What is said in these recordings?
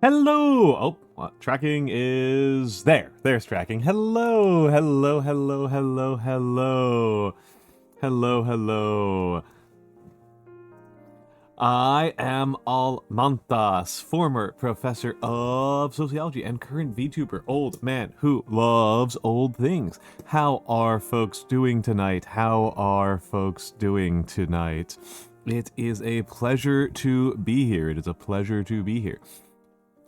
Hello! Oh, what? Tracking is there. There's tracking. Hello, hello, hello, hello, hello. Hello, hello. I am Almantas, former professor of sociology and current VTuber, old man who loves old things. How are folks doing tonight? How are folks doing tonight? It is a pleasure to be here. It is a pleasure to be here.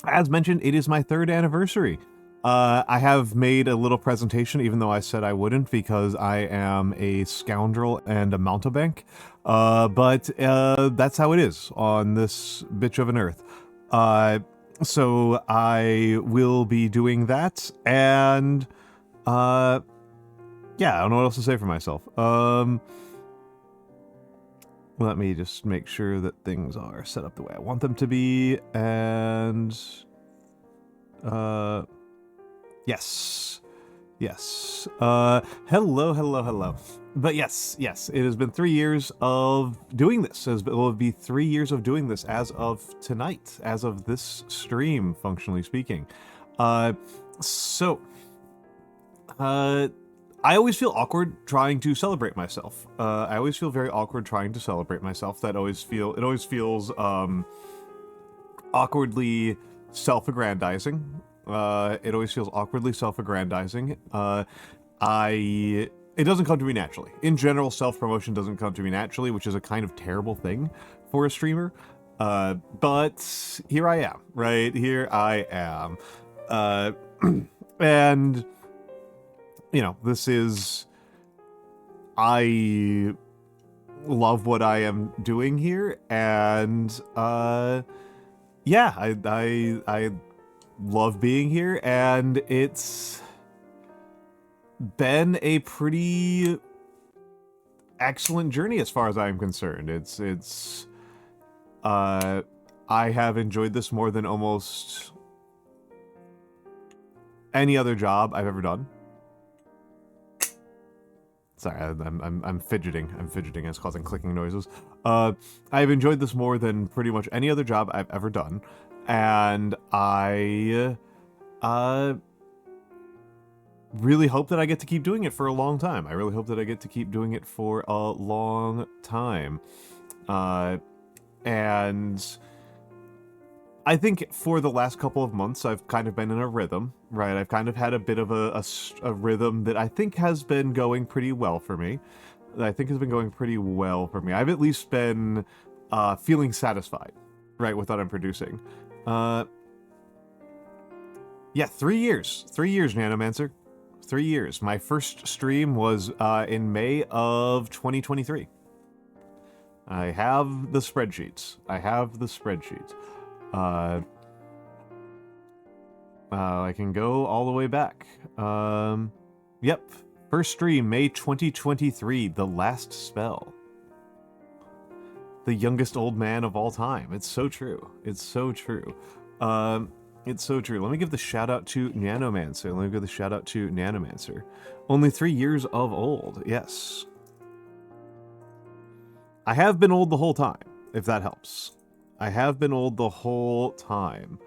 As mentioned, it is my 3rd anniversary. I have made a little presentation, even though I said I wouldn't, because I am a scoundrel and a mountebank. But that's how it is on this bitch of an earth. So I will be doing that, and yeah, I don't know what else to say for myself. Let me just make sure that things are set up the way I want them to be, and yes. Yes. Hello, hello, hello. But yes, it has been 3 years of doing this. It will be 3 years of doing this as of tonight, as of this stream, functionally speaking. I always feel awkward trying to celebrate myself. I always feel very awkward trying to celebrate myself. It always feels awkwardly self-aggrandizing. It always feels awkwardly self-aggrandizing. It doesn't come to me naturally. In general, self-promotion doesn't come to me naturally, which is a kind of terrible thing for a streamer. But here I am, right? Here I am. And, you know, I love what I am doing here, and, yeah, I love being here, and it's been a pretty excellent journey as far as I'm concerned. I have enjoyed this more than almost any other job I've ever done. Sorry, I'm fidgeting. I'm fidgeting. It's causing clicking noises. I've enjoyed this more than pretty much any other job I've ever done. And I really hope that I get to keep doing it for a long time. I really hope that I get to keep doing it for a long time. And I think for the last couple of months, I've kind of been in a rhythm, right? I've kind of had a bit of a rhythm that I think has been going pretty well for me. I've at least been feeling satisfied, right, with what I'm producing. Yeah, 3 years. 3 years, Nanomancer. 3 years. My first stream was in May of 2023. I have the spreadsheets. I can go all the way back. Yep. First stream, May 2023, The Last Spell. The youngest old man of all time. It's so true. It's so true. It's so true. Let me give the shout out to Nanomancer. Only 3 years of old. Yes. I have been old the whole time, if that helps. I have been old the whole time.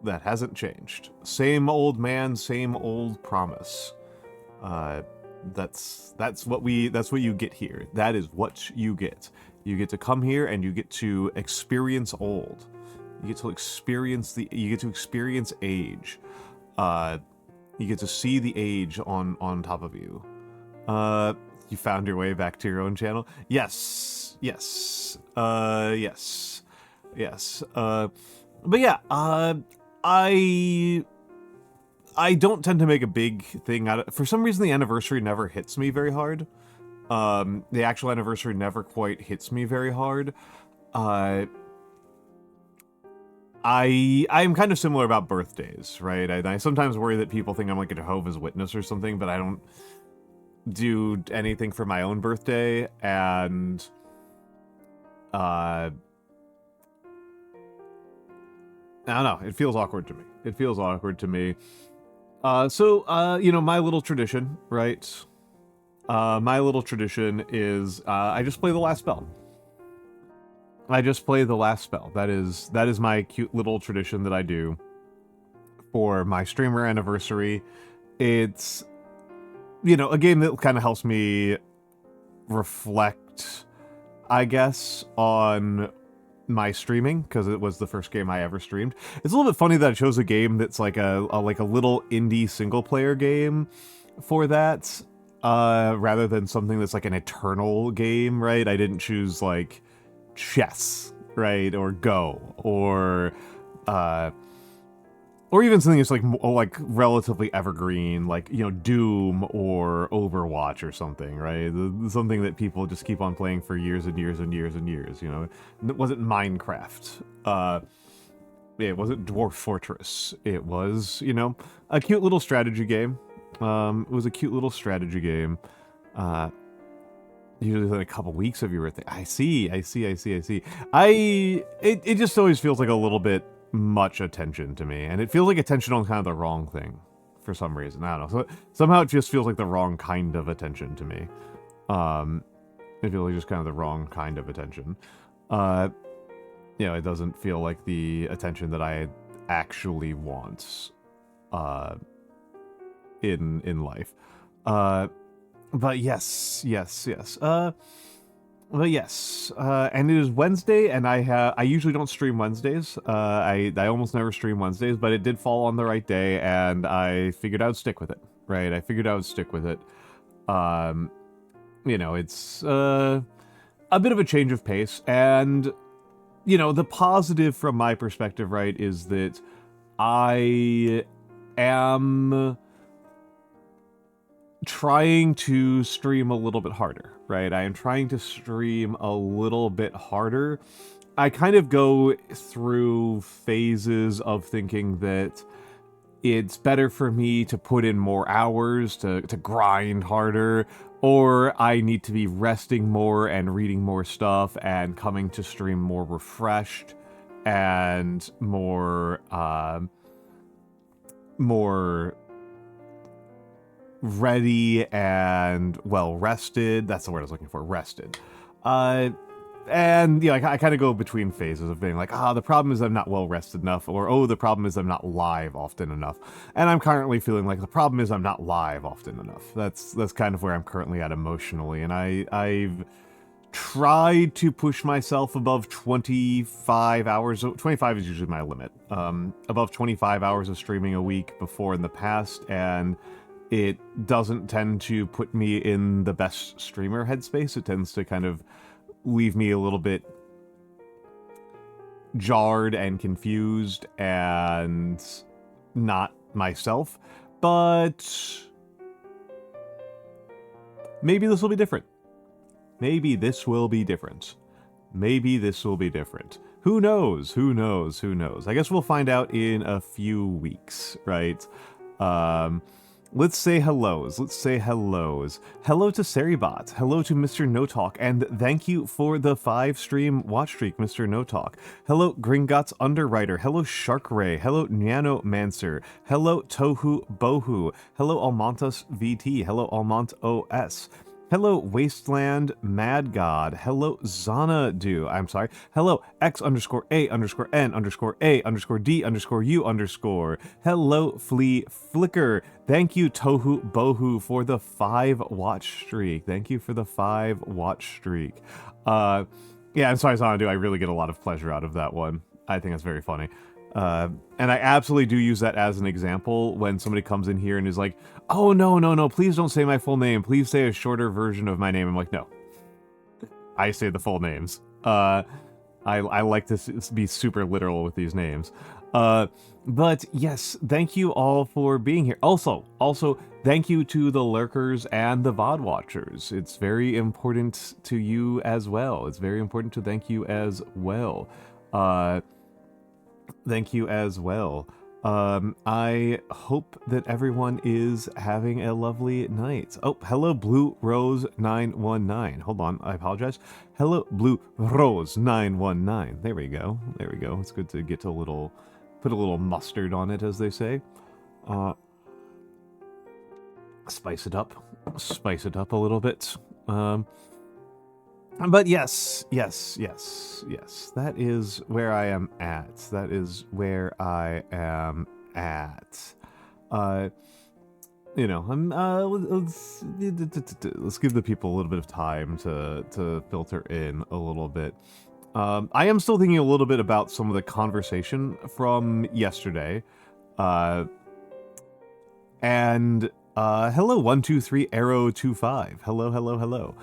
That hasn't changed. Same old man, same old promise. That's what you get here. That is what you get. You get to come here and you get to experience old. You get to experience age. You get to see the age on top of you. You found your way back to your own channel? Yes. But yeah, I don't tend to make a big thing out of. For some reason, the anniversary never hits me very hard. The actual anniversary never quite hits me very hard. I'm kind of similar about birthdays, right? I sometimes worry that people think I'm like a Jehovah's Witness or something, but I don't do anything for my own birthday, and I don't know. It feels awkward to me. So, you know, my little tradition, right? My little tradition is I just play The Last Spell. I just play the last spell. That is my cute little tradition that I do for my streamer anniversary. It's, you know, a game that kind of helps me reflect, I guess, on my streaming, because it was the first game I ever streamed. It's a little bit funny that I chose a game that's like a little indie single player game for that, rather than something that's like an eternal game, right? I didn't choose like chess, right, or Go, or even something that's like relatively evergreen, like, you know, Doom or Overwatch or something, right? Something that people just keep on playing for years and years and years and years, you know? It wasn't Minecraft. It wasn't Dwarf Fortress. It was, you know, a cute little strategy game. It was a cute little strategy game. Usually within a couple weeks of your birthday. I see. It just always feels like a little bit much attention to me, and it feels like attention on kind of the wrong thing for some reason. I don't know. So somehow it just feels like the wrong kind of attention to me. It feels like just kind of the wrong kind of attention. You know, it doesn't feel like the attention that I actually want in life. But yes. Well, yes, and it is Wednesday, and I usually don't stream Wednesdays. I almost never stream Wednesdays, but it did fall on the right day, and I figured I would stick with it, right? I figured I would stick with it. You know, it's a bit of a change of pace, and, you know, the positive from my perspective, right, is that I am trying to stream a little bit harder, right? I am trying to stream a little bit harder. I kind of go through phases of thinking that it's better for me to put in more hours, to grind harder, or I need to be resting more and reading more stuff and coming to stream more refreshed and more ready and well rested. That's the word I was looking for, rested. And, you know, I kind of go between phases of being like, the problem is I'm not well rested enough, or, oh, the problem is I'm not live often enough. And I'm currently feeling like the problem is I'm not live often enough. That's kind of where I'm currently at emotionally. And I've tried to push myself above 25 hours. 25 is usually my limit. Above 25 hours of streaming a week before in the past, and it doesn't tend to put me in the best streamer headspace. It tends to kind of leave me a little bit jarred and confused and not myself. But maybe this will be different. Maybe this will be different. Maybe this will be different. Who knows? Who knows? Who knows? I guess we'll find out in a few weeks, right? Let's say hellos. Let's say hellos. Hello to Seribot. Hello to Mr. No Talk, and thank you for the 5-stream watch streak, Mr. No Talk. Hello, Gringotts Underwriter. Hello, Sharkray. Hello, Nano Mancer. Hello, Tohu Bohu. Hello, Almantas VT. Hello, Almant OS. Hello, Wasteland Mad God. Hello, Xanadu. I'm sorry. Hello, X_A_N_A_D_U_. Hello, Flea Flicker. Thank you, Tohu Bohu, for the 5-watch streak. Thank you for the 5-watch streak. Yeah, I'm sorry, Xanadu. I really get a lot of pleasure out of that one. I think that's very funny. And I absolutely do use that as an example when somebody comes in here and is like, oh, no, please don't say my full name. Please say a shorter version of my name. I'm like, no. I say the full names. I like to be super literal with these names. But yes, thank you all for being here. Also, thank you to the lurkers and the VOD watchers. It's very important to you as well. It's very important to thank you as well. Thank you as well. I hope that everyone is having a lovely night. Oh, hello, Blue Rose 919. Hold on, I apologize. Hello, Blue Rose 919. There we go. There we go. It's good to get put a little mustard on it, as they say. Spice it up. Spice it up a little bit. But yes, yes, yes, yes. That is where I am at. That is where I am at. You know, let's give the people a little bit of time to filter in a little bit. I am still thinking a little bit about some of the conversation from yesterday. And hello 123 arrow 25. Hello, hello, hello.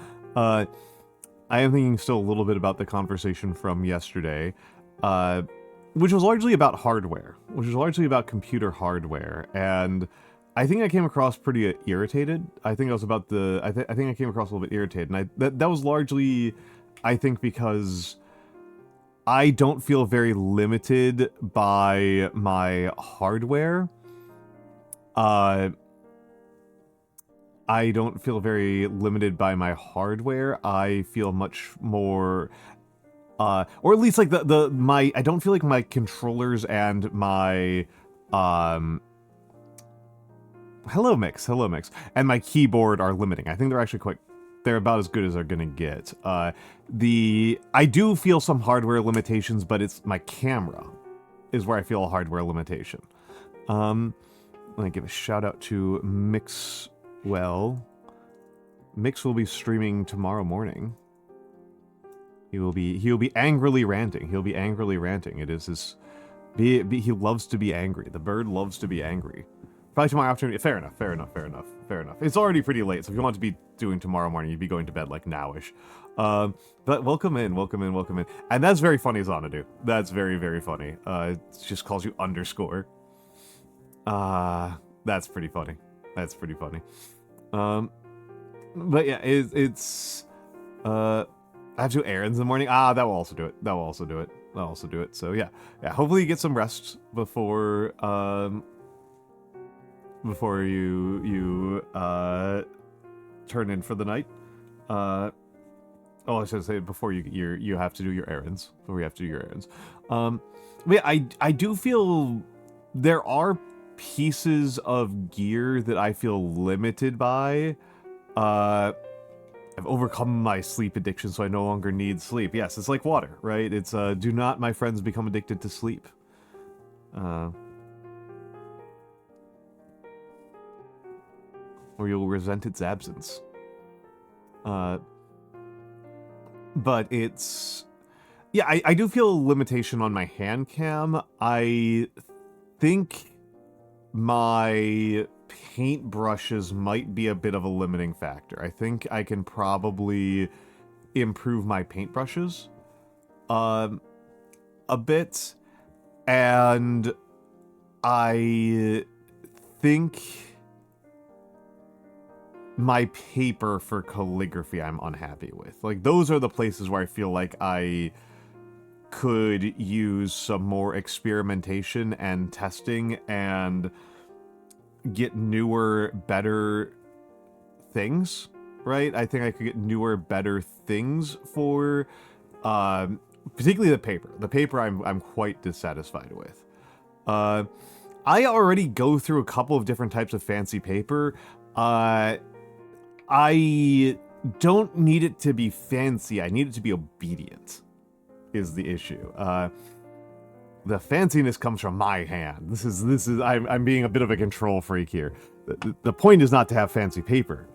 I am thinking still a little bit about the conversation from yesterday, which was largely about hardware, which was largely about computer hardware, and I think I came across pretty irritated. I think I was about the. I think I came across a little bit irritated, and that was largely, I think, because I don't feel very limited by my hardware. I don't feel very limited by my hardware. I feel much more, or at least like I don't feel like my controllers and my, hello Mix, and my keyboard are limiting. I think they're actually they're about as good as they're gonna get. I do feel some hardware limitations, but it's my camera is where I feel a hardware limitation. Let me give a shout out to Mix. Well, Mix will be streaming tomorrow morning. He'll be angrily ranting. He'll be angrily ranting. It is his. He loves to be angry. The bird loves to be angry. Probably tomorrow afternoon. Fair enough. Fair enough. Fair enough. Fair enough. It's already pretty late, so if you want to be doing tomorrow morning, you'd be going to bed like nowish. But welcome in, welcome in, welcome in. And that's very funny, Xanadu. That's very, very funny. It just calls you underscore. That's pretty funny. That's pretty funny. But yeah, it's I have to do errands in the morning. That will also do it. That will also do it. That'll also do it. So yeah. Hopefully you get some rest before you turn in for the night. I should say before you have to do your errands. Before you have to do your errands. But yeah, I do feel there are pieces of gear that I feel limited by. I've overcome my sleep addiction, so I no longer need sleep. Yes, it's like water, right? It's do not, my friends, become addicted to sleep. Or you'll resent its absence. But it's... Yeah, I do feel a limitation on my hand cam. I think my paintbrushes might be a bit of a limiting factor. I think I can probably improve my paintbrushes a bit, and I think my paper for calligraphy I'm unhappy with. Like, those are the places where I feel like I could use some more experimentation and testing and get newer, better things, right? I think I could get newer, better things for, particularly the paper. The paper I'm quite dissatisfied with. I already go through a couple of different types of fancy paper. I don't need it to be fancy. I need it to be obedient, is the issue. The fanciness comes from my hand. This is I'm being a bit of a control freak here. The point is not to have fancy paper.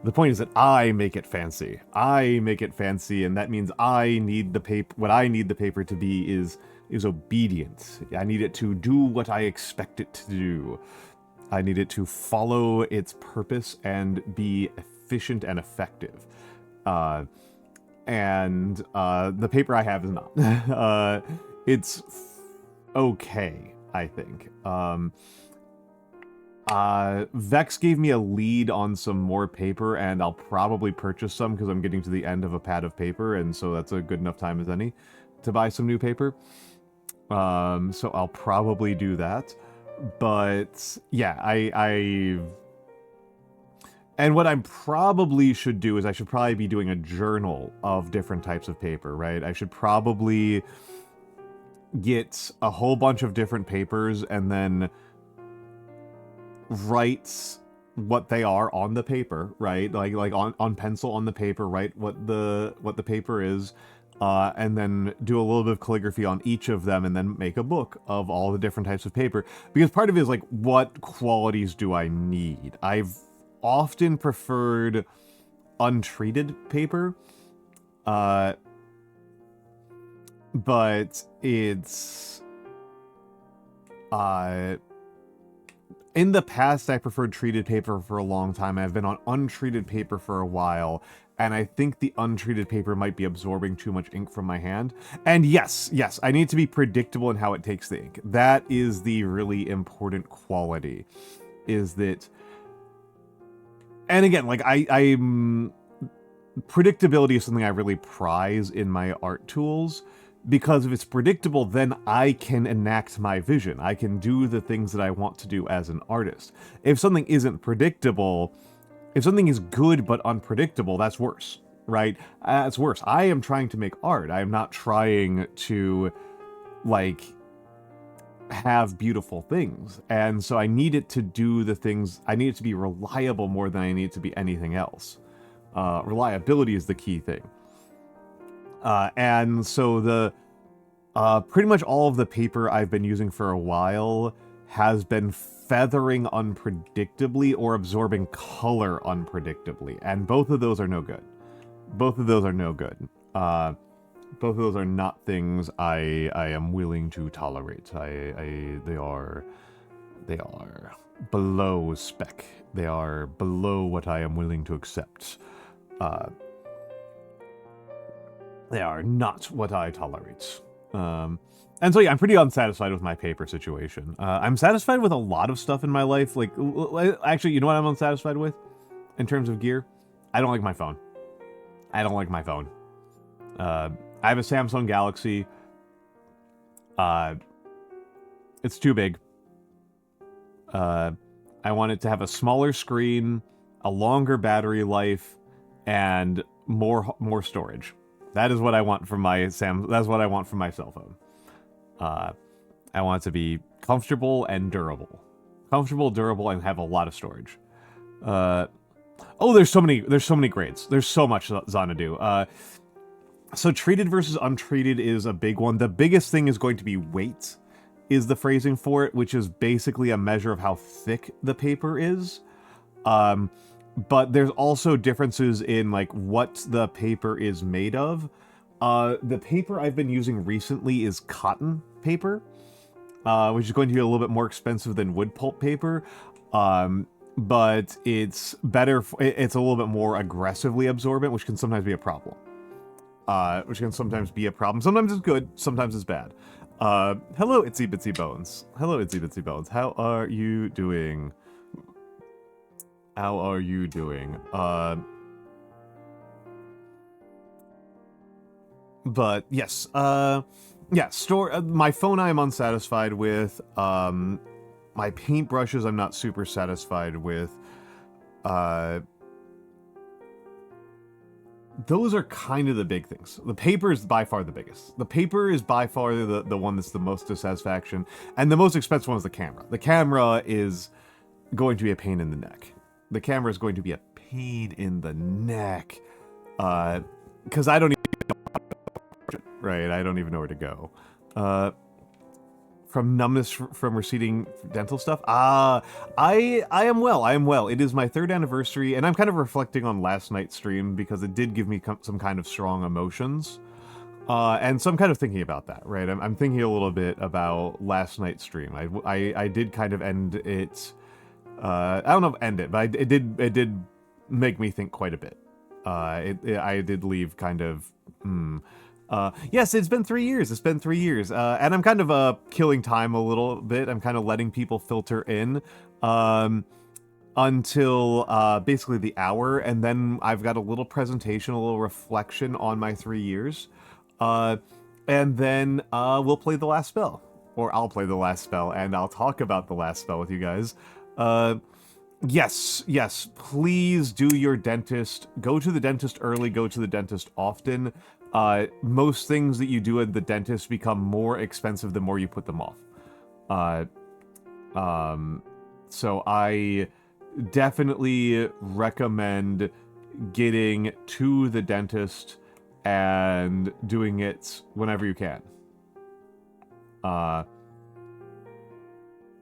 The point is that I make it fancy. I make it fancy, and that means I need the paper. What I need the paper to be is obedient. I need it to do what I expect it to do. I need it to follow its purpose and be efficient and effective. And the paper I have is not. It's okay, I think. Vex gave me a lead on some more paper, and I'll probably purchase some because I'm getting to the end of a pad of paper, and so that's a good enough time as any to buy some new paper. So I'll probably do that. But yeah, and what I probably should do is I should probably be doing a journal of different types of paper, right? I should probably get a whole bunch of different papers and then write what they are on the paper, right? Like on pencil on the paper, write what the paper is, and then do a little bit of calligraphy on each of them, and then make a book of all the different types of paper. Because part of it is like, what qualities do I need? I've often preferred untreated paper, but it's in the past, I preferred treated paper for a long time. I've been on untreated paper for a while, and I think the untreated paper might be absorbing too much ink from my hand. And yes, I need to be predictable in how it takes the ink. That is the really important quality, is that... And again, like, I'm... predictability is something I really prize in my art tools, because if it's predictable, then I can enact my vision. I can do the things that I want to do as an artist. If something isn't predictable, if something is good but unpredictable, that's worse, right? That's worse. I am trying to make art. I am not trying to, like, have beautiful things. And so I need it to do the things, I need it to be reliable more than I need it to be anything else. Reliability is the key thing. And so the pretty much all of the paper I've been using for a while has been feathering unpredictably or absorbing color unpredictably, and both of those are no good. Both of those are no good. Both of those are not things I am willing to tolerate. They are below spec. They are below what I am willing to accept. They are not what I tolerate. And so yeah, I'm pretty unsatisfied with my paper situation. I'm satisfied with a lot of stuff in my life. Like, actually, you know what I'm unsatisfied with? In terms of gear? I don't like my phone. I don't like my phone. I have a Samsung Galaxy. It's too big. I want it to have a smaller screen, a longer battery life, and more storage. That is what I want from my that's what I want from my cell phone. I want it to be comfortable and durable. Comfortable, durable, and have a lot of storage. Oh, there's so many grades. There's so much Xanadu. So treated versus untreated is a big one. The biggest thing is going to be weight, is the phrasing for it, which is basically a measure of how thick the paper is. But there's also differences in, like, what the paper is made of. The paper I've been using recently is cotton paper, which is going to be a little bit more expensive than wood pulp paper. But it's better, it's a little bit more aggressively absorbent, which can sometimes be a problem. Sometimes it's good, sometimes it's bad. Hello, Itsy Bitsy Bones. Hello, Itsy Bitsy Bones. How are you doing? How are you doing? But yes, yeah, my phone I am unsatisfied with. My paintbrushes I'm not super satisfied with. Those are kind of the big things. The paper is by far the biggest. The paper is by far the one that's the most dissatisfaction. And the most expensive one is the camera. The camera is going to be a pain in the neck. The camera is going to be a pain in the neck. Because I don't even know right, I don't even know where to go. From numbness from receding dental stuff? I am well. It is my 3rd anniversary, and I'm kind of reflecting on last night's stream because it did give me some kind of strong emotions. And so I'm kind of thinking about that, right? I'm thinking a little bit about last night's stream. I did kind of end it... I don't know if end it, but it did make me think quite a bit. I did leave kind of... yes, it's been 3 years. It's been 3 years. And I'm kind of killing time a little bit. I'm kind of letting people filter in until basically the hour. And then I've got a little presentation, a little reflection on my 3 years. And then we'll play the last spell. Or I'll play the last spell, and I'll talk about the last spell with you guys. Yes, please do your dentist. Go to the dentist early, go to the dentist often. Most things that you do at the dentist become more expensive the more you put them off. So definitely recommend getting to the dentist and doing it whenever you can.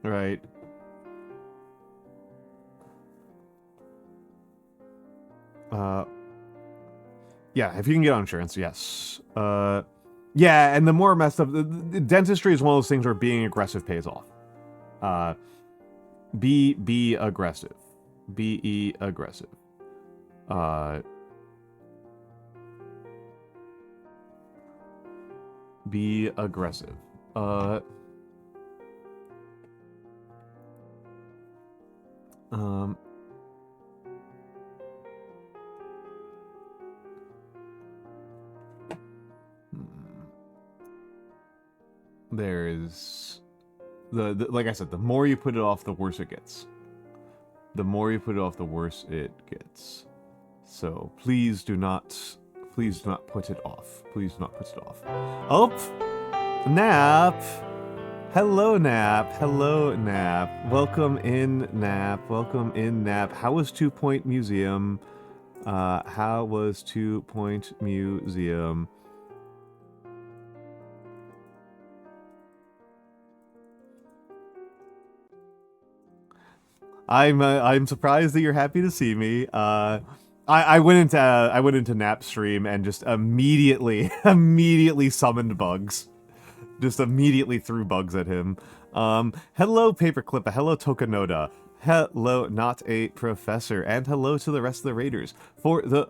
Right. Yeah, if you can get on insurance, yes. Yeah, and the more messed up, the dentistry is one of those things where being aggressive pays off. Be aggressive. Be aggressive. Be aggressive. There's the like I said, the more you put it off, the worse it gets. The more you put it off, the worse it gets. So please do not put it off. Please do not put it off. Oh, Nap. Hello, Nap. Hello, Nap. Welcome in, Nap. Welcome in, Nap. How was 2 Point Museum? How was 2 Point Museum? I'm surprised that you're happy to see me. I went into Nap's stream and just immediately summoned bugs. Just immediately threw bugs at him. Hello Paperclip, hello Tokanoda. Hello, not a professor, and hello to the rest of the raiders. For the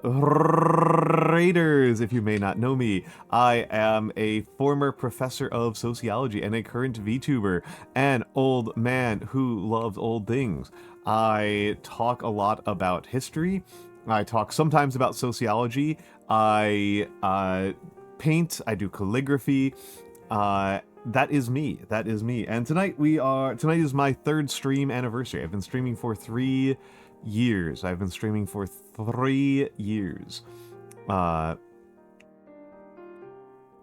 raiders, if you may not know me, I am a former professor of sociology and a current VTuber, an old man who loves old things. I talk a lot about history. I talk sometimes about sociology. I paint. I do calligraphy. That is me. That is me. And tonight is my 3rd stream anniversary. I've been streaming for 3 years.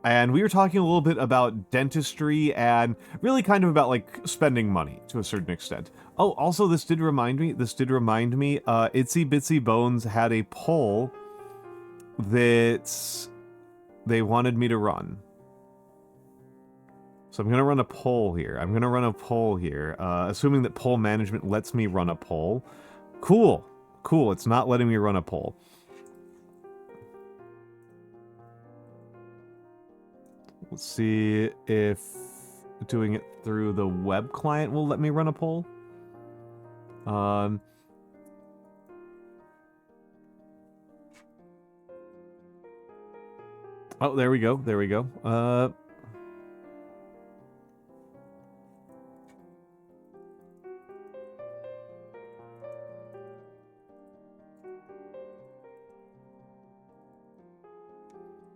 And we were talking a little bit about dentistry and really kind of about like spending money to a certain extent. Oh, also this did remind me, Itsy Bitsy Bones had a poll that they wanted me to run. So I'm going to run a poll here. Assuming that poll management lets me run a poll. Cool. Cool, it's not letting me run a poll. Let's see if doing it through the web client will let me run a poll. Oh, there we go.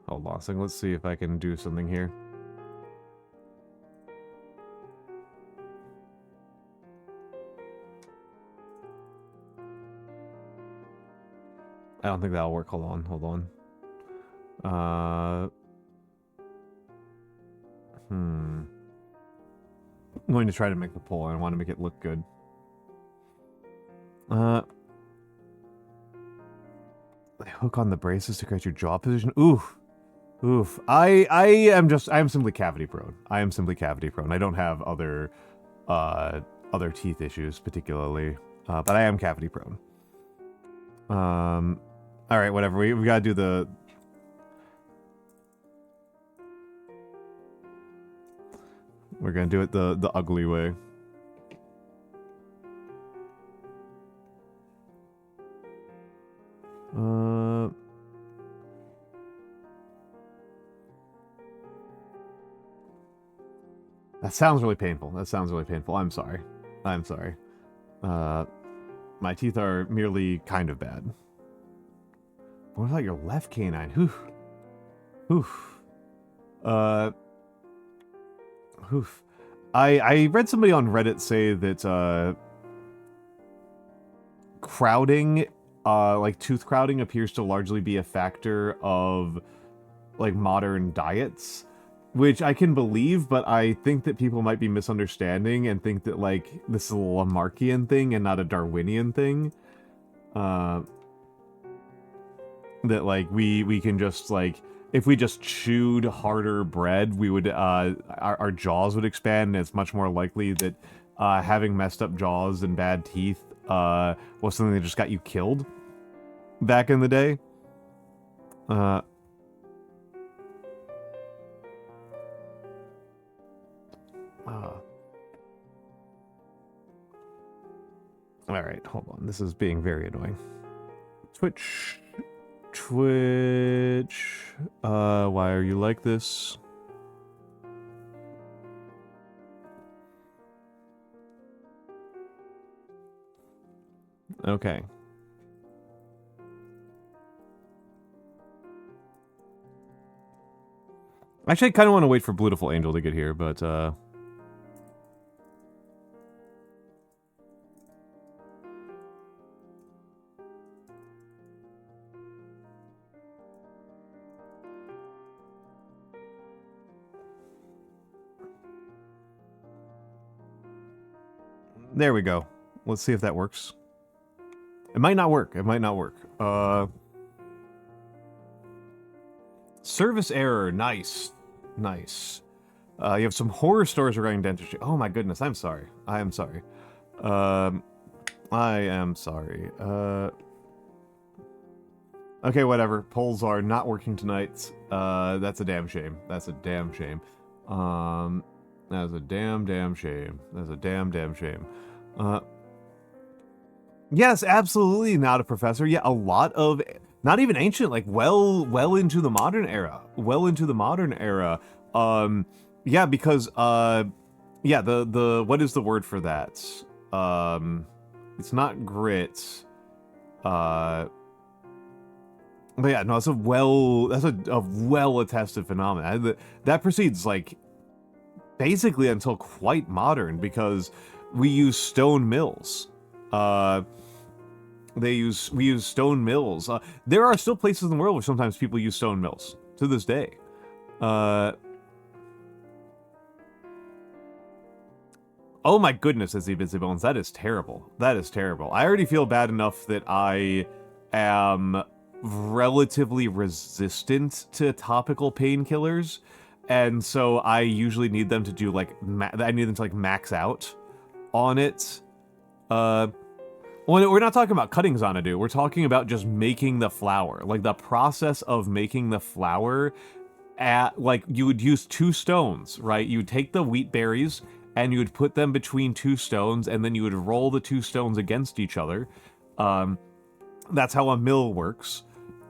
Hold on a second, let's see if I can do something here. I don't think that'll work. Hold on. I'm going to try to make the poll. I want to make it look good. Hook on the braces to correct your jaw position. Oof. I am simply cavity prone. I don't have other teeth issues particularly, but I am cavity prone. All right, whatever. We gotta do the. We're gonna do it the ugly way. That sounds really painful. I'm sorry. My teeth are merely kind of bad. What about your left canine? I read somebody on Reddit say that crowding, like tooth crowding, appears to largely be a factor of like modern diets. which I can believe, but I think that people might be misunderstanding and think that, like, this is a Lamarckian thing and not a Darwinian thing. That, like, we can just, like, if we just chewed harder bread, we would, our jaws would expand, and it's much more likely that, having messed up jaws and bad teeth, was something that just got you killed back in the day. Alright, hold on. This is being very annoying. Twitch. Why are you like this? Okay. Actually, I kind of want to wait for Beautiful Angel to get here, but, there we go. Let's see if that works. It might not work. It might not work. Service error. Nice. Nice. You have some horror stories regarding dentistry. Oh my goodness. I'm sorry. I am sorry. I am sorry. Okay, whatever. Polls are not working tonight. That's a damn shame. That's a damn shame. That's a damn shame. That's a damn shame. Yes, absolutely not a professor. Yeah, a lot of, not even ancient, like well into the modern era. Well into the modern era. Yeah, because, yeah, the, what is the word for that? It's not grit. But yeah, no, it's a well-attested phenomenon. That proceeds, like, basically until quite modern, because we use stone mills. We use stone mills. There are still places in the world where sometimes people use stone mills to this day. Oh my goodness, Izzy Busy Bones, that is terrible. That is terrible. I already feel bad enough that I am relatively resistant to topical painkillers, and so I usually need them to do, like, I need them to, like, max out on it. Well, we're not talking about cutting Xanadu. We're talking about just making the flour. Like, the process of making the flour like, you would use 2 stones, right? You would take the wheat berries, and you would put them between 2 stones, and then you would roll the 2 stones against each other. That's how a mill works.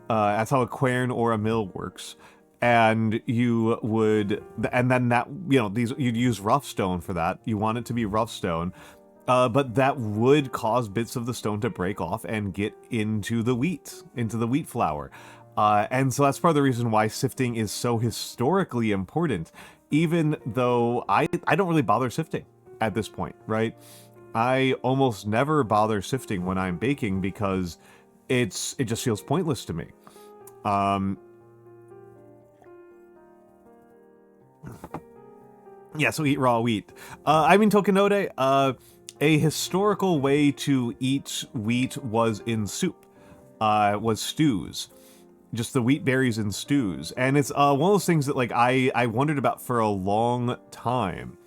That's how a quern or a mill works. And you would, and then that, you know, you'd use rough stone for that. You want it to be rough stone. But that would cause bits of the stone to break off and get into the wheat flour. And so that's part of the reason why sifting is so historically important, even though I don't really bother sifting at this point, right? I almost never bother sifting when I'm baking because it just feels pointless to me. Yeah, so eat raw wheat. I mean, Tokinode, a historical way to eat wheat was in soup, was stews. Just the wheat berries in stews. And it's one of those things that, like, I wondered about for a long time.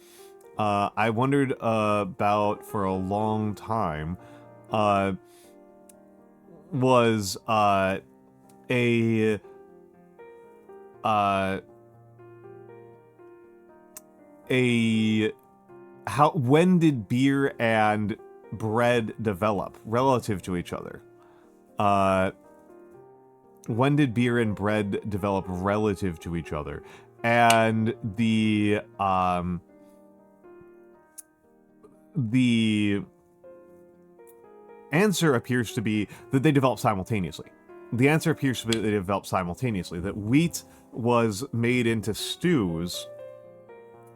Was when did beer and bread develop relative to each other? When did beer and bread develop relative to each other? And the answer appears to be that they developed simultaneously. The answer appears to be that they developed simultaneously, that wheat was made into stews,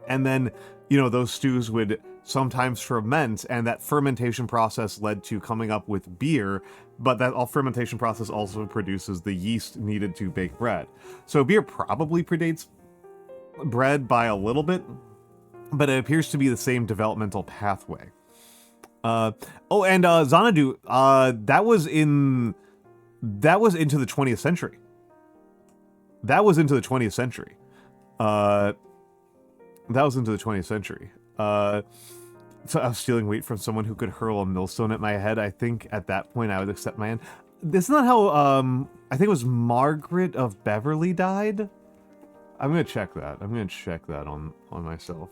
and then, you know, those stews would sometimes ferment, and that fermentation process led to coming up with beer, but that fermentation process also produces the yeast needed to bake bread. So beer probably predates bred by a little bit, but it appears to be the same developmental pathway. Oh, and Xanadu, that was into the 20th century. That was into the 20th century. So I was stealing weight from someone who could hurl a millstone at my head. I think at that point I would accept my hand. This is not how, I think it was Margaret of Beverly died. I'm gonna check that. I'm gonna check that on myself.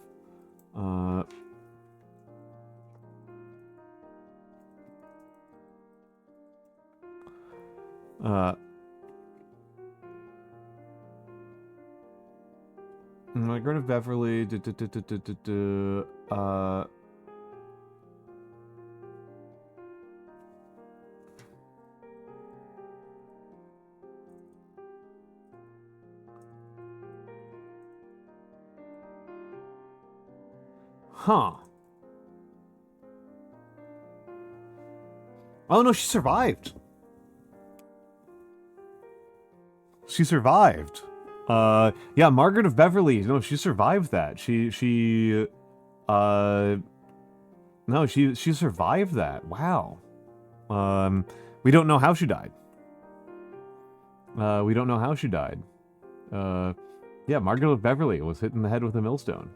Margaret of Beverly, huh. Oh no, she survived. She survived. Yeah, Margaret of Beverly. No, she survived that. She survived that. Wow. We don't know how she died. We don't know how she died. Yeah, Margaret of Beverly was hit in the head with a millstone.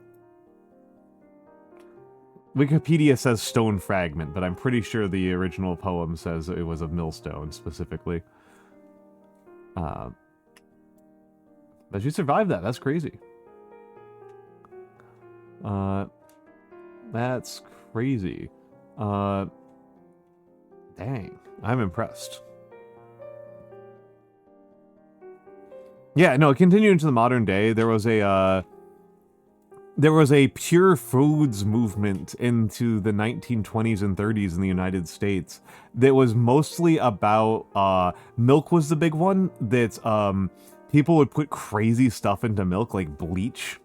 Wikipedia says stone fragment, but I'm pretty sure the original poem says it was a millstone, specifically. But she survived that. That's crazy. That's crazy. Dang. I'm impressed. Yeah, no, continuing into the modern day, there was a pure foods movement into the 1920s and 30s in the United States that was mostly about, milk was the big one, that, people would put crazy stuff into milk, like bleach,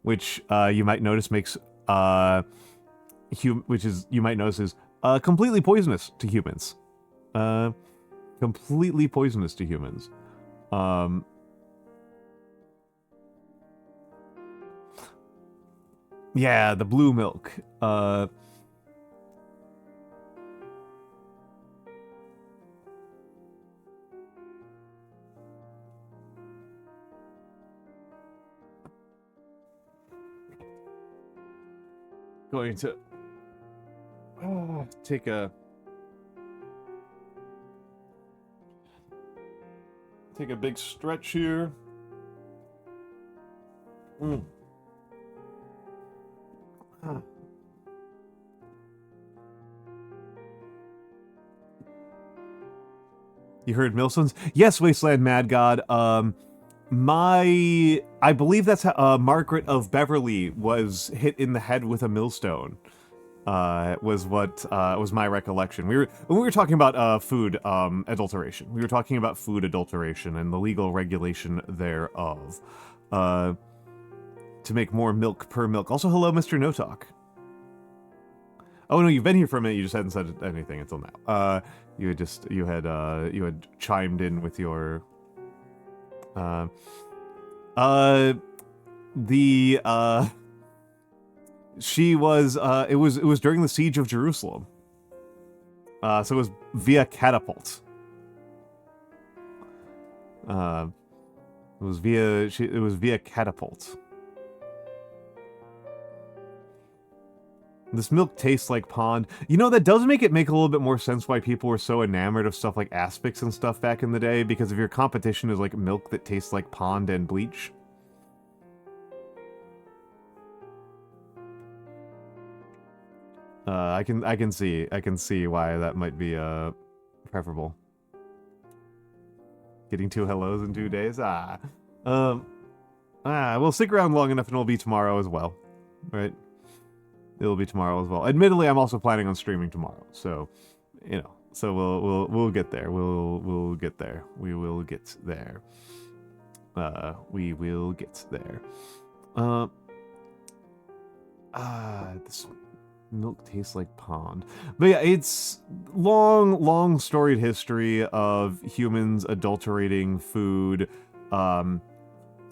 which, you might notice makes, is, completely poisonous to humans. Completely poisonous to humans. Yeah, the blue milk. Going to take a big stretch here. You heard millstones? Yes, Wasteland Mad God. I believe that's how Margaret of Beverly was hit in the head with a millstone. Was my recollection. When we were talking about food adulteration. We were talking about food adulteration and the legal regulation thereof. To make more milk per milk. Also, hello, Mr. No Talk. Oh no, you've been here for a minute. You just hadn't said anything until now. You had chimed in with your. She was. It was during the siege of Jerusalem. So it was via catapult. It was via catapult. This milk tastes like pond. You know, that does make a little bit more sense why people were so enamored of stuff like aspics and stuff back in the day, because if your competition is like milk that tastes like pond and bleach. I can see why that might be preferable. Getting 2 hellos in 2 days? We'll stick around long enough and it'll be tomorrow as well. Right? It'll be tomorrow as well. Admittedly, I'm also planning on streaming tomorrow, so you know. So we'll get there. We'll get there. We will get there. We will get there. This milk tastes like pond. But yeah, it's long storied history of humans adulterating food,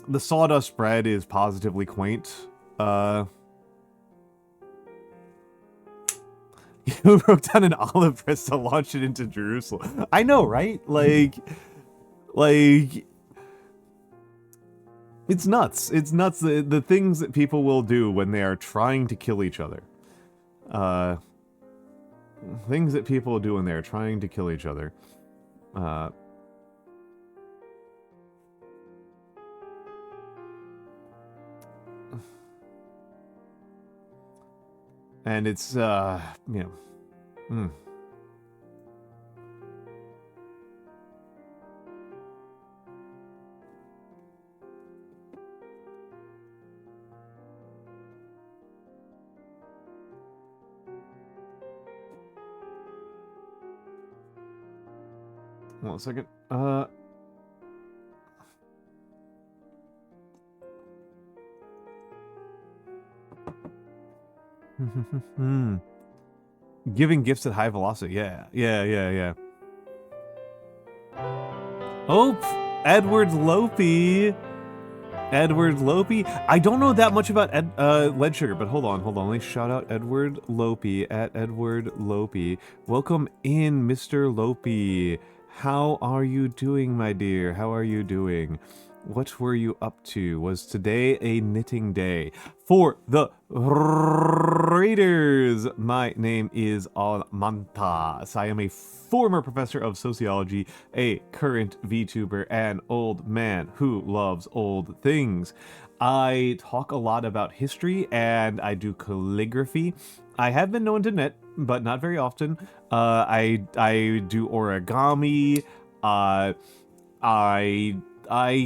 The sawdust bread is positively quaint. You broke down an olive press to launch it into Jerusalem. I know, right? Like, it's nuts. It's nuts, the things that people will do when they are trying to kill each other. Things that people do when they are trying to kill each other. And it's, you know, 1 second. Giving gifts at high velocity. Yeah. Oh, Edward Lopi. I don't know that much about Lead Sugar, but hold on. Let me shout out Edward Lopi at Edward Lopi. Welcome in, Mr. Lopi. How are you doing, my dear? How are you doing? What were you up to? Was today a knitting day? For the Raiders, my name is Almantas. I am a former professor of sociology, a current VTuber, an old man who loves old things. I talk a lot about history, and I do calligraphy. I have been known to knit, but not very often. I do origami. I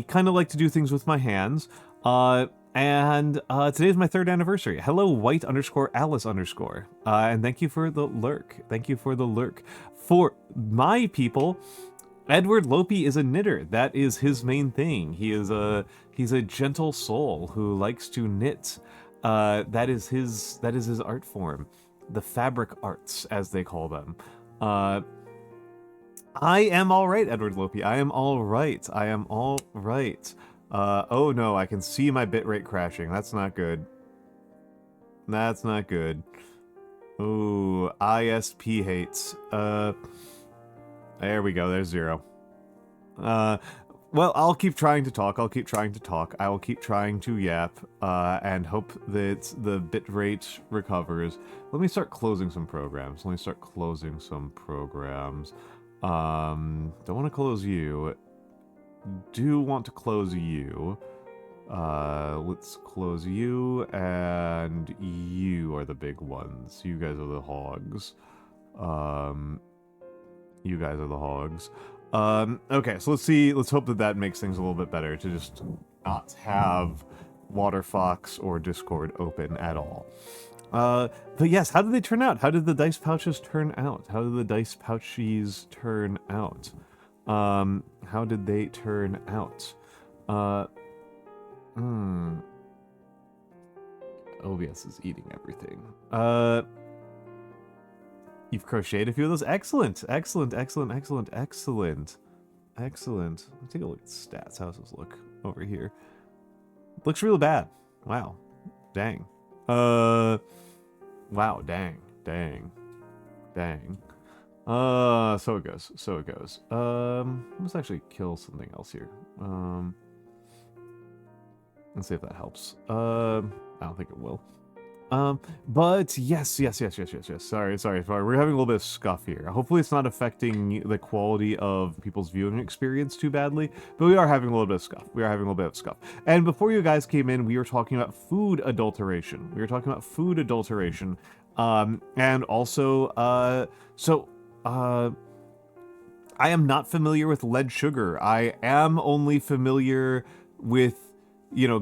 kind of like to do things with my hands. And today's my 3rd anniversary. Hello, white_Alice_. And thank you for the lurk. For my people, Edward Lopi is a knitter. That is his main thing. He's a gentle soul who likes to knit. That is his art form. The fabric arts, as they call them. I am all right, Edward Lopi. I am all right. Oh no, I can see my bitrate crashing. That's not good. Ooh, ISP hates. There we go. There's 0. Well, I'll keep trying to talk. I will keep trying to yap, and hope that the bitrate recovers. Let me start closing some programs. Don't want to close you. Do want to close you. Let's close you, and you are the big ones. You guys are the hogs. Okay, so let's see. Let's hope that makes things a little bit better to just not have Waterfox or Discord open at all. But yes, how did they turn out? How did the dice pouches turn out? How did they turn out? OBS is eating everything. You've crocheted a few of those. Excellent. Let's take a look at stats. How does this look over here? Looks really bad. Wow. Dang. Wow. Dang. So it goes. Let's actually kill something else here. Let's see if that helps. I don't think it will. But yes. Sorry. We're having a little bit of scuff here. Hopefully it's not affecting the quality of people's viewing experience too badly, but we are having a little bit of scuff. And before you guys came in, we were talking about food adulteration. And also, I am not familiar with lead sugar. I am only familiar with,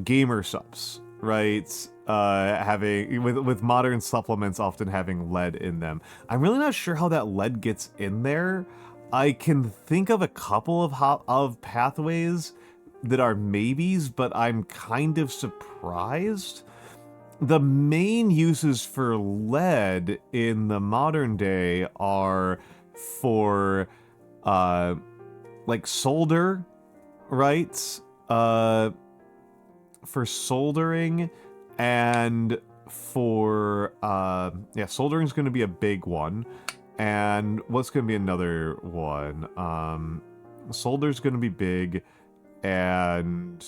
gamer subs, right? With modern supplements often having lead in them. I'm really not sure how that lead gets in there. I can think of a couple of pathways that are maybes, but I'm kind of surprised. The main uses for lead in the modern day are for like solder, right? for soldering and for yeah, soldering is going to be a big one. And what's going to be another one? Solder's going to be big, and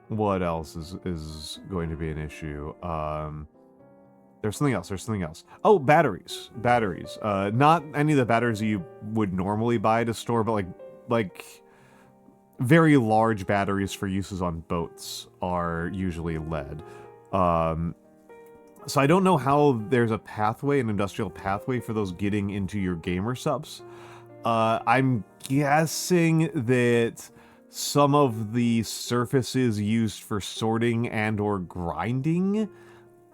what else is going to be an issue? There's something else. Oh, batteries. Not any of the batteries you would normally buy at a store, but like very large batteries for uses on boats are usually lead. So I don't know how there's a pathway, an industrial pathway for those getting into your gamer subs. I'm guessing that some of the surfaces used for sorting and or grinding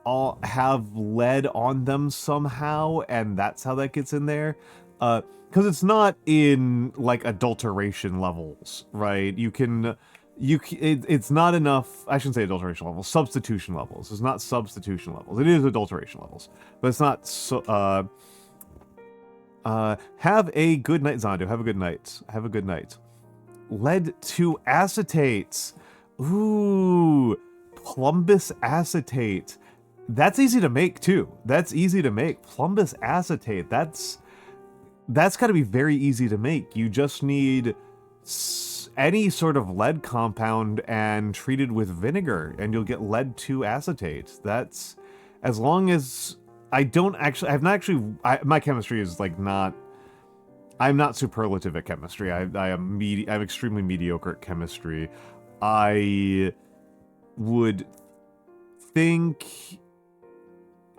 all have lead on them somehow, and that's how that gets in there. Because it's not in like adulteration levels, right? It's not enough. I shouldn't say adulteration levels. Substitution levels. It's not substitution levels. It is adulteration levels, but it's not. So, have a good night, Zondo. Have a good night. Have a good night. Lead 2 acetates. Ooh, plumbous acetate. That's easy to make too. That's easy to make. Plumbous acetate. That's got to be very easy to make. You just need any sort of lead compound and treat it with vinegar, and you'll get lead 2 acetate. That's, as long as my chemistry is like not, I'm not superlative at chemistry. I'm extremely mediocre at chemistry. I would think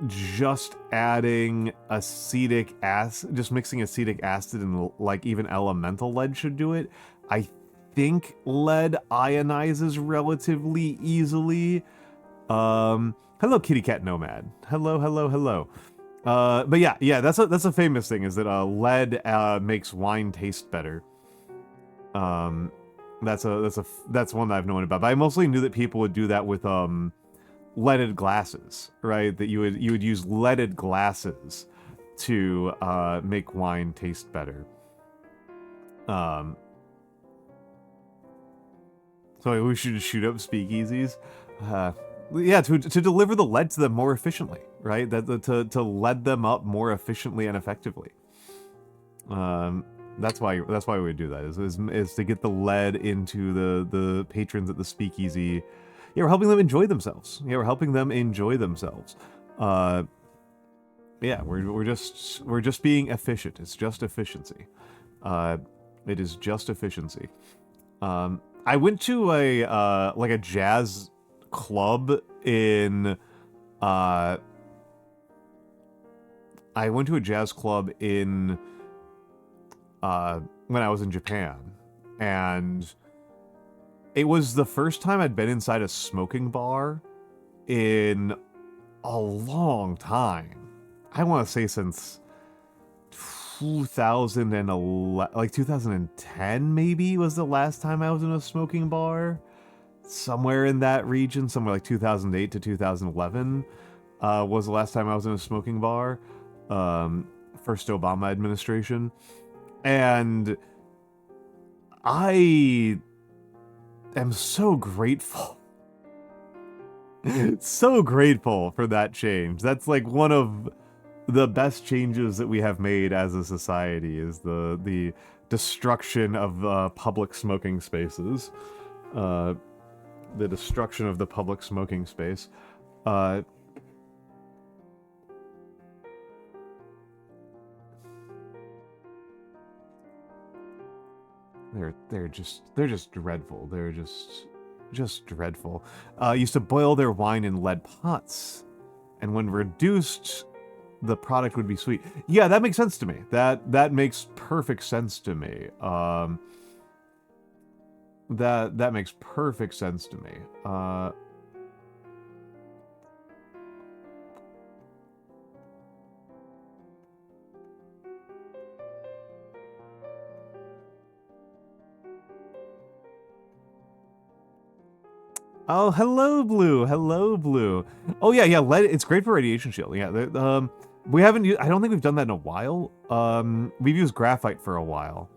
just adding acetic acid, just mixing acetic acid and like even elemental lead should do it. I think lead ionizes relatively easily. Hello, Kitty Cat Nomad. Hello. But yeah, that's a famous thing, is that lead makes wine taste better. That's one that I've known about. But I mostly knew that people would do that with leaded glasses, right? That you would use leaded glasses to make wine taste better. So we should shoot up speakeasies. Yeah, to deliver the lead to them more efficiently, right? To lead them up more efficiently and effectively. That's why we would do that, is to get the lead into the patrons at the speakeasy. Yeah, we're helping them enjoy themselves. Yeah, we're just being efficient. It's just efficiency. It is just efficiency. I went to a jazz club in when I was in Japan, and it was the first time I'd been inside a smoking bar in a long time. I want to say since 2011, like 2010 maybe was the last time I was in a smoking bar. Somewhere in that region, somewhere like 2008 to 2011 was the last time I was in a smoking bar. First Obama administration. And I am so grateful. So grateful for that change. That's like one of the best changes that we have made as a society, is the destruction of public smoking spaces. The destruction of the public smoking space. They're just dreadful. They're just dreadful. Used to boil their wine in lead pots, and when reduced, the product would be sweet. Yeah, that makes sense to me. That makes perfect sense to me. That makes perfect sense to me. Oh, hello, Blue. Hello, Blue. Oh, yeah, lead. It's great for radiation shielding. Yeah, we haven't. I don't think we've done that in a while. We've used graphite for a while.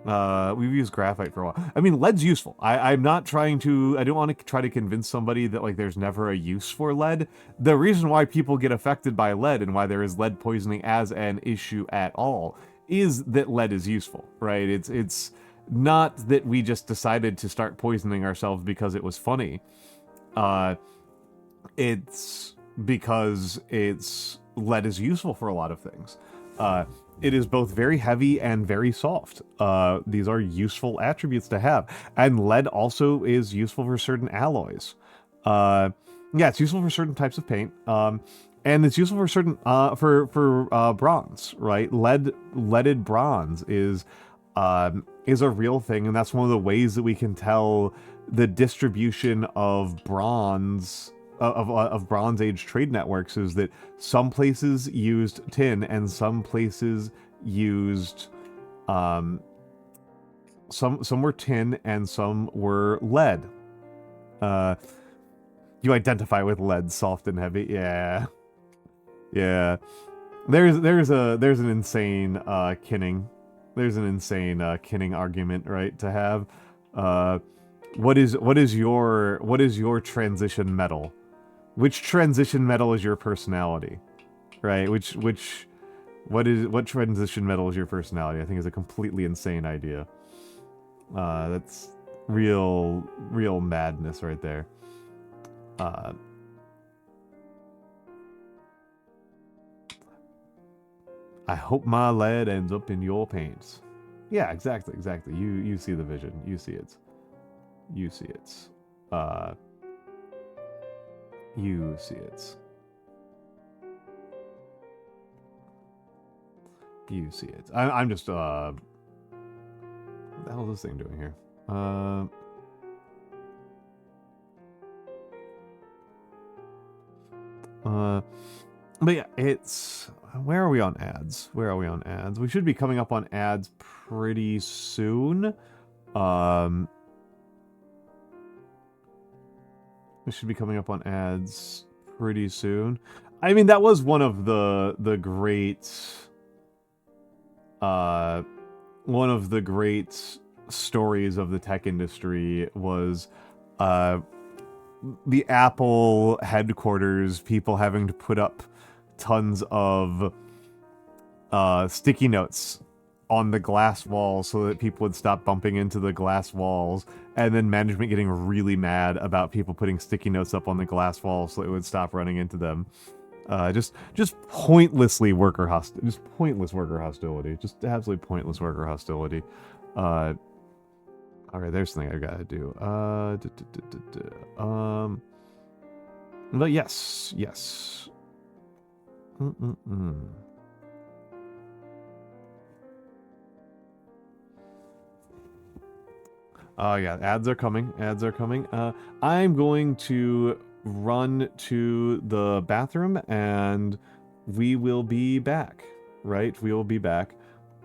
We've used graphite for a while. I mean, lead's useful. I'm not trying to, I don't want to try to convince somebody that, like, there's never a use for lead. The reason why people get affected by lead and why there is lead poisoning as an issue at all is that lead is useful, right? It's not that we just decided to start poisoning ourselves because it was funny. It's because lead is useful for a lot of things. It is both very heavy and very soft. These are useful attributes to have. And lead also is useful for certain alloys. Yeah, it's useful for certain types of paint. And it's useful for certain, for bronze, right? Leaded bronze is a real thing, and that's one of the ways that we can tell the distribution of bronze, of Bronze Age trade networks, is that some places used tin and some places used some were tin and some were lead. You identify with lead, soft and heavy. Yeah. There's an insane kinning. There's an insane kinning argument, right, to have. What is your transition metal? Which transition metal is your personality? Right? What transition metal is your personality? I think is a completely insane idea. That's real madness right there. I hope my lead ends up in your paints. Yeah, exactly. You see the vision. You see it. You see it. You see it. You see it. I'm just, what the hell is this thing doing here? But yeah, it's, where are we on ads? Where are we on ads? We should be coming up on ads pretty soon. We should be coming up on ads pretty soon. I mean, that was one of the great, one of the great stories of the tech industry was, the Apple headquarters, people having to put up tons of sticky notes on the glass walls so that people would stop bumping into the glass walls, and then management getting really mad about people putting sticky notes up on the glass walls so it would stop running into them. Just pointless worker hostility. Just absolutely pointless worker hostility. Alright, there's something I gotta do. But yes. Oh yeah, ads are coming. I'm going to run to the bathroom and we will be back, right? We will be back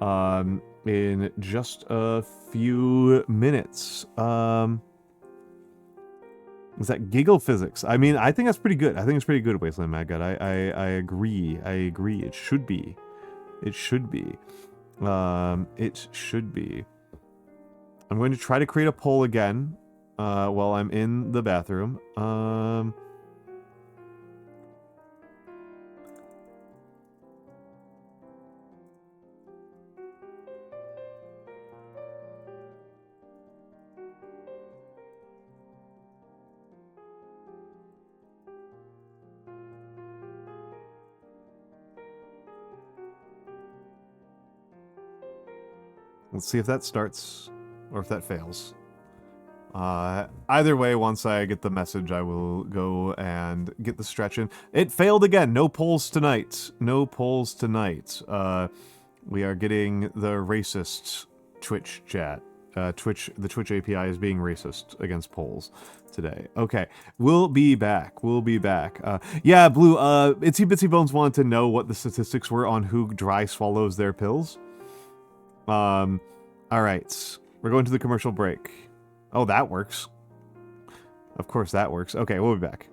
in just a few minutes. Is that giggle physics? I mean, I think that's pretty good. I think it's pretty good, Wasteland Mad God. I agree. It should be. It should be. I'm going to try to create a poll again while I'm in the bathroom. Let's see if that starts or if that fails. Either way, once I get the message, I will go and get the stretch in. It failed again. No polls tonight. No polls tonight. We are getting the racist Twitch chat. The Twitch API is being racist against polls today. Okay, we'll be back. Yeah, Blue, Itsy Bitsy Bones wanted to know what the statistics were on who dry swallows their pills. Alright. We're going to the commercial break. Oh, that works. Of course that works. Okay, we'll be back.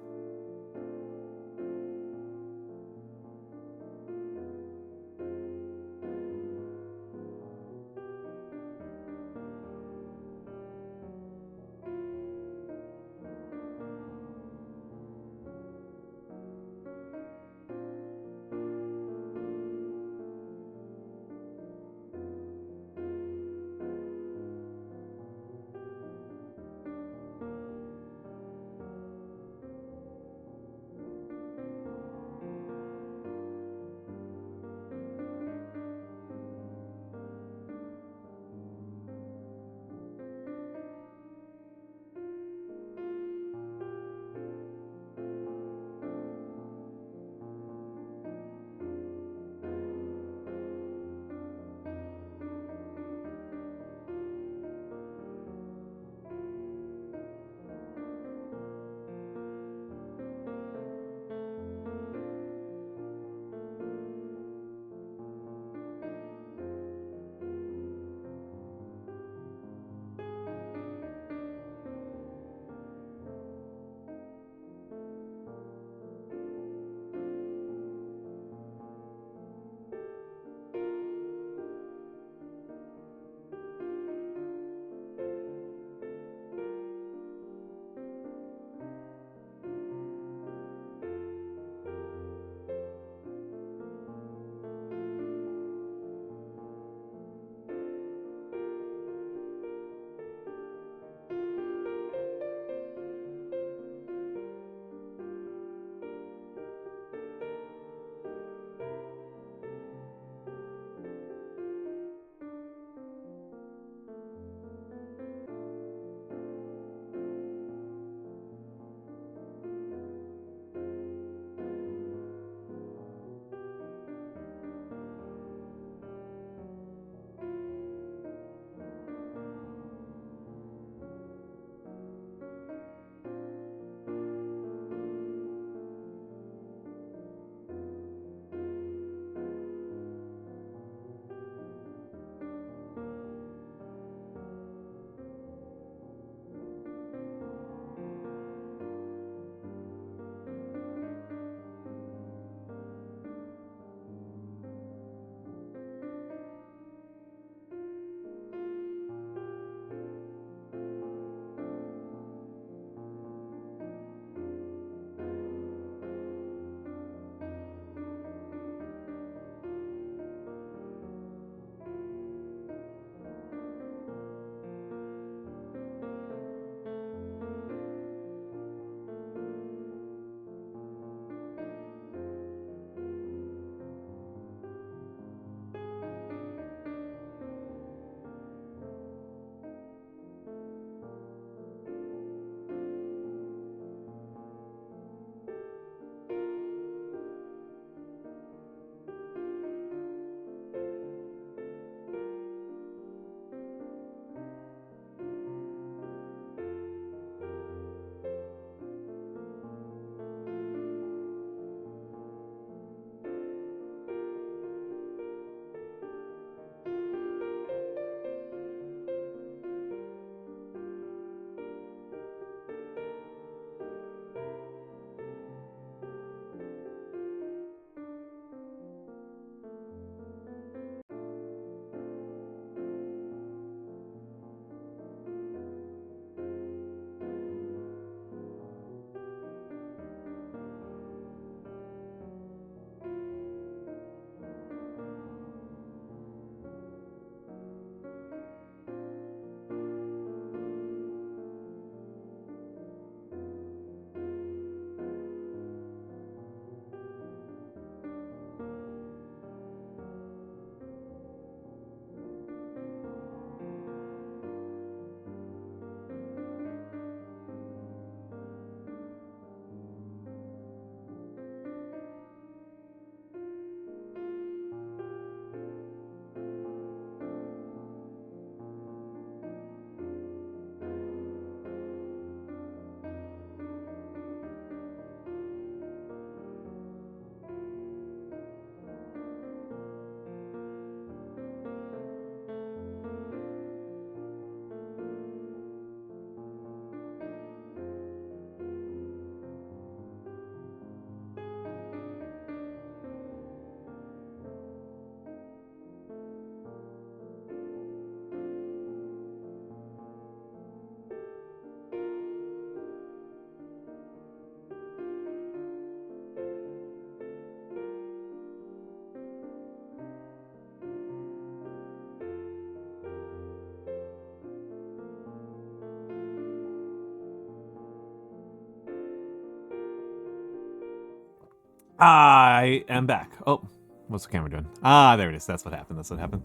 I am back. Oh, what's the camera doing? Ah, there it is. That's what happened. That's what happened.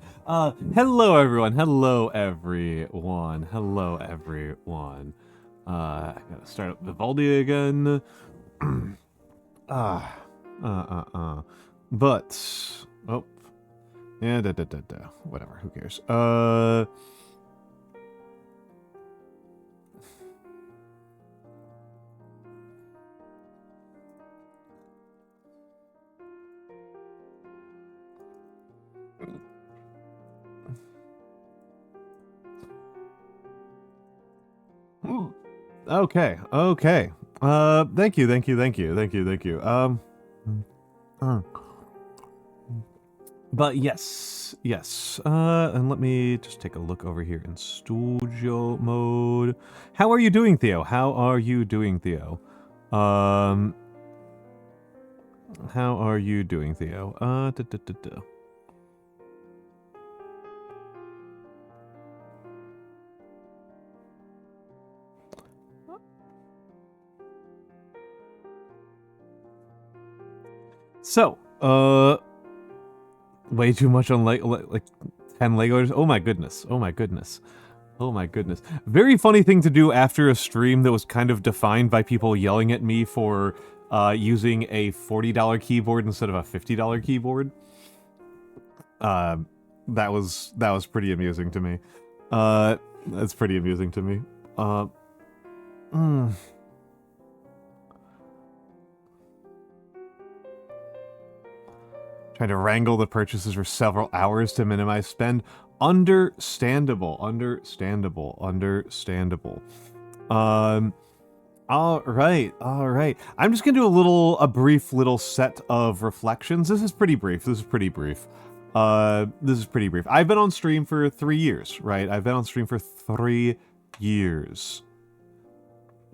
Hello everyone. Hello everyone. Hello everyone. I gotta start up VOD again. But oh, yeah, whatever. Who cares? Okay. Thank you. But yes. And let me just take a look over here in studio mode. How are you doing, Theo? How are you doing, Theo? So, way too much on like 10 Legos. Oh my goodness. Very funny thing to do after a stream that was kind of defined by people yelling at me for using a $40 keyboard instead of a $50 keyboard. That was pretty amusing to me. That's pretty amusing to me. Trying to wrangle the purchases for several hours to minimize spend. Understandable. All right. I'm just gonna do a brief little set of reflections. This is pretty brief. I've been on stream for 3 years, right? I've been on stream for 3 years.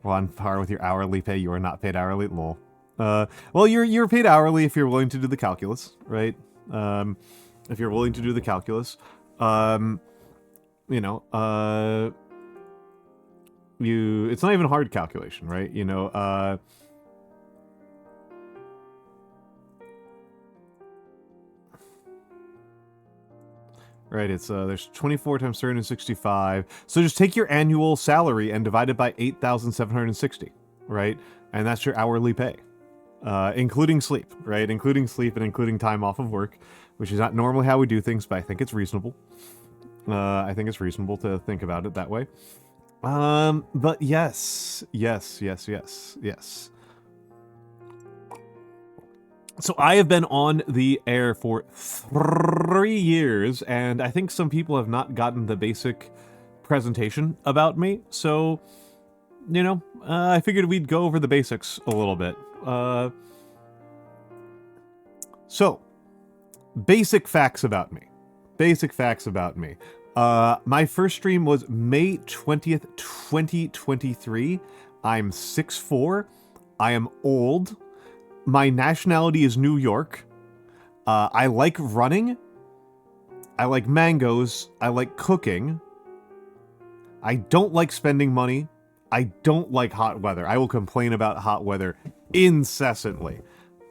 Well, on par with your hourly pay, you are not paid hourly, lol. Well, you're paid hourly if you're willing to do the calculus, right? If you're willing to do the calculus, it's not even a hard calculation, right? Right, it's there's 24 times 365. So just take your annual salary and divide it by 8,760, right? And that's your hourly pay. Including sleep, right? Including sleep and including time off of work, which is not normally how we do things, but I think it's reasonable. I think it's reasonable to think about it that way. But yes. So I have been on the air for 3 years, and I think some people have not gotten the basic presentation about me, so, I figured we'd go over the basics a little bit. So, basic facts about me. My first stream was May 20th, 2023. I'm 6'4". I am old. My nationality is New York. I like running. I like mangoes. I like cooking. I don't like spending money. I don't like hot weather. I will complain about hot weather incessantly.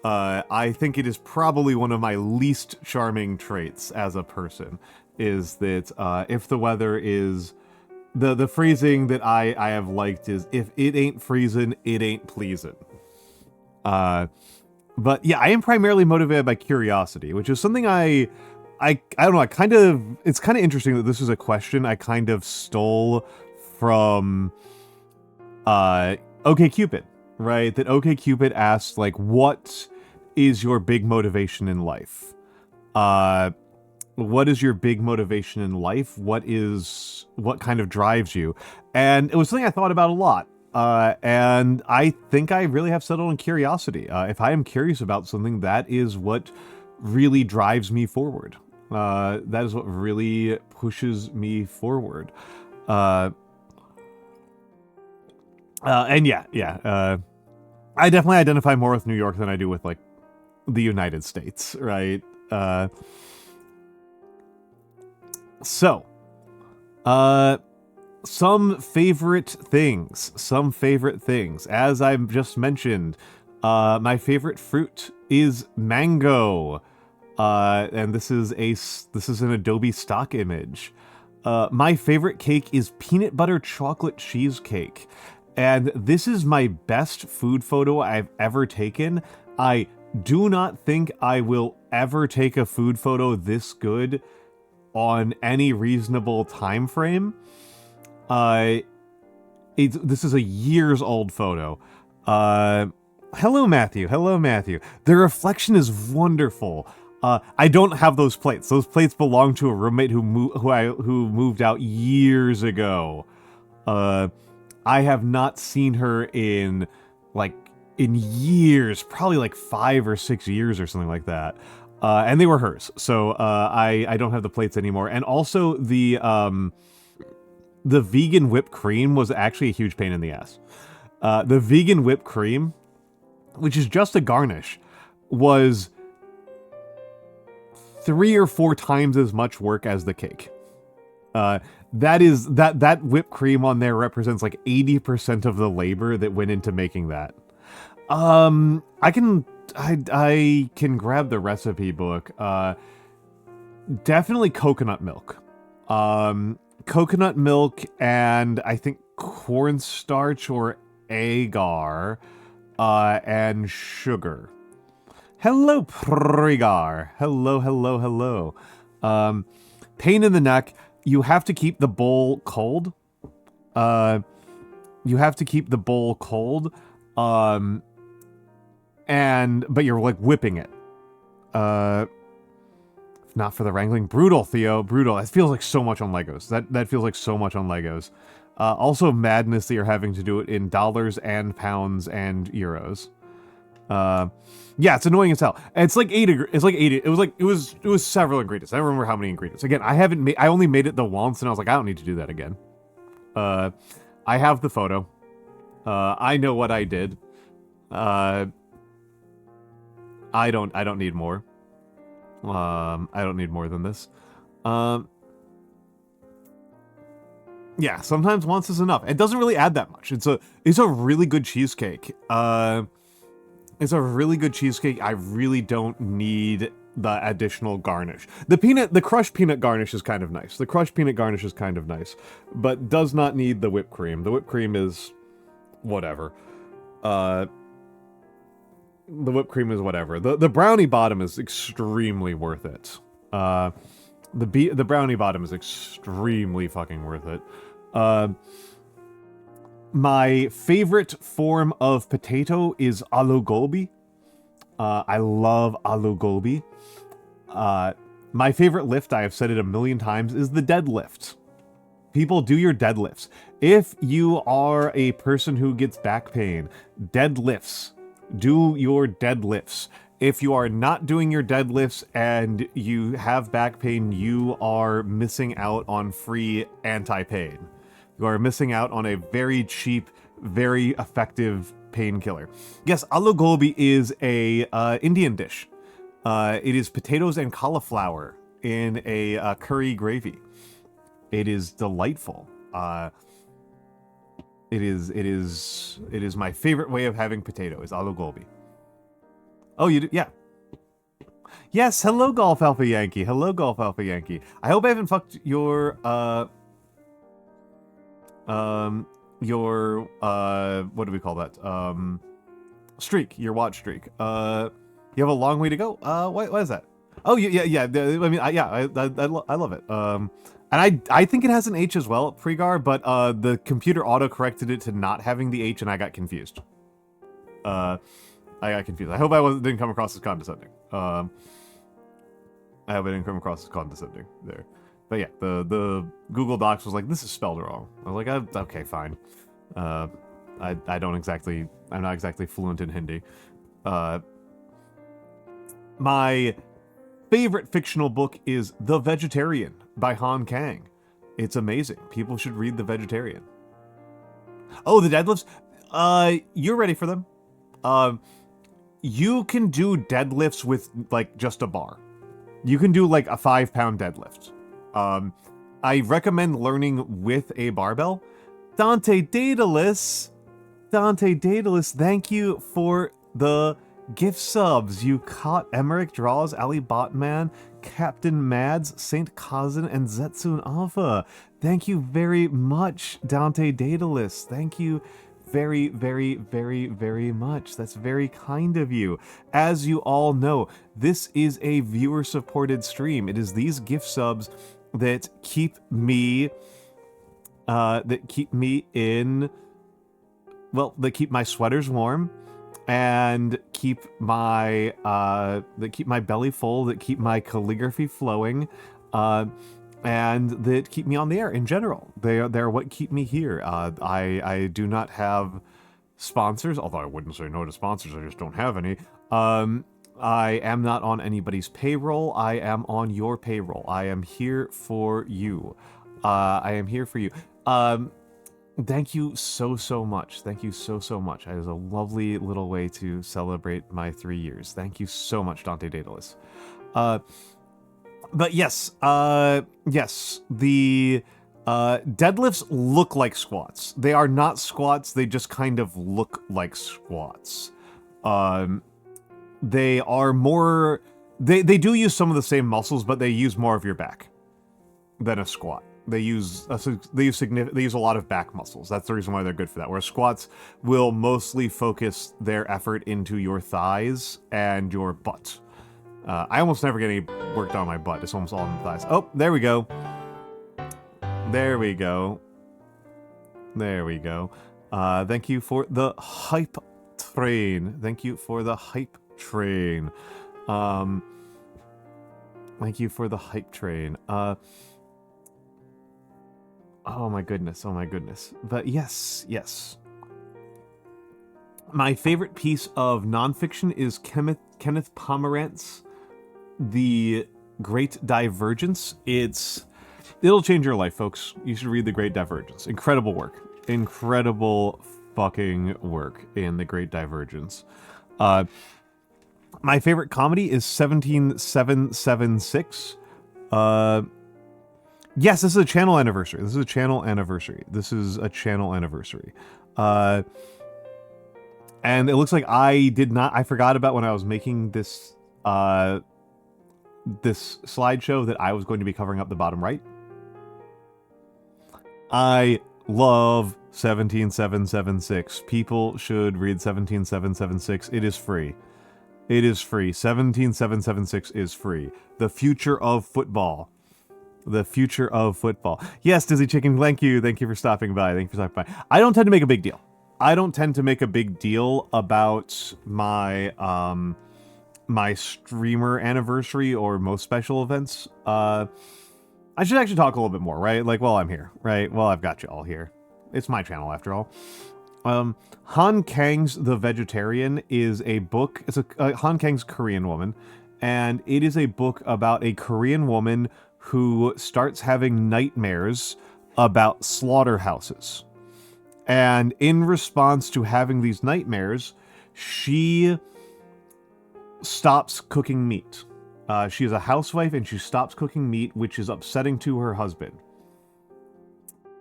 I think it is probably one of my least charming traits as a person, is that if the weather is... The phrasing that I have liked is, if it ain't freezing, it ain't pleasing. But yeah, I am primarily motivated by curiosity, which is something I don't know, it's kind of interesting that this is a question I kind of stole from OkCupid, right? That OkCupid asked, like, what is your big motivation in life? What is your big motivation in life? What kind of drives you? And it was something I thought about a lot. And I think I really have settled on curiosity. If I am curious about something, that is what really drives me forward. That is what really pushes me forward. And yeah. I definitely identify more with New York than I do with, like, the United States, right? So, some favorite things. As I've just mentioned, My favorite fruit is mango. And this is an Adobe stock image. My favorite cake is peanut butter chocolate cheesecake. And this is my best food photo I've ever taken. I do not think I will ever take a food photo this good on any reasonable time frame. This is a years old photo. Hello, Matthew. Hello, Matthew. The reflection is wonderful. I don't have those plates. Those plates belong to a roommate who moved out years ago. I have not seen her in years, probably like 5 or 6 years or something like that. And they were hers, so I don't have the plates anymore. And also the vegan whipped cream was actually a huge pain in the ass. The vegan whipped cream, which is just a garnish, was 3 or 4 times as much work as the cake. That whipped cream on there represents like 80% of the labor that went into making that. I can grab the recipe book. Definitely coconut milk. Coconut milk and I think cornstarch or agar, and sugar. Hello, Prigar. Hello, hello, hello. Pain in the neck. You have to keep the bowl cold. But you're like whipping it. If not for the wrangling. Brutal, Theo. Brutal. That feels like so much on Legos. That feels like so much on Legos. Also madness that you're having to do it in dollars and pounds and euros. Yeah, it's annoying as hell. And it's like 80. It was several ingredients. I don't remember how many ingredients. Again, I only made it the once, and I was like, I don't need to do that again. I have the photo. I know what I did. I don't need more. I don't need more than this. Yeah, sometimes once is enough. It doesn't really add that much. It's a really good cheesecake. It's a really good cheesecake. I really don't need the additional garnish. The crushed peanut garnish is kind of nice. But does not need the whipped cream. The whipped cream is whatever. The whipped cream is whatever. The brownie bottom is extremely worth it. The brownie bottom is extremely fucking worth it. My favorite form of potato is aloo gobi. I love aloo gobi. My favorite lift, I have said it a million times, is the deadlift. People, do your deadlifts. If you are a person who gets back pain, deadlifts. Do your deadlifts. If you are not doing your deadlifts and you have back pain, you are missing out on free anti-pain. You are missing out on a very cheap, very effective painkiller. Yes, aloo gobi is a Indian dish. It is potatoes and cauliflower in a curry gravy. It is delightful. It is my favorite way of having potato, is aloo gobi. Oh, you do? Yeah. Yes, hello, Golf Alpha Yankee. Hello, Golf Alpha Yankee. I hope I haven't fucked your, what do we call that? Streak, your watch streak. You have a long way to go. What is that? Oh, yeah. I mean, I love it. And I think it has an H as well, Pregar, but the computer auto-corrected it to not having the H, and I got confused. I hope I didn't come across as condescending. I hope I didn't come across as condescending there. But yeah, the Google Docs was like, this is spelled wrong. I was like, okay, fine. I'm not exactly fluent in Hindi. My favorite fictional book is The Vegetarian by Han Kang. It's amazing. People should read The Vegetarian. Oh, the deadlifts? You're ready for them. You can do deadlifts with, like, just a bar. You can do, like, a 5-pound deadlift. I recommend learning with a barbell. Dante Daedalus, thank you for the gift subs. You caught Emmerich Draws, Ali Botman, Captain Mads, Saint Kazan, and Zetsun Alpha. Thank you very much, Dante Daedalus. Thank you very, very, very, very much. That's very kind of you. As you all know, this is a viewer-supported stream. It is these gift subs that keep me that keep my sweaters warm and keep my belly full, that keep my calligraphy flowing, and that keep me on the air in general. They're what keep me here. I do not have sponsors, although I wouldn't say no to sponsors, I just don't have any. I am not on anybody's payroll. I am on your payroll. I am here for you. I am here for you. Thank you so much. Thank you so much. It was a lovely little way to celebrate my 3 years. Thank you so much, Dante Daedalus. But yes, yes, the deadlifts look like squats. They are not squats, they just kind of look like squats. They are more, they do use some of the same muscles, but they use more of your back than a squat. They use a lot of back muscles. That's the reason why they're good for that. Whereas squats will mostly focus their effort into your thighs and your butt. I almost never get any work done on my butt. It's almost all on the thighs. Oh, there we go. There we go. There we go. Thank you for the hype train. Thank you for the hype train. Thank you for the hype train. Oh my goodness, oh my goodness. But yes, yes. My favorite piece of nonfiction is Kenneth Pomerantz' The Great Divergence. It'll change your life, folks. You should read The Great Divergence. Incredible work. Incredible fucking work in The Great Divergence. My favorite comedy is 17776. Yes, this is a channel anniversary. This is a channel anniversary. This is a channel anniversary. And it looks like I forgot about when I was making this this slideshow that I was going to be covering up the bottom right. I love 17776. People should read 17776. It is free. It is free. 17776 is free. The future of football. The future of football. Yes, Dizzy Chicken, thank you. Thank you for stopping by. Thank you for stopping by. I don't tend to make a big deal. I don't tend to make a big deal about my my streamer anniversary or most special events. I should actually talk a little bit more, right? Like, while I'm here, right? Well, I've got you all here. It's my channel after all. Han Kang's The Vegetarian is a book. It's Han Kang's Korean woman, and it is a book about a Korean woman who starts having nightmares about slaughterhouses. And in response to having these nightmares, she stops cooking meat. She is a housewife and she stops cooking meat, which is upsetting to her husband.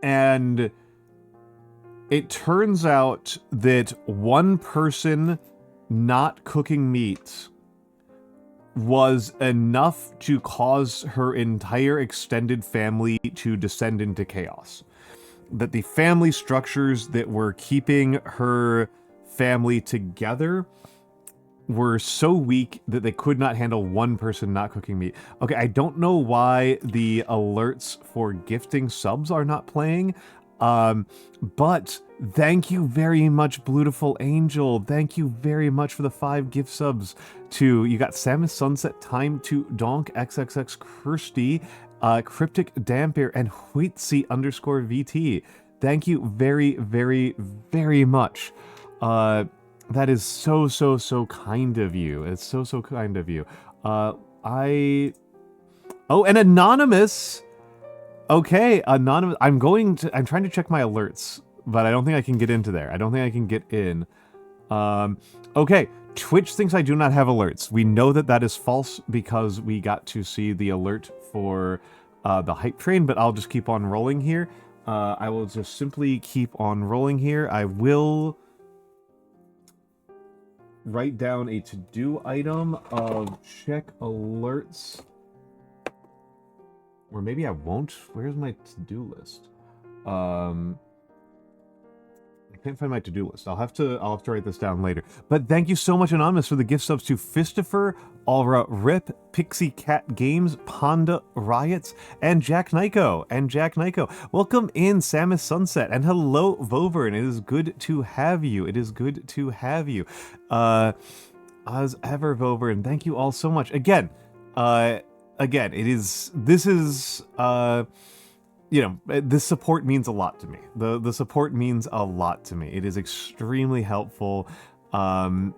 And it turns out that one person not cooking meat was enough to cause her entire extended family to descend into chaos. That the family structures that were keeping her family together were so weak that they could not handle one person not cooking meat. Okay, I don't know why the alerts for gifting subs are not playing, but thank you very much, Beautiful Angel. Thank you very much for the 5 gift subs to, you got Samus Sunset, Time to Donk, XXX Kirsty, Cryptic Dampier, and Huitzi_VT. Thank you very, very, very much. That is so kind of you. It's so kind of you. Oh, and Anonymous. Okay, Anonymous. I'm trying to check my alerts, but I don't think I can get into there. I don't think I can get in. Okay, Twitch thinks I do not have alerts. We know that that is false because we got to see the alert for the hype train, but I'll just keep on rolling here. I will just simply keep on rolling here. I will write down a to-do item of check alerts. Or maybe I won't. Where's my to-do list? I can't find my to-do list. I'll have to write this down later. But thank you so much, Anonymous, for the gift subs to Fistifer, Aura Rip, Pixie Cat Games, Panda Riots, and Jack Nyko. Welcome in, Samus Sunset, and hello, Vovern. It is good to have you. As ever, Vovern. Thank you all so much. Again, this support means a lot to me. The support means a lot to me. It is extremely helpful. I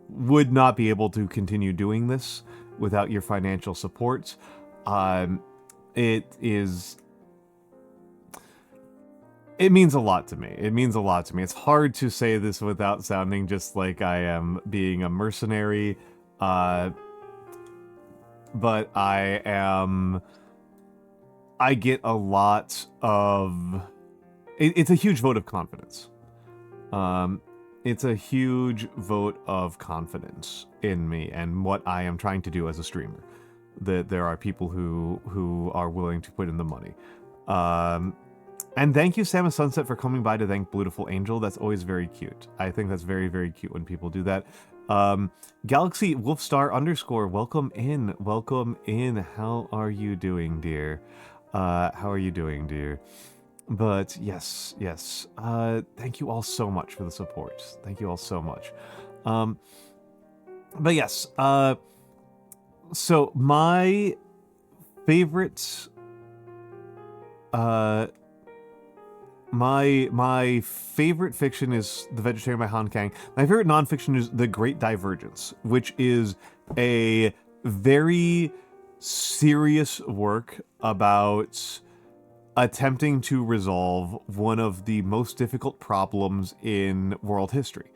would not be able to continue doing this without your financial support. It means a lot to me. It's hard to say this without sounding just like I am being a mercenary. But I get a lot of... It's a huge vote of confidence. It's a huge vote of confidence in me and what I am trying to do as a streamer. That there are people who are willing to put in the money. And thank you, Samus Sunset, for coming by to thank Beautiful Angel. That's always very cute. I think that's very, very cute when people do that. Galaxy Wolfstar _ welcome in. How are you doing, dear? But yes. Thank you all so much for the support. Thank you all so much. But yes, so my favorite, my favorite fiction is The Vegetarian by Han Kang. My favorite nonfiction is The Great Divergence, which is a very serious work about attempting to resolve one of the most difficult problems in world history,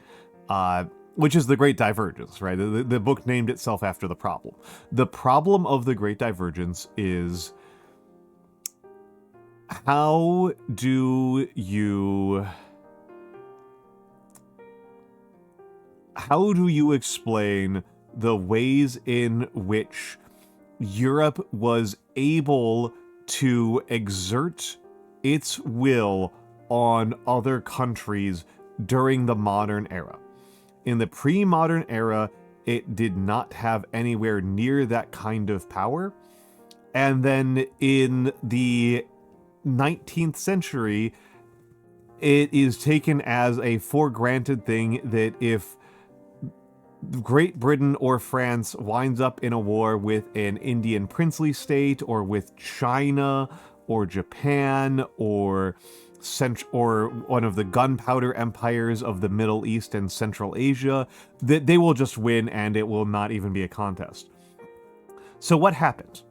which is the Great Divergence, right? The book named itself after the problem. The problem of the Great Divergence is, how do you explain the ways in which Europe was able to exert its will on other countries during the modern era? In the pre-modern era, it did not have anywhere near that kind of power. And then in the 19th century, it is taken as a for granted thing that if Great Britain or France winds up in a war with an Indian princely state, or with China or Japan or one of the gunpowder empires of the Middle East and Central Asia, that they will just win and it will not even be a contest. So what happened?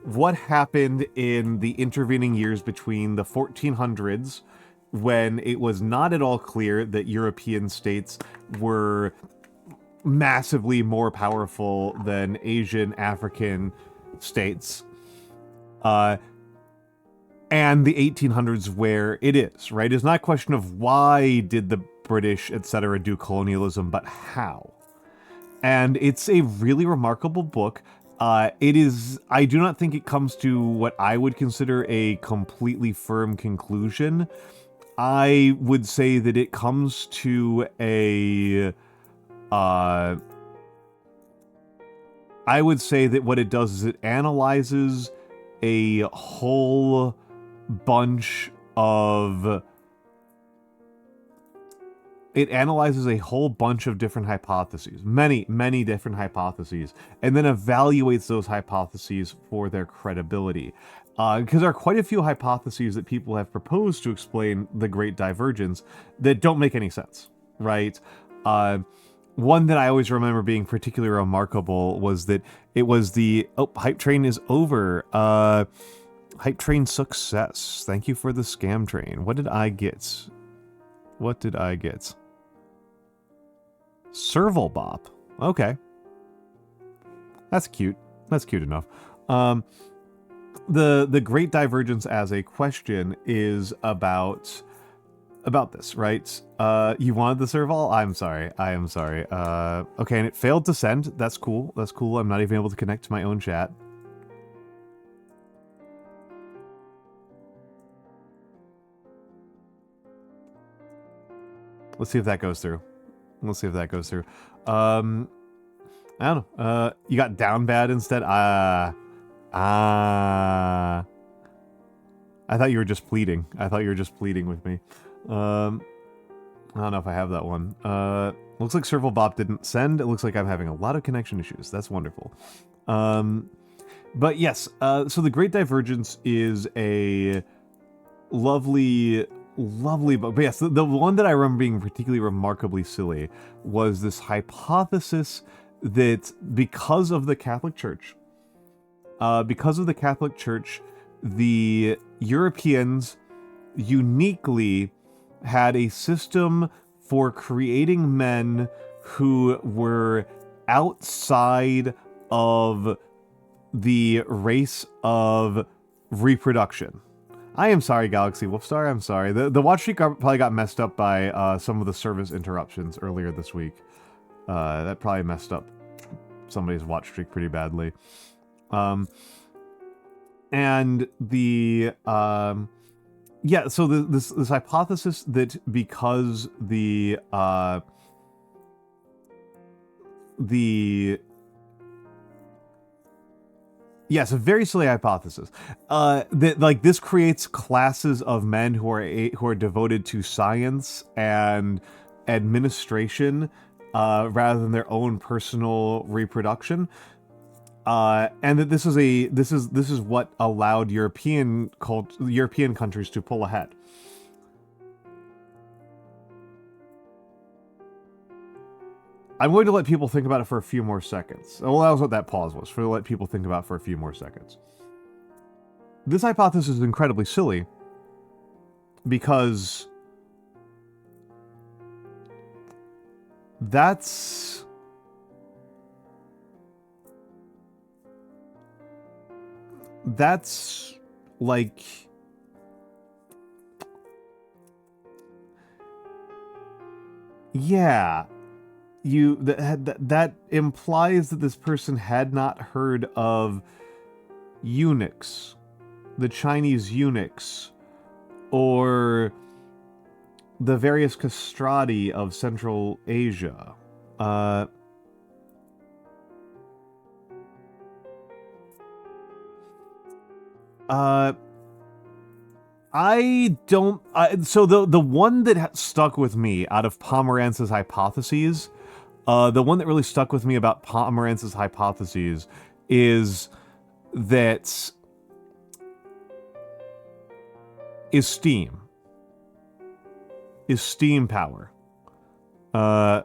What happened in the intervening years between the 1400s, when it was not at all clear that European states were massively more powerful than Asian, African states, and the 1800s, where it is, right? It's not a question of why did the British, etc., do colonialism, but how. And it's a really remarkable book. I do not think it comes to what I would consider a completely firm conclusion. I would say that it comes to I would say that what it does is it analyzes a whole bunch of different hypotheses, many different hypotheses, and then evaluates those hypotheses for their credibility. Because there are quite a few hypotheses that people have proposed to explain the Great Divergence that don't make any sense, right? One that I always remember being particularly remarkable was that it was hype train is over. Hype train success. Thank you for the scam train. What did I get? Serval Bop. Okay. That's cute. That's cute enough. The Great Divergence as a question is about about this, right? You wanted to serve all? I'm sorry. I am sorry. Okay, and it failed to send. That's cool. That's cool. I'm not even able to connect to my own chat. Let's see if that goes through. Let's see if that goes through. I don't know. You got down bad instead? I thought you were just pleading. I thought you were just pleading with me. I don't know if I have that one. Looks like Serval Bop didn't send. It looks like I'm having a lot of connection issues. That's wonderful. But yes, so The Great Divergence is a lovely book. But yes, the one that I remember being particularly remarkably silly was this hypothesis that because of the Catholic Church, the Europeans uniquely had a system for creating men who were outside of the race of reproduction. I am sorry, Galaxy Wolfstar, I'm sorry. The watch streak probably got messed up by some of the service interruptions earlier this week. That probably messed up somebody's watch streak pretty badly. And the yeah, so this hypothesis that because yes, a very silly hypothesis. That like this creates classes of men who are devoted to science and administration rather than their own personal reproduction. And that this is what allowed European countries to pull ahead. I'm going to let people think about it for a few more seconds. Well, that was what that pause was, for to let people think about it for a few more seconds. This hypothesis is incredibly silly because that's like yeah, that implies that this person had not heard of eunuchs, the Chinese eunuchs, or the various castrati of Central Asia. So the one that stuck with me out of Pomerantz's hypotheses, the one that really stuck with me about Pomerantz's hypotheses is steam power. I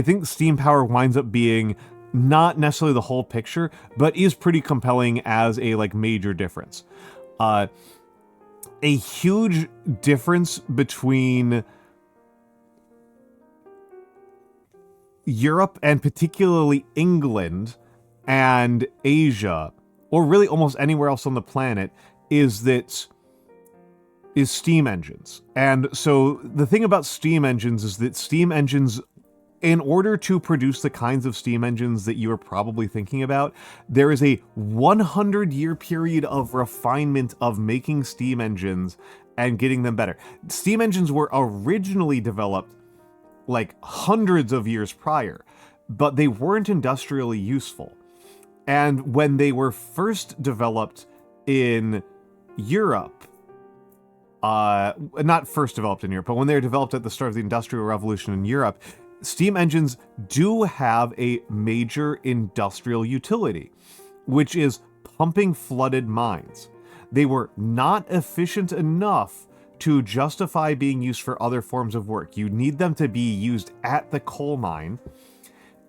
think steam power winds up being not necessarily the whole picture, but is pretty compelling as a like major difference. A huge difference between Europe and particularly England and Asia, or really almost anywhere else on the planet, is steam engines. And so the thing about steam engines is that steam engines, in order to produce the kinds of steam engines that you are probably thinking about, there is a 100-year period of refinement of making steam engines and getting them better. Steam engines were originally developed like hundreds of years prior, but they weren't industrially useful. And when they were first developed in Europe, not first developed in Europe, but when they were developed at the start of the Industrial Revolution in Europe, steam engines do have a major industrial utility, which is pumping flooded mines. They were not efficient enough to justify being used for other forms of work. You need them to be used at the coal mine,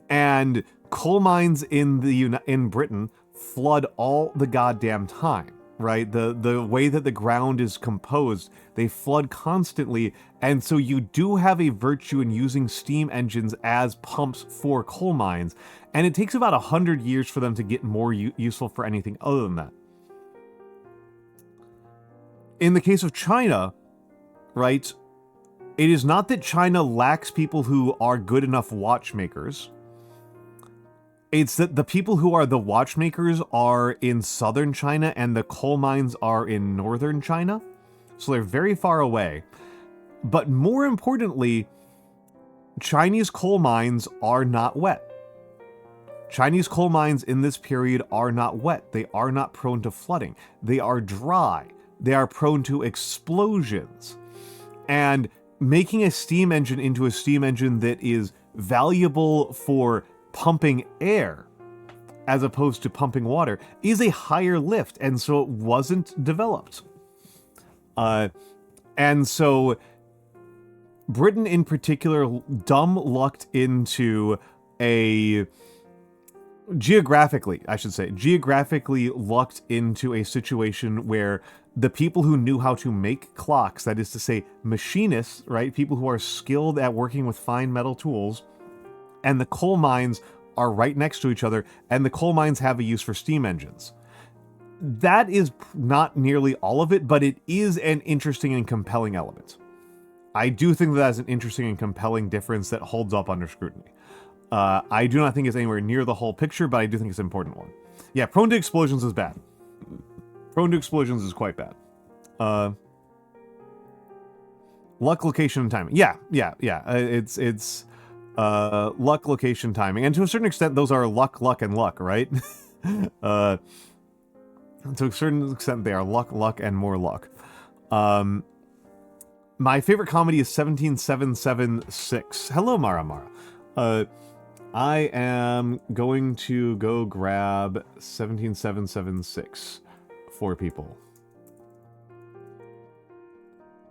and coal mines in Britain flood all the goddamn time. Right? The way that the ground is composed, they flood constantly, and so you do have a virtue in using steam engines as pumps for coal mines, and it takes about 100 years for them to get more useful for anything other than that. In the case of China, right, It is not that China lacks people who are good enough watchmakers. It's that the people who are the watchmakers are in southern China and the coal mines are in northern China. So they're very far away. But more importantly, Chinese coal mines are not wet. Chinese coal mines in this period are not wet. They are not prone to flooding. They are dry. They are prone to explosions. And making a steam engine into a steam engine that is valuable for pumping air as opposed to pumping water is a higher lift, and so it wasn't developed. And so Britain in particular dumb-lucked into a... geographically lucked into a situation where the people who knew how to make clocks, that is to say machinists, right, people who are skilled at working with fine metal tools, and the coal mines are right next to each other, and the coal mines have a use for steam engines. That is not nearly all of it, but it is an interesting and compelling element. I do think that is an interesting and compelling difference that holds up under scrutiny. I do not think it's anywhere near the whole picture, but I do think it's an important one. Yeah, prone to explosions is bad. Prone to explosions is quite bad. Luck, location, and timing. Yeah. It's luck, location, timing. And to a certain extent, those are luck, and luck, right? To a certain extent, they are luck, and more luck. My favorite comedy is 17776. Hello, Mara. I am going to go grab 17776 for people.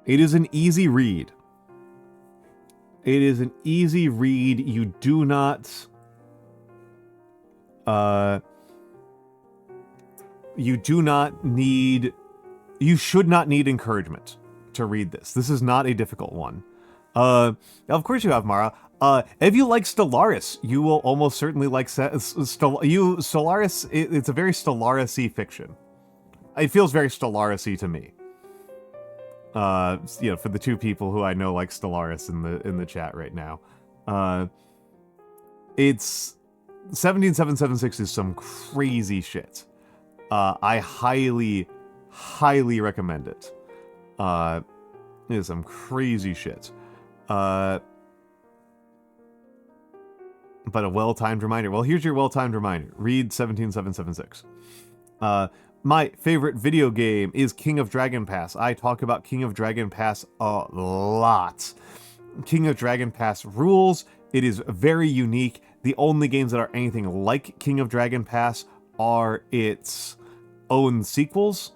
It is an easy read. It is an easy read. You do not... you do not need... You should not need encouragement to read this. This is not a difficult one. Of course you have, Mara. If you like Stellaris, you will almost certainly like Stellaris. It's a very Stellaris-y fiction. It feels very Stellaris-y to me. You know, for the two people who I know like Stellaris in the chat right now. It's 17776 is some crazy shit. I highly recommend it. It is some crazy shit. But a well-timed reminder. Well, here's your well-timed reminder. Read 17776. My favorite video game is King of Dragon Pass. I talk about King of Dragon Pass a lot. King of Dragon Pass rules. It is very unique. The only games that are anything like King of Dragon Pass are its own sequels.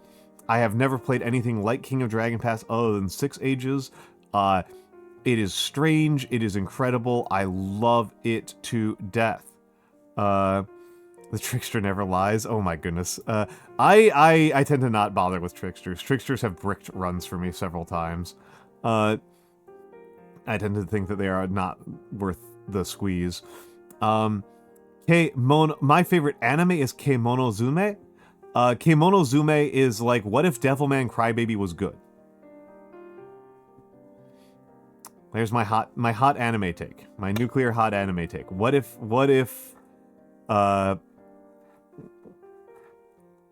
I have never played anything like King of Dragon Pass other than Six Ages. It is strange. It is incredible. I love it to death. The Trickster never lies. Oh my goodness. I tend to not bother with Tricksters. Tricksters have bricked runs for me several times. I tend to think that they are not worth the squeeze. My favorite anime is Kemonozume. Kemonozume is like, what if Devilman Crybaby was good? There's my hot anime take. My nuclear hot anime take. What if Devilman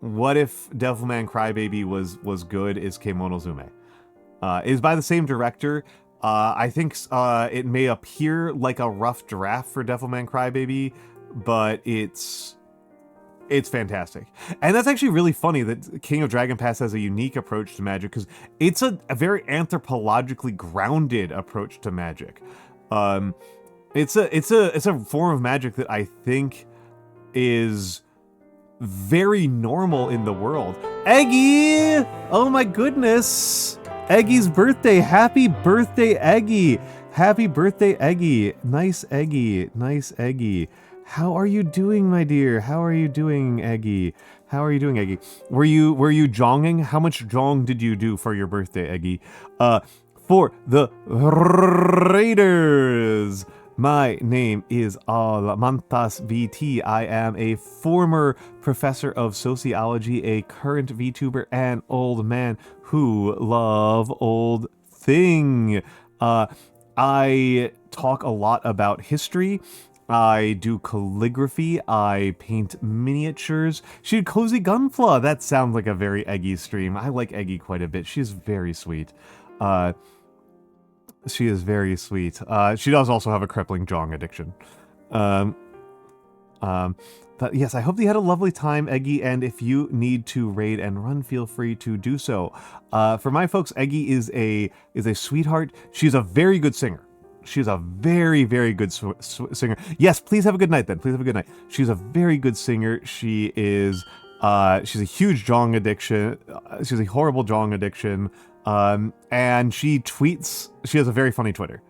Crybaby was good is Kemonozume. It is by the same director. I think it may appear like a rough draft for Devilman Crybaby, but it's fantastic. And that's actually really funny that King of Dragon Pass has a unique approach to magic, because it's a very anthropologically grounded approach to magic. It's a form of magic that I think is very normal in the world. Eggy! Oh my goodness! Eggy's birthday! Happy birthday, Eggy! Happy birthday, Eggy! Nice Eggy! Nice Eggy! How are you doing, my dear? How are you doing, Eggy? How are you doing, Eggy? Were you jonging? How much jong did you do for your birthday, Eggy? For the Raiders! My name is Almantas VT. I am a former professor of sociology, a current VTuber, and old man who love old thing. I talk a lot about history. I do calligraphy. I paint miniatures. She did Cozy Gunflaw. That sounds like a very Eggy stream. I like Eggy quite a bit. She's very sweet. She is very sweet. She does also have a crippling jong addiction. But yes, I hope you had a lovely time, Eggy, and if you need to raid and run, feel free to do so. For my folks, Eggy is a sweetheart. She's a very good singer. She's a very, very good singer. Yes, please have a good night then. Please have a good night. She's a very good singer. She is, she's a huge jong addiction. She's a horrible jong addiction. And she tweets, she has a very funny Twitter.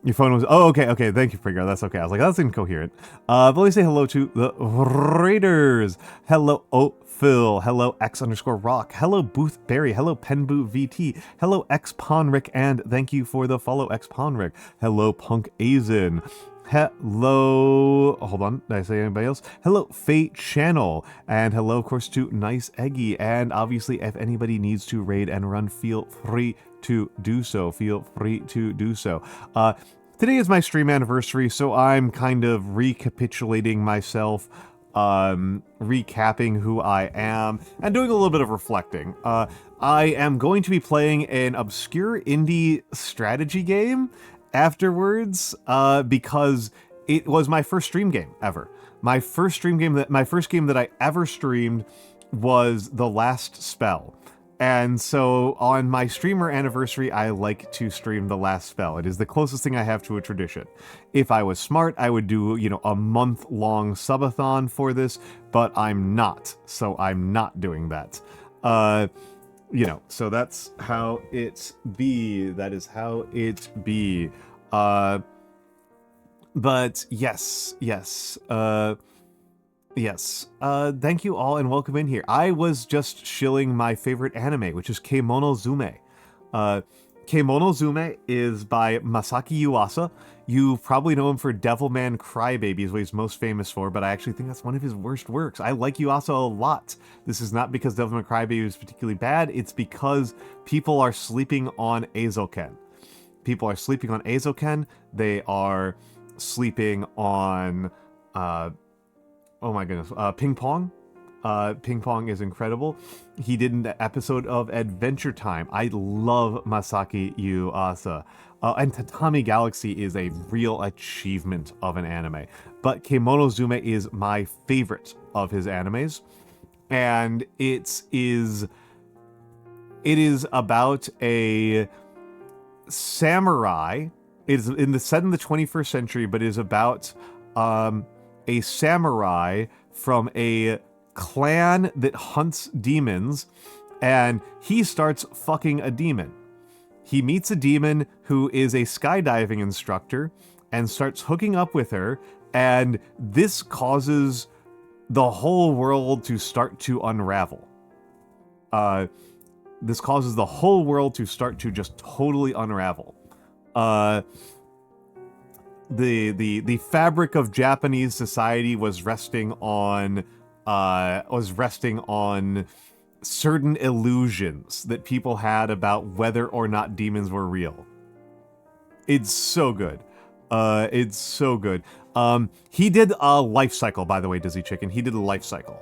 Your phone was, oh, okay, thank you, Prigger, that's okay. I was like, that's incoherent. But let me say hello to the Raiders. Hello, Phil. Hello, X_rock. Hello, Boothberry. Hello, Penboo VT. Hello, XPonrick, and thank you for the follow, XPonrick. Hello, Punk Azen. Hello, hold on, did I say anybody else? Hello, Fate Channel, and hello, of course, to Nice Eggy, and obviously, if anybody needs to raid and run, feel free to do so. Feel free to do so. Today is my stream anniversary, so I'm kind of recapitulating myself, recapping who I am, and doing a little bit of reflecting. I am going to be playing an obscure indie strategy game afterwards, because it was my first stream game ever. My first game that I ever streamed was The Last Spell. And so on my streamer anniversary, I like to stream The Last Spell. It is the closest thing I have to a tradition. If I was smart, I would do, a month-long subathon for this, but I'm not. So I'm not doing that. So that's how it be. That is how it be. But yes. Yes. Thank you all and welcome in here. I was just shilling my favorite anime, which is Kemonozume. Kemonozume is by Masaki Yuasa. You probably know him for Devilman Crybaby is what he's most famous for, but I actually think that's one of his worst works. I like Yuasa a lot. This is not because Devilman Crybaby is particularly bad, it's because people are sleeping on Eizouken. People are sleeping on Eizouken. They are sleeping on, oh my goodness, Ping Pong. Ping Pong is incredible. He did an episode of Adventure Time. I love Masaki Yuasa. And Tatami Galaxy is a real achievement of an anime. But Kemonozume is my favorite of his animes. And it is about a samurai. It is set in the 21st century, but it is about a samurai from a clan that hunts demons, and he starts fucking a demon. He meets a demon who is a skydiving instructor and starts hooking up with her, and this causes the whole world to start to unravel. This causes the whole world to start to just totally unravel. The fabric of Japanese society was resting on certain illusions that people had about whether or not demons were real. It's so good. It's so good. He did a life cycle, by the way, Dizzy Chicken. He did a life cycle.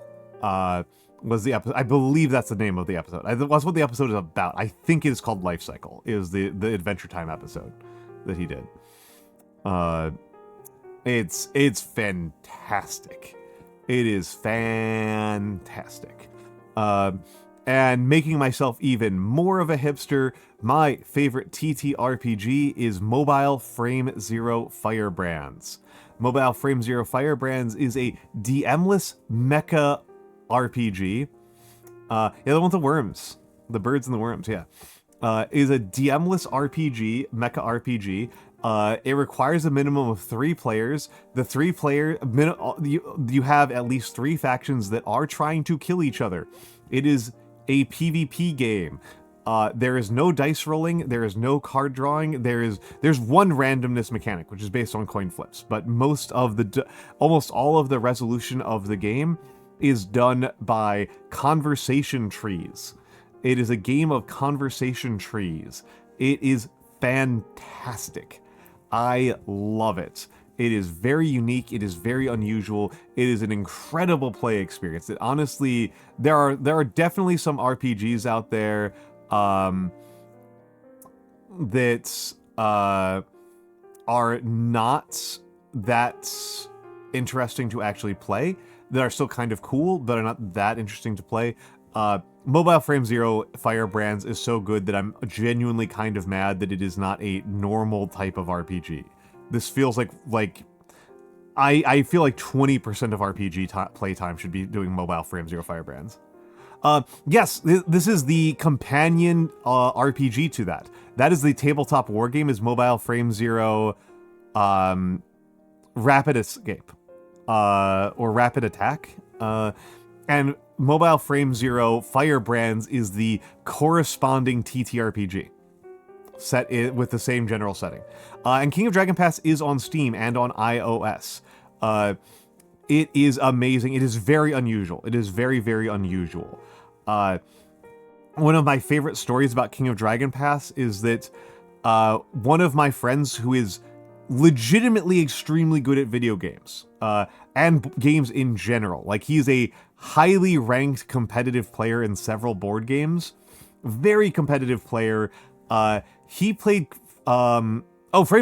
Was the episode? I believe that's the name of the episode. That's what the episode is about. I think it is called Life Cycle. It was the Adventure Time episode that he did. It's fantastic. It is fantastic. And making myself even more of a hipster, my favorite TTRPG is Mobile Frame Zero Firebrands. Mobile Frame Zero Firebrands is a DM-less mecha RPG. Yeah, the one with the worms. The birds and the worms, yeah. Is a DM-less RPG, mecha RPG. It requires a minimum of 3 players. The 3 player, you have at least 3 factions that are trying to kill each other. It is a PvP game. There is no dice rolling, there is no card drawing, there's one randomness mechanic, which is based on coin flips, but almost all of the resolution of the game is done by conversation trees. It is a game of conversation trees. It is fantastic. I love it. It is very unique. It is very unusual. It is an incredible play experience. It honestly, there are definitely some RPGs out there that are not that interesting to actually play, that are still kind of cool, but are not that interesting to play. Mobile Frame Zero Firebrands is so good that I'm genuinely kind of mad that it is not a normal type of RPG. This feels like I feel like 20% of RPG playtime should be doing Mobile Frame Zero Firebrands. Yes, this is the companion RPG to that. That is the tabletop war game, is Mobile Frame Zero Rapid Escape or Rapid Attack. And Mobile Frame Zero Firebrands is the corresponding TTRPG set with the same general setting. And King of Dragon Pass is on Steam and on iOS. It is amazing. It is very unusual. It is very, very unusual. One of my favorite stories about King of Dragon Pass is that one of my friends who is legitimately extremely good at video games, and games in general, like he's a highly ranked competitive player in several board games, very competitive player. He played, Frame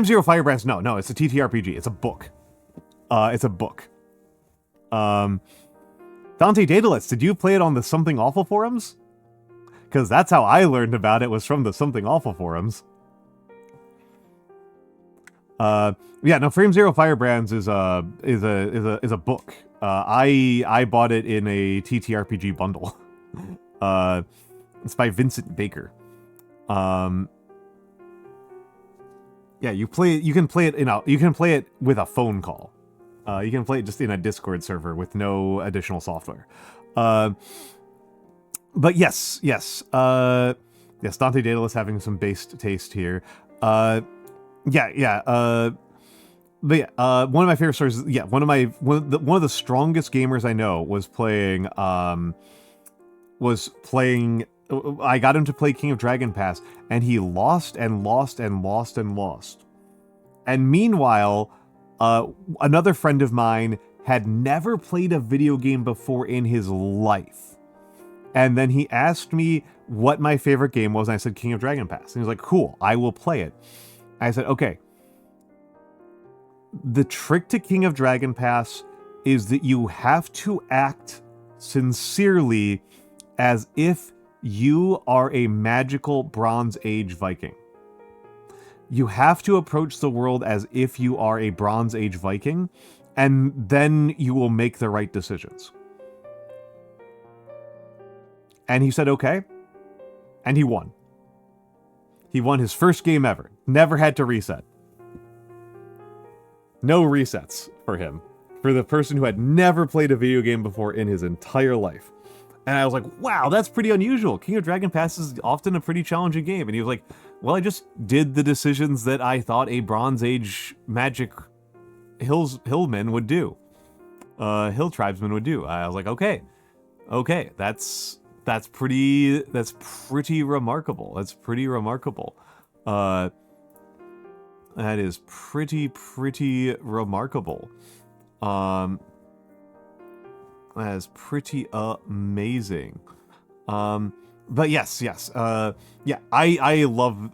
Zero Firebrands, no, it's a TTRPG, it's a book. It's a book. Dante Daedalus, did you play it on the Something Awful forums? Because that's how I learned about it, was from the Something Awful forums. Yeah, no, Frame Zero Firebrands is a book. I bought it in a TTRPG bundle. It's by Vincent Baker. Yeah, you can play it with a phone call. You can play it just in a Discord server with no additional software. But yes, Dante Daedalus having some based taste here. But yeah, one of my favorite stories is, one of the strongest gamers I know was playing, I got him to play King of Dragon Pass, and he lost and lost and lost and lost. And meanwhile, another friend of mine had never played a video game before in his life. And then he asked me what my favorite game was, and I said King of Dragon Pass. And he was like, cool, I will play it. I said, okay. The trick to King of Dragon Pass is that you have to act sincerely as if you are a magical Bronze Age Viking. You have to approach the world as if you are a Bronze Age Viking, and then you will make the right decisions. And he said, okay. And he won. He won his first game ever. Never had to reset. No resets for him. For the person who had never played a video game before in his entire life. And I was like, wow, that's pretty unusual. King of Dragon Pass is often a pretty challenging game. And he was like, well, I just did the decisions that I thought a Bronze Age magic hillman would do. Hill tribesman would do. I was like, okay, that's pretty remarkable. That's pretty remarkable. That is pretty remarkable. That is pretty amazing. But yes. Yeah, I love,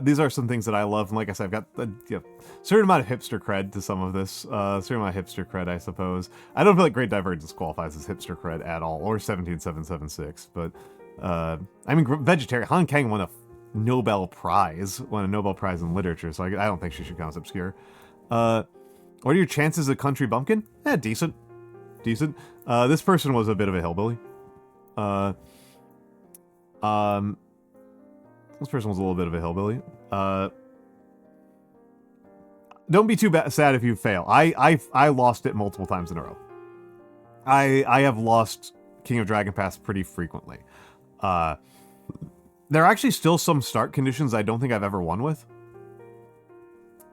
these are some things that I love. And like I said, I've got a certain amount of hipster cred to some of this. Certain amount of hipster cred, I suppose. I don't feel like Great Divergence qualifies as hipster cred at all, or 17776. But, I mean, Vegetarian, Han Kang won a Nobel Prize in literature, so I don't think she should count as obscure. What are your chances of Country Bumpkin? Decent. This person was a bit of a hillbilly. This person was a little bit of a hillbilly. Don't be too sad if you fail. I lost it multiple times in a row. I have lost King of Dragon Pass pretty frequently. There are actually still some start conditions I don't think I've ever won with.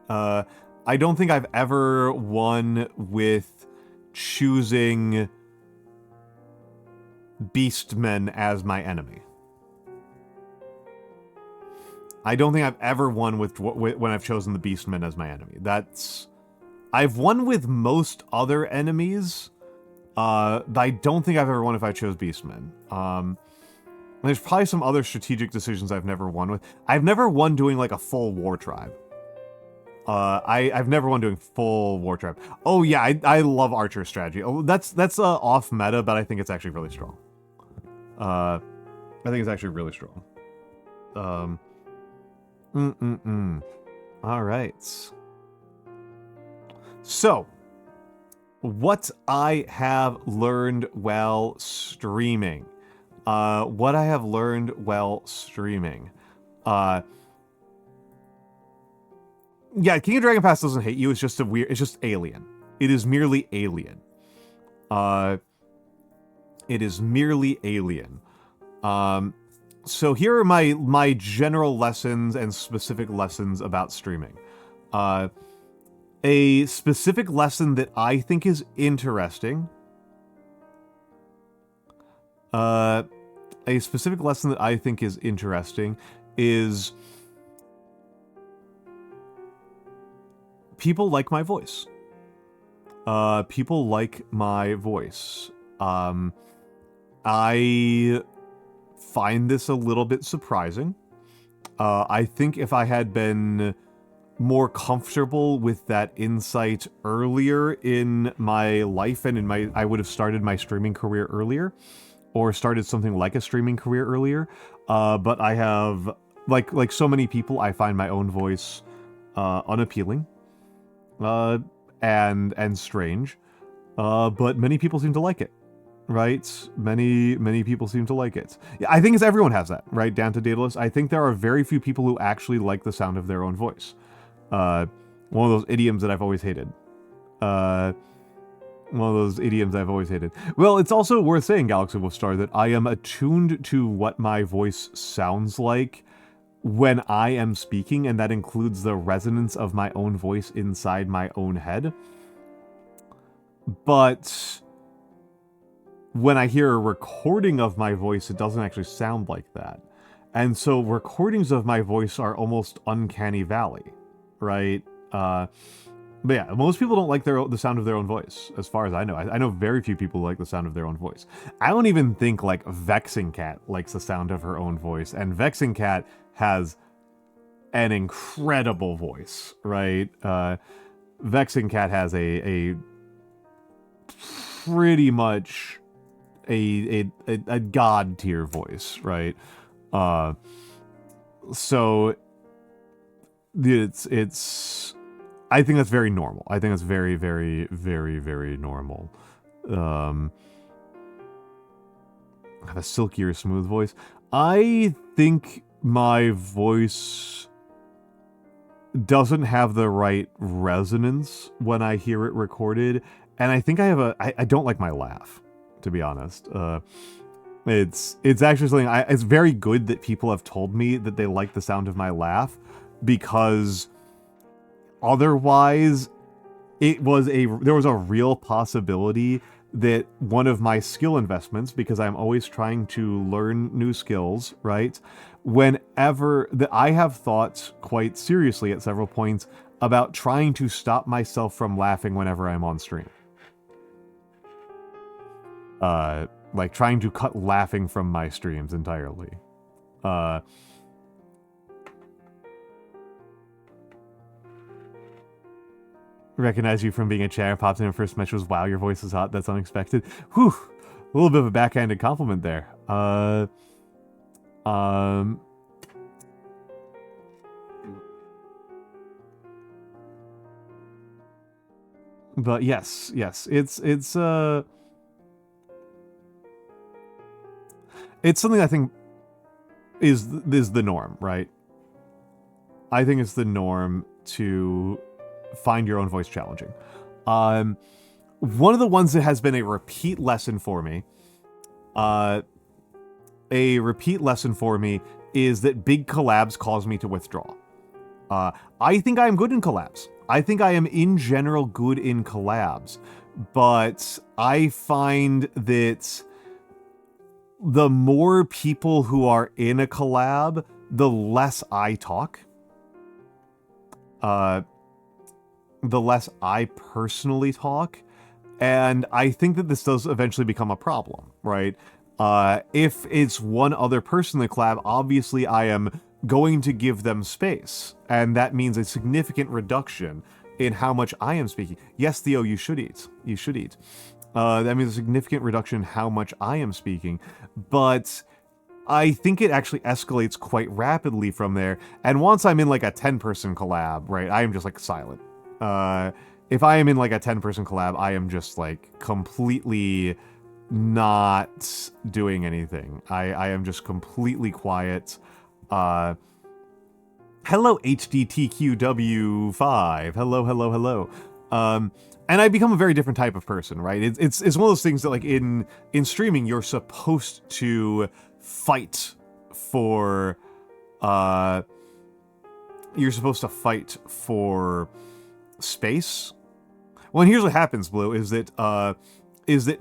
I don't think I've ever won with choosing Beastmen as my enemy. I don't think I've ever won with when I've chosen the Beastman as my enemy. I've won with most other enemies. I don't think I've ever won if I chose Beastman. There's probably some other strategic decisions I've never won with. I've never won doing like a full war tribe. I've never won doing full war tribe. Oh yeah, I love archer strategy. Oh, that's off meta, but I think it's actually really strong. I think it's actually really strong. All right. So, what I have learned while streaming. What I have learned while streaming. Yeah, King of Dragon Pass doesn't hate you. It's just it's just alien. It is merely alien. It is merely alien. So here are my general lessons and specific lessons about streaming. A specific lesson that I think is interesting. A specific lesson that I think is interesting is people like my voice. People like my voice. I find this a little bit surprising. I think if I had been more comfortable with that insight earlier in my life and I would have started my streaming career earlier, or started something like a streaming career earlier. But I have, like so many people, I find my own voice unappealing and strange. But many people seem to like it. Right? Many people seem to like it. I think everyone has that, right? Down to Daedalus. I think there are very few people who actually like the sound of their own voice. One of those idioms that I've always hated. Well, it's also worth saying, Galaxy Wolfstar, that I am attuned to what my voice sounds like when I am speaking, and that includes the resonance of my own voice inside my own head. But when I hear a recording of my voice, it doesn't actually sound like that. And so recordings of my voice are almost uncanny valley, right? But yeah, most people don't like the sound of their own voice, as far as I know. I know very few people like the sound of their own voice. I don't even think, like, Vexing Cat likes the sound of her own voice. And Vexing Cat has an incredible voice, right? Vexing Cat has a pretty much a god tier voice, right? So it's I think that's very normal. I think that's very, very, very, very normal. I have a silkier, smooth voice. I think my voice doesn't have the right resonance when I hear it recorded, and I think I don't like my laugh, to be honest. It's actually something it's very good that people have told me that they like the sound of my laugh, because otherwise there was a real possibility that one of my skill investments, because I'm always trying to learn new skills, right? Whenever that I have thought quite seriously at several points about trying to stop myself from laughing whenever I'm on stream. Like trying to cut laughing from my streams entirely. Recognize you from being a chair, popped in your first match was, wow, your voice is hot, that's unexpected. Whew, a little bit of a backhanded compliment there. But yes, it's something I think is the norm, right? I think it's the norm to find your own voice challenging. One of the ones that has been a repeat lesson for me, is that big collabs cause me to withdraw. I think I am good in collabs. I think I am in general good in collabs, but I find that the more people who are in a collab, the less I talk, the less I personally talk. And I think that this does eventually become a problem, right? If it's one other person in the collab, obviously I am going to give them space. And that means a significant reduction in how much I am speaking. Yes, Theo, you should eat. You should eat. That means a significant reduction in how much I am speaking. But I think it actually escalates quite rapidly from there. And once I'm in like a 10-person collab, right, I am just like silent. If I am in like a 10-person collab, I am just like completely not doing anything. I am just completely quiet. Hello, HDTQW5. Hello, hello, hello. And I become a very different type of person, right? It's one of those things that like in streaming, you're supposed to fight for, space. Well, and here's what happens, Blue, is that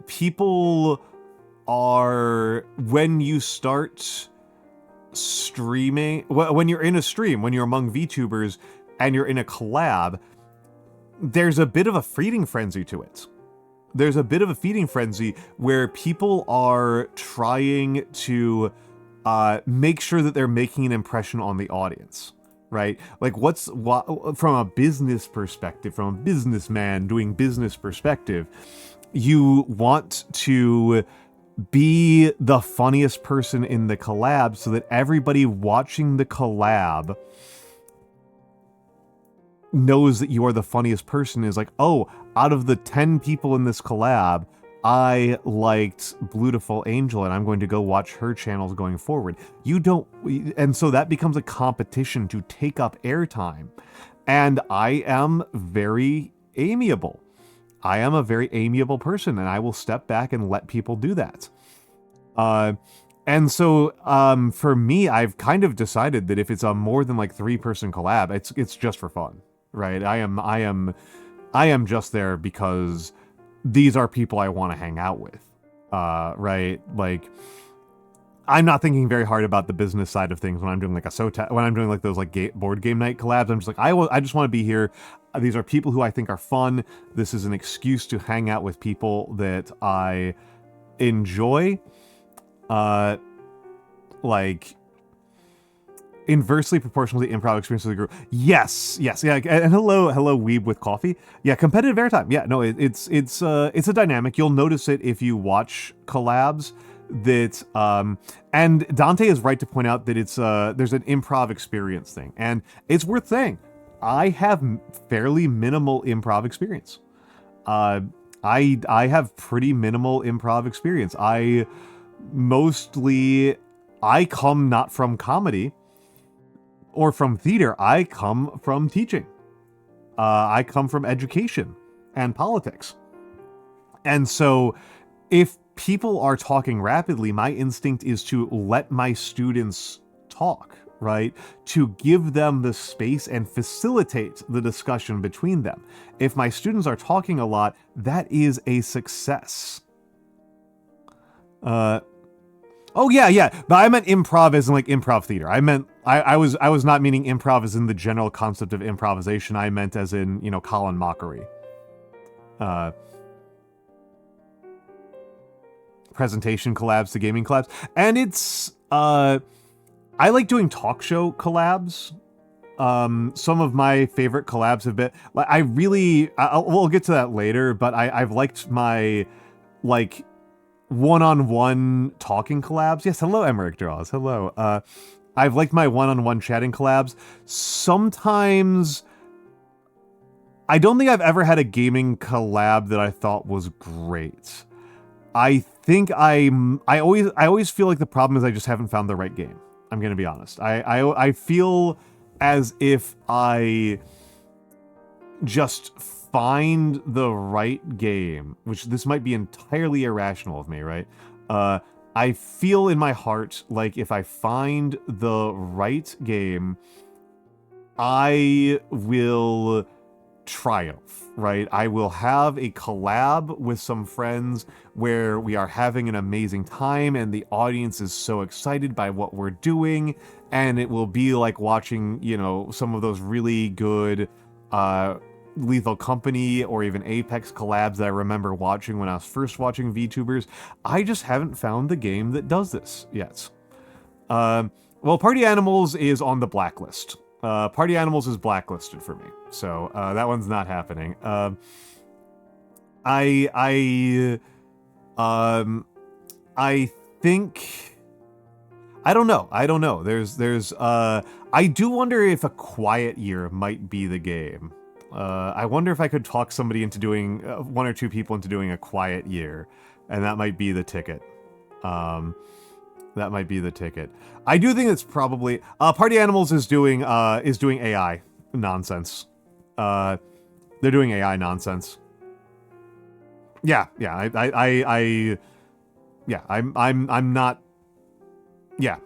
people are, when you start streaming, when you're in a stream, when you're among VTubers and you're in a collab, there's a bit of a feeding frenzy to it. There's a bit of a feeding frenzy where people are trying to make sure that they're making an impression on the audience. Right? Like from a business perspective, from a businessman doing business perspective, you want to be the funniest person in the collab so that everybody watching the collab knows that you are the funniest person. Is like, oh, out of the 10 people in this collab, I liked Blutiful Angel and I'm going to go watch her channels going forward. And so that becomes a competition to take up airtime. And I am very amiable. I am a very amiable person and I will step back and let people do that. And so for me, I've kind of decided that if it's a more than like 3-person collab, it's just for fun, right? I am just there because these are people I want to hang out with, right? Like, I'm not thinking very hard about the business side of things when I'm doing like when I'm doing like those like board game night collabs. I'm just like, I just want to be here. These are people who I think are fun. This is an excuse to hang out with people that I enjoy. Like, inversely proportional to the improv experience of the group. Yes, yeah. And hello, Weeb with coffee. Yeah, competitive airtime. Yeah, no, it's a dynamic. You'll notice it if you watch collabs. That and Dante is right to point out that it's there's an improv experience thing, and it's worth saying. I have fairly minimal improv experience. I have pretty minimal improv experience. I come not from comedy or from theater. I come from teaching. I come from education and politics. And so if people are talking rapidly, my instinct is to let my students talk, right? To give them the space and facilitate the discussion between them. If my students are talking a lot, that is a success. Oh yeah, but I meant improv as in like improv theater. I was not meaning improv as in the general concept of improvisation. I meant as in, Colin Mockery. Presentation collabs to gaming collabs. And it's I like doing talk show collabs. Some of my favorite collabs have been like we'll get to that later, but I've liked my like one-on-one talking collabs. Yes, hello, Emmerich Draws. Hello. I've liked my one-on-one chatting collabs. Sometimes I don't think I've ever had a gaming collab that I thought was great. I think I always feel like the problem is I just haven't found the right game. I'm gonna be honest. I feel as if I just find the right game, which this might be entirely irrational of me, right? I feel in my heart like if I find the right game, I will triumph, right? I will have a collab with some friends where we are having an amazing time and the audience is so excited by what we're doing, and it will be like watching, you know, some of those really good Lethal Company or even Apex collabs that I remember watching when I was first watching VTubers. I just haven't found the game that does this yet. Well, Party Animals is on the blacklist. Party Animals is blacklisted for me, so that one's not happening. I think I don't know. There's I do wonder if A Quiet Year might be the game. I wonder if I could talk somebody into doing one or two people into doing A Quiet Year, and that might be the ticket. That might be the ticket. I do think it's probably Party Animals is doing AI nonsense. They're doing AI nonsense. Yeah. I'm not. Yeah.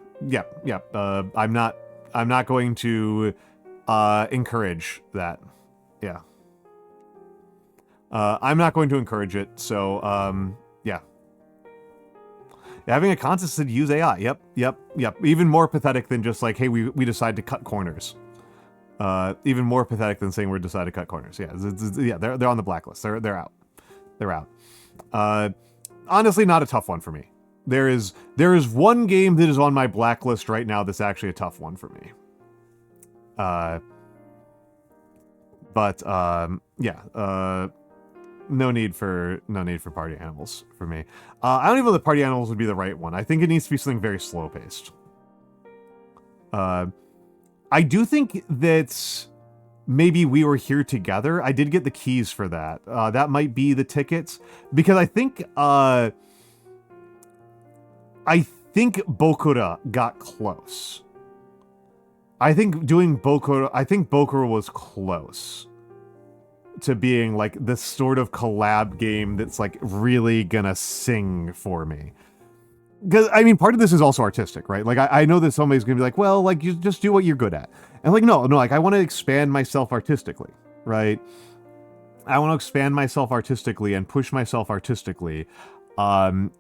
I'm not going to encourage that. Yeah. I'm not going to encourage it. So yeah. Having a contest to use AI. Yep. Even more pathetic than just like, hey, we decide to cut corners. Even more pathetic than saying we decide to cut corners. Yeah, they're on the blacklist. They're out. They're out. Honestly, not a tough one for me. There is one game that is on my blacklist right now that's actually a tough one for me. Yeah. No need for Party Animals for me. I don't even know if Party Animals would be the right one. I think it needs to be something very slow paced. I do think that maybe We Were Here Together. I did get the keys for that. That might be the tickets because I think Bokura got close. I think Bokura was close to being like this sort of collab game that's like really gonna sing for me. Because I mean, part of this is also artistic, right? Like I know that somebody's gonna be like, well, like you just do what you're good at. And like, no, like I want to expand myself artistically, right? I want to expand myself artistically and push myself artistically. If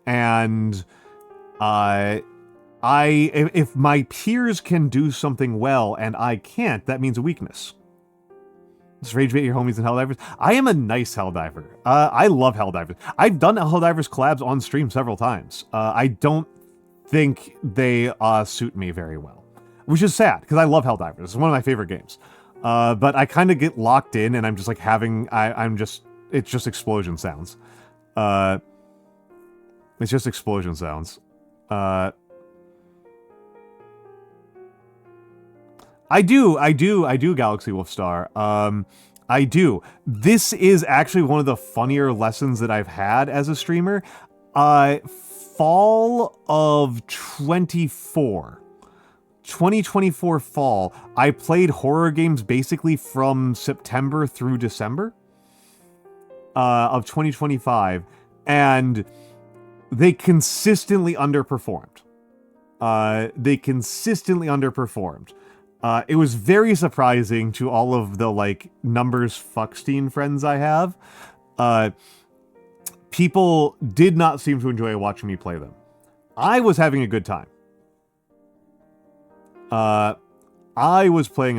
my peers can do something well and I can't, that means a weakness. Just rage bait your homies in Helldivers. I am a nice Helldiver. I love Helldivers. I've done Helldivers collabs on stream several times. I don't think they suit me very well, which is sad because I love Helldivers. It's one of my favorite games. But I kind of get locked in and I'm just like it's just explosion sounds. It's just explosion sounds. I do, Galaxy Wolfstar. I do. This is actually one of the funnier lessons that I've had as a streamer. Fall of 2024 fall, I played horror games basically from September through December of 2025, and they consistently underperformed. It was very surprising to all of the, like, numbers fuckstein friends I have. People did not seem to enjoy watching me play them. I was having a good time. I was playing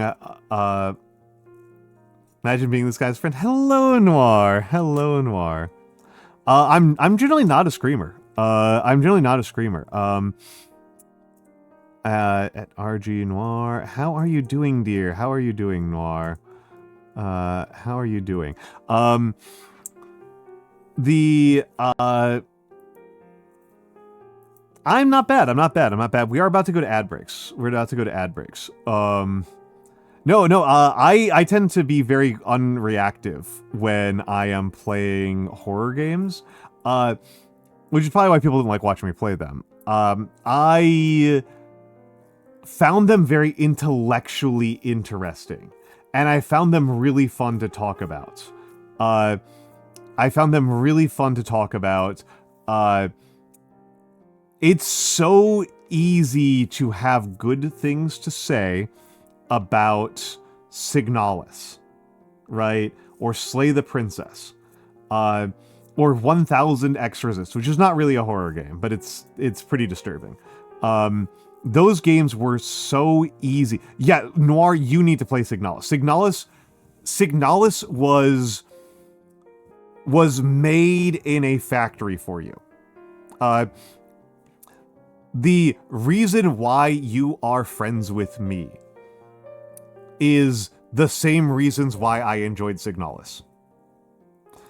imagine being this guy's friend. Hello, Noir. Hello, Noir. I'm generally not a screamer. At RG Noir. How are you doing, dear? How are you doing, Noir? How are you doing? I'm not bad. We are about to go to ad breaks. I tend to be very unreactive when I am playing horror games, which is probably why people didn't like watching me play them. I found them very intellectually interesting, and I found them really fun to talk about. It's so easy to have good things to say about Signalis. right? Or Slay the Princess, or 1000 Exorcists, which is not really a horror game, but it's pretty disturbing. Those games were so easy. Yeah, Noir, you need to play Signalis. Signalis was made in a factory for you. The reason why you are friends with me is the same reasons why I enjoyed Signalis.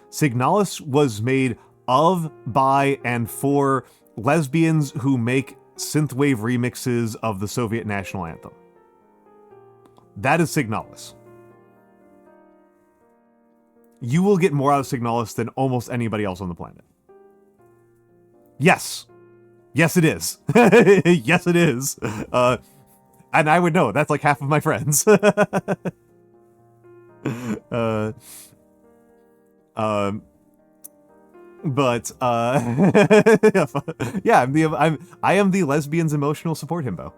Signalis was made of, by, and for lesbians who make synthwave remixes of the Soviet national anthem. That is Signalis. You will get more out of Signalis than almost anybody else on the planet. Yes. Yes, it is. Yes, it is. And I would know. That's like half of my friends. But yeah, I am the lesbian's emotional support himbo.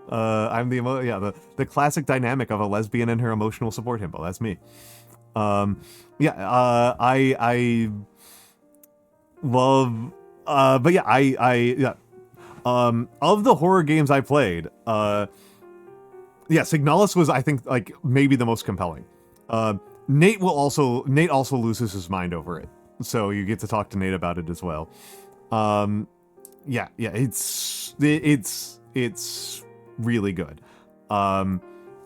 I'm the classic dynamic of a lesbian and her emotional support himbo. That's me. I love but yeah, of the horror games I played, Signalis was, I think, like maybe the most compelling. Nate also loses his mind over it, so you get to talk to Nate about it as well. It's really good.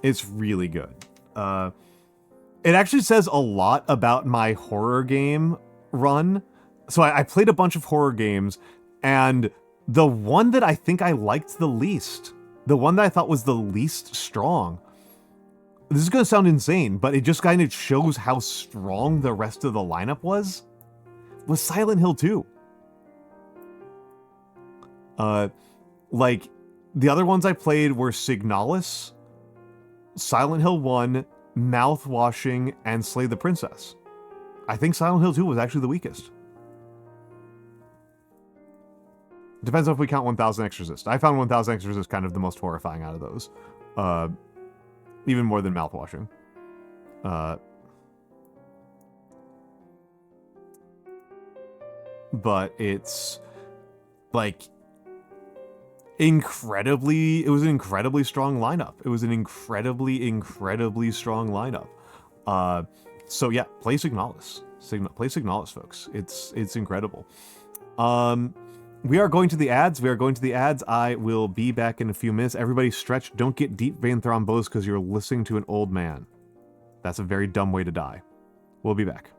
It's really good. It actually says a lot about my horror game run. So I played a bunch of horror games, and the one that I think I liked the least, the one that I thought was the least strong, this is going to sound insane, but it just kind of shows how strong the rest of the lineup was Silent Hill 2. Like, the other ones I played were Signalis, Silent Hill 1, Mouthwashing, and Slay the Princess. I think Silent Hill 2 was actually the weakest. Depends on if we count 1000 Exorcist. I found 1000 Exorcist kind of the most horrifying out of those. Even more than Mouthwashing. But it's like it was an incredibly strong lineup. It was an incredibly strong lineup. So yeah, play Signalis. Play Signalis, folks. It's incredible. We are going to the ads. I will be back in a few minutes. Everybody stretch. Don't get deep vein thrombose because you're listening to an old man. That's a very dumb way to die. We'll be back.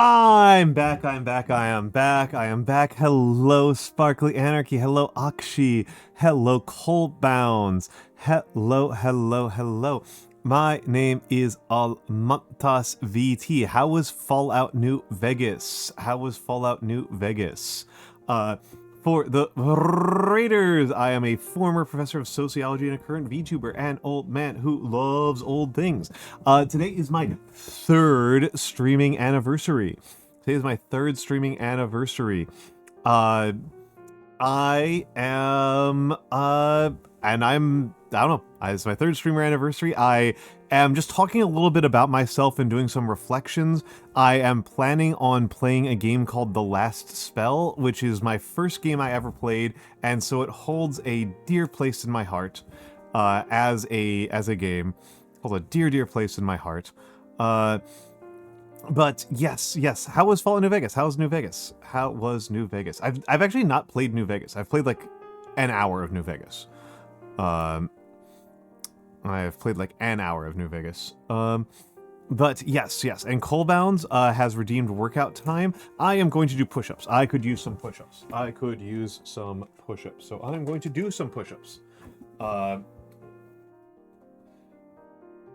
I'm back, I am back. Hello, Sparkly Anarchy. Hello, Akshi. Hello, Coldbounds. Hello. My name is Almantas VT. How was Fallout New Vegas? For the Raiders, I am a former professor of sociology and a current VTuber and old man who loves old things. Today is my third streaming anniversary. I am, I don't know, it's my third streamer anniversary. I am just talking a little bit about myself and doing some reflections. I am planning on playing a game called The Last Spell, which is my first game I ever played, and so it holds a dear place in my heart, as a game. Holds a dear place in my heart. But yes. How was Fallout New Vegas? How was New Vegas? I've actually not played New Vegas. I've played like an hour of New Vegas. I've played like an hour of New Vegas. But yes. And Coalbounds has redeemed workout time. I am going to do push-ups. I could use some push-ups. So I'm going to do some push-ups.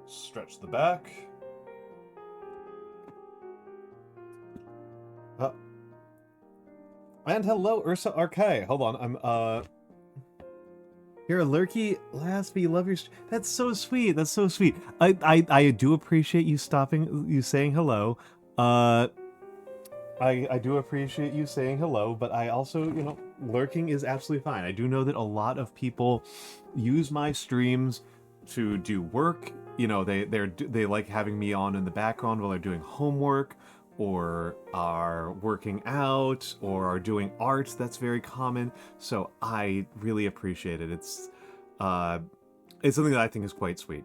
Stretch the back. And hello, Ursa Arkai. Hold on, I'm you're a lurky Lasby, love your that's so sweet. I do appreciate you saying hello. I do appreciate you saying hello, but I also, lurking is absolutely fine. I do know that a lot of people use my streams to do work. They like having me on in the background while they're doing homework, or are working out, or are doing art. That's very common. So I really appreciate it. It's something that I think is quite sweet.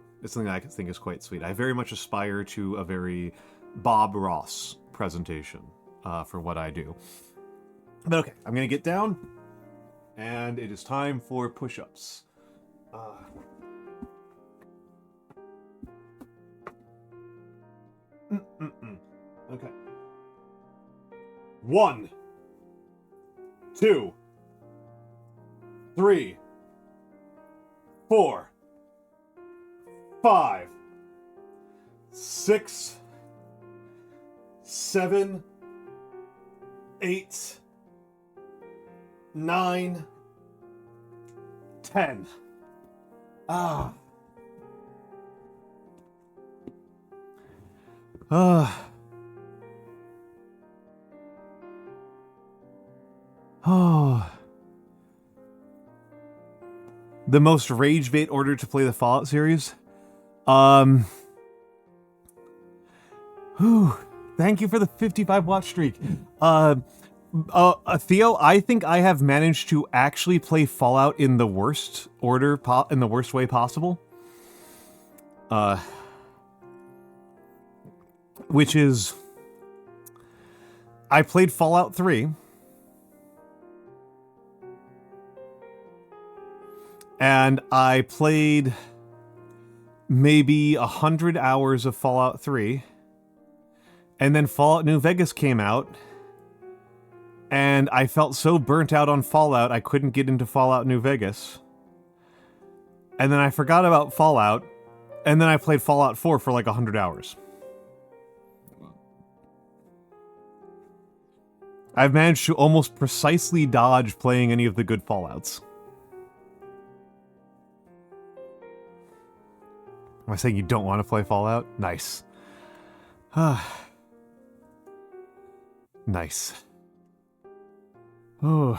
I very much aspire to a very Bob Ross presentation for what I do. But okay, I'm gonna get down, and it is time for push-ups. Okay. 1, 2, 3, 4, 5, 6, 7, 8, 9, 10. The most rage bait order to play the Fallout series? Thank you for the 55 watch streak. Theo, I think I have managed to actually play Fallout in the worst order, in the worst way possible. Which is, I played Fallout 3. And I played maybe 100 hours of Fallout 3. And then Fallout New Vegas came out. And I felt so burnt out on Fallout, I couldn't get into Fallout New Vegas. And then I forgot about Fallout. And then I played Fallout 4 for like 100 hours. I've managed to almost precisely dodge playing any of the good Fallouts. Am I saying you don't want to play Fallout? Nice. Nice. Oh.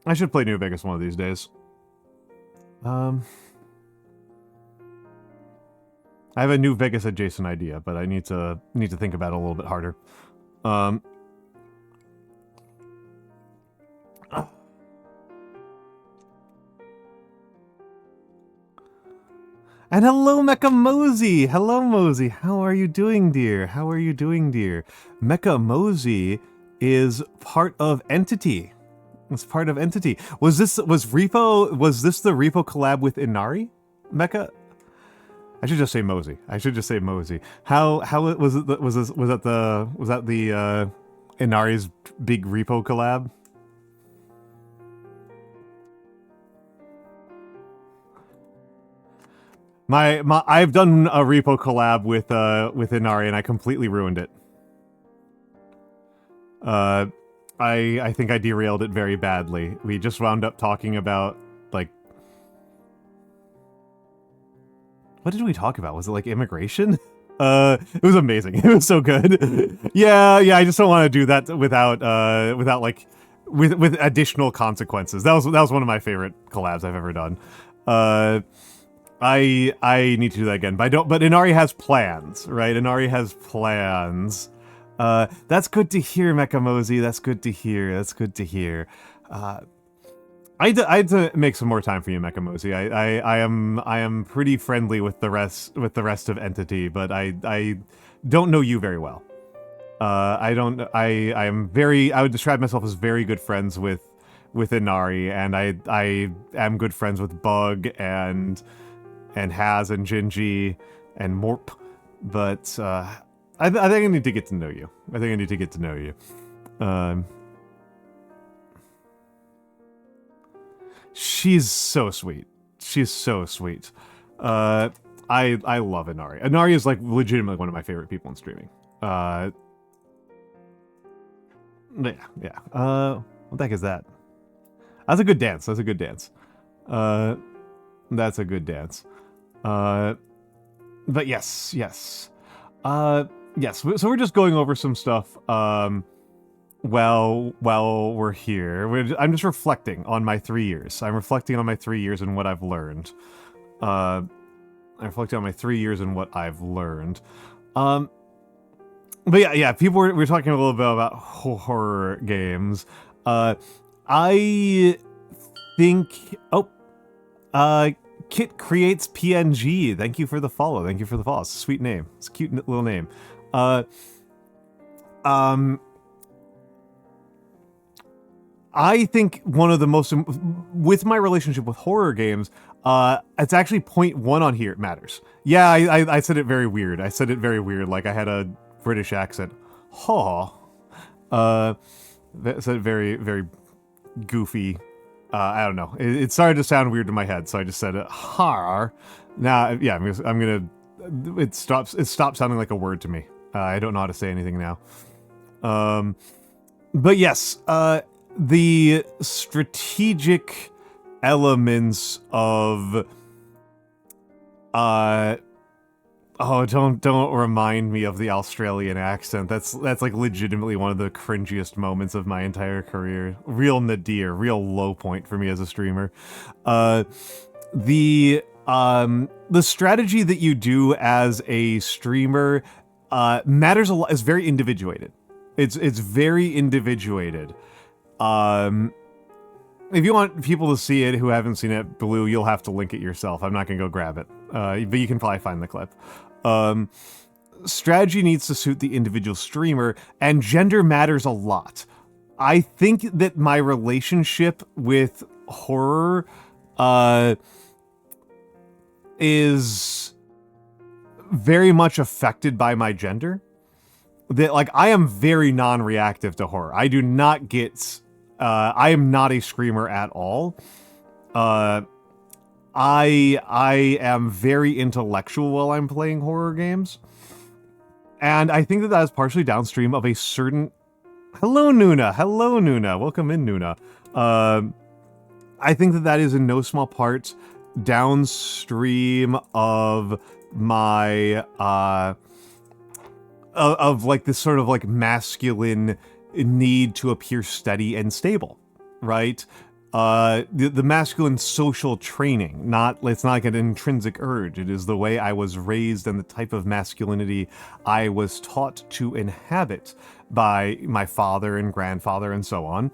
I should play New Vegas one of these days. I have a New Vegas adjacent idea, but I need to think about it a little bit harder. And hello, Mecha Mosey! Hello, Mosey. How are you doing, dear? Mecha Mosey is part of Entity. Was this the Repo collab with Inari? Mecha? I should just say Mosey. I should just say Mosey. How was it? Was that the Inari's big repo collab? I've done a repo collab with Inari and I completely ruined it. I think I derailed it very badly. We just wound up talking about, like... What did we talk about? Was it, like, immigration? It was amazing. It was so good. yeah, I just don't want to do that without, like, with additional consequences. That was one of my favorite collabs I've ever done. I need to do that again, but Inari has plans, right? Inari has plans. That's good to hear, Mecha Mosey. That's good to hear. That's good to hear. I had to make some more time for you, Mecha Mosey. I am pretty friendly with the rest of Entity, but I don't know you very well. I would describe myself as very good friends with Inari, and I am good friends with Bug and Haz and Jinji and Morp, but I think I need to get to know you. I think I need to get to know you. She's so sweet. She's so sweet. I love Inari. Inari is, like, legitimately one of my favorite people in streaming. Yeah. What the heck is that? That's a good dance. That's a good dance. That's a good dance. But yes. Yes. So we're just going over some stuff, while we're here. I'm just reflecting on my 3 years. I'm reflecting on my 3 years and what I've learned. I'm reflecting on my 3 years and what I've learned. But yeah, people we're talking a little bit about horror games. I think... Kit Creates PNG. Thank you for the follow. Thank you for the follow. It's a sweet name. It's a cute little name. I think one of the most... With my relationship with horror games, it's actually point 1 on here. It matters. Yeah, I said it very weird. I said it very weird, like I had a British accent. Said it very, very goofy. I don't know. It started to sound weird in my head, so I just said it. Har. Now, yeah, I'm gonna. It stops sounding like a word to me. I don't know how to say anything now. But yes, the strategic elements of. Oh, don't remind me of the Australian accent. That's like legitimately one of the cringiest moments of my entire career. Real nadir, real low point for me as a streamer. The strategy that you do as a streamer matters a lot. Is very individuated. It's very individuated. If you want people to see it who haven't seen it, Blue, you'll have to link it yourself. I'm not gonna go grab it, but you can probably find the clip. Strategy needs to suit the individual streamer, and gender matters a lot. I think that my relationship with horror is very much affected by my gender. That, like, I am very non-reactive to horror. I do not get... I am not a screamer at all. I am very intellectual while I'm playing horror games. And I think that is partially downstream of a certain... Hello, Nuna! Hello, Nuna! Welcome in, Nuna. I think that is in no small part downstream of my... of like this sort of like masculine need to appear steady and stable, right? The masculine social training, it's not like an intrinsic urge. It is the way I was raised and the type of masculinity I was taught to inhabit by my father and grandfather and so on.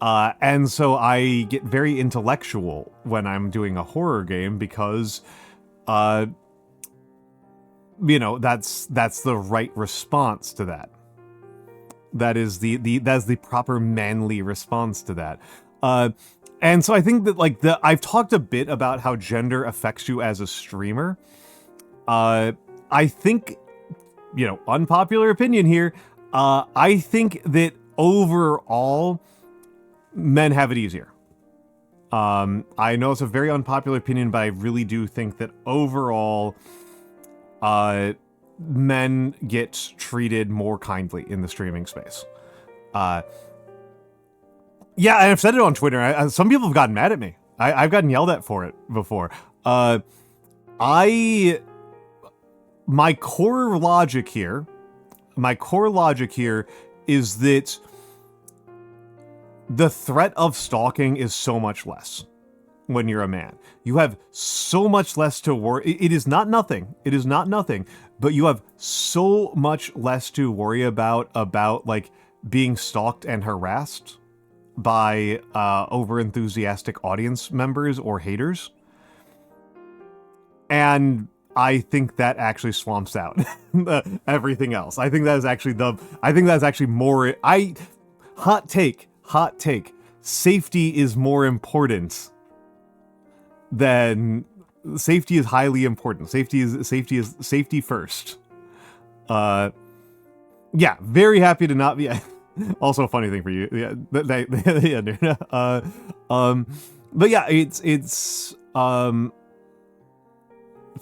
And so I get very intellectual when I'm doing a horror game because, you know, that's the right response to that. That is that's the proper manly response to that. And so I think that, like, I've talked a bit about how gender affects you as a streamer. I think, unpopular opinion here, I think that overall, men have it easier. I know it's a very unpopular opinion, but I really do think that overall, men get treated more kindly in the streaming space. Yeah, and I've said it on Twitter. Some people have gotten mad at me. I've gotten yelled at for it before. My core logic here is that the threat of stalking is so much less when you're a man. You have so much less to worry. It is not nothing. It is not nothing, but you have so much less to worry about like being stalked and harassed by over-enthusiastic audience members or haters. And I think that actually swamps out everything else. I think that is actually more... Hot take. Safety is more important than... Safety is highly important. Safety first. Yeah, very happy to not be... Also a funny thing for you. Yeah, but yeah, it's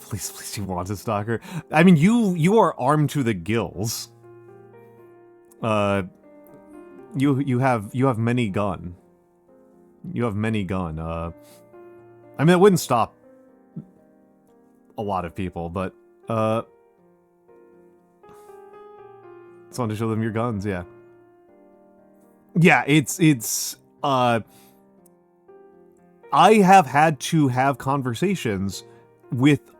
please, you wanted stalker. I mean, you are armed to the gills. You have many gun. You have many gun. I mean, it wouldn't stop a lot of people, but just want to show them your guns. Yeah. Yeah, it's I have had to have conversations with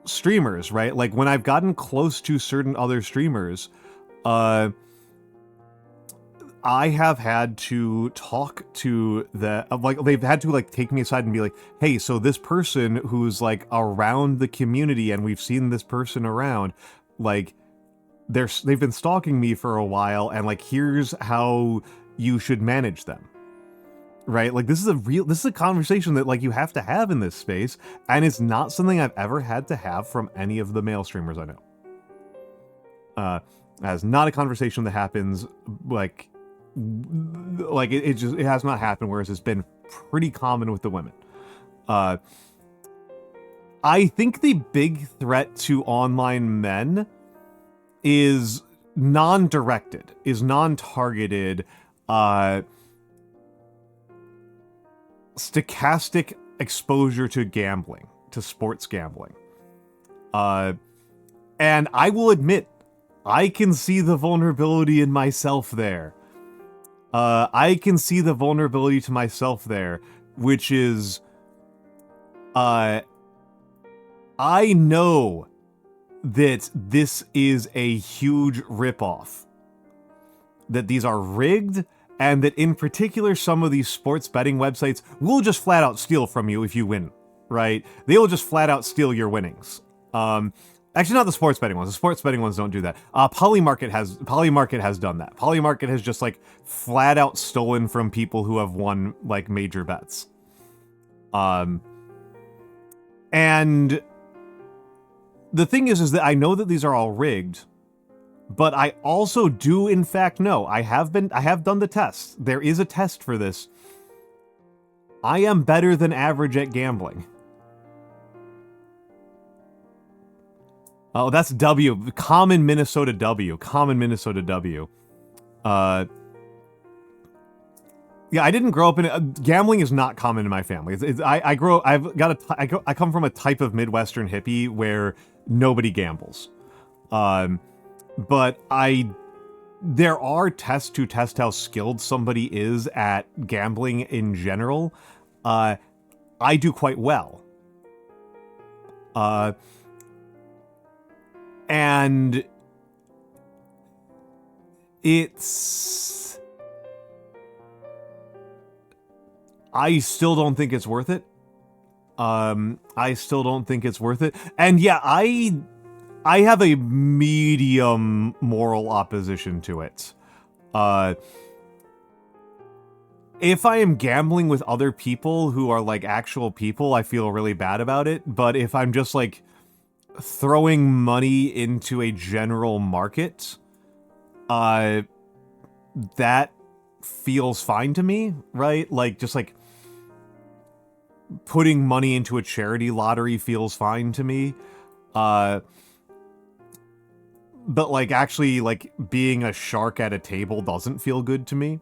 streamers, right? Like when I've gotten close to certain other streamers, I have had to talk to they've had to like take me aside and be like, hey, so this person who's like around the community and we've seen this person around, like they've been stalking me for a while, and like here's how you should manage them, right? Like this is a conversation that like you have to have in this space, and it's not something I've ever had to have from any of the male streamers I know. That's not a conversation that happens like it has not happened, whereas it's been pretty common with the women. I think the big threat to online men is non-directed, is non-targeted, stochastic exposure to gambling, to sports gambling. And I will admit, I can see the vulnerability in myself there. I can see the vulnerability to myself there, which is, I know that this is a huge ripoff. That these are rigged, and that in particular some of these sports betting websites will just flat out steal from you if you win, right? They will just flat out steal your winnings. Actually, not the sports betting ones. The sports betting ones don't do that. Polymarket has done that. Polymarket has just like flat out stolen from people who have won like major bets. And the thing is that I know that these are all rigged, but I also do in fact know, I have done the test. There is a test for this. I am better than average at gambling. Oh, that's W. Common Minnesota W. Common Minnesota W. Yeah, I didn't grow up in gambling is not common in my family. I come from a type of Midwestern hippie where nobody gambles. But there are tests to test how skilled somebody is at gambling in general. I do quite well. And I still don't think it's worth it. I still don't think it's worth it. And yeah, I have a medium moral opposition to it. If I am gambling with other people who are like actual people, I feel really bad about it. But if I'm just like throwing money into a general market, that feels fine to me, right? Like, just like putting money into a charity lottery feels fine to me. But like actually like being a shark at a table doesn't feel good to me.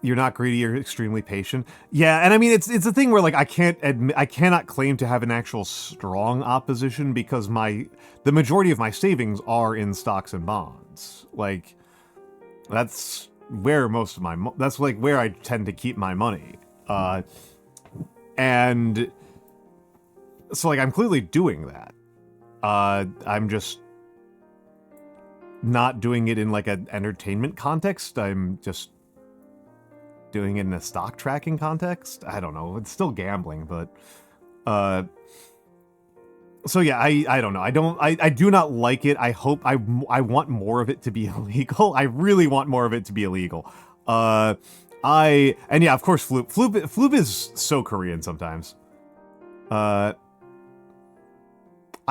You're not greedy, you're extremely patient. Yeah, and I mean it's a thing where like I cannot claim to have an actual strong opposition because the majority of my savings are in stocks and bonds. Like that's where most of that's like where I tend to keep my money. And so like I'm clearly doing that. I'm just not doing it in like an entertainment context. I'm just doing it in a stock tracking context. I don't know. It's still gambling, but so yeah, I don't know. I do not like it. I hope I want more of it to be illegal. I really want more of it to be illegal. And yeah, of course Floop is so Korean sometimes. I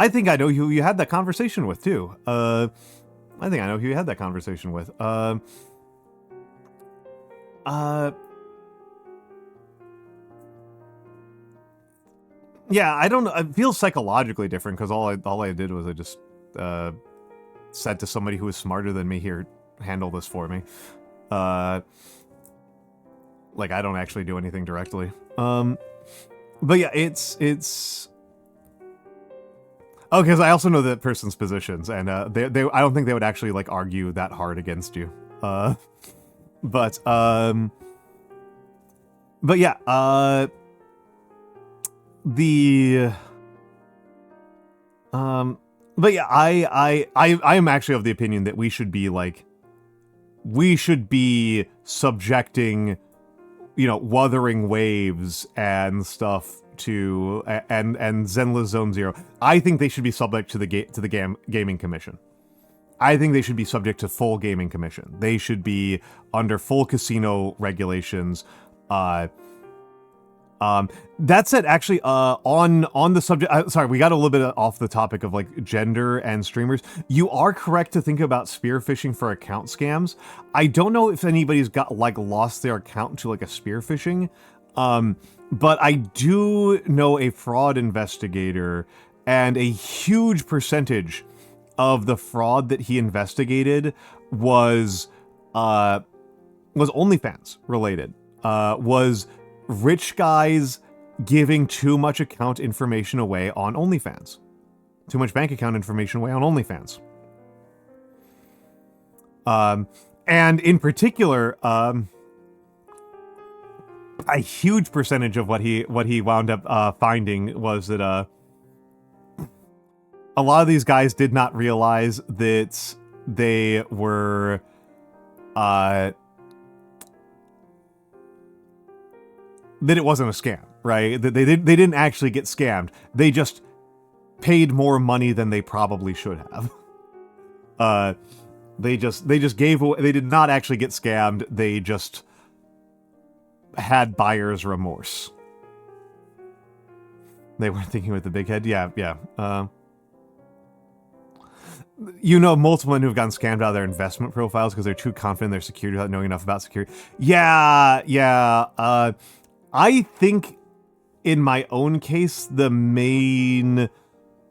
think I know who you had that conversation with too. I think I know who you had that conversation with. Yeah, I don't know. It feels psychologically different because all I did was I just said to somebody who was smarter than me, here, handle this for me. Like I don't actually do anything directly. But yeah, it's oh, because I also know that person's positions, and they I don't think they would actually like argue that hard against you. But yeah, but yeah, I am actually of the opinion that we should be subjecting, you know, Wuthering Waves and stuff to and Zenless Zone Zero. I think they should be subject to the gaming commission. I think they should be subject to full gaming commission. They should be under full casino regulations. That said, actually, on the subject, sorry, we got a little bit off the topic of like gender and streamers. You are correct to think about spearfishing for account scams. I don't know if anybody's got like lost their account to like a spearfishing, but I do know a fraud investigator, and a huge percentage of the fraud that he investigated was OnlyFans related. Was rich guys giving too much account information away on OnlyFans. Too much bank account information away on OnlyFans. And in particular, a huge percentage of what he wound up finding was that a lot of these guys did not realize that they were that it wasn't a scam, right? That they didn't actually get scammed. They just paid more money than they probably should have. They just gave away. They did not actually get scammed. They just had buyer's remorse. They weren't thinking with the big head. Yeah. You know, multiple men who've gotten scammed out of their investment profiles because they're too confident in their security without knowing enough about security. Yeah. I think in my own case, the main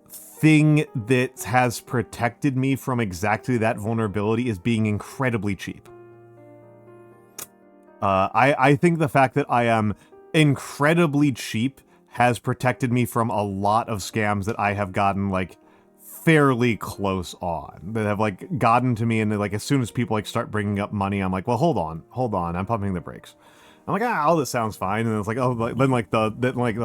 thing that has protected me from exactly that vulnerability is being incredibly cheap. I think the fact that I am incredibly cheap has protected me from a lot of scams that I have gotten, like, fairly close on. That have, like, gotten to me, and, like, as soon as people, like, start bringing up money, I'm like, well, hold on, I'm pumping the brakes. I'm like, all this sounds fine, and it's like, oh, then they're like,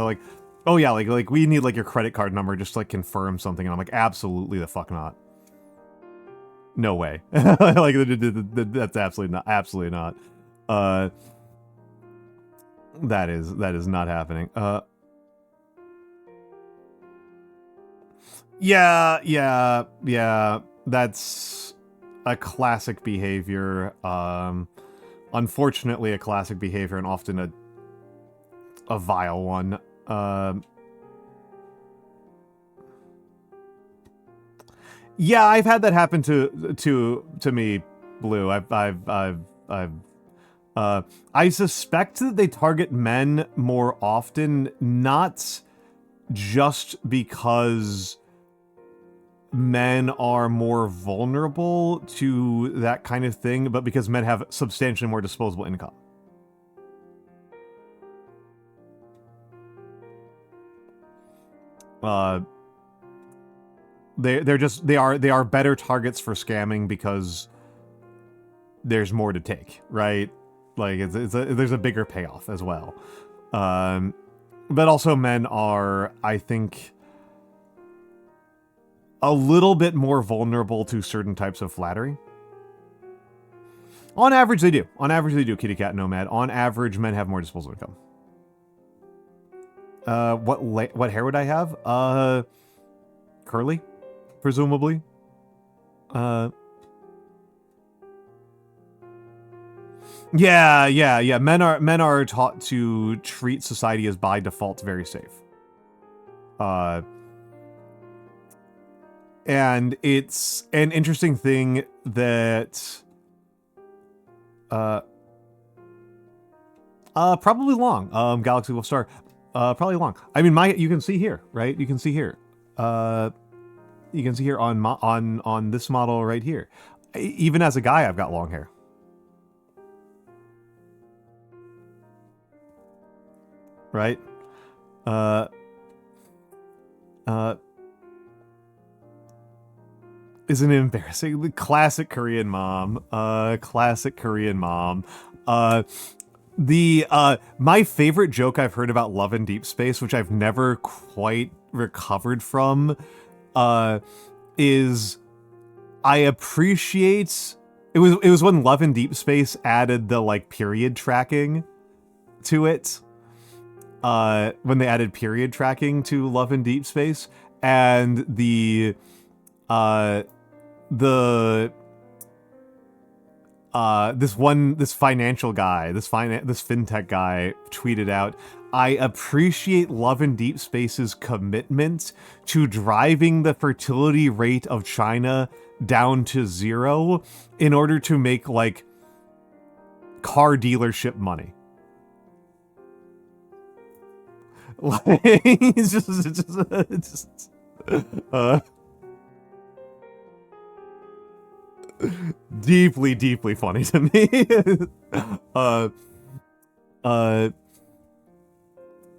oh yeah, like we need like your credit card number just to like confirm something, and I'm like, absolutely the fuck not. No way. Like that's absolutely not. That is not happening. Yeah. That's a classic behavior. Unfortunately, a classic behavior, and often a vile one. Yeah, I've had that happen to me, Blue. I suspect that they target men more often, not just because men are more vulnerable to that kind of thing, but because men have substantially more disposable income. They are better targets for scamming because there's more to take, right? Like there's a bigger payoff as well. But also men are, I think, a little bit more vulnerable to certain types of flattery. On average, they do. On average, they do, Kitty Cat Nomad. On average, men have more disposable income. What hair would I have? Curly, presumably. Yeah. Men are taught to treat society as by default very safe. And it's an interesting thing that probably long. Galaxy Wolf Star. Probably long. I mean, you can see here, right? You can see here. You can see here on this model right here. Even as a guy, I've got long hair. Right? Isn't it embarrassing? The classic Korean mom. Classic Korean mom. My favorite joke I've heard about Love in Deep Space, which I've never quite recovered from, is I appreciate it was when Love in Deep Space added the like period tracking to it. When they added period tracking to Love in Deep Space, and this financial guy, this fintech guy tweeted out, "I appreciate Love in Deep Space's commitment to driving the fertility rate of China down to 0 in order to make like car dealership money." Like, it's just deeply funny to me.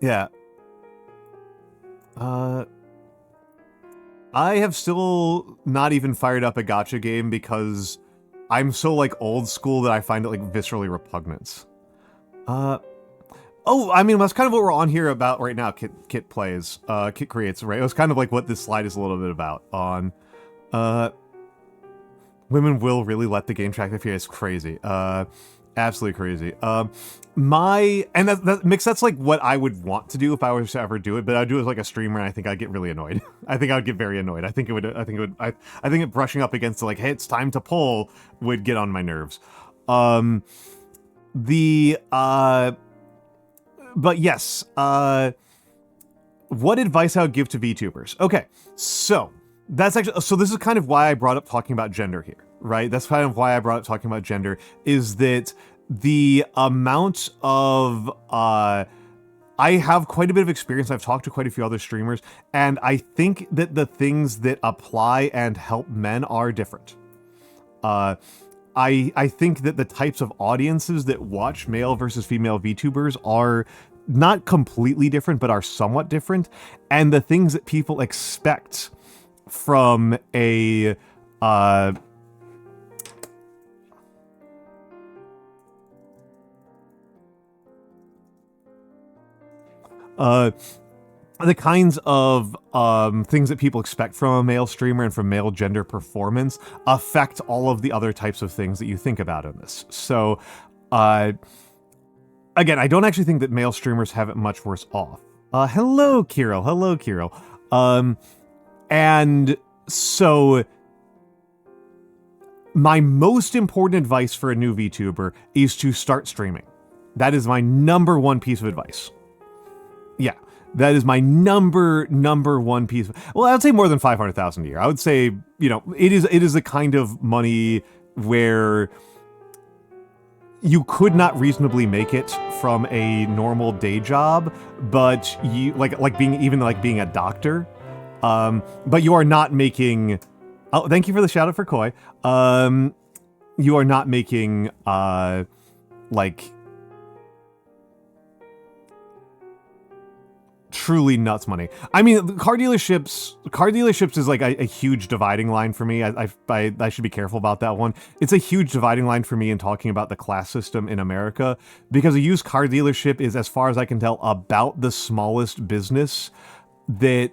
Yeah. I have still not even fired up a gacha game because I'm so like old school that I find it like viscerally repugnant. Oh, I mean, that's kind of what we're on here about right now. Kit plays, Kit creates, right? It was kind of like what this slide is a little bit about. On, women will really let the game track their feet. It's crazy, absolutely crazy. That's like what I would want to do if I was to ever do it, but I'd do it as like a streamer, and I think I'd get really annoyed. I think I would get very annoyed. I think it brushing up against like, hey, it's time to pull, would get on my nerves. But yes, what advice I would give to VTubers? Okay, so this is kind of why I brought up talking about gender here, right? That's kind of why I brought up talking about gender, is that the amount of I have quite a bit of experience. I've talked to quite a few other streamers, and I think that the things that apply and help men are different. I think that the types of audiences that watch male versus female VTubers are not completely different, but are somewhat different. And the things that people expect from a the kinds of things that people expect from a male streamer and from male gender performance affect all of the other types of things that you think about in this. So, again, I don't actually think that male streamers have it much worse off. Hello, Kirill. Hello, Kirill. And so, my most important advice for a new VTuber is to start streaming. That is my number one piece of advice. Yeah, that is my number one piece. Well, I would say more than 500,000 a year. I would say, you know, it is the kind of money where you could not reasonably make it from a normal day job, but you like being a doctor. But you are not making. Oh, thank you for the shout out for Koi. You are not making like truly nuts money. I mean, car dealerships is like a huge dividing line for me. I should be careful about that one. It's a huge dividing line for me in talking about the class system in America, because a used car dealership is, as far as I can tell, about the smallest business that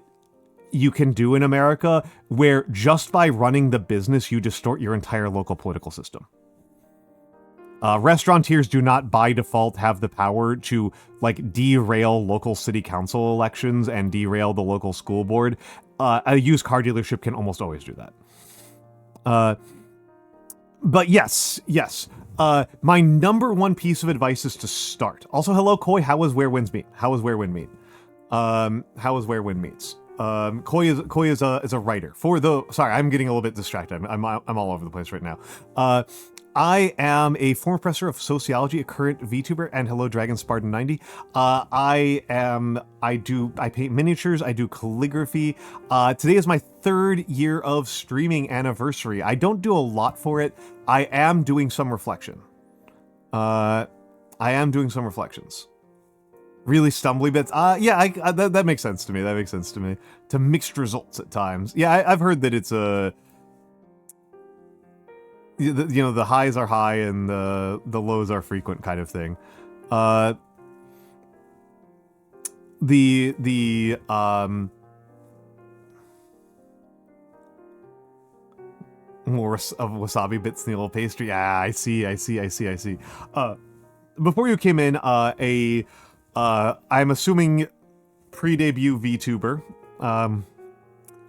you can do in America, where just by running the business, you distort your entire local political system. Restaurateurs do not by default have the power to like derail local city council elections and derail the local school board. A used car dealership can almost always do that. But yes. My number one piece of advice is to start. Also, hello, Koi. How is Where Winds Meet? How is Where Wind Meet? How is Where Wind Meets? Koi is a writer for the. Sorry, I'm getting a little bit distracted. I'm all over the place right now. I am a former professor of sociology, a current VTuber, and hello, Dragon Spartan 90. I paint miniatures, I do calligraphy. Today is my 3rd year of streaming anniversary. I don't do a lot for it. I am doing some reflection. I am doing some reflections. Really stumbly bits. That makes sense to me. That makes sense to me. To mixed results at times. Yeah, I've heard that it's a... the highs are high and the lows are frequent kind of thing. More of wasabi bits in the little pastry. Yeah, I see. Before you came in, I'm assuming pre-debut VTuber,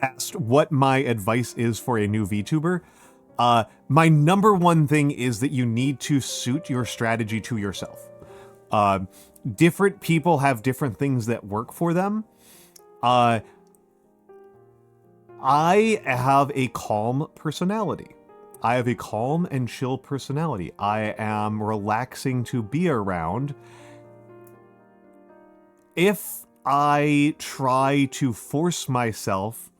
asked what my advice is for a new VTuber. My number one thing is that you need to suit your strategy to yourself. Different people have different things that work for them. I have a calm personality. I have a calm and chill personality. I am relaxing to be around. If I try to force myself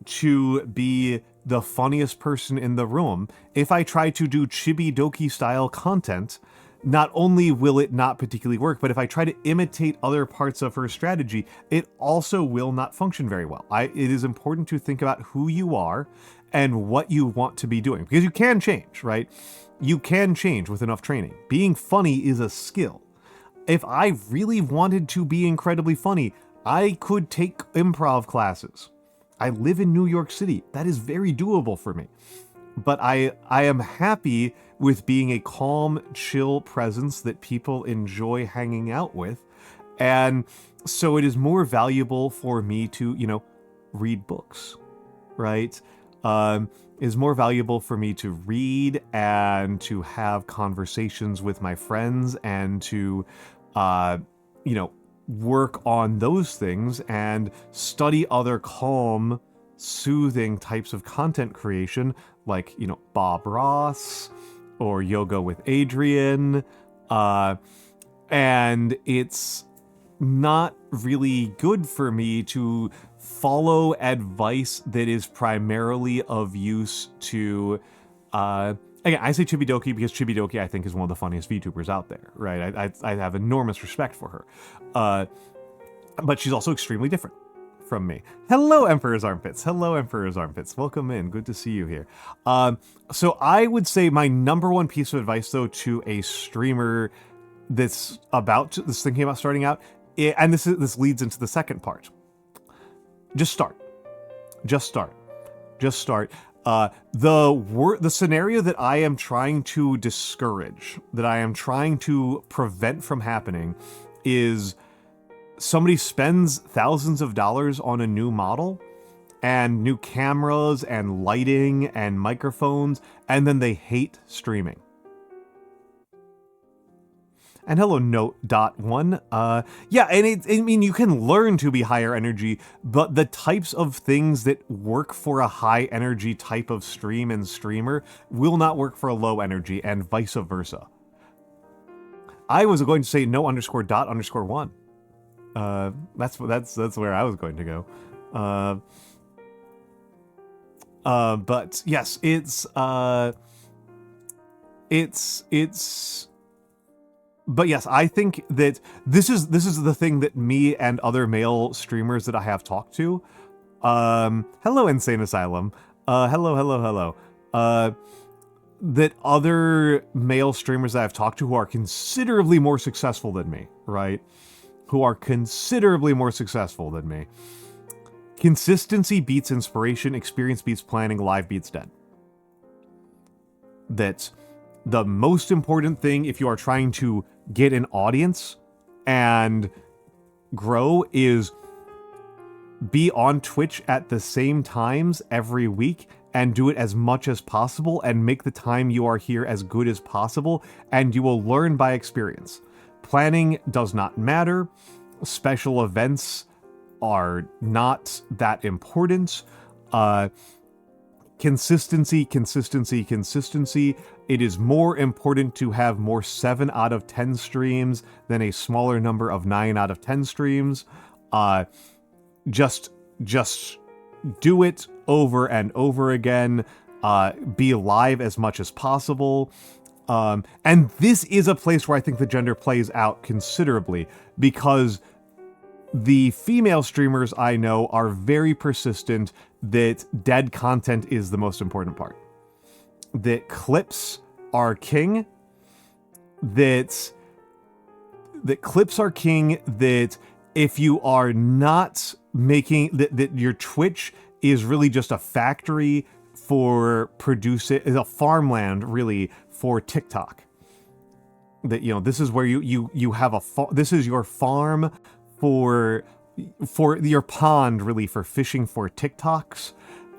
to be the funniest person in the room, if I try to do chibi-doki style content, not only will it not particularly work, but if I try to imitate other parts of her strategy, it also will not function very well. It is important to think about who you are and what you want to be doing, because you can change, right? You can change with enough training. Being funny is a skill. If I really wanted to be incredibly funny, I could take improv classes. I live in New York City. That is very doable for me. But I am happy with being a calm, chill presence that people enjoy hanging out with. And so it is more valuable for me to, read books, right? It is more valuable for me to read and to have conversations with my friends and to, work on those things and study other calm, soothing types of content creation, like, Bob Ross or Yoga with Adrian. And it's not really good for me to follow advice that is primarily of use to, again, I say Chibidoki because Chibidoki, I think, is one of the funniest VTubers out there, right? I have enormous respect for her. But she's also extremely different from me. Hello, Emperor's Armpits. Hello, Emperor's Armpits. Welcome in. Good to see you here. So I would say my number one piece of advice, though, to a streamer that's thinking about starting out, and this leads into the second part. Just start. The scenario that I am trying to discourage, that I am trying to prevent from happening, is somebody spends thousands of dollars on a new model and new cameras and lighting and microphones, and then they hate streaming. And hello, Note.1. Yeah, and I mean, you can learn to be higher energy, but the types of things that work for a high energy type of stream and streamer will not work for a low energy, and vice versa. I was going to say no_dot_1. That's where I was going to go. But yes, but yes, I think that this is the thing that me and other male streamers that I have talked to, hello Insane Asylum, hello, that other male streamers that I've talked to who are considerably more successful than me, right? Who are considerably more successful than me. Consistency beats inspiration, experience beats planning, live beats dead. That the most important thing if you are trying to get an audience and grow is be on Twitch at the same times every week and do it as much as possible and make the time you are here as good as possible, and you will learn by experience. Planning does not matter. Special events are not that important. Consistency. It is more important to have more 7 out of 10 streams than a smaller number of 9 out of 10 streams. Just do it over and over again. Be live as much as possible. And this is a place where I think the gender plays out considerably, because the female streamers I know are very persistent that dead content is the most important part. That clips are king. That clips are king. That if you are not making... That your Twitch is really just a factory for producing... is a farmland, really, for TikTok. That, you know, this is where you have a... this is your farm for your pond, really, for fishing for TikToks,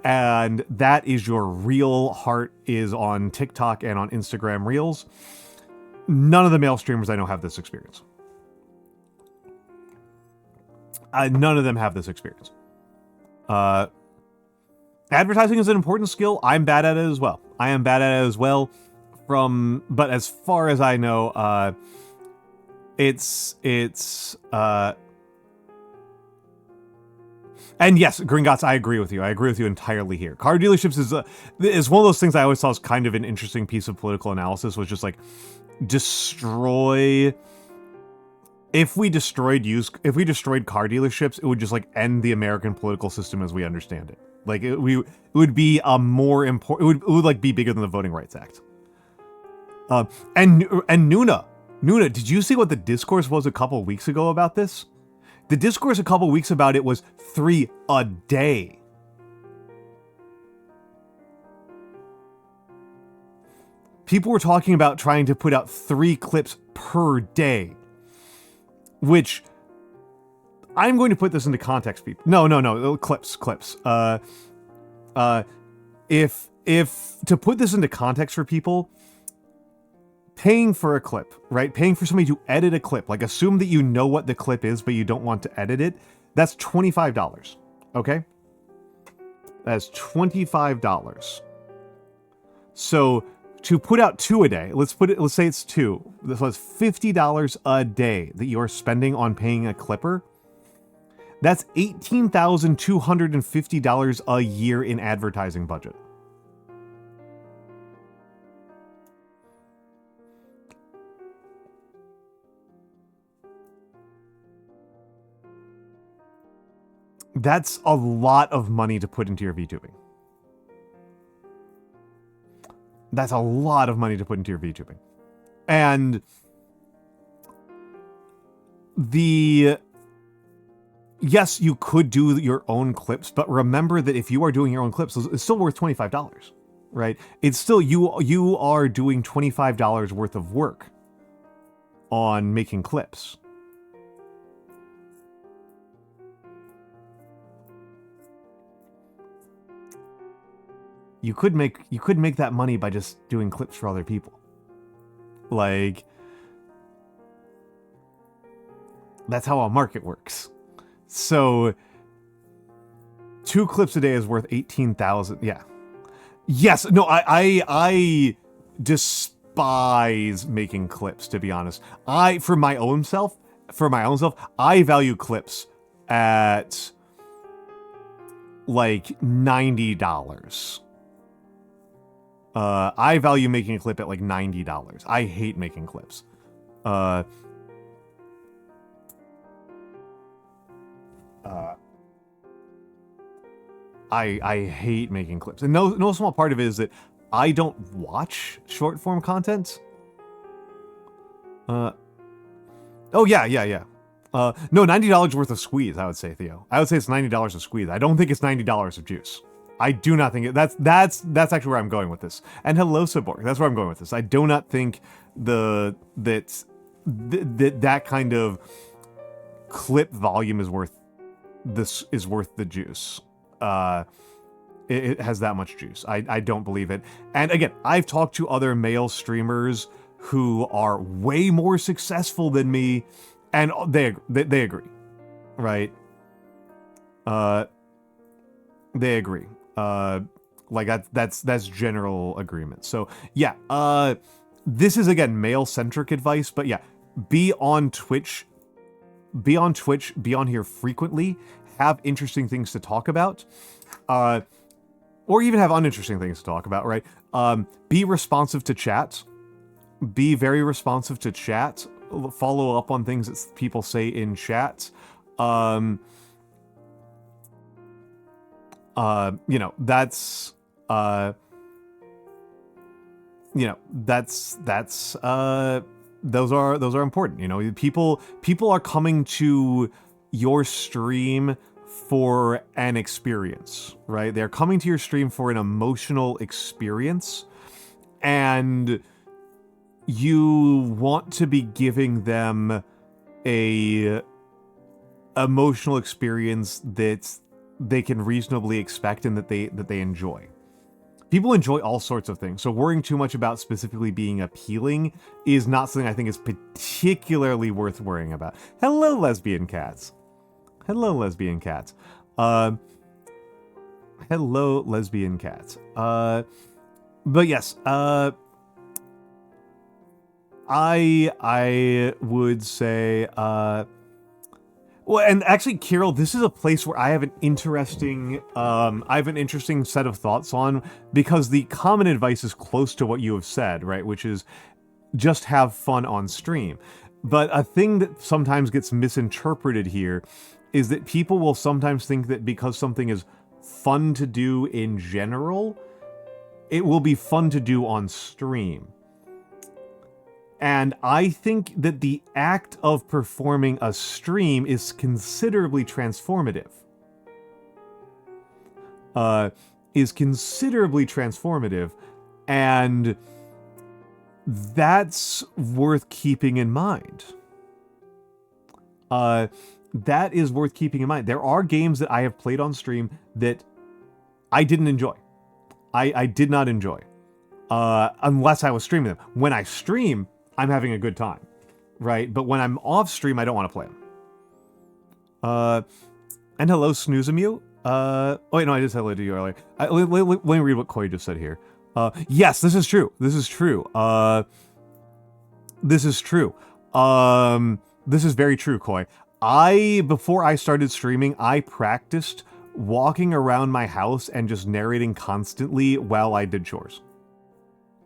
and that is your real heart is on TikTok and on Instagram Reels. None of the male streamers I know have this experience. None of them have this experience. Advertising is an important skill. I'm bad at it as well. I am bad at it as well. But as far as I know, and yes, Gringotts, I agree with you. I agree with you entirely here. Car dealerships is one of those things I always saw as kind of an interesting piece of political analysis, was just like, destroy... If we destroyed car dealerships, it would just like end the American political system as we understand it. Like it would be a more important... It would like be bigger than the Voting Rights Act. And Nuna, did you see what the discourse was a couple weeks ago about this? The discourse a couple weeks about it was 3 a day. People were talking about trying to put out 3 clips per day. Which, I'm going to put this into context, people. No, clips. If to put this into context for people, paying for a clip, right? Paying for somebody to edit a clip, like assume that you know what the clip is, but you don't want to edit it. That's $25, okay? That's $25. So to put out 2 a day, let's say it's 2. This was $50 a day that you're spending on paying a clipper. That's $18,250 a year in advertising budget. That's a lot of money to put into your VTubing. That's a lot of money to put into your VTubing. And yes, you could do your own clips, but remember that if you are doing your own clips, it's still worth $25, right? It's still, you are doing $25 worth of work on making clips. You could make that money by just doing clips for other people. Like, That's how a market works. So 2 clips a day is worth 18,000. Yeah. Yes. No, I despise making clips, to be honest. For my own self, I value clips at like $90. I value making a clip at like $90. I hate making clips. I hate making clips. And no small part of it is that I don't watch short form content. Oh yeah. No, $90 worth of squeeze, I would say, Theo. I would say it's $90 of squeeze. I don't think it's $90 of juice. I do not think it. That's actually where I'm going with this. And hello, Saborg. That's where I'm going with this. I do not think that kind of clip volume is worth the juice. It has that much juice. I don't believe it. And again, I've talked to other male streamers who are way more successful than me, and they agree, right? They agree. Like that's general agreement. So yeah, this is again male-centric advice, but yeah, be on Twitch, be on here frequently, have interesting things to talk about, or even have uninteresting things to talk about, right? Be responsive to chat. Be very responsive to chat. Follow up on things that people say in chat. You know, that's those are important. You know, people are coming to your stream for an experience, right? They're coming to your stream for an emotional experience, and you want to be giving them a emotional experience that they can reasonably expect and that they enjoy. People enjoy all sorts of things, so worrying too much about specifically being appealing is not something I think is particularly worth worrying about. Hello, lesbian cats. Hello, lesbian cats. Hello, lesbian cats. But yes, I would say, well, and actually, Kirill, this is a place where I have an interesting set of thoughts on, because the common advice is close to what you have said, right? Which is just have fun on stream. But a thing that sometimes gets misinterpreted here is that people will sometimes think that because something is fun to do in general, it will be fun to do on stream. And I think that the act of performing a stream is considerably transformative. And that's worth keeping in mind. That is worth keeping in mind. There are games that I have played on stream that I didn't enjoy. I did not enjoy. Unless I was streaming them. When I stream, I'm having a good time, right? But when I'm off stream, I don't want to play them. And hello, Snoozemu. Oh wait, no, I just said hello to you earlier. Let me read what Koi just said here. Yes, this is true. This is true. This is true. This is very true, Koi. Before I started streaming, I practiced walking around my house and just narrating constantly while I did chores.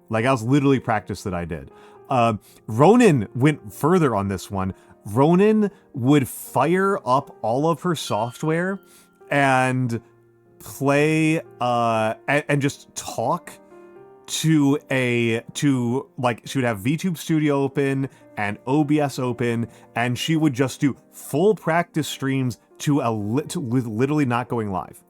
Like, I was literally practice that I did. Ronan went further on this one. Ronan would fire up all of her software and play, and just talk to like, she would have VTube Studio open and OBS open, and she would just do full practice streams with literally not going live.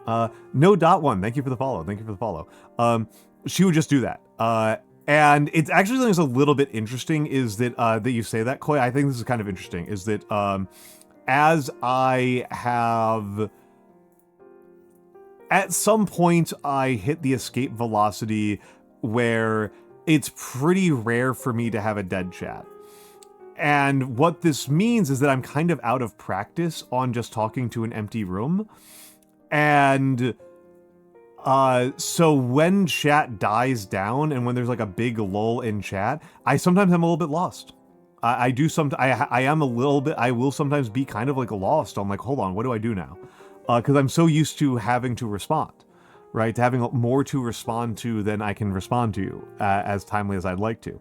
No.1, thank you for the follow. She would just do that. And it's actually something that's a little bit interesting is that, that you say that, Koi. I think this is kind of interesting, is that, as I have, at some point, I hit the escape velocity where it's pretty rare for me to have a dead chat. And what this means is that I'm kind of out of practice on just talking to an empty room. And so when chat dies down and when there's like a big lull in chat, I sometimes am a little bit lost. I will sometimes be kind of like lost. I'm like, hold on, what do I do now? Because I'm so used to having to respond, right? To having more to respond to than I can respond to you as timely as I'd like to.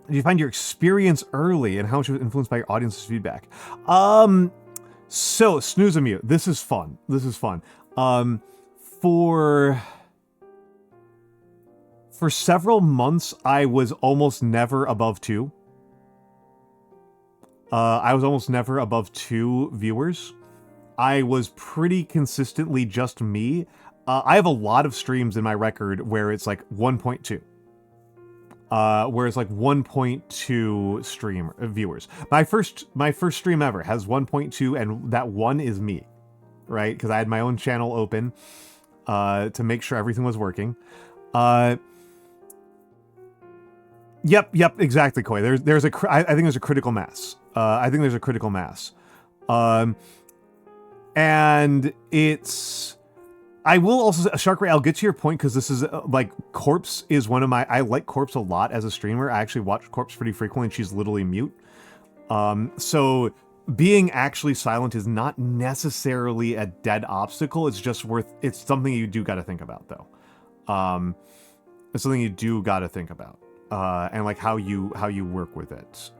Do you find your experience early and how much was influenced by your audience's feedback? So snooze and mute. This is fun. For several months, I was almost never above 2. I was almost never above 2 viewers. I was pretty consistently just me. I have a lot of streams in my record where it's like 1.2. Where it's like 1.2 stream viewers. My first stream ever has 1.2, and that one is me, right? Because I had my own channel open to make sure everything was working. Yep, exactly, Koi. I think there's a critical mass. And it's... I will also say, Shark Ray, I'll get to your point, because this is, like, Corpse is one of my... I like Corpse a lot as a streamer. I actually watch Corpse pretty frequently, and she's literally mute. So being actually silent is not necessarily a dead obstacle. It's just it's something you do got to think about, though. It's something you do got to think about. And like how you work with it.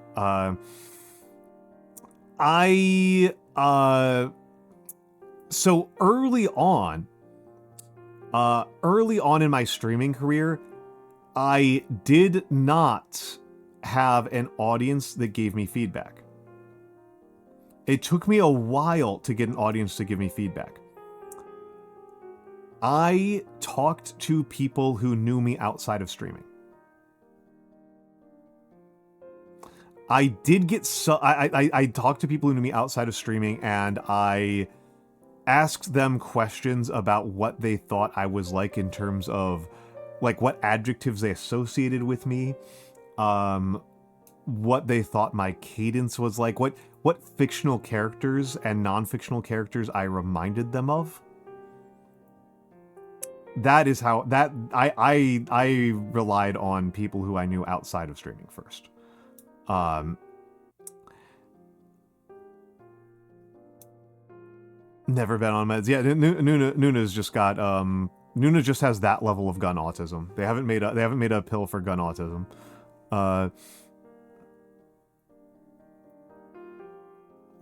So early on in my streaming career, I did not have an audience that gave me feedback. It took me a while to get an audience to give me feedback. I talked to people who knew me outside of streaming. I did get I talked to people who knew me outside of streaming, and I asked them questions about what they thought I was like in terms of like what adjectives they associated with me, what they thought my cadence was like, what fictional characters and non-fictional characters I reminded them of. That is how I relied on people who I knew outside of streaming first. Never been on meds. Yeah, Nuna's just got Nuna just has that level of gun autism. They haven't made a pill for gun autism.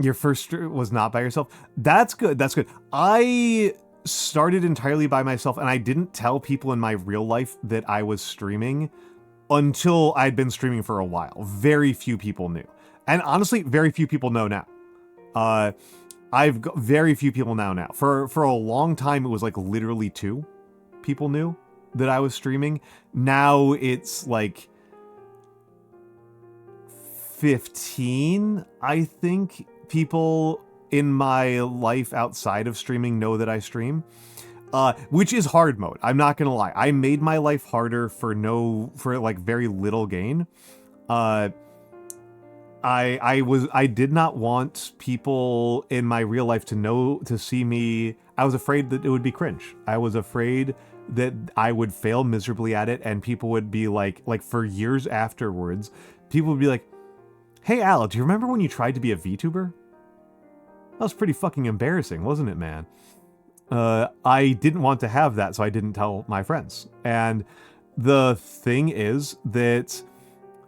Your first was not by yourself. That's good. I started entirely by myself, and I didn't tell people in my real life that I was streaming until I'd been streaming for a while. Very few people knew. And honestly, very few people know now. I've got very few people now. For a long time, it was like literally 2 people knew that I was streaming. Now it's like 15, I think, people in my life outside of streaming know that I stream. Which is hard mode. I'm not gonna lie. I made my life harder for like very little gain. I did not want people in my real life to see me. I was afraid that it would be cringe. I was afraid that I would fail miserably at it, and people would be like for years afterwards, people would be like, "Hey Al, do you remember when you tried to be a VTuber? That was pretty fucking embarrassing, wasn't it, man?" I didn't want to have that, so I didn't tell my friends. And the thing is that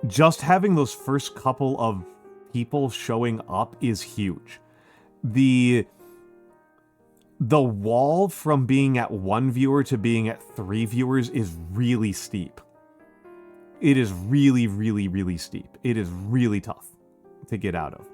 just having those first couple of people showing up is huge. The wall from being at 1 viewer to being at 3 viewers is really steep. It is really, really, really steep. It is really tough to get out of.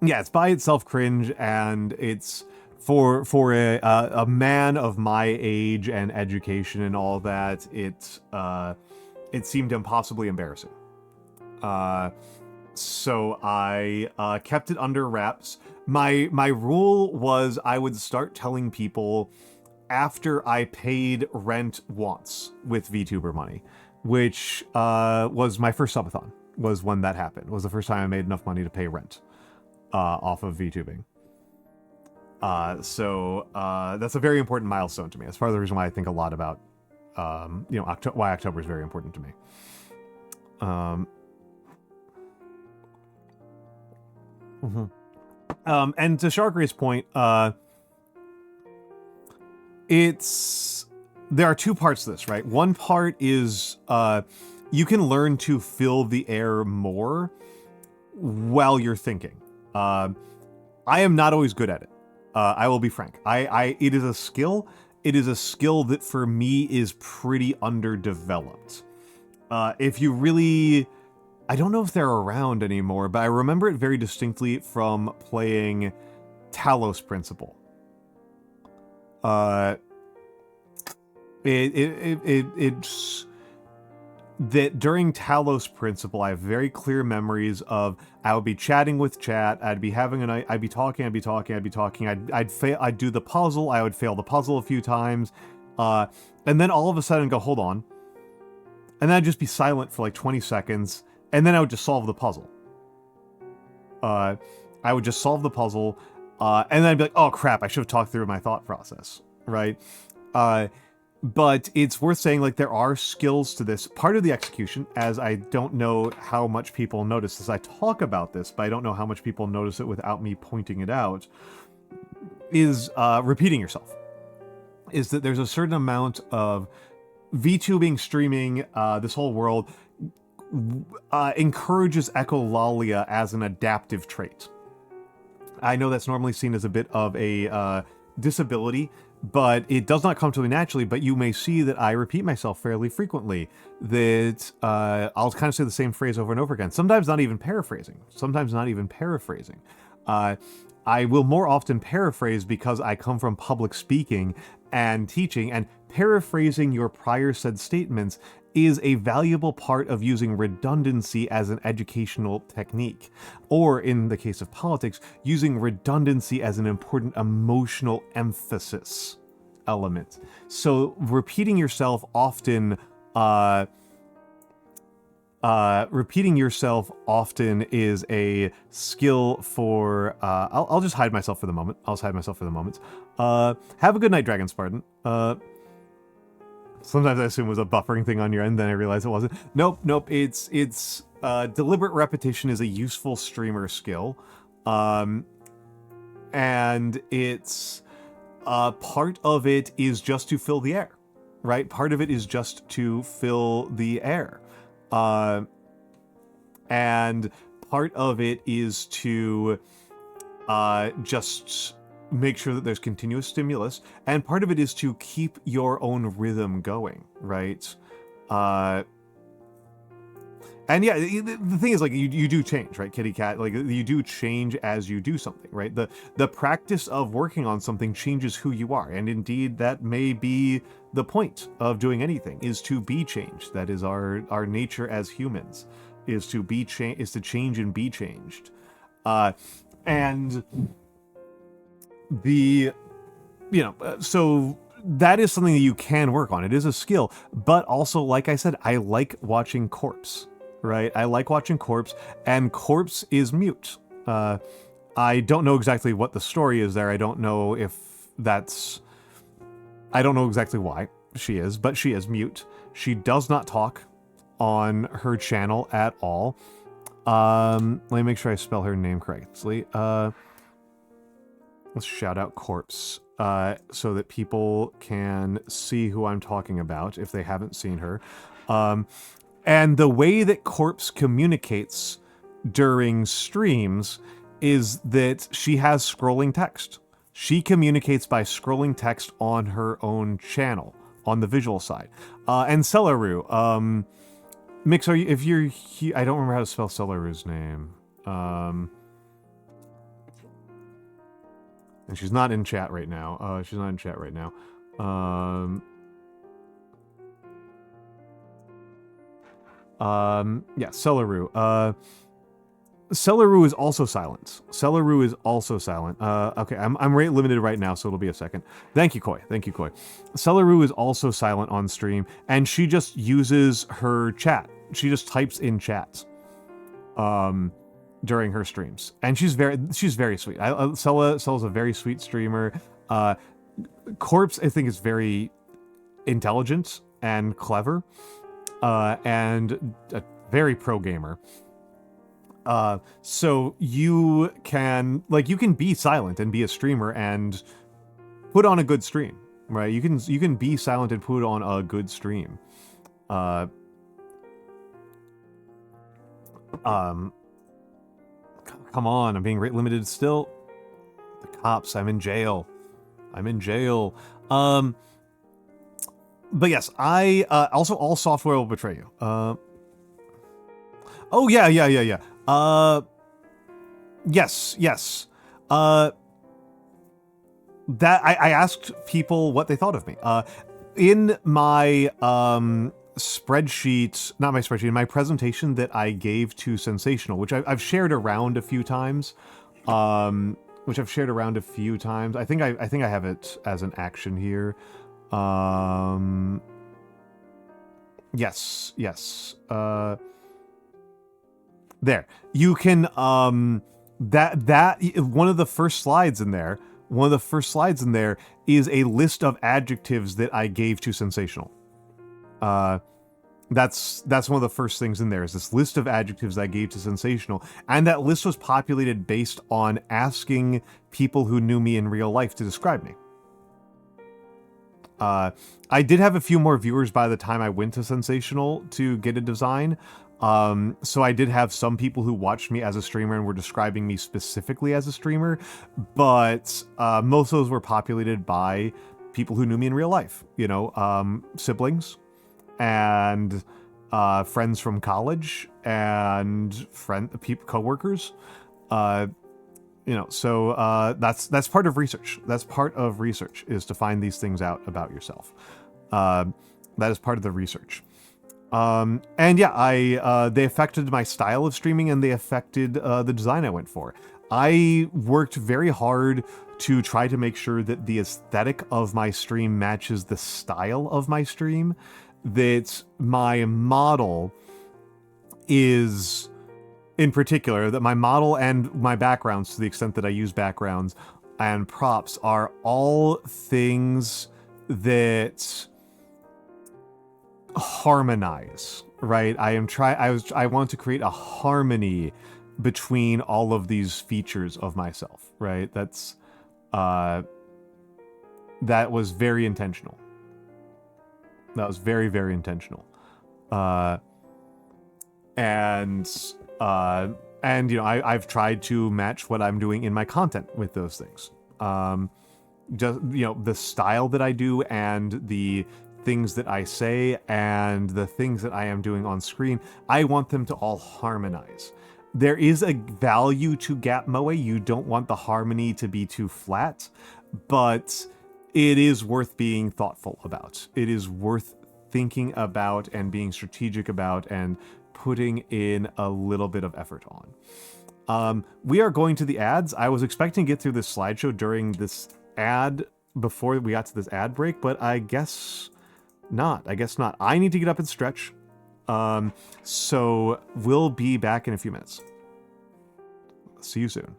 Yeah, it's by itself cringe, and it's for a man of my age and education and all that. It seemed impossibly embarrassing. So I kept it under wraps. My rule was I would start telling people after I paid rent once with VTuber money, which was my first subathon, was when that happened. Was the first time I made enough money to pay rent off of VTubing. So that's a very important milestone to me. That's part of the reason why I think a lot about, you know, why October is very important to me. And to Sharkry's point, there are two parts to this, right? One part is you can learn to fill the air more while you're thinking. I am not always good at it. I will be frank. It is a skill. It is a skill that for me is pretty underdeveloped. If you really, I don't know if they're around anymore, but I remember it very distinctly from playing Talos Principle. It's that during Talos Principle, I have very clear memories of I would be chatting with chat, I'd be talking, I'd do the puzzle, I would fail the puzzle a few times, and then all of a sudden go, hold on, and then I'd just be silent for like 20 seconds, and then I would just solve the puzzle. I would just solve the puzzle, and then I'd be like, oh crap, I should have talked through my thought process, right? But it's worth saying, like, there are skills to this. Part of the execution, as I don't know how much people notice this, I talk about this, but I don't know how much people notice it without me pointing it out, is repeating yourself. Is that there's a certain amount of VTubing, streaming, this whole world encourages echolalia as an adaptive trait. I know that's normally seen as a bit of a disability, but it does not come to me naturally. But you may see that I repeat myself fairly frequently, that I'll kind of say the same phrase over and over again, sometimes not even paraphrasing. I will more often paraphrase because I come from public speaking and teaching, and paraphrasing your prior said statements is a valuable part of using redundancy as an educational technique. Or, in the case of politics, using redundancy as an important emotional emphasis element. So, repeating yourself often is a skill for, I'll just hide myself for the moment. Have a good night, Dragon Spartan. Sometimes I assume it was a buffering thing on your end, then I realized it wasn't. Nope, it's deliberate repetition is a useful streamer skill. And it's, part of it is just to fill the air, right? Part of it is just to fill the air. And part of it is to just make sure that there's continuous stimulus, and part of it is to keep your own rhythm going, right? And yeah, the thing is, like, you do change, right, kitty cat? Like, you do change as you do something, right? The practice of working on something changes who you are, and indeed that may be the point of doing anything, is to be changed. That is our nature as humans, is to change and be changed. And so that is something that you can work on. It is a skill, but also, like I said, I like watching corpse, right? I like watching corpse, and corpse is mute. I don't know exactly what the story is there. I don't know exactly why she is, but she is mute. She does not talk on her channel at all. Let me make sure I spell her name correctly. Let's shout out Corpse, so that people can see who I'm talking about if they haven't seen her. And the way that Corpse communicates during streams is that she has scrolling text. She communicates by scrolling text on her own channel, on the visual side. And Celaru, Mix, I don't remember how to spell Celaru's name. And she's not in chat right now. Yeah, Celaru. Celeru is also silent. Celeru is also silent. Okay, I'm rate limited right now, so it'll be a second. Thank you, Koi. Thank you, Koi. Celeru is also silent on stream, and she just uses her chat. She just types in chats during her streams, and she's very sweet. Cella's a very sweet streamer. Corpse, I think, is very intelligent and clever, and a very pro gamer. So you can be silent and be a streamer and put on a good stream, right? You can be silent and put on a good stream. Come on, I'm being rate limited still. The cops, I'm in jail. But yes, I also, all software will betray you. Oh yeah. Yes. That I asked people what they thought of me. In my spreadsheet, not my spreadsheet, in my presentation that I gave to Sensational, which I've shared around a few times. I think I have it as an action here. Yes. There. You can that one of the first slides in there is a list of adjectives that I gave to Sensational. That's one of the first things in there, is this list of adjectives I gave to Sensational, and that list was populated based on asking people who knew me in real life to describe me. I did have a few more viewers by the time I went to Sensational to get a design. So I did have some people who watched me as a streamer and were describing me specifically as a streamer, but most of those were populated by people who knew me in real life, siblings and friends from college and coworkers. So that's part of research. That's part of research, is to find these things out about yourself. That is part of the research. And yeah, they affected my style of streaming, and they affected the design I went for. I worked very hard to try to make sure that the aesthetic of my stream matches the style of my stream. That my model is, in particular, that my model and my backgrounds, to the extent that I use backgrounds and props, are all things that harmonize, right? I want to create a harmony between all of these features of myself, right? That was very intentional. That was very, very intentional. And I've tried to match what I'm doing in my content with those things. Just, the style that I do and the things that I say and the things that I am doing on screen, I want them to all harmonize. There is a value to gap moe. You don't want the harmony to be too flat, but it is worth being thoughtful about. It is worth thinking about and being strategic about and putting in a little bit of effort on. We are going to the ads. I was expecting to get through this slideshow during this ad before we got to this ad break, but I guess not. I need to get up and stretch. So we'll be back in a few minutes. See you soon.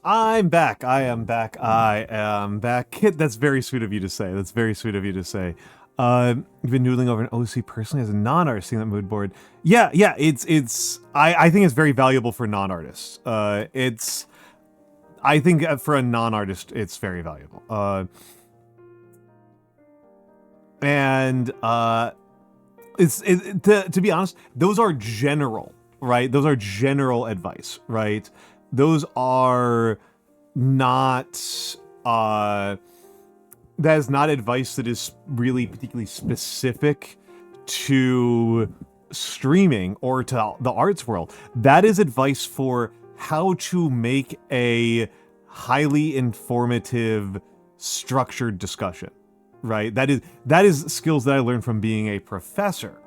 I'm back. I am back. I am back. That's very sweet of you to say. That's very sweet of you to say. You've been noodling over an OC personally as a non-artist seeing that mood board. Yeah, it's I think it's very valuable for non-artists. I think for a non-artist it's very valuable. To be honest, those are general, right? Those are general advice, right? Those are not, that is not advice that is really particularly specific to streaming or to the arts world. That is advice for how to make a highly informative, structured discussion, right? That is skills that I learned from being a professor.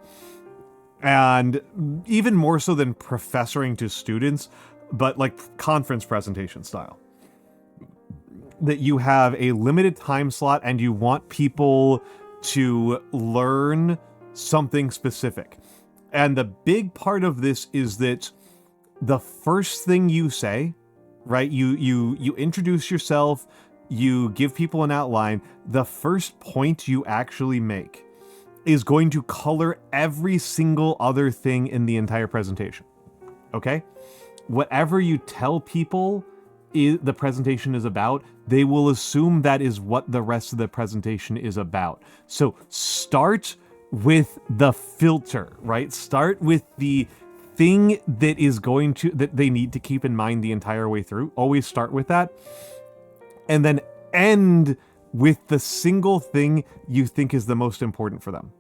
And even more so than professoring to students, but like conference presentation style. That you have a limited time slot and you want people to learn something specific. And the big part of this is that the first thing you say, right, you introduce yourself, you give people an outline, the first point you actually make is going to color every single other thing in the entire presentation. Okay? Whatever you tell people the presentation is about, they will assume that is what the rest of the presentation is about. So start with the filter, right? Start with the thing that they need to keep in mind the entire way through. Always start with that. And then end with the single thing you think is the most important for them.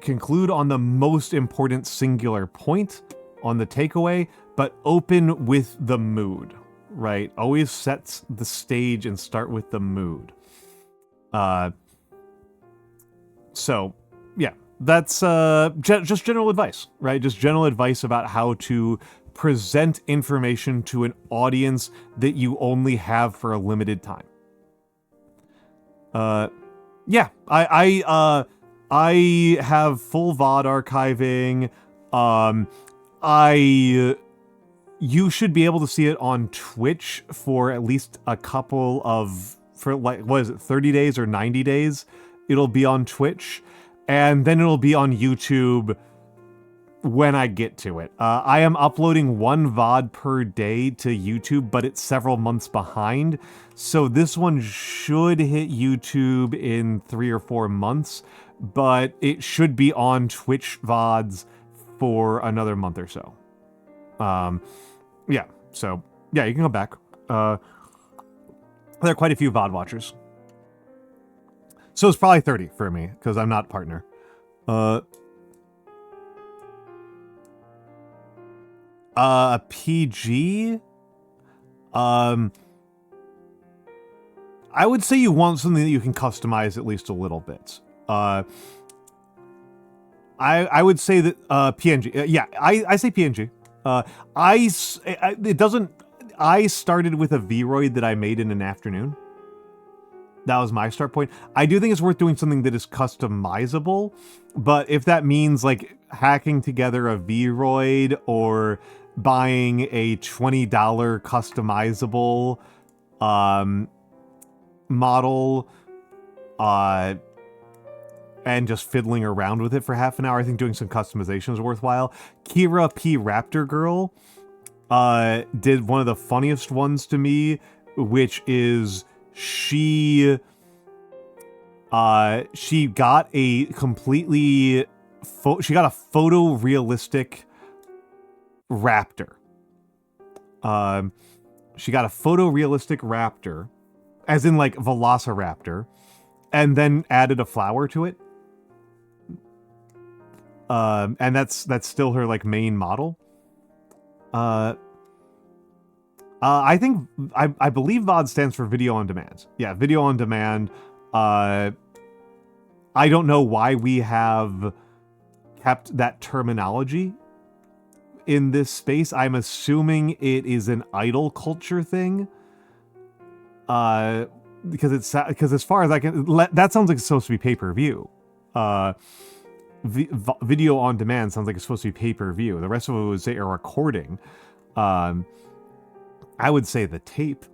Conclude on the most important singular point on the takeaway, but open with the mood, right? Always set the stage and start with the mood. So, yeah, that's just general advice, right? Just general advice about how to present information to an audience that you only have for a limited time. Yeah, I have full VOD archiving. You should be able to see it on Twitch for at least a couple of, what is it, 30 days or 90 days? It'll be on Twitch, and then it'll be on YouTube when I get to it. I am uploading one VOD per day to YouTube, but it's several months behind. So this one should hit YouTube in 3 or 4 months, but it should be on Twitch VODs for another month or so. Yeah, so, yeah, you can go back. There are quite a few VOD watchers. So it's probably 30 for me, because I'm not partner. PG? I would say you want something that you can customize at least a little bit. I would say that PNG. Yeah, I say PNG. I started with a Vroid that I made in an afternoon. That was my start point. I do think it's worth doing something that is customizable, but if that means like hacking together a Vroid or buying a $20 customizable model and just fiddling around with it for half an hour, I think doing some customization is worthwhile. Kira P. Raptor Girl did one of the funniest ones to me, which is she got a completely she got a photorealistic raptor. She got a photorealistic raptor, as in like Velociraptor, and then added a flower to it. And that's still her like main model. I think I believe VOD stands for video on demand. Yeah, video on demand. I don't know why we have kept that terminology in this space. I'm assuming it is an idol culture thing. Because as far as I can, that sounds like it's supposed to be pay-per-view. video on demand sounds like it's supposed to be pay-per-view. The rest of it would say a recording. I would say the tape.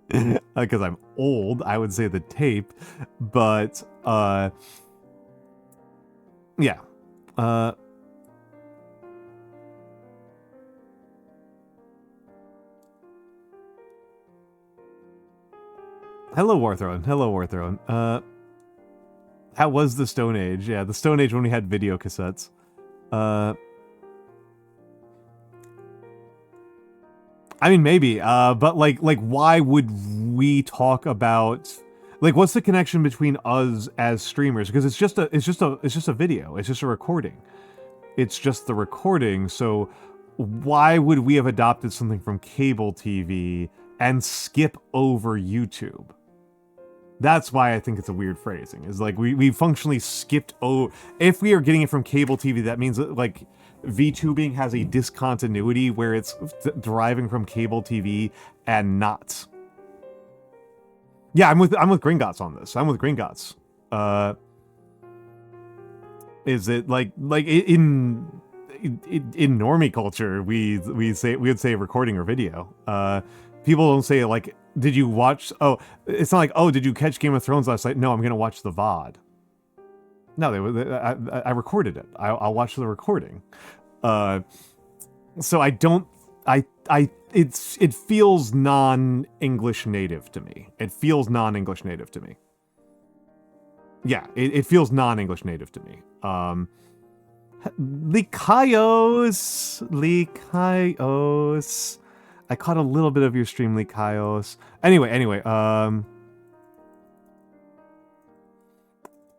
Because I'm old, I would say the tape. But, yeah. Hello, Warthrone. Hello, Warthrone. How was the Stone Age? Yeah, the Stone Age when we had video cassettes. I mean, maybe. But like, why would we talk about? Like, what's the connection between us as streamers? Because it's just a video. It's just a recording. It's just the recording. So, why would we have adopted something from cable TV and skip over YouTube? That's why I think it's a weird phrasing. Is like we functionally skipped over. If we are getting it from cable TV, that means that like VTubing has a discontinuity where it's deriving from cable TV and not. Yeah, I'm with Gringotts on this. I'm with Gringotts. Is it like in normie culture we would say recording or video. People don't say like, did you watch? Oh, it's not like, oh, did you catch Game of Thrones last night? No, I'm gonna watch the VOD. No, I recorded it. I'll watch the recording. So I don't. It feels non-English native to me. It feels non-English native to me. Yeah, it feels non-English native to me. Likaios. I caught a little bit of your stream, Likaios. Anyway,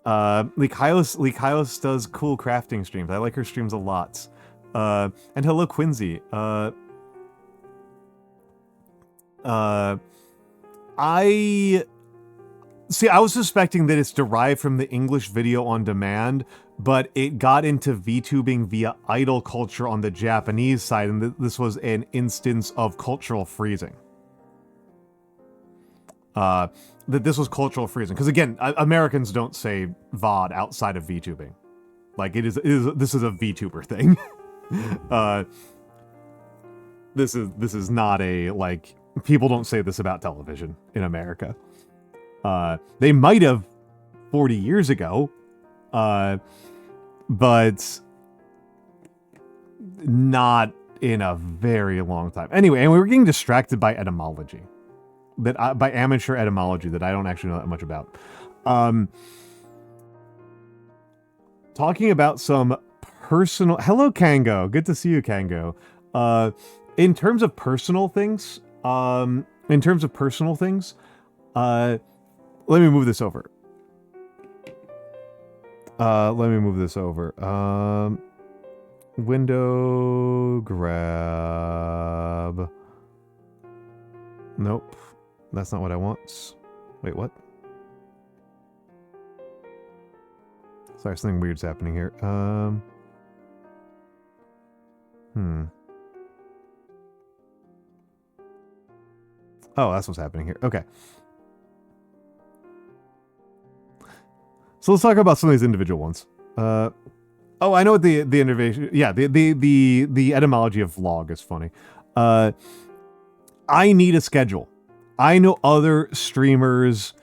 Likaios does cool crafting streams. I like her streams a lot. And hello, Quincy. I was suspecting that it's derived from the English video on demand, but it got into VTubing via idol culture on the Japanese side, and this was an instance of cultural freezing. That this was cultural freezing. Because again, Americans don't say VOD outside of VTubing. Like, this is a VTuber thing. This is not a, like, people don't say this about television in America. They might have 40 years ago, but not in a very long time. Anyway, and we were getting distracted by etymology, by amateur etymology that I don't actually know that much about. Talking about some personal. Hello, Kango. Good to see you, Kango. In terms of personal things, let me move this over. Window grab. Nope. That's not what I want. Wait, what? Sorry, something weird's happening here. Oh, that's what's happening here. Okay. So let's talk about some of these individual ones. Oh, I know what the innovation. Yeah, the etymology of vlog is funny. I need a schedule. I know other streamers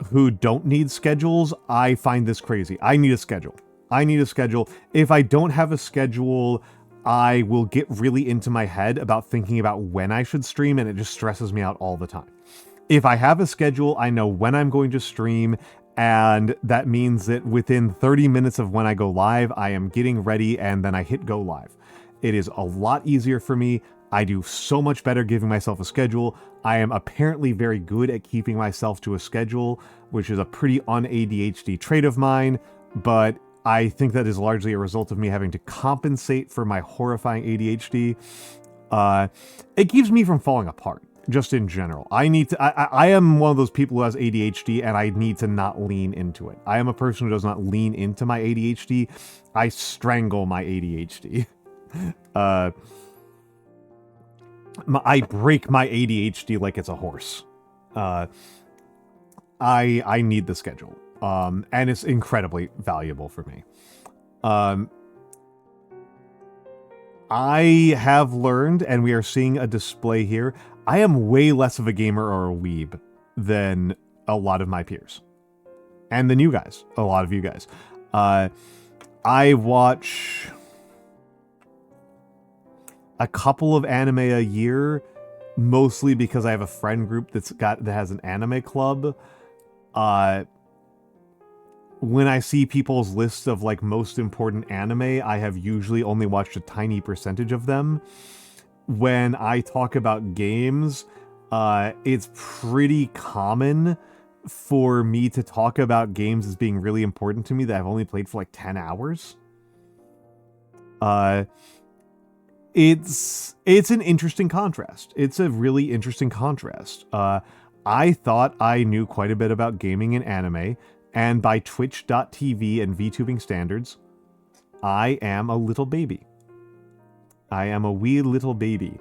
who don't need schedules. I find this crazy. I need a schedule. If I don't have a schedule, I will get really into my head about thinking about when I should stream, and it just stresses me out all the time. If I have a schedule, I know when I'm going to stream, and that means that within 30 minutes of when I go live, I am getting ready, and then I hit go live. It is a lot easier for me. I do so much better giving myself a schedule. I am apparently very good at keeping myself to a schedule, which is a pretty un-ADHD trait of mine, but I think that is largely a result of me having to compensate for my horrifying ADHD. It keeps me from falling apart, just in general. I am one of those people who has ADHD, and I need to not lean into it. I am a person who does not lean into my ADHD. I strangle my ADHD. I break my ADHD like it's a horse. I need the schedule. And it's incredibly valuable for me. I have learned, and we are seeing a display here, I am way less of a gamer or a weeb than a lot of my peers. And than you guys, a lot of you guys. I watch a couple of anime a year, mostly because I have a friend group that has an anime club. When I see people's lists of like most important anime, I have usually only watched a tiny percentage of them. When I talk about games, it's pretty common for me to talk about games as being really important to me that I've only played for like 10 hours. It's an interesting contrast. It's a really interesting contrast. I thought I knew quite a bit about gaming and anime, and by Twitch.tv and VTubing standards, I am a little baby. I am a wee little baby.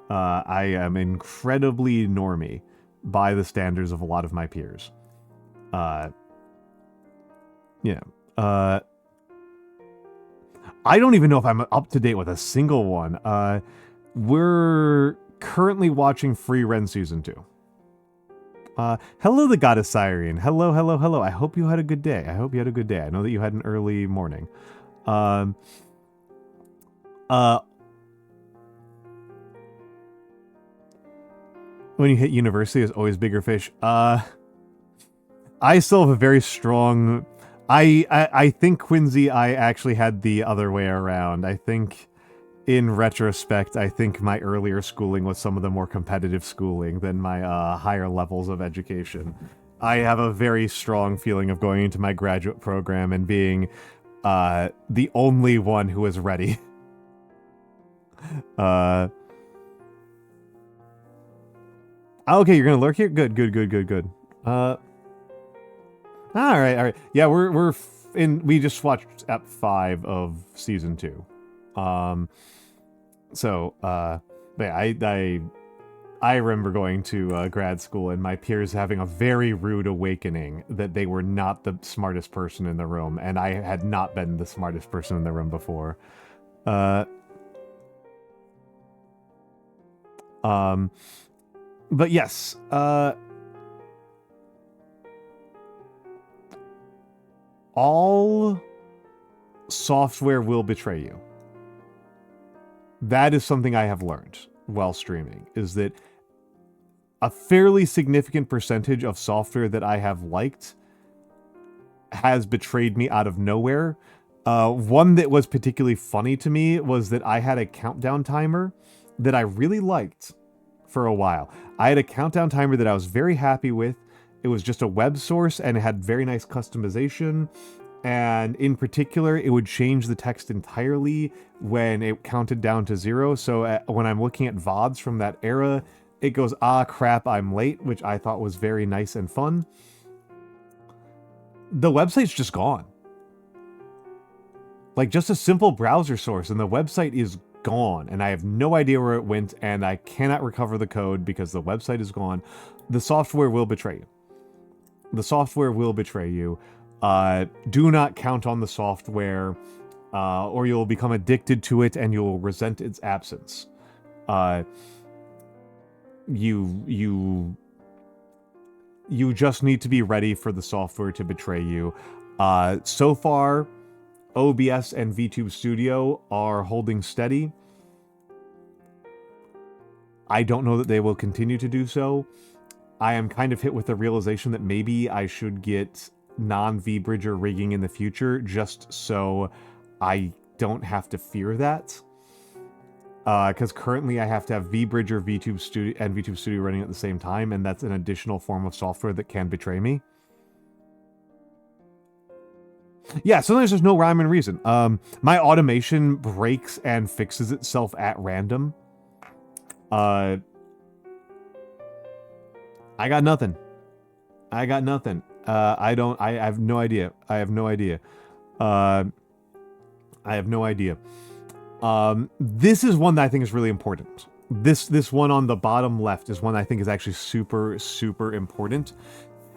I am incredibly normie by the standards of a lot of my peers. I don't even know if I'm up to date with a single one. We're currently watching Free Ren Season 2. Hello, the Goddess Siren. Hello, hello, hello. I hope you had a good day. I hope you had a good day. I know that you had an early morning. When you hit university, there's always bigger fish. I still have a very strong... I think, Quincy, I actually had the other way around. I think, in retrospect, I think my earlier schooling was some of the more competitive schooling than my higher levels of education. I have a very strong feeling of going into my graduate program and being the only one who is ready. Okay, you're gonna lurk here? Good. All right. Yeah, we just watched Ep 5 of Season 2. I remember going to grad school and my peers having a very rude awakening that they were not the smartest person in the room, and I had not been the smartest person in the room before. But yes, all software will betray you. That is something I have learned while streaming, is that a fairly significant percentage of software that I have liked has betrayed me out of nowhere. One that was particularly funny to me was that I had a countdown timer that I really liked for a while. I had a countdown timer that I was very happy with. It was just a web source and it had very nice customization. And in particular, it would change the text entirely when it counted down to 0. So when I'm looking at VODs from that era, it goes, ah, crap, I'm late, which I thought was very nice and fun. The website's just gone. Like, just a simple browser source, and the website is gone, and I have no idea where it went, and I cannot recover the code because the website is gone. The software will betray you. The software will betray you. Do not count on the software, or you'll become addicted to it and you'll resent its absence. You just need to be ready for the software to betray you. So far, OBS and VTube Studio are holding steady. I don't know that they will continue to do so. I am kind of hit with the realization that maybe I should get non-Vbridger rigging in the future, just so I don't have to fear that. Because currently I have to have Vbridger, VTube Studio, and VTube Studio running at the same time, and that's an additional form of software that can betray me. Yeah, sometimes there's no rhyme and reason. My automation breaks and fixes itself at random. I got nothing. I have no idea. This is one that I think is really important. This one on the bottom left is one I think is actually super, super important.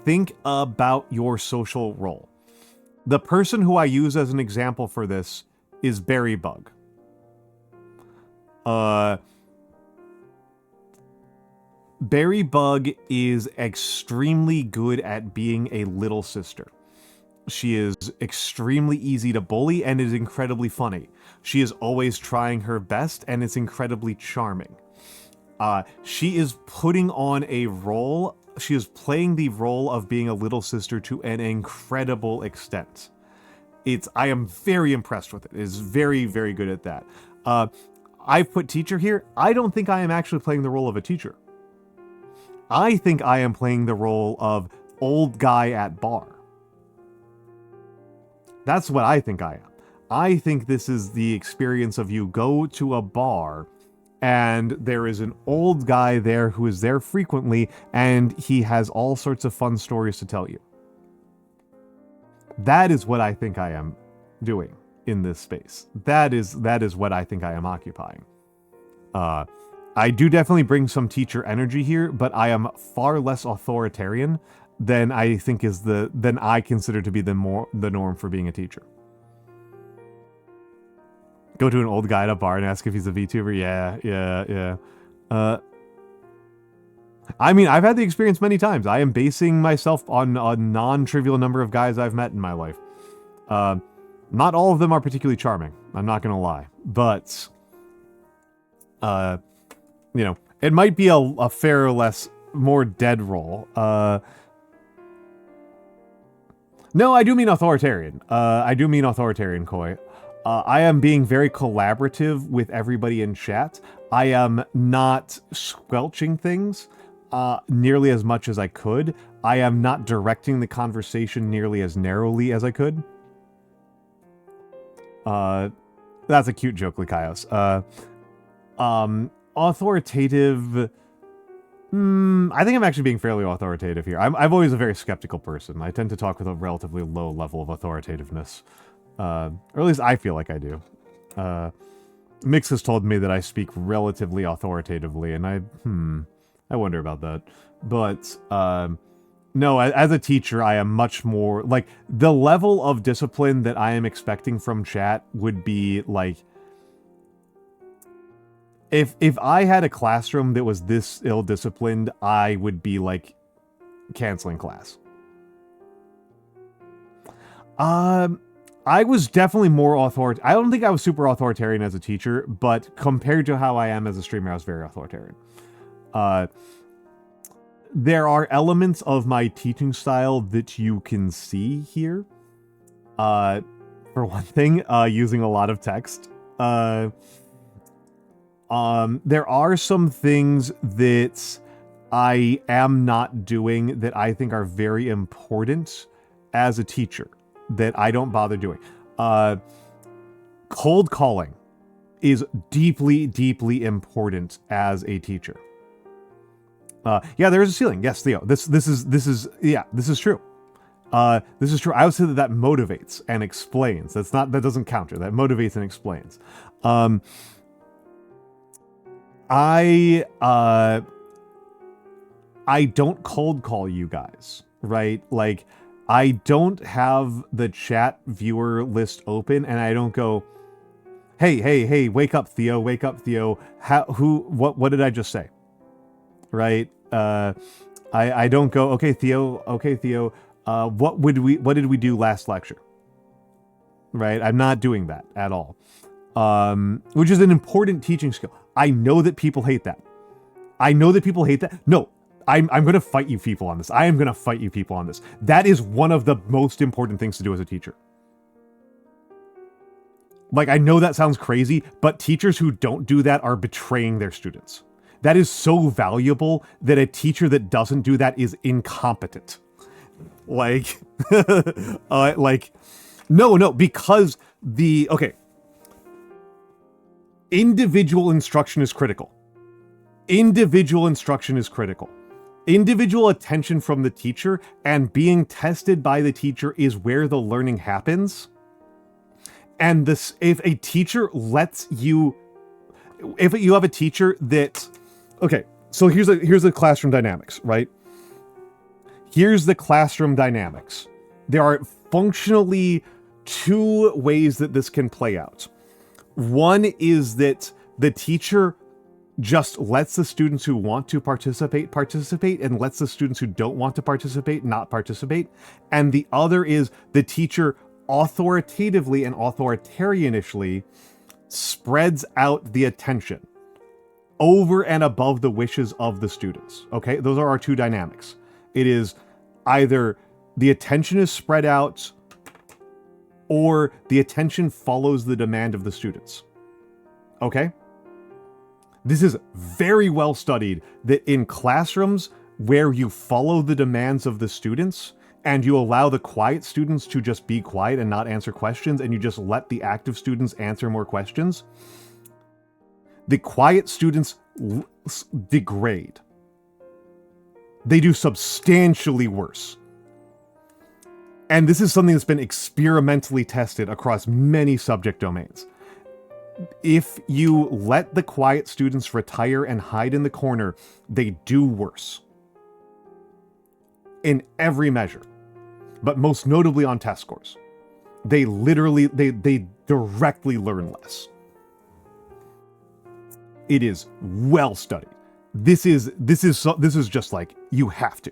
Think about your social role. The person who I use as an example for this is Berrybug. Berrybug is extremely good at being a little sister. She is extremely easy to bully and is incredibly funny. She is always trying her best and is incredibly charming. She is putting on a role. She is playing the role of being a little sister to an incredible extent. I am very impressed with it. It is very, very good at that. I've put teacher here. I don't think I am actually playing the role of a teacher. I think I am playing the role of old guy at bar. That's what I think I am. I think this is the experience of you go to a bar and there is an old guy there who is there frequently and he has all sorts of fun stories to tell you. That is what I think I am doing in this space. That is what I think I am occupying. I do definitely bring some teacher energy here, but I am far less authoritarian than I think than I consider to be the norm for being a teacher. Go to an old guy at a bar and ask if he's a VTuber. Yeah. I mean, I've had the experience many times. I am basing myself on a non-trivial number of guys I've met in my life. Not all of them are particularly charming. I'm not gonna lie, but you know, it might be a fair less more dead role. No, I do mean authoritarian. I do mean authoritarian, Koi. I am being very collaborative with everybody in chat. I am not squelching things nearly as much as I could. I am not directing the conversation nearly as narrowly as I could. That's a cute joke, Likaios. Authoritative... I think I'm actually being fairly authoritative here. I'm always a very skeptical person. I tend to talk with a relatively low level of authoritativeness. Or at least I feel like I do. Mix has told me that I speak relatively authoritatively, and I wonder about that. But, no, as a teacher, I am much more... Like, the level of discipline that I am expecting from chat would be, like... If I had a classroom that was this ill-disciplined, I would be, like, canceling class. I was definitely more authoritarian. I don't think I was super authoritarian as a teacher, but compared to how I am as a streamer, I was very authoritarian. There are elements of my teaching style that you can see here. For one thing, using a lot of text. There are some things that I am not doing that I think are very important as a teacher that I don't bother doing. Cold calling is deeply, deeply important as a teacher. Yeah, there is a ceiling. Yes, Theo. This is true. This is true. I would say that motivates and explains. That doesn't counter. That motivates and explains. I don't cold call you guys, right? Like, I don't have the chat viewer list open and I don't go, hey, wake up, Theo, wake up, Theo. What did I just say? Right? I don't go, okay, Theo, what did we do last lecture? Right? I'm not doing that at all. Which is an important teaching skill. I know that people hate that. No, I'm going to fight you people on this. I am going to fight you people on this. That is one of the most important things to do as a teacher. Like, I know that sounds crazy, but teachers who don't do that are betraying their students. That is so valuable that a teacher that doesn't do that is incompetent. Like, no, because okay. Individual instruction is critical. Individual attention from the teacher and being tested by the teacher is where the learning happens. And if a teacher lets you... If you have a teacher that... Okay, so here's the classroom dynamics, right? Here's the classroom dynamics. There are functionally two ways that this can play out. One is that the teacher just lets the students who want to participate, and lets the students who don't want to participate, not participate. And the other is the teacher authoritatively and authoritarianishly spreads out the attention over and above the wishes of the students. Okay, those are our two dynamics. It is either the attention is spread out or the attention follows the demand of the students. Okay? This is very well studied that in classrooms where you follow the demands of the students and you allow the quiet students to just be quiet and not answer questions, and you just let the active students answer more questions, the quiet students degrade. They do substantially worse. And this is something that's been experimentally tested across many subject domains. If you let the quiet students retire and hide in the corner, they do worse. In every measure. But most notably on test scores. They directly learn less. It is well studied. This is just like, you have to.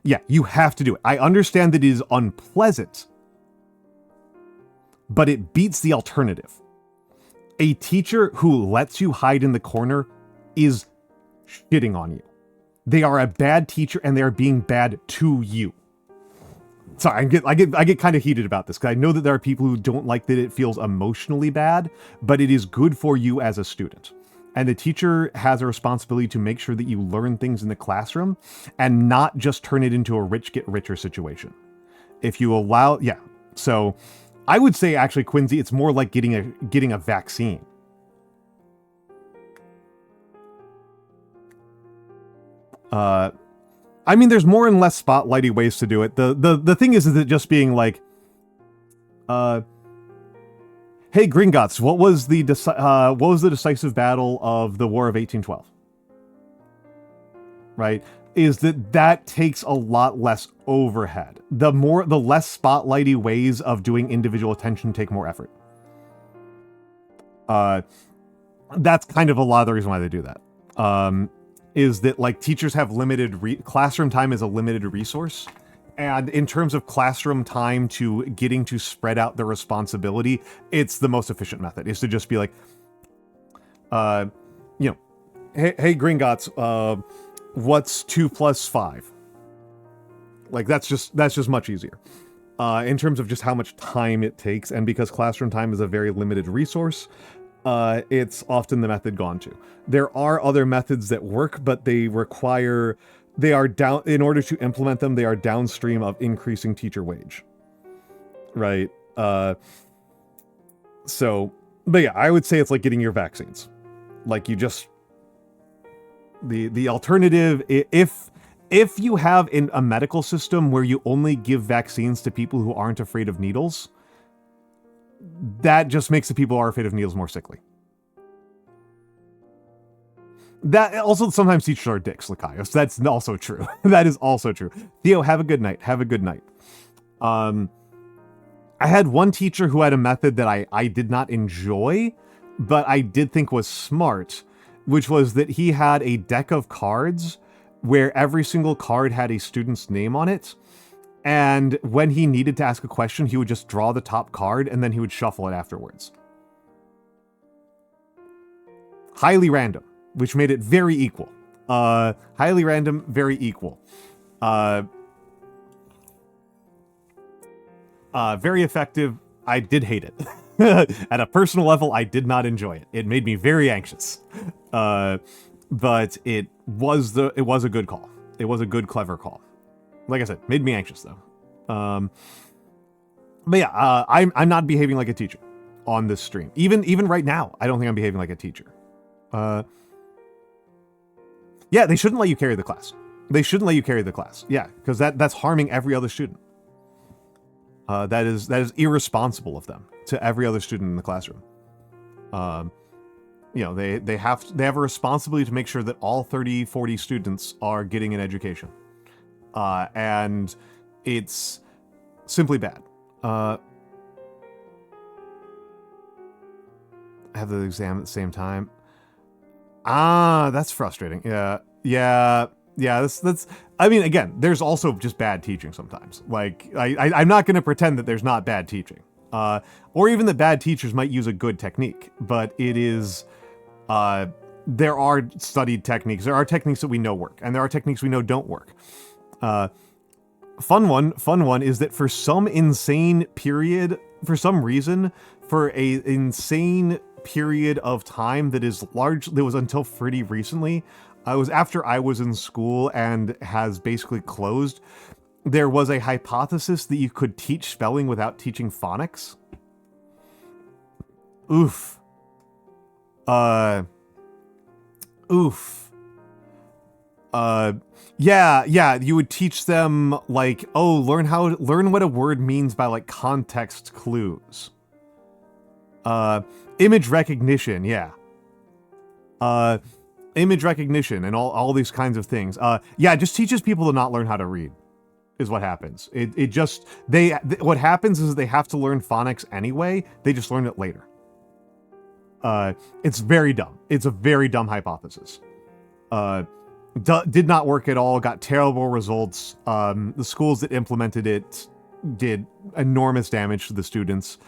Yeah, you have to do it. I understand that it is unpleasant, but it beats the alternative. A teacher who lets you hide in the corner is shitting on you. They are a bad teacher and they are being bad to you. Sorry, I get kind of heated about this because I know that there are people who don't like that it feels emotionally bad, but it is good for you as a student. And the teacher has a responsibility to make sure that you learn things in the classroom and not just turn it into a rich get richer situation. If you allow, yeah. So I would say actually, Quincy, it's more like getting a vaccine. I mean, there's more and less spotlighty ways to do it. The thing is it just being like, hey Gringotts, what was the decisive battle of the War of 1812? Right? Is that takes a lot less overhead. The less spotlighty ways of doing individual attention take more effort. That's kind of a lot of the reason why they do that. Is that like teachers have limited classroom time is a limited resource. And in terms of classroom time to getting to spread out the responsibility, it's the most efficient method, is to just be like, hey Gringotts, what's 2 + 5? Like that's just much easier. In terms of just how much time it takes, and because classroom time is a very limited resource, it's often the method gone to. There are other methods that work, but in order to implement them, they are downstream of increasing teacher wage. Right? But yeah, I would say it's like getting your vaccines. Like you just, the alternative, if you have a medical system where you only give vaccines to people who aren't afraid of needles, that just makes the people who are afraid of needles more sickly. That also, sometimes teachers are dicks, Lakaios. That's also true. That is also true. Theo, have a good night. Have a good night. I had one teacher who had a method that I did not enjoy, but I did think was smart, which was that he had a deck of cards where every single card had a student's name on it. And when he needed to ask a question, he would just draw the top card and then he would shuffle it afterwards. Highly random, which made it very equal. Highly random, very equal. Very effective. I did hate it. At a personal level, I did not enjoy it. It made me very anxious. But it was a good call. It was a good, clever call. Like I said, made me anxious though. But yeah, I'm not behaving like a teacher on this stream. Even right now, I don't think I'm behaving like a teacher. Yeah, they shouldn't let you carry the class. They shouldn't let you carry the class. Yeah, because that's harming every other student. That is irresponsible of them to every other student in the classroom. They have a responsibility to make sure that all 30, 40 students are getting an education. And it's Simply bad. I have the exam at the same time. Ah, that's frustrating. Yeah. That's. I mean, again, there's also just bad teaching sometimes. Like, I'm not going to pretend that there's not bad teaching, or even that bad teachers might use a good technique. But it is, there are studied techniques. There are techniques that we know work, and there are techniques we know don't work. Fun one is that for some insane period, for some reason, for a insane period of time that was until pretty recently, it was after I was in school and has basically closed, there was a hypothesis that you could teach spelling without teaching phonics. Oof. Yeah, you would teach them, like, oh, learn what a word means by, like, context clues. Image recognition, yeah. Image recognition and all these kinds of things. Yeah, it just teaches people to not learn how to read, is what happens. What happens is they have to learn phonics anyway, they just learn it later. It's very dumb. It's a very dumb hypothesis. Did not work at all, got terrible results. The schools that implemented it did enormous damage to the students.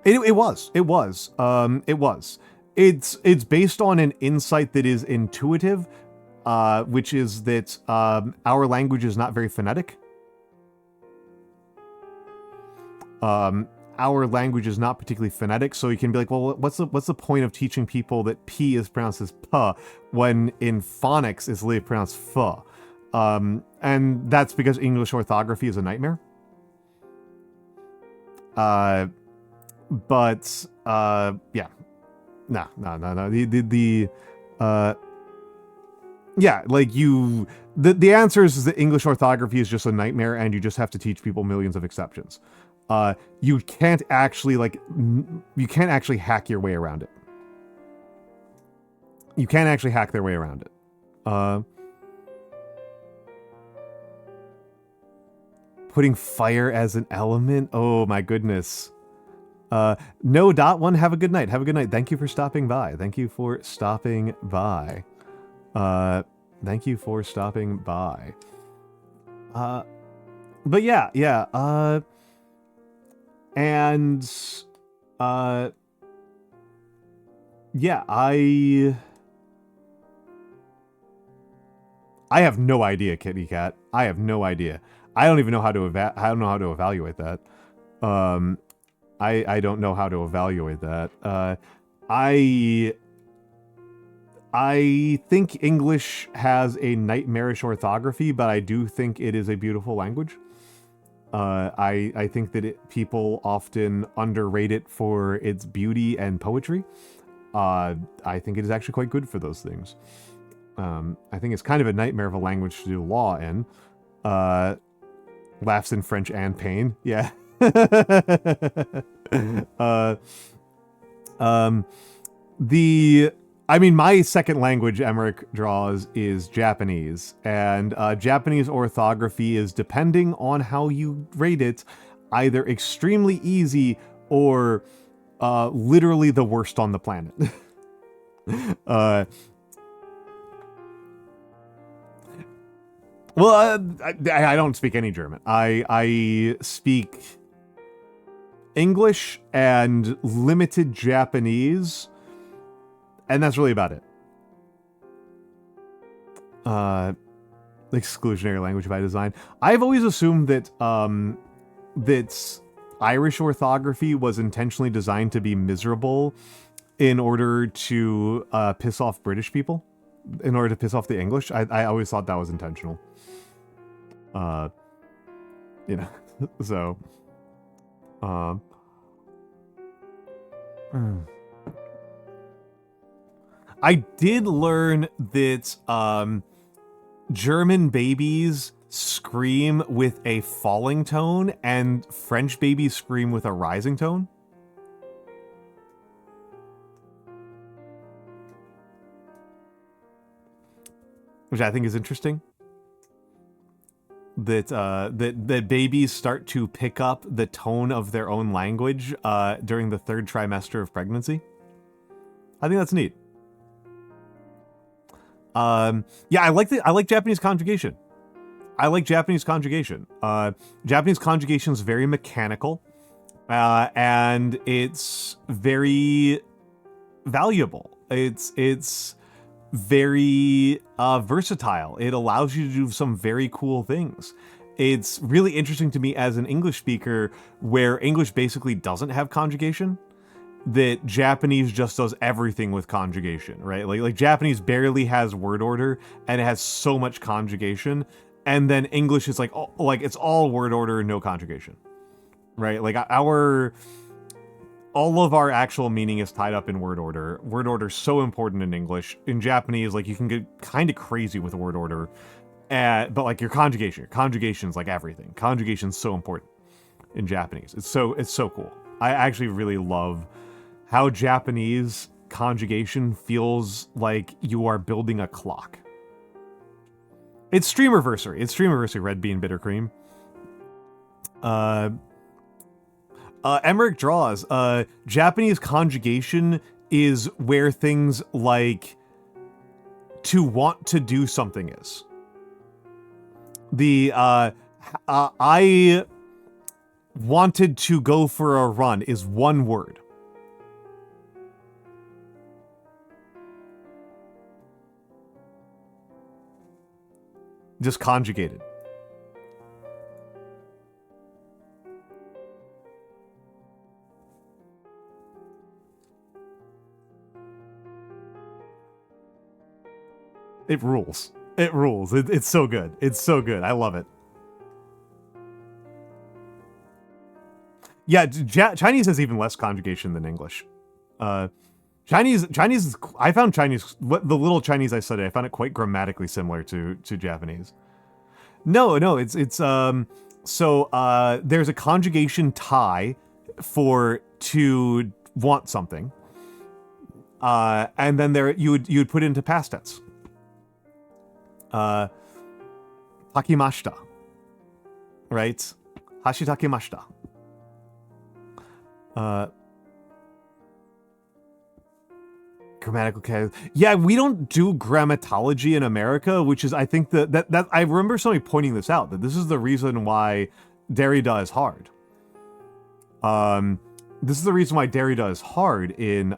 It was. It's based on an insight that is intuitive, which is that our language is not very phonetic. Our language is not particularly phonetic, so you can be like, well, what's the point of teaching people that P is pronounced as P when in phonics it's literally pronounced F? And that's because English orthography is a nightmare. Yeah. No. Yeah, like the answer is that English orthography is just a nightmare and you just have to teach people millions of exceptions. You can't actually hack your way around it. You can't actually hack their way around it. Putting fire as an element? Oh my goodness. No.1, have a good night. Have a good night. Thank you for stopping by. Thank you for stopping by. But yeah. And yeah, I have no idea, Kitty Cat. I have no idea. I don't even know how to evaluate that. I don't know how to evaluate that. I think English has a nightmarish orthography, but I do think it is a beautiful language. I think that people often underrate it for its beauty and poetry. I think it is actually quite good for those things. I think it's kind of a nightmare of a language to do law in. Laughs in French and pain. Yeah. My second language, Emmerich draws, is Japanese, and Japanese orthography is, depending on how you rate it, either extremely easy or literally the worst on the planet. I don't speak any German. I speak English and limited Japanese, and that's really about it. Exclusionary language by design. I've always assumed that that Irish orthography was intentionally designed to be miserable in order to piss off British people, in order to piss off the English. I always thought that was intentional. So. I did learn that German babies scream with a falling tone and French babies scream with a rising tone. Which I think is interesting. that babies start to pick up the tone of their own language during the 3rd trimester of pregnancy. I think that's neat. Yeah, I like Japanese conjugation. Japanese conjugation is very mechanical, and it's very valuable. It's very versatile. It allows you to do some very cool things. It's really interesting to me as an English speaker, where English basically doesn't have conjugation, that Japanese just does everything with conjugation, right? Like Japanese barely has word order, and it has so much conjugation. And then English is like it's all word order, no conjugation, right? Like all of our actual meaning is tied up in word order. Word order is so important in English. In Japanese, like you can get kind of crazy with word order, but like your conjugation's like everything. Conjugation's so important in Japanese. It's so cool. I actually really love how Japanese conjugation feels like you are building a clock. It's Streamerversary. It's Streamerversary, Red Bean Bitter Cream. Emmerich draws. Japanese conjugation is where things like to want to do something is. I wanted to go for a run is one word. Just conjugated. It rules. It rules. It's so good. It's so good. I love it. Yeah, Chinese has even less conjugation than English. Chinese, I found Chinese, the little Chinese I studied, I found it quite grammatically similar to Japanese. No, so there's a conjugation tie for to want something. And then you would put it into past tense. Takimashita. Right? Hashitakimashita. Grammatical chaos. Yeah, we don't do grammatology in America, which is, I think, that I remember somebody pointing this out, that this is the reason why Derrida is hard. This is the reason why Derrida is hard in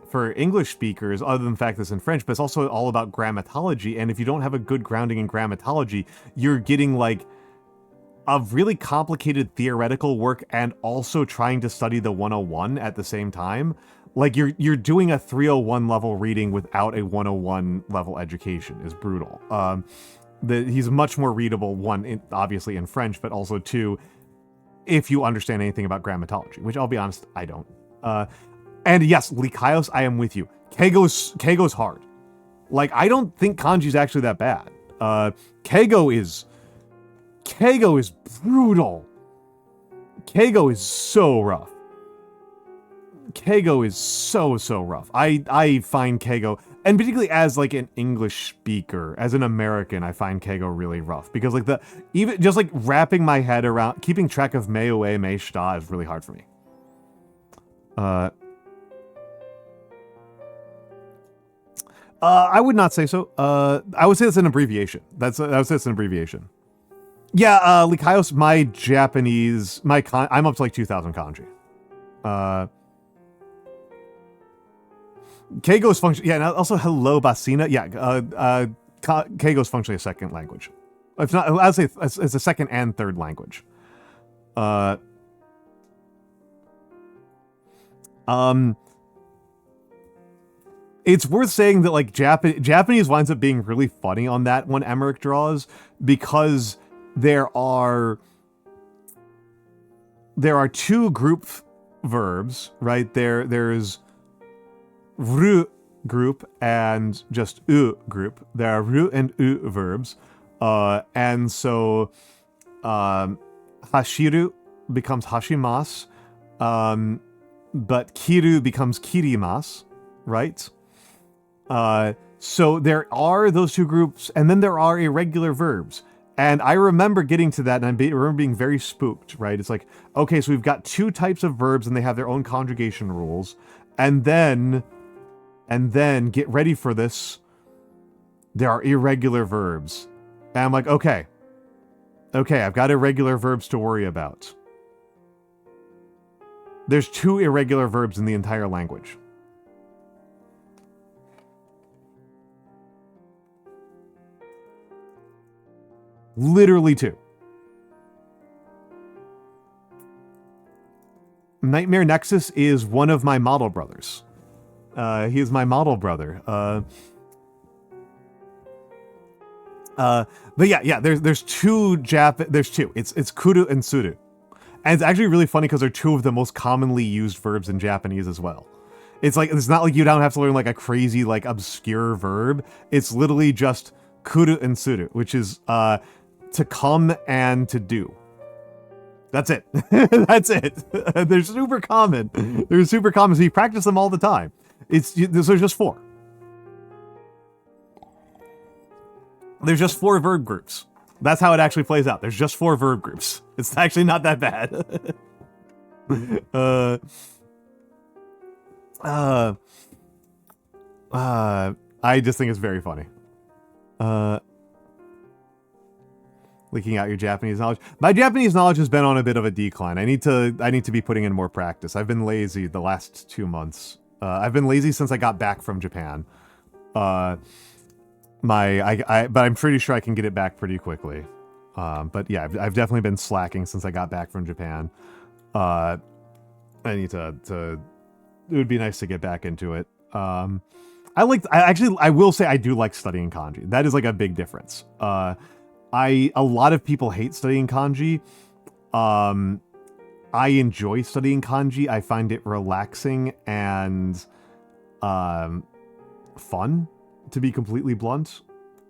for English speakers, other than the fact that it's in French, but it's also all about grammatology, and if you don't have a good grounding in grammatology, you're getting like a really complicated theoretical work and also trying to study the 101 at the same time. Like you're doing a 301 level reading without a 101 level education is brutal. He's much more readable, one, obviously in French, but also two, if you understand anything about grammatology, which I'll be honest, I don't. And yes, Likaios, I am with you. Keigo's hard. Like, I don't think kanji's actually that bad. Keigo is brutal. Keigo is so rough. Keigo is so rough. I find Keigo, and particularly as like an English speaker, as an American, I find Keigo really rough because like even just like wrapping my head around, keeping track of Mei-ue, Mei-shita is really hard for me. I would not say so. I would say it's an abbreviation. I would say it's an abbreviation. Yeah, Likaios, my Japanese, I'm up to like 2,000 kanji. Keigo's function, yeah, and also hello, Basina. Yeah, Keigo's functionally a second language. If not, I'd say it's a second and third language. It's worth saying that like Japanese winds up being really funny on that when Emmerich draws, because there are two group verbs, right? There's ru group and just u group. There are ru and u verbs. And so hashiru becomes hashimasu, but kiru becomes kirimasu, right? So there are those two groups, and then there are irregular verbs. And I remember getting to that, and I remember being very spooked, right? It's like, okay, so we've got two types of verbs, and they have their own conjugation rules. And then, get ready for this, there are irregular verbs. And I'm like, okay, I've got irregular verbs to worry about. There's 2 irregular verbs in the entire language. Literally 2. Nightmare Nexus is one of my model brothers. He is my model brother. But yeah, there's 2 there's 2. It's kuru and suru. And it's actually really funny because they're 2 of the most commonly used verbs in Japanese as well. It's like, it's not like you don't have to learn like a crazy, like obscure verb. It's literally just kuru and suru, which is to come and to do. That's it. That's it. They're super common. They're super common, so you practice them all the time. There's just 4. There's just 4 verb groups. That's how it actually plays out. There's just 4 verb groups. It's actually not that bad. I just think it's very funny. Leaking out your Japanese knowledge. My Japanese knowledge has been on a bit of a decline. I need to be putting in more practice. I've been lazy the last 2 months. I've been lazy since I got back from Japan. But I'm pretty sure I can get it back pretty quickly. But yeah, I've definitely been slacking since I got back from Japan. I need to it would be nice to get back into it. I will say I do like studying kanji. That is like a big difference. A lot of people hate studying kanji. I enjoy studying kanji. I find it relaxing and fun, to be completely blunt.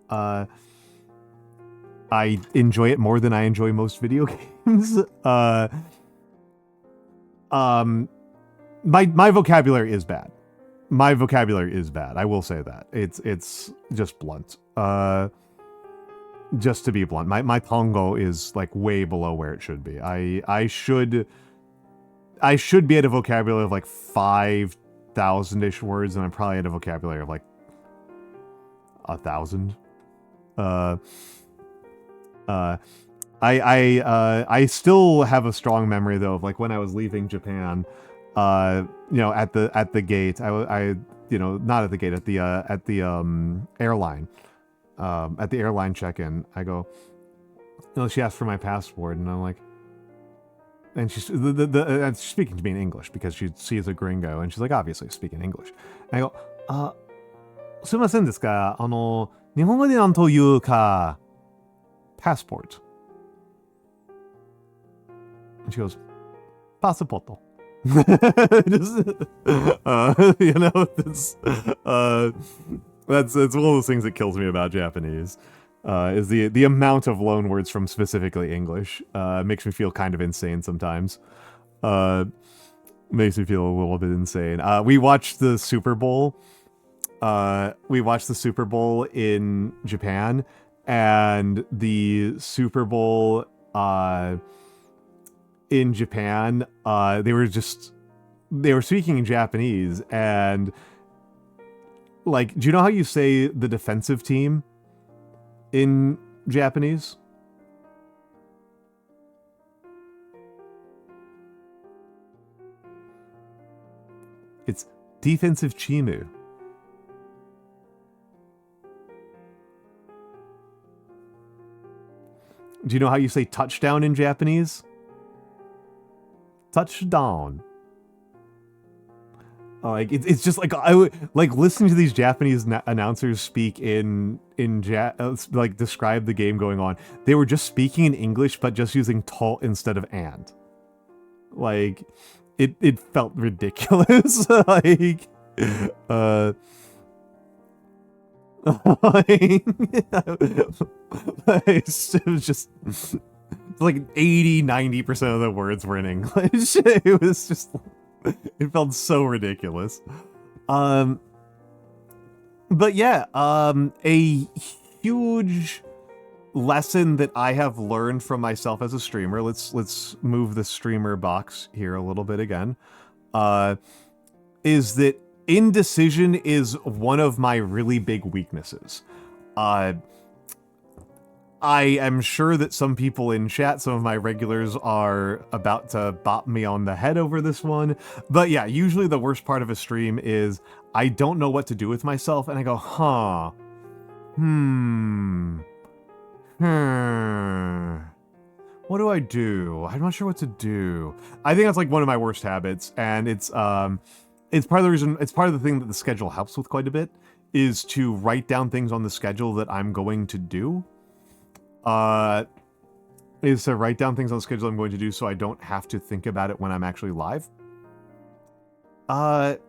I enjoy it more than I enjoy most video games. My vocabulary is bad. My vocabulary is bad. I will say that. It's just blunt. Just to be blunt, my Tongo is like way below where it should be. I should be at a vocabulary of like 5,000-ish words, and I'm probably at a vocabulary of like 1,000. I still have a strong memory though of like when I was leaving Japan, at the gate, I not at the gate, at the airline, at the airline check-in, I go, she asked for my passport, and I'm like, and she's speaking to me in English because she sees a gringo, and she's like, obviously speaking English. And I go, すいませんですか、日本語でなんというか passport. And she goes, passaporto. It's one of those things that kills me about Japanese. Is the amount of loan words from specifically English. Makes me feel kind of insane sometimes. Makes me feel a little bit insane. We watched the Super Bowl. In Japan, and the Super Bowl in Japan, they were speaking in Japanese, and like, do you know how you say the defensive team in Japanese? It's defensive chimu. Do you know how you say touchdown in Japanese? Touchdown. Like it's just like I would like listening to these Japanese announcers speak like describe the game going on. They were just speaking in English, but just using to instead of and. Like it felt ridiculous. Like it was just like 80-90% of the words were in English. It was just, it felt so ridiculous. But yeah, a huge lesson that I have learned from myself as a streamer, let's move the streamer box here a little bit again, is that indecision is one of my really big weaknesses. I am sure that some people in chat, some of my regulars, are about to bop me on the head over this one. But yeah, usually the worst part of a stream is I don't know what to do with myself, and I go, what do I do? I'm not sure what to do. I think that's like one of my worst habits, and it's part of the reason, it's part of the thing that the schedule helps with quite a bit, is to write down things on the schedule that I'm going to do. Is to write down things on the schedule I'm going to do so I don't have to think about it when I'm actually live. That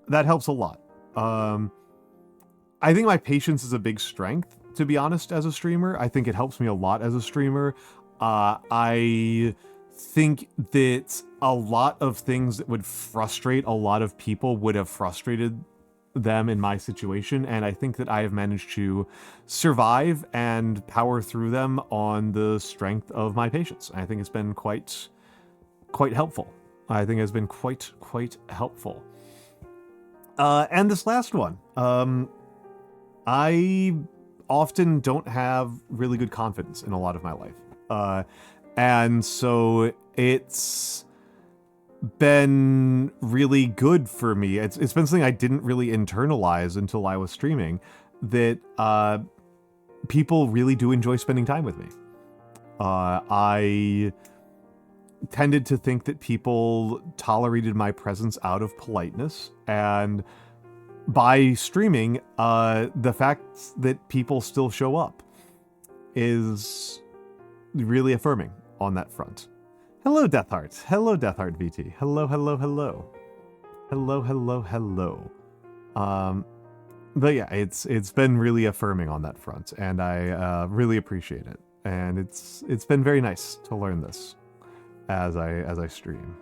helps a lot. I think my patience is a big strength, to be honest, as a streamer. I think it helps me a lot as a streamer. I think that a lot of things that would frustrate a lot of people would have frustrated them in my situation, and I think that I have managed to survive and power through them on the strength of my patience. I think it's been quite helpful. I think it's been quite helpful. And this last one, I often don't have really good confidence in a lot of my life, and so it's been really good for me. It's been something I didn't really internalize until I was streaming, that people really do enjoy spending time with me. I tended to think that people tolerated my presence out of politeness, and by streaming, the fact that people still show up is really affirming on that front. Hello, Deathheart. Hello, Deathheart VT. Hello. But yeah, it's been really affirming on that front, and I really appreciate it. And it's been very nice to learn this as I stream.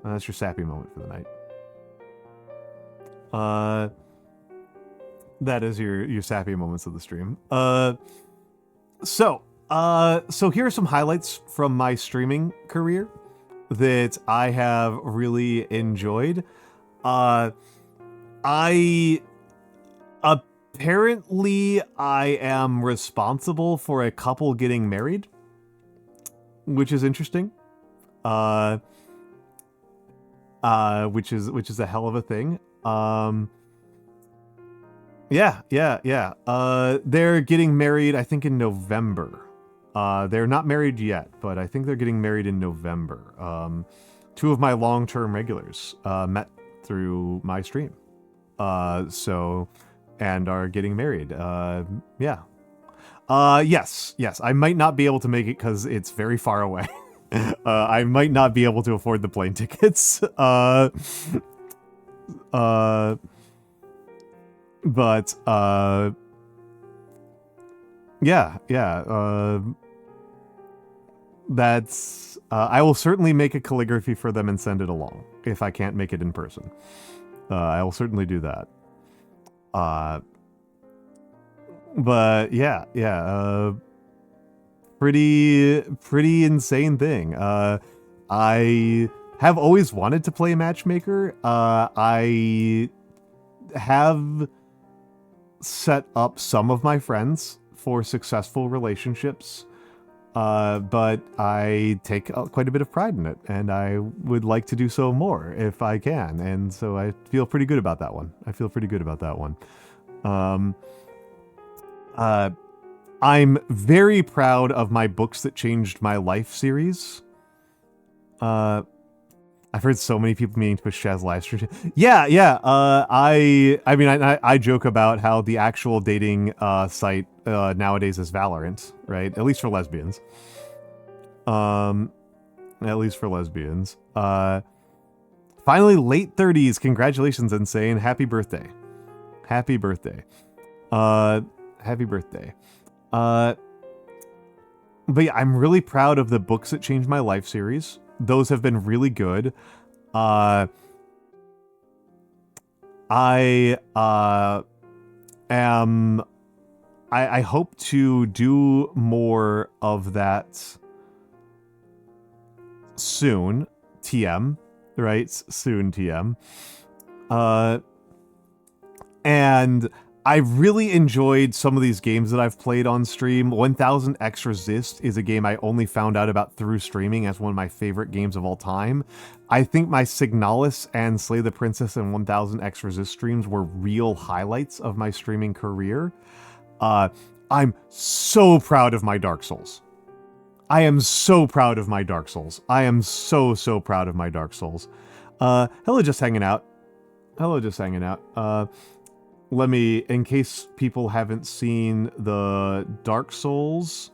That's your sappy moment for the night. That is your sappy moments of the stream. So here are some highlights from my streaming career that I have really enjoyed. Apparently I am responsible for a couple getting married, which is interesting. Which is a hell of a thing. Yeah. They're getting married, I think, in November. They're not married yet, but I think they're getting married in November. Two of my long-term regulars met through my stream. And are getting married. Yeah. Yes. I might not be able to make it because it's very far away. I might not be able to afford the plane tickets. But yeah. That's I will certainly make a calligraphy for them and send it along if I can't make it in person. I will certainly do that. But yeah. Pretty insane thing. I have always wanted to play Matchmaker. I have set up some of my friends for successful relationships, but I take quite a bit of pride in it, and I would like to do so more if I can, and so I feel pretty good about that one. I'm very proud of my Books That Changed My Life series. I've heard so many people meaning to push Chaz live stream. Yeah. I joke about how the actual dating site nowadays is Valorant, right? At least for lesbians. Finally, late 30s. Congratulations, Insane. Happy birthday. Happy birthday. But yeah, I'm really proud of the Books That Changed My Life series. Those have been really good. I am... I hope to do more of that soon. TM, right? Soon TM. And I really enjoyed some of these games that I've played on stream. 1000 X Resist is a game I only found out about through streaming as one of my favorite games of all time. I think my Signalis and Slay the Princess and 1000 X Resist streams were real highlights of my streaming career. I'm so proud of my Dark Souls. I am so proud of my Dark Souls. I am so proud of my Dark Souls. Hello, just hanging out. Hello, just hanging out. Let me, in case people haven't seen the Dark Souls,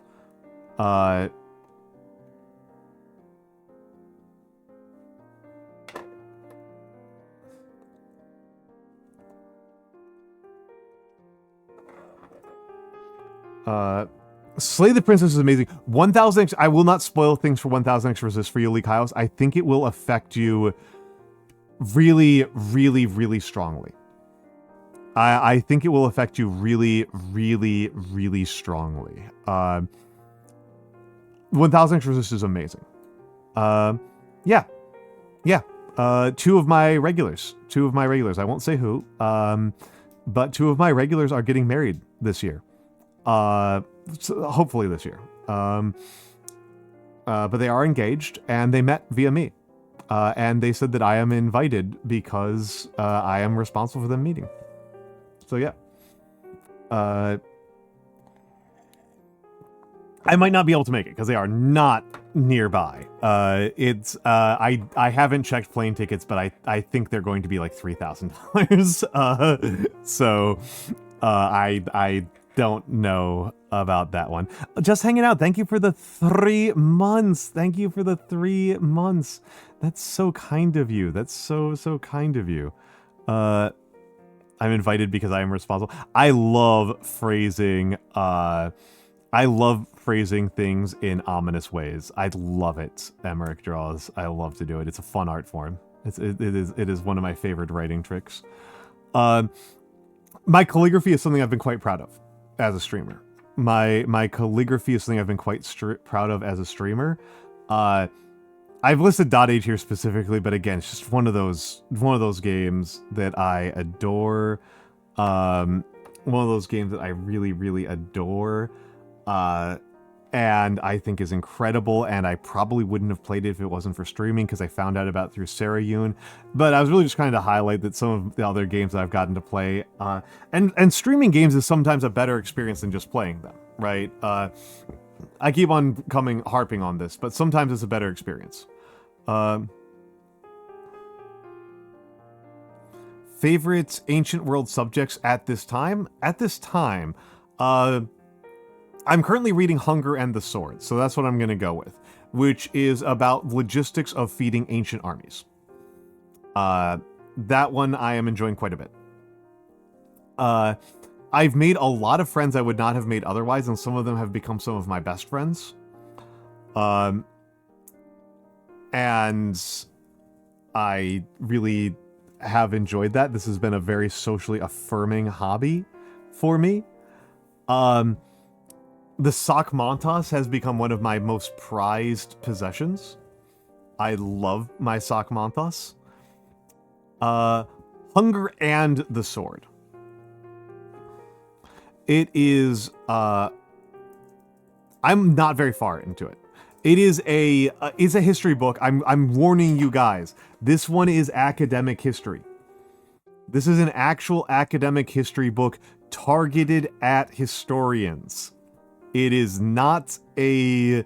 Slay the Princess is amazing. 1000X, I will not spoil things for 1000X Resist for you, Lee Kyles. I think it will affect you really strongly. I think it will affect you really strongly. 1000X Resist is amazing. Yeah. Two of my regulars. I won't say who, but two of my regulars are getting married this year. So hopefully this year. But they are engaged, and they met via me. And they said that I am invited because I am responsible for them meeting. So yeah. I might not be able to make it because they are not nearby. I haven't checked plane tickets, but I think they're going to be like $3,000. So I don't know about that one. Just hanging out. Thank you for the 3 months. Thank you for the 3 months. That's so kind of you. That's so kind of you. I'm invited because I am responsible. I love phrasing things in ominous ways. I love it. Emmerich Draws. I love to do it. It's a fun art form. It is one of my favorite writing tricks. My calligraphy is something I've been quite proud of as a streamer. My calligraphy is something I've been quite proud of as a streamer. I've listed Dot Age here specifically, but again, it's just one of those games that I adore. One of those games that I really adore. And I think is incredible, and I probably wouldn't have played it if it wasn't for streaming, because I found out about it through Sarah Yoon. But I was really just trying to highlight that some of the other games that I've gotten to play, and streaming games is sometimes a better experience than just playing them, right? I keep on harping on this, but sometimes it's a better experience. Favorite ancient world subjects at this time? At this time, I'm currently reading Hunger and the Sword, so that's what I'm going to go with, which is about logistics of feeding ancient armies. That one I am enjoying quite a bit. I've made a lot of friends I would not have made otherwise, and some of them have become some of my best friends. And I really have enjoyed that. This has been a very socially affirming hobby for me. The sock Montas has become one of my most prized possessions. I love my sock Montas. Hunger and the Sword. It is, I'm not very far into it. It is it's a history book. I'm warning you guys. This one is academic history. This is an actual academic history book targeted at historians. It is not a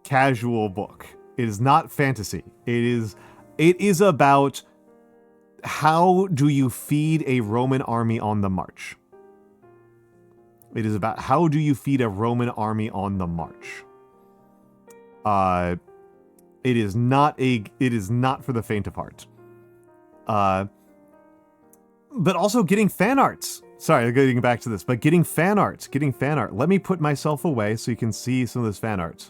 casual book. It is not fantasy. It is about how do you feed a Roman army on the march. It is about how do you feed a Roman army on the march. It is not for the faint of heart. But also getting fan arts. Sorry, getting back to this, but getting fan art. Let me put myself away so you can see some of this fan art.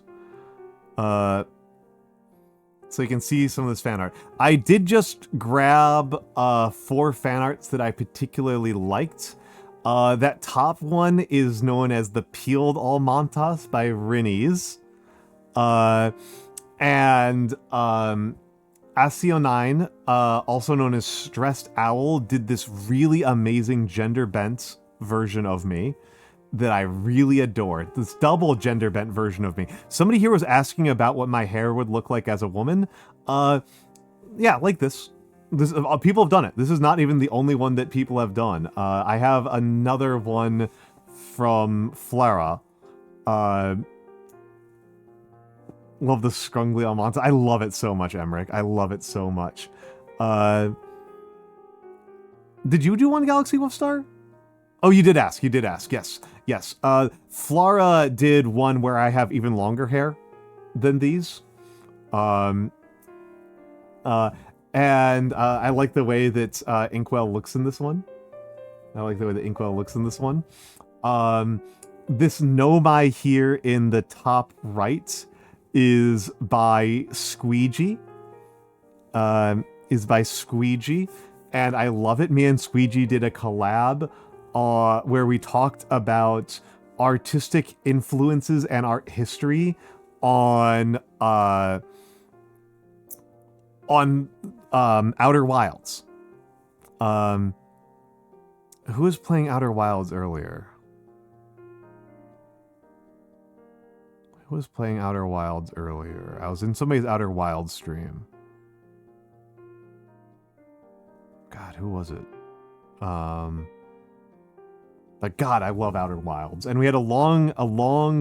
I did just grab 4 fan arts that I particularly liked. That top one is known as the Peeled Almantas by Rinnies. And Asio9, also known as Stressed Owl, did this really amazing gender bent version of me that I really adored. This double gender bent version of me. Somebody here was asking about what my hair would look like as a woman. Yeah, like this. This people have done it. This is not even the only one that people have done. I have another one from Flara. Love the scrungly almond. I love it so much, Emmerich. I love it so much. Did you do one, Galaxy Wolfstar? Oh, you did ask. You did ask. Yes. Yes. Flara did one where I have even longer hair than these. And I like the way that Inkwell looks in this one. This Nomai here in the top right is by Squeegee. And I love it. Me and Squeegee did a collab where we talked about artistic influences and art history on Outer Wilds. Who was playing Outer Wilds earlier? I was in somebody's Outer Wilds stream. God, who was it? But God, I love Outer Wilds. And we had a long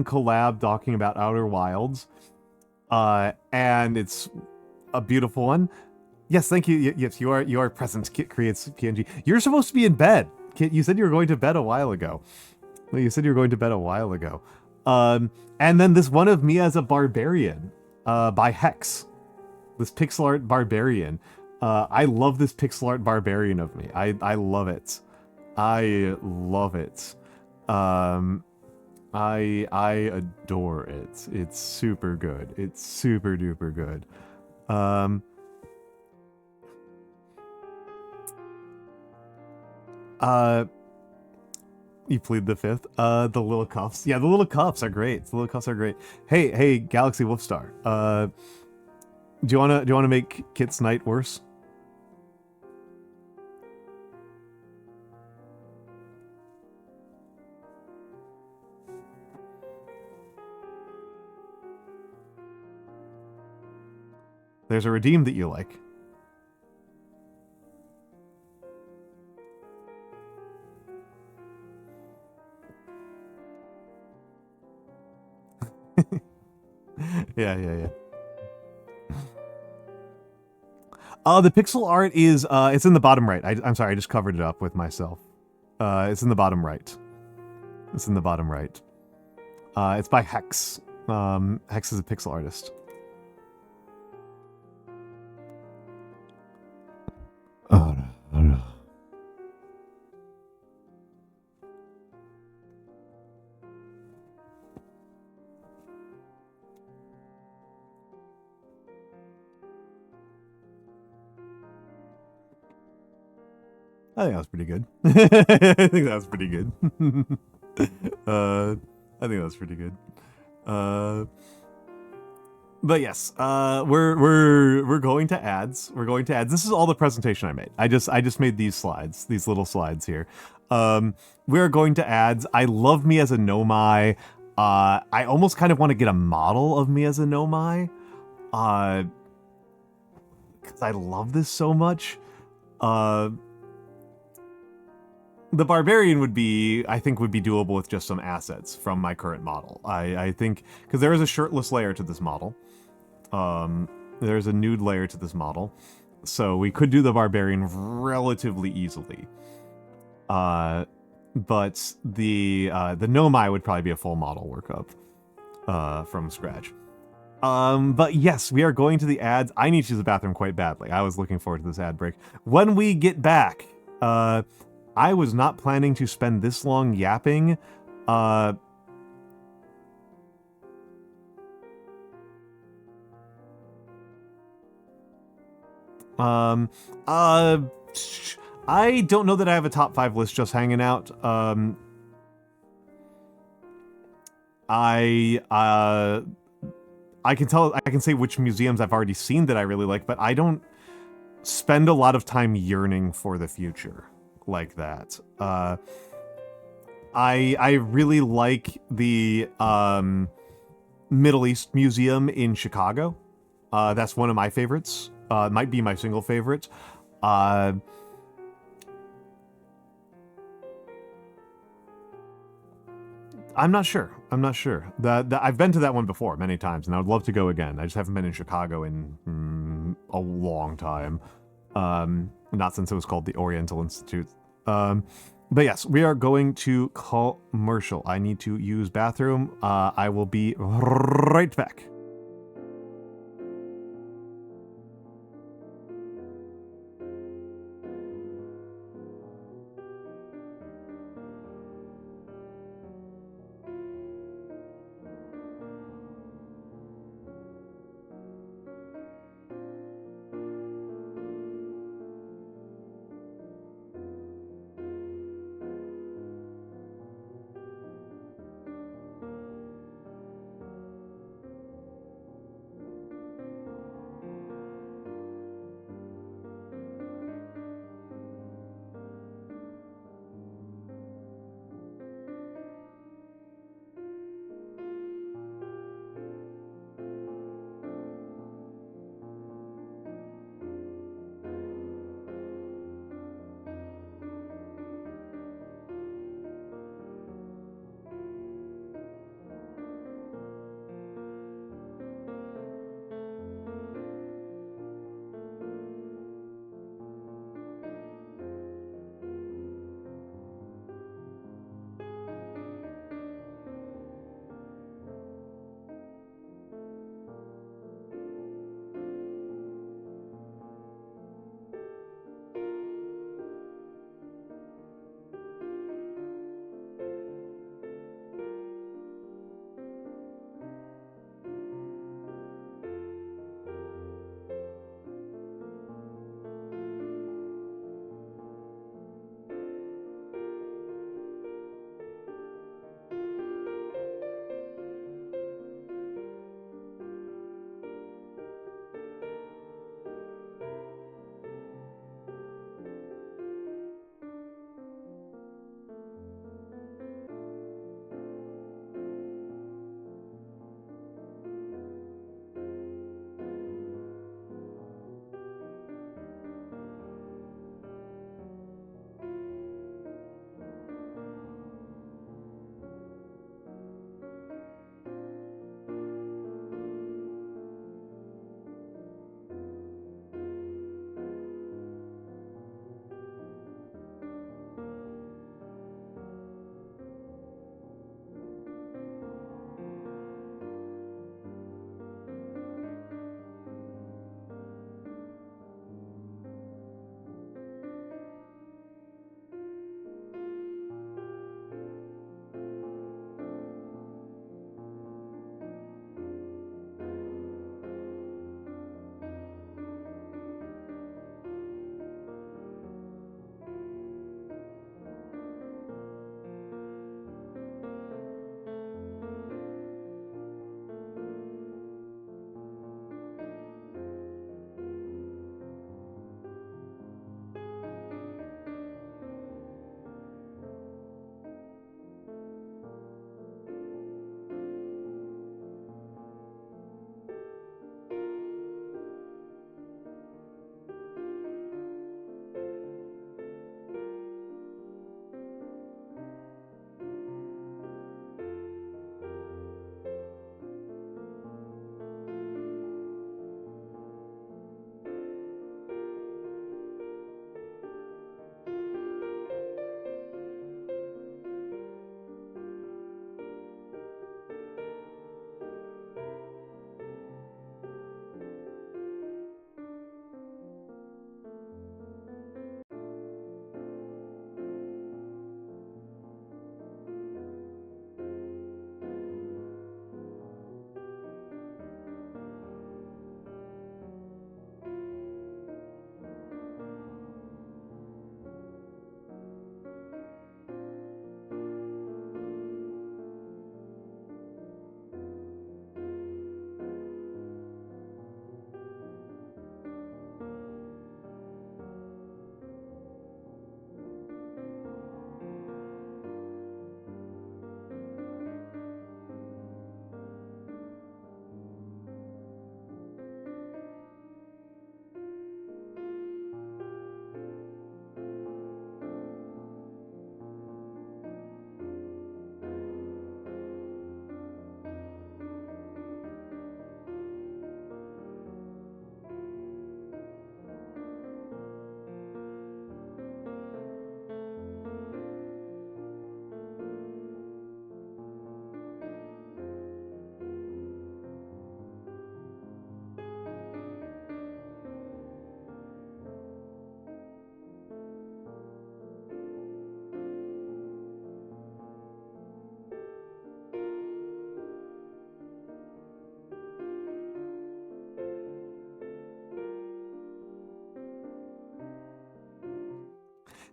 collab talking about Outer Wilds. And it's a beautiful one. Yes, thank you. Yes, you are present. Kit creates PNG. You're supposed to be in bed. Kit, you said you were going to bed a while ago. And then this one of me as a barbarian, by Hex. This pixel art barbarian. I love this pixel art barbarian of me. I love it. I love it. I adore it. It's super good. It's super duper good. You plead the fifth. The little cuffs. Yeah, the little cuffs are great. Hey, Galaxy Wolfstar. Do you wanna make Kit's night worse? There's a redeem that you like. Yeah. The pixel art is, it's in the bottom right. I'm sorry, I just covered it up with myself. It's in the bottom right. It's by Hex. Hex is a pixel artist. I think that was pretty good. But yes, we're going to ads. This is all the presentation I made. I just made these slides, these little slides here. We're going to ads. I love me as a Nomai. I almost kind of want to get a model of me as a Nomai. Because I love this so much. The barbarian I think would be doable with just some assets from my current model. I think, because there is a shirtless layer to this model. There's a nude layer to this model. So we could do the barbarian relatively easily. But the Nomai would probably be a full model workup from scratch. But yes, we are going to the ads. I need to use the bathroom quite badly. I was looking forward to this ad break. When we get back, I was not planning to spend this long yapping. I I don't know that I have a top 5 list just hanging out. I can say which museums I've already seen that I really like, but I don't spend a lot of time yearning for the future like that. I really like the Middle East Museum in Chicago. That's one of my favorites. Might be my single favorite. I'm not sure. I've been to that one before many times, and I would love to go again. I just haven't been in Chicago in a long time. Not since it was called the Oriental Institute. But yes, we are going to commercial. I need to use bathroom. I will be right back.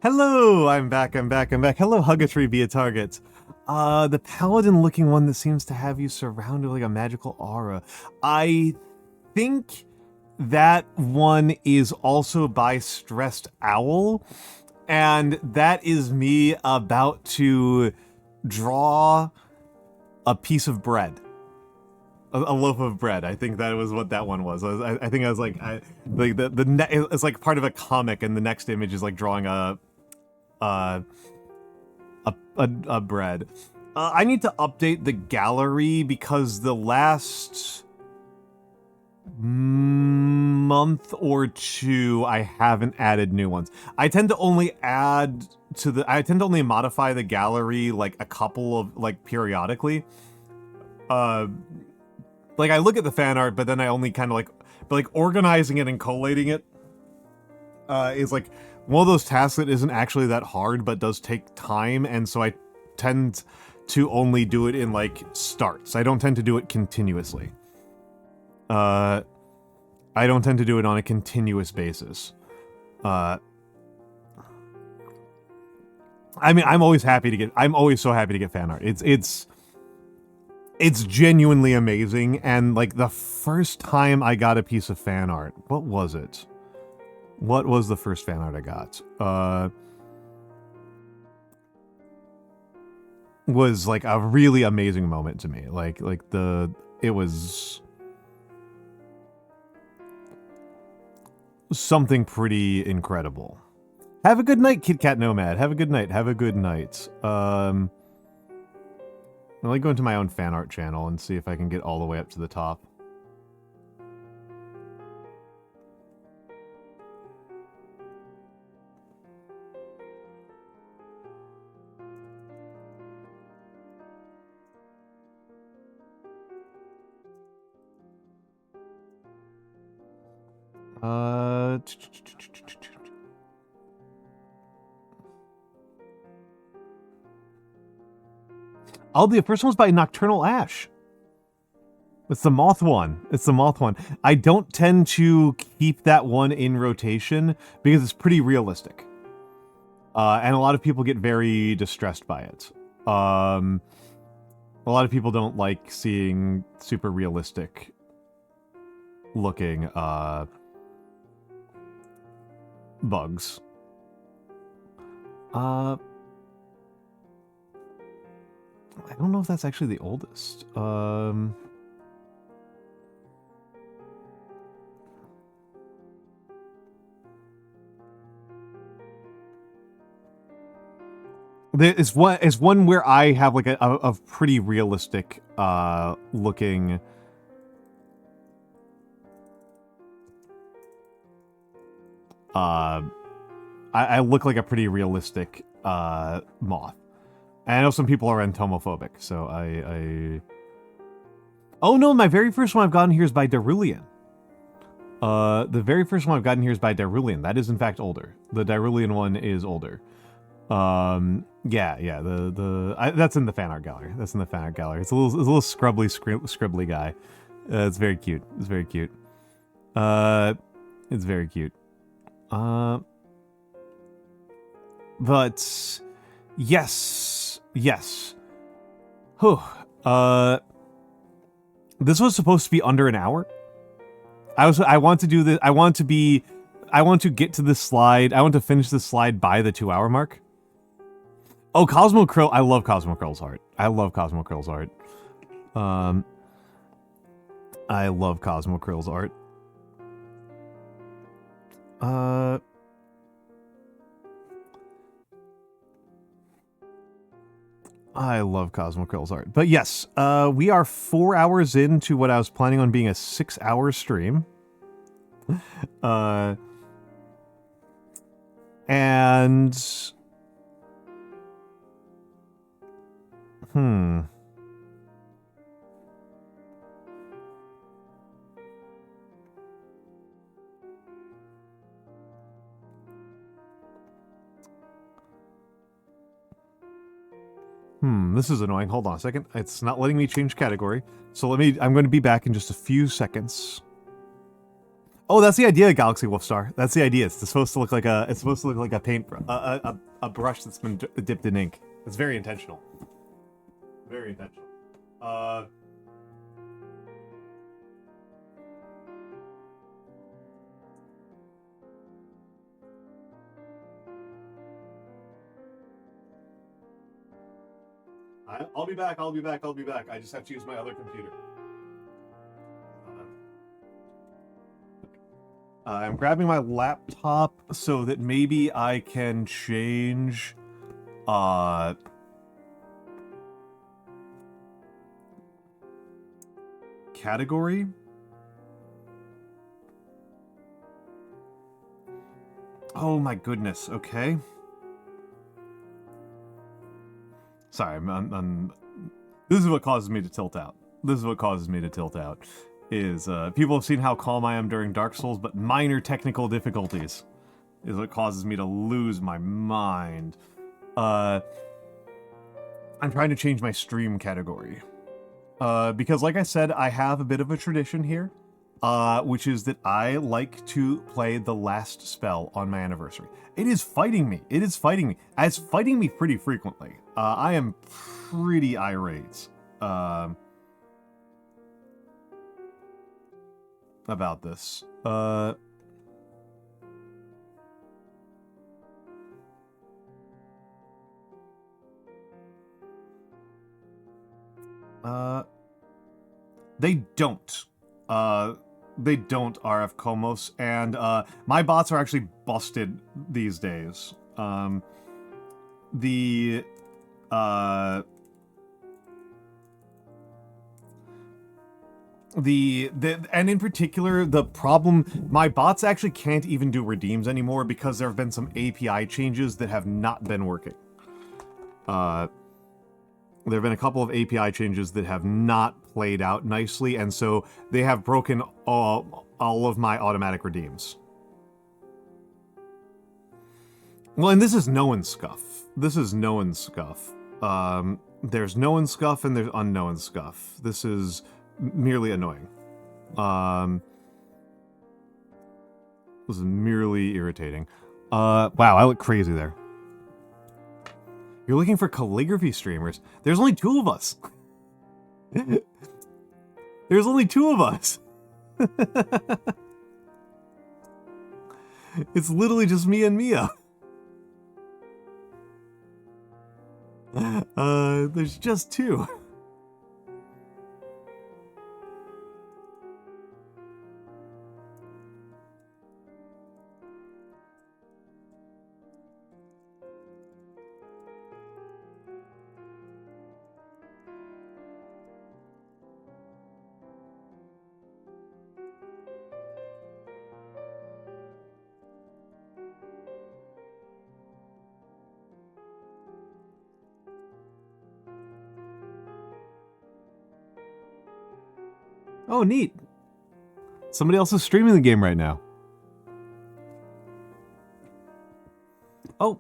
Hello, I'm back. Hello, Hugatree via Target. The paladin-looking one that seems to have you surrounded like a magical aura. I think that one is also by Stressed Owl, and that is me about to draw a piece of bread. A loaf of bread. I think that was what that one was. I think I was like, it's like part of a comic, and the next image is like drawing a bread. I need to update the gallery because the last month or two I haven't added new ones. I tend to only modify the gallery like a couple of like periodically. Like I look at the fan art, but then I only kind of like organizing it and collating it is like one of those tasks that isn't actually that hard, but does take time, and so I tend to only do it in like starts. I don't tend to do it continuously. I don't tend to do it on a continuous basis. I mean, I'm always so happy to get fan art. It's genuinely amazing, and like the first time I got a piece of fan art, what was it? What was the first fan art I got? Was like a really amazing moment to me. It was something pretty incredible. Have a good night, Kit Kat Nomad. Have a good night. Have a good night. Let me go into my own fan art channel and see if I can get all the way up to the top. Oh, the first one's by Nocturnal Ash. It's the moth one. I don't tend to keep that one in rotation because it's pretty realistic. And a lot of people get very distressed by it. A lot of people don't like seeing super realistic looking bugs. I don't know if that's actually the oldest. It's one where I have like a pretty realistic looking I look like a pretty realistic moth. And I know some people are entomophobic, so I... Oh no, my very first one I've gotten here is by Darulian. The very first one I've gotten here is by Darulian. That is in fact older. The Darulian one is older. Yeah, that's in the fan art gallery. It's a little scribbly guy. It's very cute. It's very cute. But yes. Whew. This was supposed to be under an hour. I want to do this. I want to get to this slide. I want to finish this slide by the 2-hour mark. Oh, Cosmo Krill. I love Cosmo Krill's art. I love Cosmo Krill's art. But yes, we are 4 hours into what I was planning on being a 6-hour stream. And... This is annoying. Hold on a second. It's not letting me change category. So I'm going to be back in just a few seconds. Oh, that's the idea, Galaxy Wolfstar. That's the idea. It's supposed to look like a. It's supposed to look like a paint, a brush that's been dipped in ink. It's very intentional. Very intentional. I'll be back. I'll be back. I'll be back. I just have to use my other computer. I'm grabbing my laptop so that maybe I can change category. Oh my goodness. Okay. Sorry, I'm this is what causes me to tilt out. This is what causes me to tilt out. Is people have seen how calm I am during Dark Souls, but minor technical difficulties is what causes me to lose my mind. I'm trying to change my stream category. Because like I said, I have a bit of a tradition here, which is that I like to play the last spell on my anniversary. It is fighting me. It is fighting me. It's fighting me pretty frequently. I am pretty irate about this. They don't. They don't, RF Komos, and my bots are actually busted these days. And in particular, the problem, my bots actually can't even do redeems anymore because there have been some API changes that have not been working. There have been a couple of API changes that have not played out nicely, and so they have broken all of my automatic redeems. Well, and this is known scuff. This is known scuff. There's known scuff and there's unknown scuff. This is merely annoying. This is merely irritating. Wow, I look crazy there. You're looking for calligraphy streamers? There's only 2 of us. There's only 2 of us. It's literally just me and Mia. There's just 2. Oh, neat. Somebody else is streaming the game right now. Oh.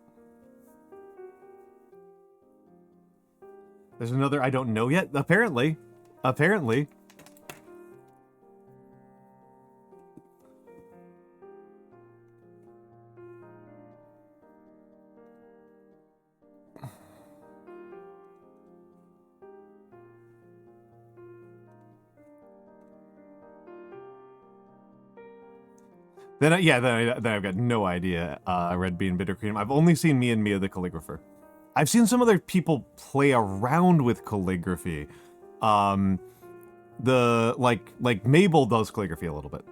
There's another I don't know yet, apparently. Apparently. Then I've got no idea. Red Bean Bitter Cream. I've only seen me and Mia the calligrapher. I've seen some other people play around with calligraphy. Like Mabel does calligraphy a little bit.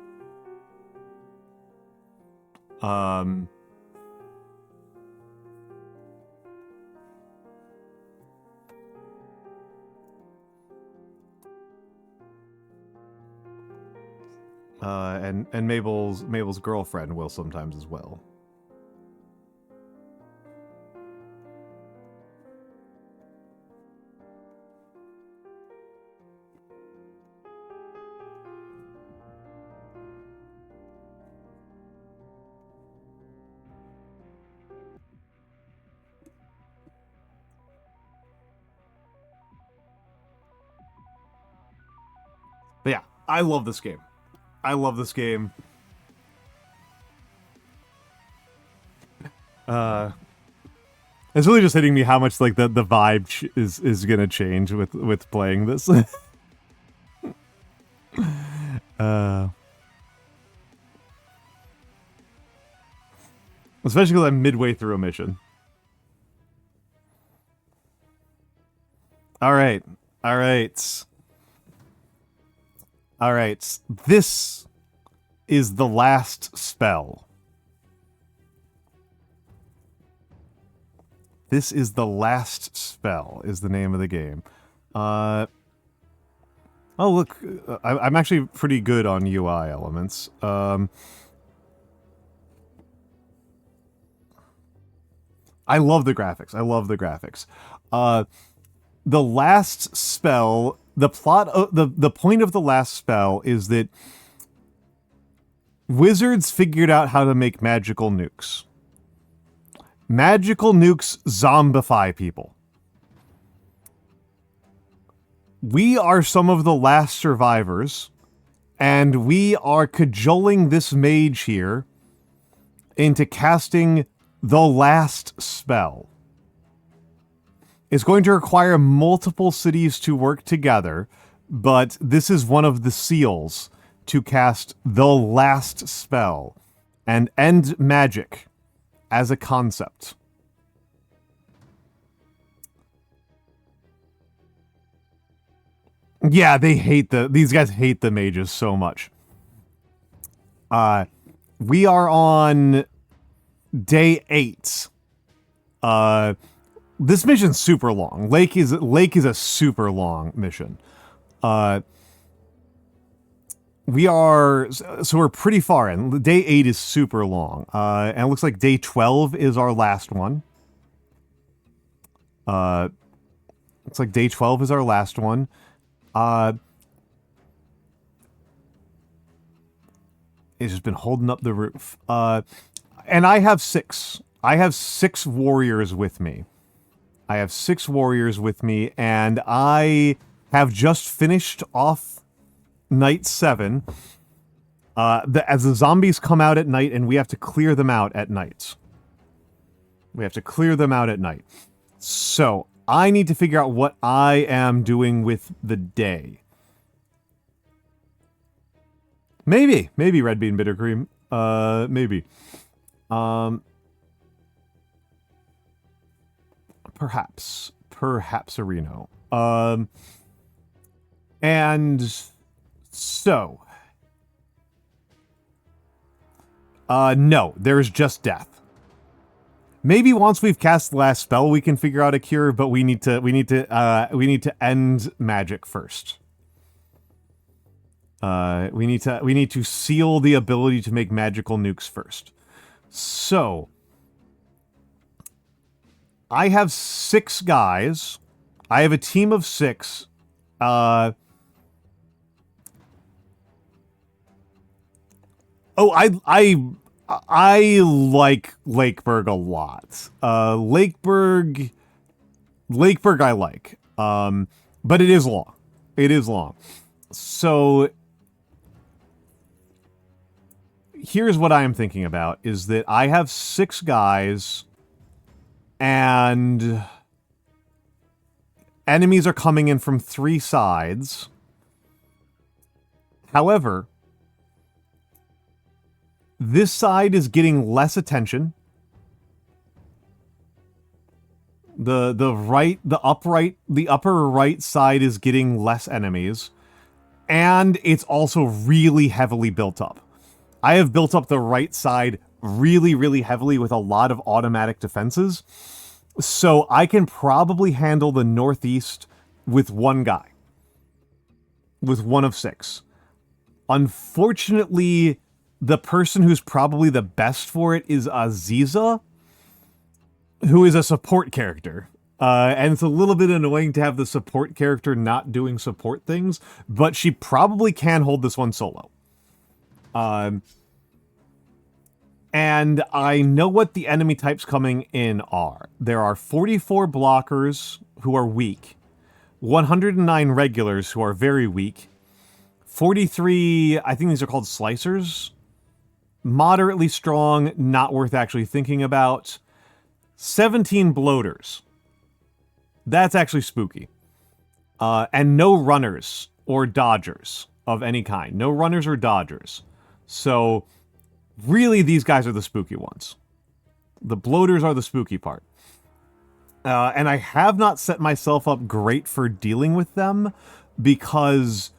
And Mabel's girlfriend will sometimes as well. But yeah, I love this game. I love this game. It's really just hitting me how much like the vibe is gonna change with playing this. Especially because I'm midway through a mission. Alright. Alright. Alright. This is the last spell. This is the last spell, is the name of the game. Oh, look, I'm actually pretty good on UI elements. I love the graphics. I love the graphics. The last spell, the point of the last spell is that wizards figured out how to make magical nukes. Magical nukes zombify people. We are some of the last survivors, and we are cajoling this mage here into casting the last spell. It's going to require multiple cities to work together, but this is one of the seals to cast the last spell and end magic as a concept. Yeah, these guys hate the mages so much. We are on day 8. This mission's super long. Lake is a super long mission. We're pretty far in. Day 8 is super long. And it looks like day 12 is our last one. Looks like day 12 is our last one. It's just been holding up the roof. And I have 6. I have 6 warriors with me. I have 6 warriors with me, and I have just finished off night 7. As the zombies come out at night, and we have to clear them out at night. We have to clear them out at night. So, I need to figure out what I am doing with the day. Maybe Red Bean Bitter Cream. Maybe. Perhaps Areno. And so, no, there's just death. Maybe once we've cast the last spell, we can figure out a cure, but we need to end magic first. We need to seal the ability to make magical nukes first. So, I have 6 guys. I have a team of 6. I like Lakeburg a lot. Lakeburg I like. But it is long. It is long. So here's what I am thinking about, is that I have 6 guys and enemies are coming in from 3 sides. However, this side is getting less attention. The upper right side is getting less enemies, and it's also really heavily built up. I have built up the right side really, really heavily with a lot of automatic defenses, so I can probably handle the northeast with 1 guy. With 1 of 6. Unfortunately, the person who's probably the best for it is Aziza, who is a support character. And it's a little bit annoying to have the support character not doing support things, but she probably can hold this one solo. And I know what the enemy types coming in are. There are 44 blockers who are weak, 109 regulars who are very weak, 43, I think these are called slicers, moderately strong, not worth actually thinking about, 17 bloaters. That's actually spooky. And no runners or dodgers of any kind. No runners or dodgers. So, really, these guys are the spooky ones. The bloaters are the spooky part. And I have not set myself up great for dealing with them because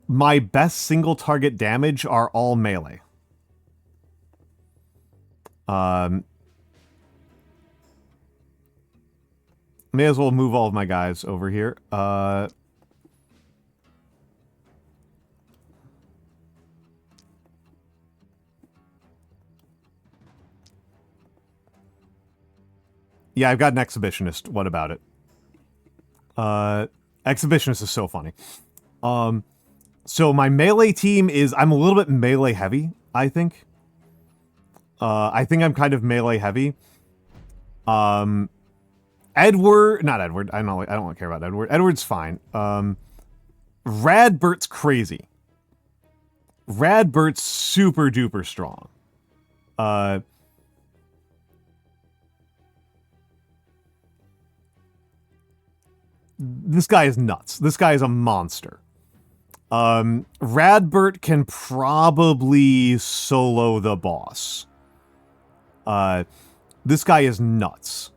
my best single target damage are all melee. May as well move all of my guys over here. Yeah, I've got an exhibitionist. What about it? Exhibitionist is so funny. So my melee team is... I'm a little bit melee heavy, I think. I think I'm kind of melee heavy. Edward... Not Edward. I don't care about Edward. Edward's fine. Radbert's crazy. Radbert's super duper strong. This guy is nuts. This guy is a monster. Radbert can probably solo the boss. This guy is nuts.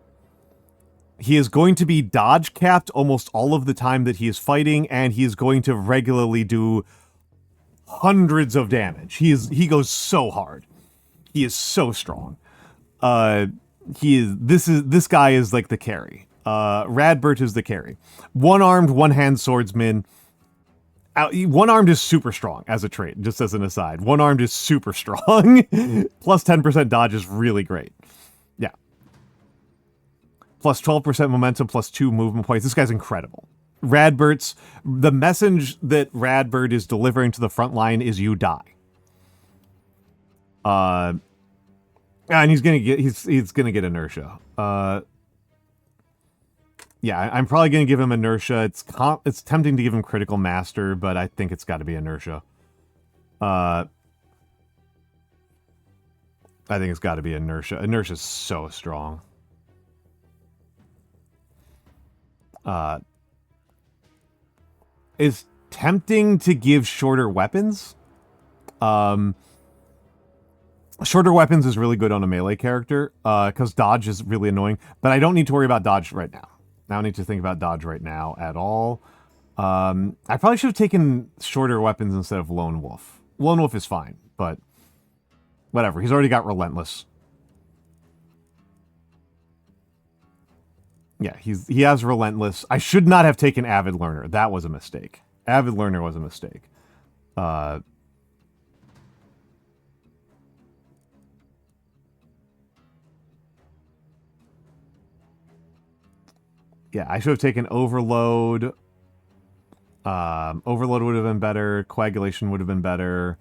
He is going to be dodge capped almost all of the time that he is fighting, and he is going to regularly do hundreds of damage. He goes so hard. He is so strong. This guy is like the carry. Radbert is the carry. One-armed, one-hand swordsman. One-armed is super strong as a trait, just as an aside. One-armed is super strong. Plus 10% dodge is really great. Yeah. Plus 12% momentum, plus 2 movement points. This guy's incredible. The message that Radbert is delivering to the front line is you die. And he's gonna get inertia. Yeah, I'm probably going to give him inertia. It's tempting to give him critical master, but I think it's got to be inertia. I think it's got to be inertia. Inertia's so strong. It's tempting to give shorter weapons. Shorter weapons is really good on a melee character, because dodge is really annoying. But I don't need to worry about dodge right now. I don't need to think about dodge right now at all. I probably should have taken shorter weapons instead of Lone Wolf. Lone Wolf is fine, but whatever. He's already got Relentless. Yeah, he has Relentless. I should not have taken Avid Learner. That was a mistake. Avid Learner was a mistake. Yeah, I should have taken Overload. Overload would have been better. Coagulation would have been better.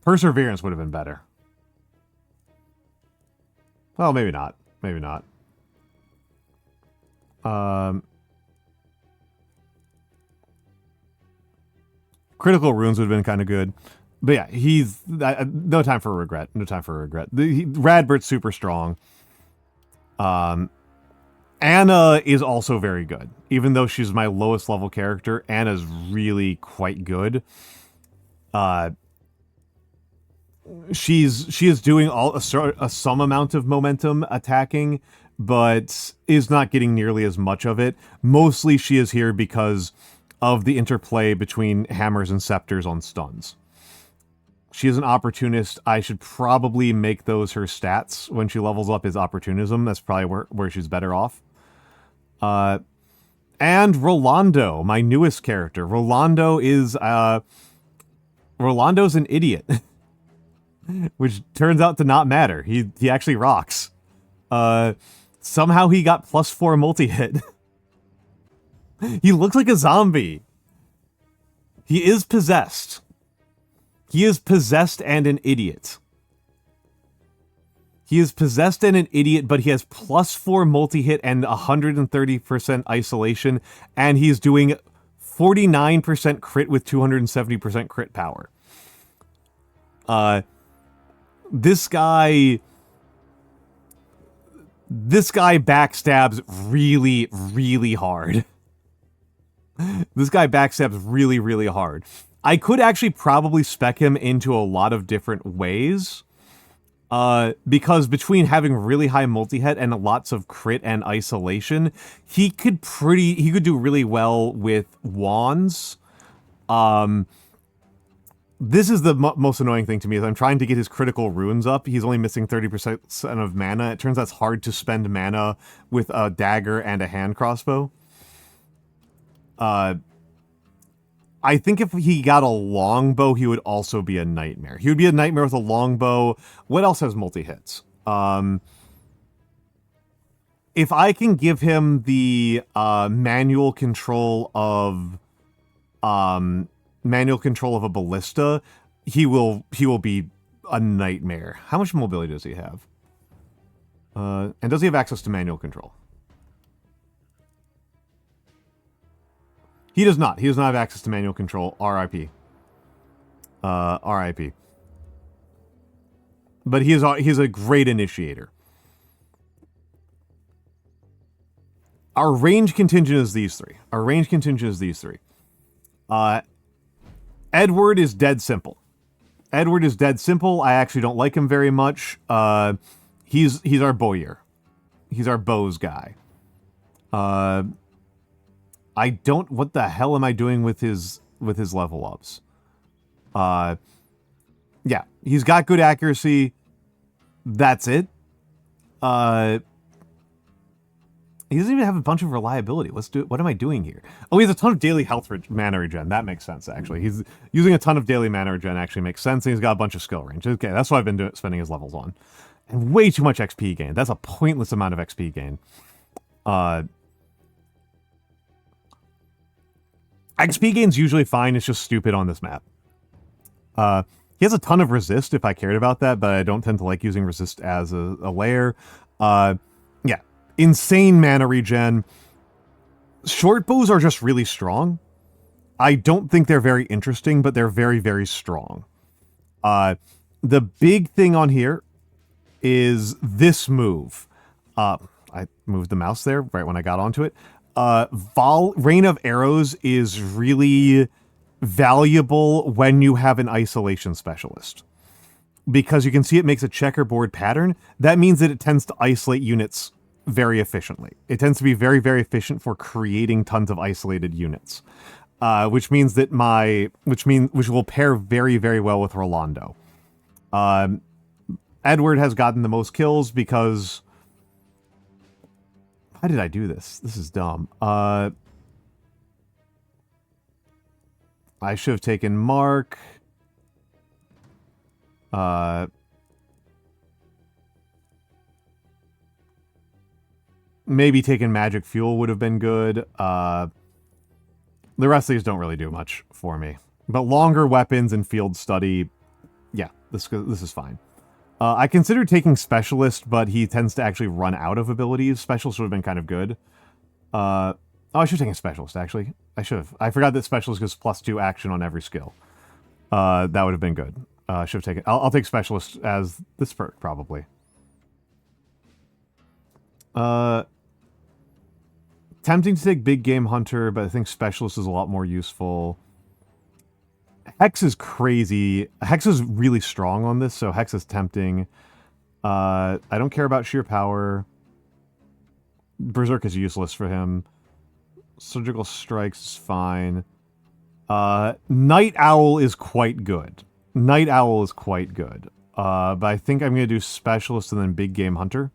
Perseverance would have been better. Well, maybe not. Maybe not. Critical Runes would have been kind of good. But yeah, he's... no time for regret. No time for regret. Radbert's super strong. Anna is also very good. Even though she's my lowest level character, Anna's really quite good. She is doing some amount of momentum attacking, but is not getting nearly as much of it. Mostly she is here because of the interplay between hammers and scepters on stuns. She is an opportunist. I should probably make those her stats when she levels up is opportunism. That's probably where she's better off. And Rolando, my newest character. Rolando's an idiot. Which turns out to not matter. He actually rocks. Somehow he got +4 multi-hit. He looks like a zombie. He is possessed. He is possessed and an idiot. He is possessed and an idiot, but he has +4 multi-hit and 130% isolation, and he's doing 49% crit with 270% crit power. This guy... This guy backstabs really, really hard. This guy backstabs really, really hard. I could actually probably spec him into a lot of different ways. Because between having really high multi-hit and lots of crit and isolation, he could do really well with wands. This is the most annoying thing to me, is I'm trying to get his critical runes up. He's only missing 30% of mana. It turns out it's hard to spend mana with a dagger and a hand crossbow. I think if he got a longbow, he would also be a nightmare. He would be a nightmare with a longbow. What else has multi-hits? If I can give him the manual control of a ballista, he will be a nightmare. How much mobility does he have? And does he have access to manual control? He does not. He does not have access to manual control. RIP. RIP. But he is a great initiator. Our range contingent is these three. Edward is dead simple. I actually don't like him very much. He's our bowyer. He's our bows guy. What the hell am I doing with his level ups? Yeah, he's got good accuracy. That's it. He doesn't even have a bunch of reliability. What am I doing here? Oh, he has a ton of daily health mana regen. That makes sense, actually. He's using a ton of daily mana regen, actually makes sense. And he's got a bunch of skill range. Okay, that's what I've been spending his levels on. And way too much XP gain. That's a pointless amount of XP gain. XP gain's usually fine, it's just stupid on this map. He has a ton of resist if I cared about that, but I don't tend to like using resist as a layer. Yeah, insane mana regen. Short bows are just really strong. I don't think they're very interesting, but they're very, very strong. The big thing on here is this move. I moved the mouse there right when I got onto it. Rain of Arrows is really valuable when you have an isolation specialist. Because you can see it makes a checkerboard pattern. That means that it tends to isolate units very efficiently. It tends to be very, very efficient for creating tons of isolated units. Which will pair very, very well with Rolando. Edward has gotten the most kills because... How did I do this? This is dumb. I should have taken Mark. Maybe taking Magic Fuel would have been good. The rest of these don't really do much for me. But longer weapons and field study, yeah, this is fine. I considered taking Specialist, but he tends to actually run out of abilities. Specialist would have been kind of good. I should have taken Specialist, actually. I should have. I forgot that Specialist gives +2 action on every skill. That would have been good. I should have taken... I'll take Specialist as this perk, probably. Tempting to take Big Game Hunter, but I think Specialist is a lot more useful. Hex is crazy. Hex is really strong on this, so Hex is tempting. I don't care about sheer power. Berserk is useless for him. Surgical Strikes is fine. Night Owl is quite good. But I think I'm going to do Specialist and then Big Game Hunter.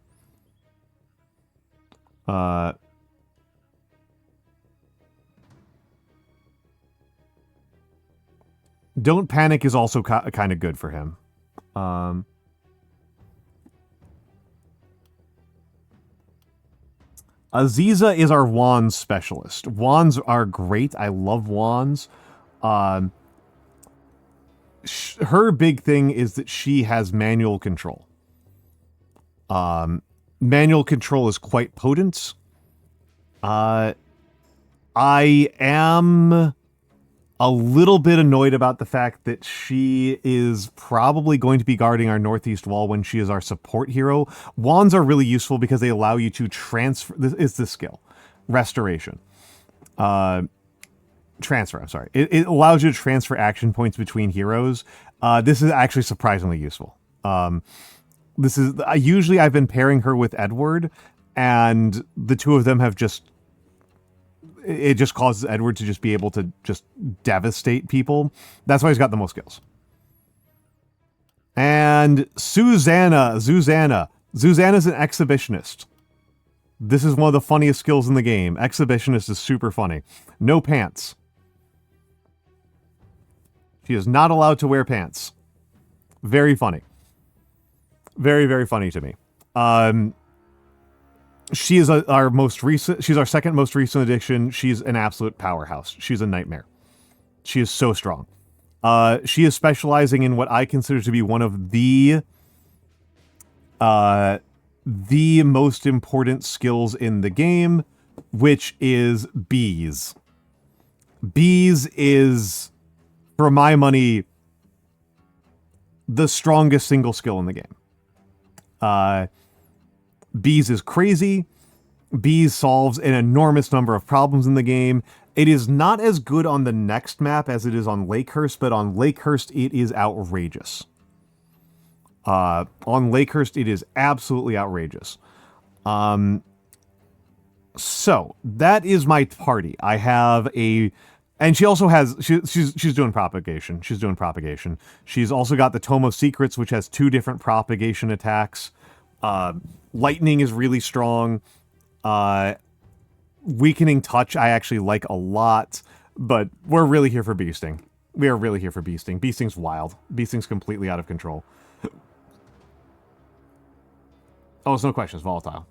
Don't Panic is also kind of good for him. Aziza is our wands specialist. Wands are great. I love wands. Her big thing is that she has manual control. Manual control is quite potent. I am a little bit annoyed about the fact that she is probably going to be guarding our northeast wall when she is our support hero. Wands are really useful because they allow you to transfer. This is the skill. Restoration. Transfer, I'm sorry. It allows you to transfer action points between heroes. This is actually surprisingly useful. This is usually I've been pairing her with Edward, and the two of them have just it just causes Edward to just be able to just devastate people. That's why he's got the most skills. And Susanna's an exhibitionist. This is one of the funniest skills in the game. Exhibitionist is super funny. No pants. She is not allowed to wear pants. Very funny. Very, very funny to me. She is our most recent. She's our second most recent addition. She's an absolute powerhouse. She's a nightmare. She is so strong. She is specializing in what I consider to be one of the most important skills in the game, which is bees. Bees is, for my money, the strongest single skill in the game. Bees is crazy. Bees solves an enormous number of problems in the game. It is not as good on the next map as it is on Lakehurst, but on Lakehurst it is outrageous. On Lakehurst it is absolutely outrageous. So that is my party. I have a, and she also has, she's doing propagation. She's doing propagation. She's also got the Tome of Secrets, which has 2 different propagation attacks. Lightning is really strong. Weakening Touch I actually like a lot, but we're really here for beasting. We are really here for beasting. Beasting's wild. Beasting's completely out of control. Oh, it's no question. It's volatile.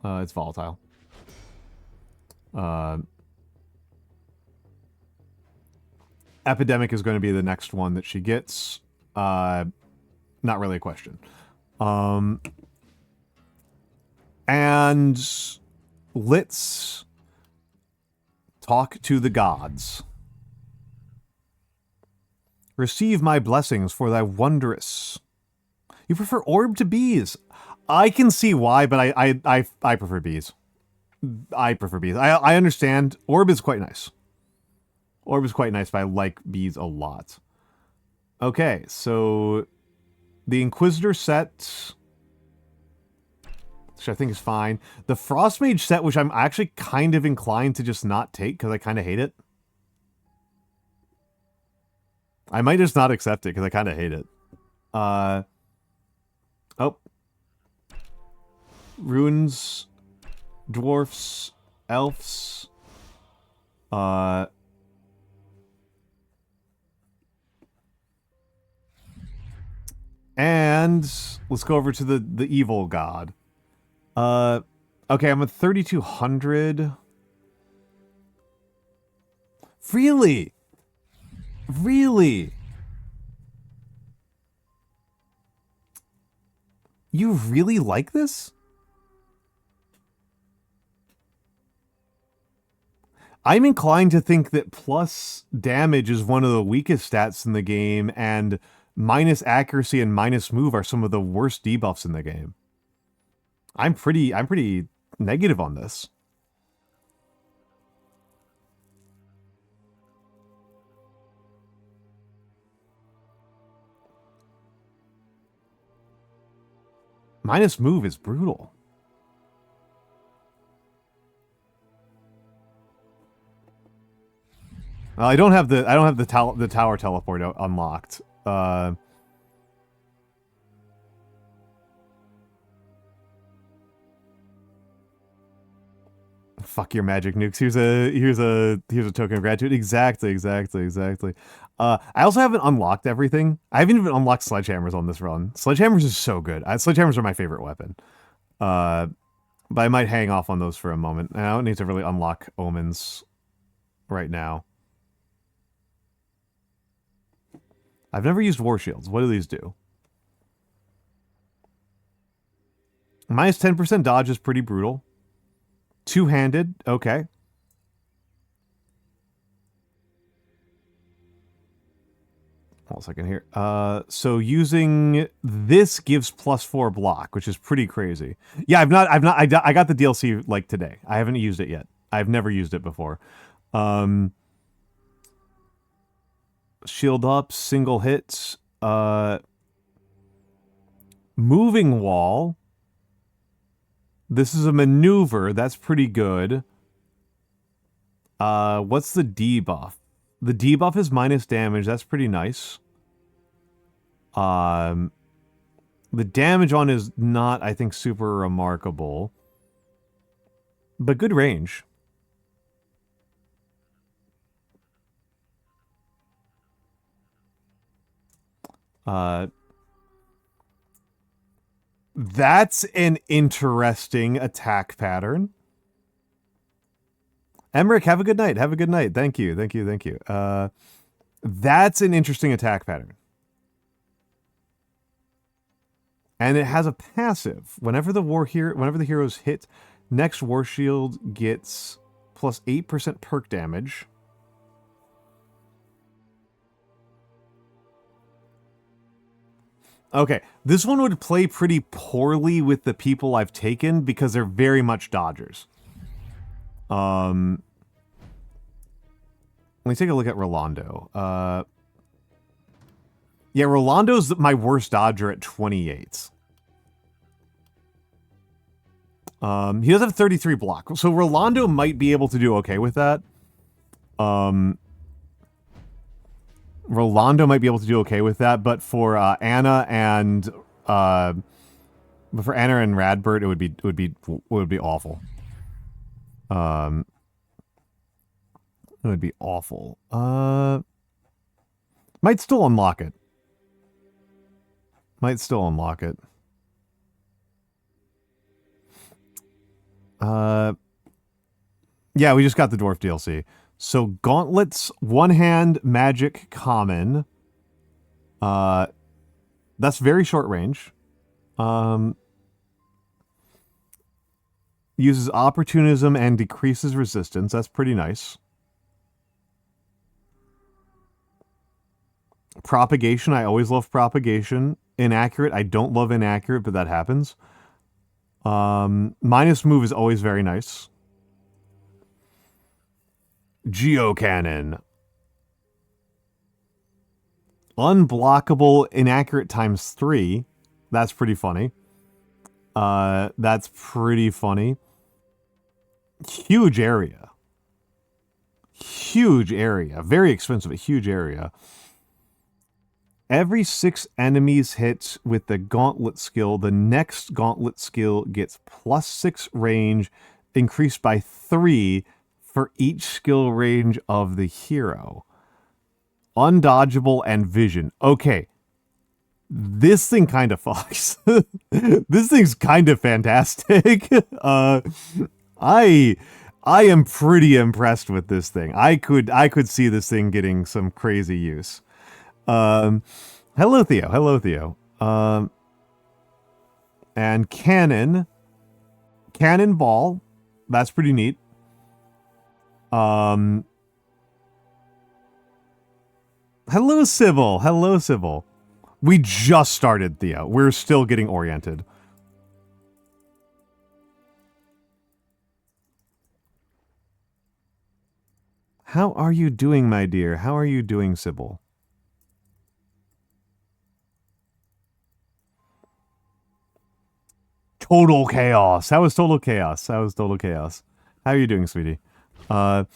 It's volatile. Epidemic is going to be the next one that she gets. Not really a question. And let's talk to the gods. Receive my blessings for thy wondrous. You prefer orb to bees? I can see why, but I prefer bees. I prefer bees. I understand. Orb is quite nice. Orb is quite nice, but I like bees a lot. Okay, so the Inquisitor set, which I think is fine. The Frostmage set, which I'm actually kind of inclined to just not take because I kind of hate it. I might just not accept it because I kind of hate it. Oh. Runes, dwarfs, elves. And let's go over to the evil god. Okay, I'm at 3,200. Really? Really? You really like this? I'm inclined to think that plus damage is one of the weakest stats in the game, and minus accuracy and minus move are some of the worst debuffs in the game. I'm pretty negative on this. Minus move is brutal. I don't have the tower teleport unlocked. Fuck your magic nukes. Here's a token of gratitude. Exactly. I also haven't unlocked everything. I haven't even unlocked sledgehammers on this run. Sledgehammers is so good. Sledgehammers are my favorite weapon. But I might hang off on those for a moment. And I don't need to really unlock omens right now. I've never used war shields. What do these do? Minus 10% dodge is pretty brutal. Two-handed, okay. Hold on a second here. So using this gives +4 block, which is pretty crazy. Yeah, I got the DLC like today. I haven't used it yet. I've never used it before. Shield up, single hits, moving wall. This is a maneuver. That's pretty good. What's the debuff? The debuff is minus damage. That's pretty nice. The damage on is not, I think, super remarkable. But good range. That's an interesting attack pattern. Emmerich, have a good night. Have a good night. Thank you. Thank you. Thank you. That's an interesting attack pattern. And it has a passive. Whenever the heroes hit, next war shield gets plus 8% perk damage. Okay, this one would play pretty poorly with the people I've taken because they're very much dodgers. Let me take a look at Rolando. Yeah, Rolando's my worst dodger at 28. He does have 33 block, so Rolando might be able to do okay with that. Rolando might be able to do okay with that, but for Anna and Radbert, it would be awful. It would be awful. Might still unlock it. Might still unlock it. Yeah, we just got the Dwarf DLC. So Gauntlets, one hand, magic, common. That's very short range. Uses opportunism and decreases resistance. That's pretty nice. Propagation, I always love propagation. Inaccurate, I don't love inaccurate, but that happens. Minus move is always very nice. Geocannon. Unblockable, inaccurate times 3. That's pretty funny. That's pretty funny. Huge area. Huge area. Very expensive, a huge area. Every 6 enemies hit with the Gauntlet skill, the next Gauntlet skill gets +6 range, increased by 3 for each skill range of the hero. Undodgeable and vision. Okay. This thing kind of fucks. This thing's kind of fantastic. I am pretty impressed with this thing. I could see this thing getting some crazy use. Hello Theo. Hello Theo. And Cannonball. That's pretty neat. Hello Sybil. Hello Sybil. We just started, Theo. We're still getting oriented. How are you doing, my dear? How are you doing, Sybil? Total chaos. That was total chaos. That was total chaos. How are you doing, sweetie? Also,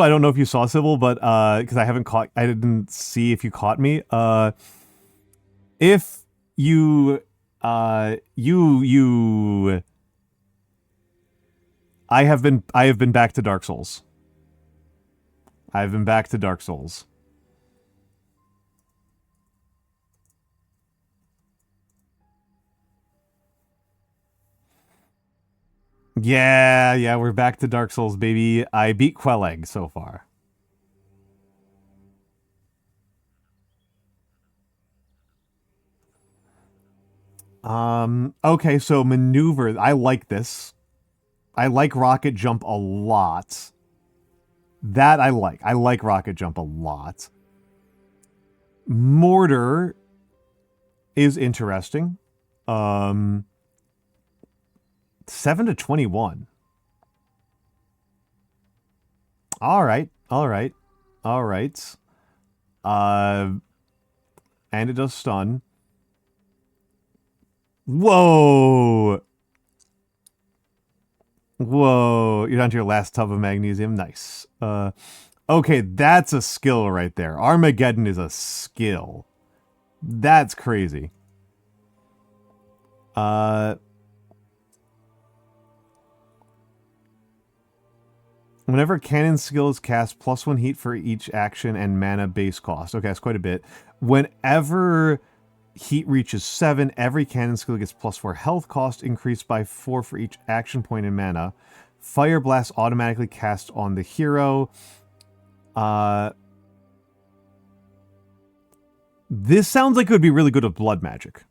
I don't know if you saw Sybil, but because I didn't see if you caught me. If you I have been back to Dark Souls. I've been back to Dark Souls. Yeah, we're back to Dark Souls, baby. I beat Quelleg so far. Okay, so maneuver. I like this. I like rocket jump a lot. That I like. I like rocket jump a lot. Mortar is interesting. 7 to 21. All right. And it does stun. Whoa! Whoa, you're down to your last tub of magnesium. Nice. Okay, that's a skill right there. Armageddon is a skill. That's crazy. Whenever cannon skill is cast, +1 heat for each action and mana base cost. Okay, that's quite a bit. Whenever heat reaches 7, every cannon skill gets +4 health cost, increased by 4 for each action point and mana. Fire Blast automatically cast on the hero. This sounds like it would be really good with blood magic.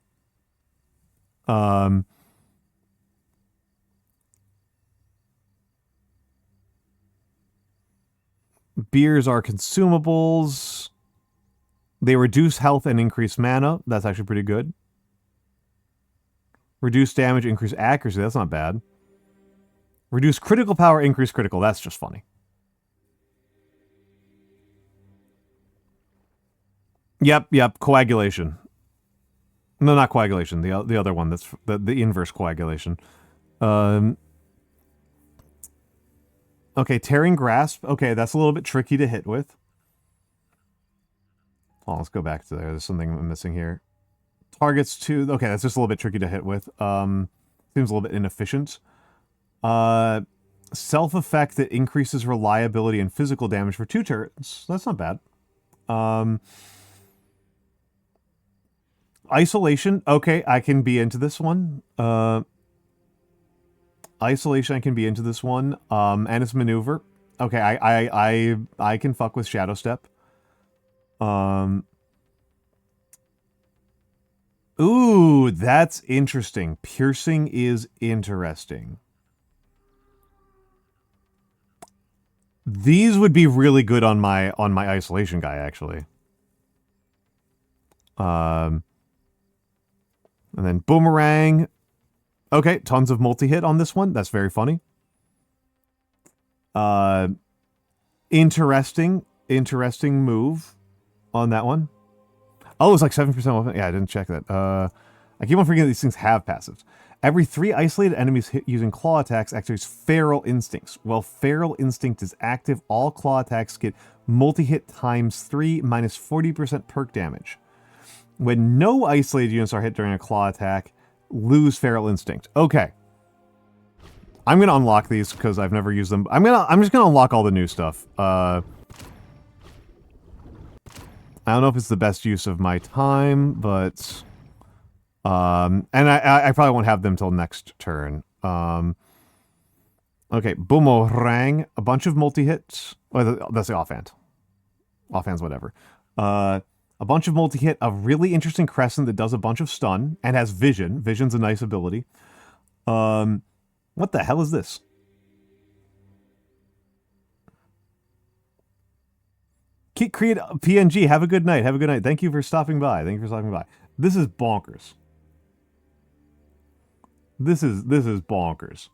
Beers are consumables. They reduce health and increase mana. That's actually pretty good. Reduce damage, increase accuracy. That's not bad. Reduce critical power, increase critical. That's just funny. Yep. Coagulation. No, not coagulation. The other one. That's the inverse coagulation. Okay, tearing grasp. Okay, that's a little bit tricky to hit with. Oh, let's go back to there. There's something I'm missing here. Targets to... Okay, that's just a little bit tricky to hit with. Seems a little bit inefficient. Self-effect that increases reliability and physical damage for 2 turns. That's not bad. Isolation. Okay, I can be into this one. Isolation, I can be into this one. And it's maneuver. Okay, I can fuck with Shadow Step. Ooh, that's interesting. Piercing is interesting. These would be really good on my isolation guy, actually. And then boomerang. Okay, tons of multi-hit on this one. That's very funny. Interesting move on that one. Oh, it's like 7% off. Yeah, I didn't check that. I keep on forgetting these things have passives. Every 3 isolated enemies hit using claw attacks activates Feral Instincts. While Feral Instinct is active, all claw attacks get multi-hit ×3 minus 40% perk damage. When no isolated units are hit during a claw attack, lose Feral Instinct. Okay. I'm gonna unlock these because I've never used them. I'm just gonna unlock all the new stuff. I don't know if it's the best use of my time, but and I probably won't have them till next turn. Okay, boomerang, a bunch of multi-hits. Oh, that's the offhand. Offhand's whatever. A bunch of multi-hit, a really interesting crescent that does a bunch of stun and has vision. Vision's a nice ability. What the hell is this? Create PNG. Have a good night. Have a good night. Thank you for stopping by. This is bonkers. This is bonkers.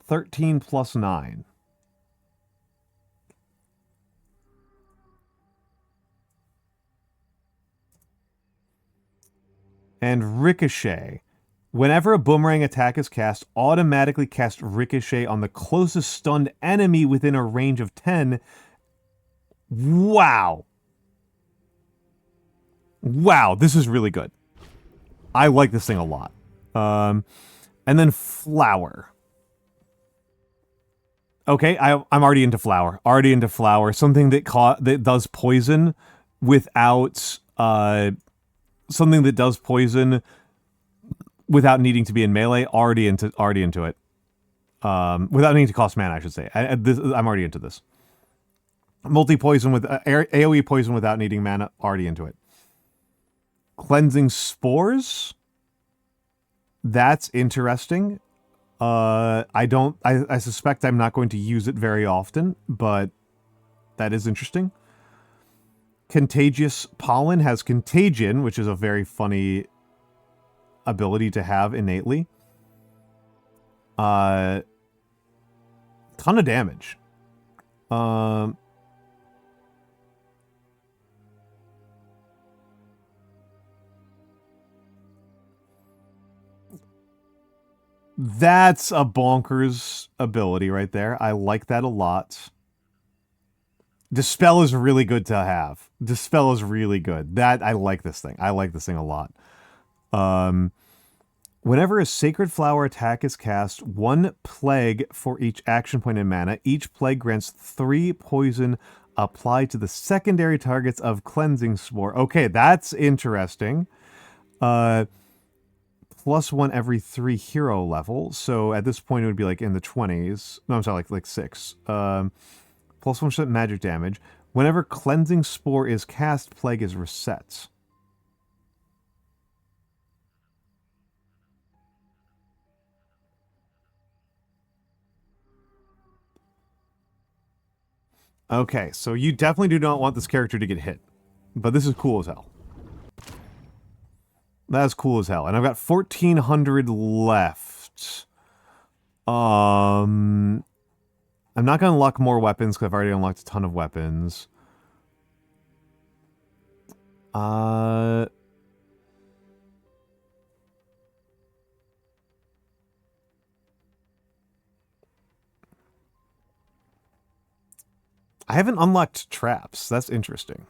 13 plus 9. And Ricochet. Whenever a boomerang attack is cast, automatically cast Ricochet on the closest stunned enemy within a range of 10. Wow. Wow, this is really good. I like this thing a lot. And then Flower. Okay, I'm already into Flower. Something that does poison without... something that does poison without needing to be in melee. Already into it. Without needing to cost mana, I should say. I'm already into this. Multi-poison with... AoE poison without needing mana. Already into it. Cleansing Spores. That's interesting. I suspect I'm not going to use it very often, but that is interesting. Contagious Pollen has Contagion, which is a very funny ability to have innately. Ton of damage. That's a bonkers ability right there. I like that a lot. Dispel is really good to have. Dispel is really good. I like this thing. I like this thing a lot. Whenever a Sacred Flower attack is cast, 1 plague for each action point in mana. Each plague grants 3 poison applied to the secondary targets of Cleansing Spore. Okay, that's interesting. +1 every 3 hero levels. So at this point, it would be like in the 20s. No, I'm sorry, like 6. +1% magic damage. Whenever Cleansing Spore is cast, Plague is reset. Okay, so you definitely do not want this character to get hit. But this is cool as hell. That's cool as hell. And I've got 1,400 left. I'm not going to unlock more weapons because I've already unlocked a ton of weapons. I haven't unlocked traps. That's interesting.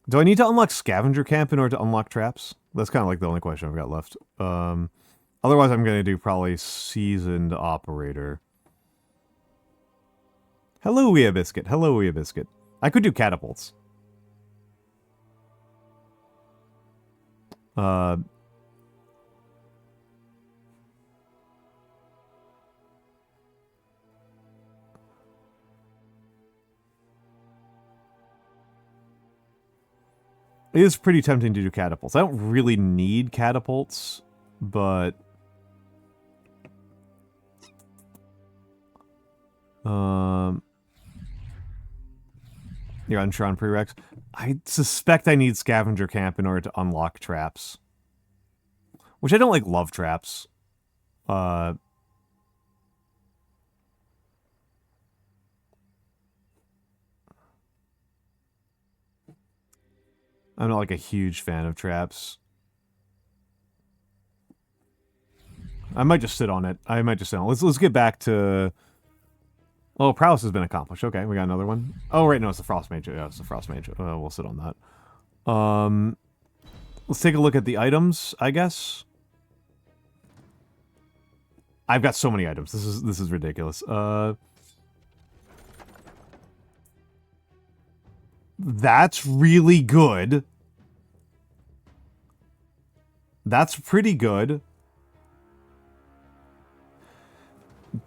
Do I need to unlock Scavenger Camp in order to unlock traps? That's kind of like the only question I've got left. Otherwise, I'm going to do probably Seasoned Operator. Hello, Wea Biscuit. Hello, Wea Biscuit. I could do Catapults. It is pretty tempting to do catapults. I don't really need catapults, but... You're unsure on prereqs. I suspect I need Scavenger Camp in order to unlock traps. Which I don't, like, love traps. I'm not, like, a huge fan of traps. I might just sit on it. Let's get back to... Oh, prowess has been accomplished. Okay, we got another one. Oh, right, no, it's the Frost Mage. Yeah, it's the Frost Mage. We'll sit on that. Let's take a look at the items, I guess. I've got so many items. This is ridiculous. That's really good. That's pretty good.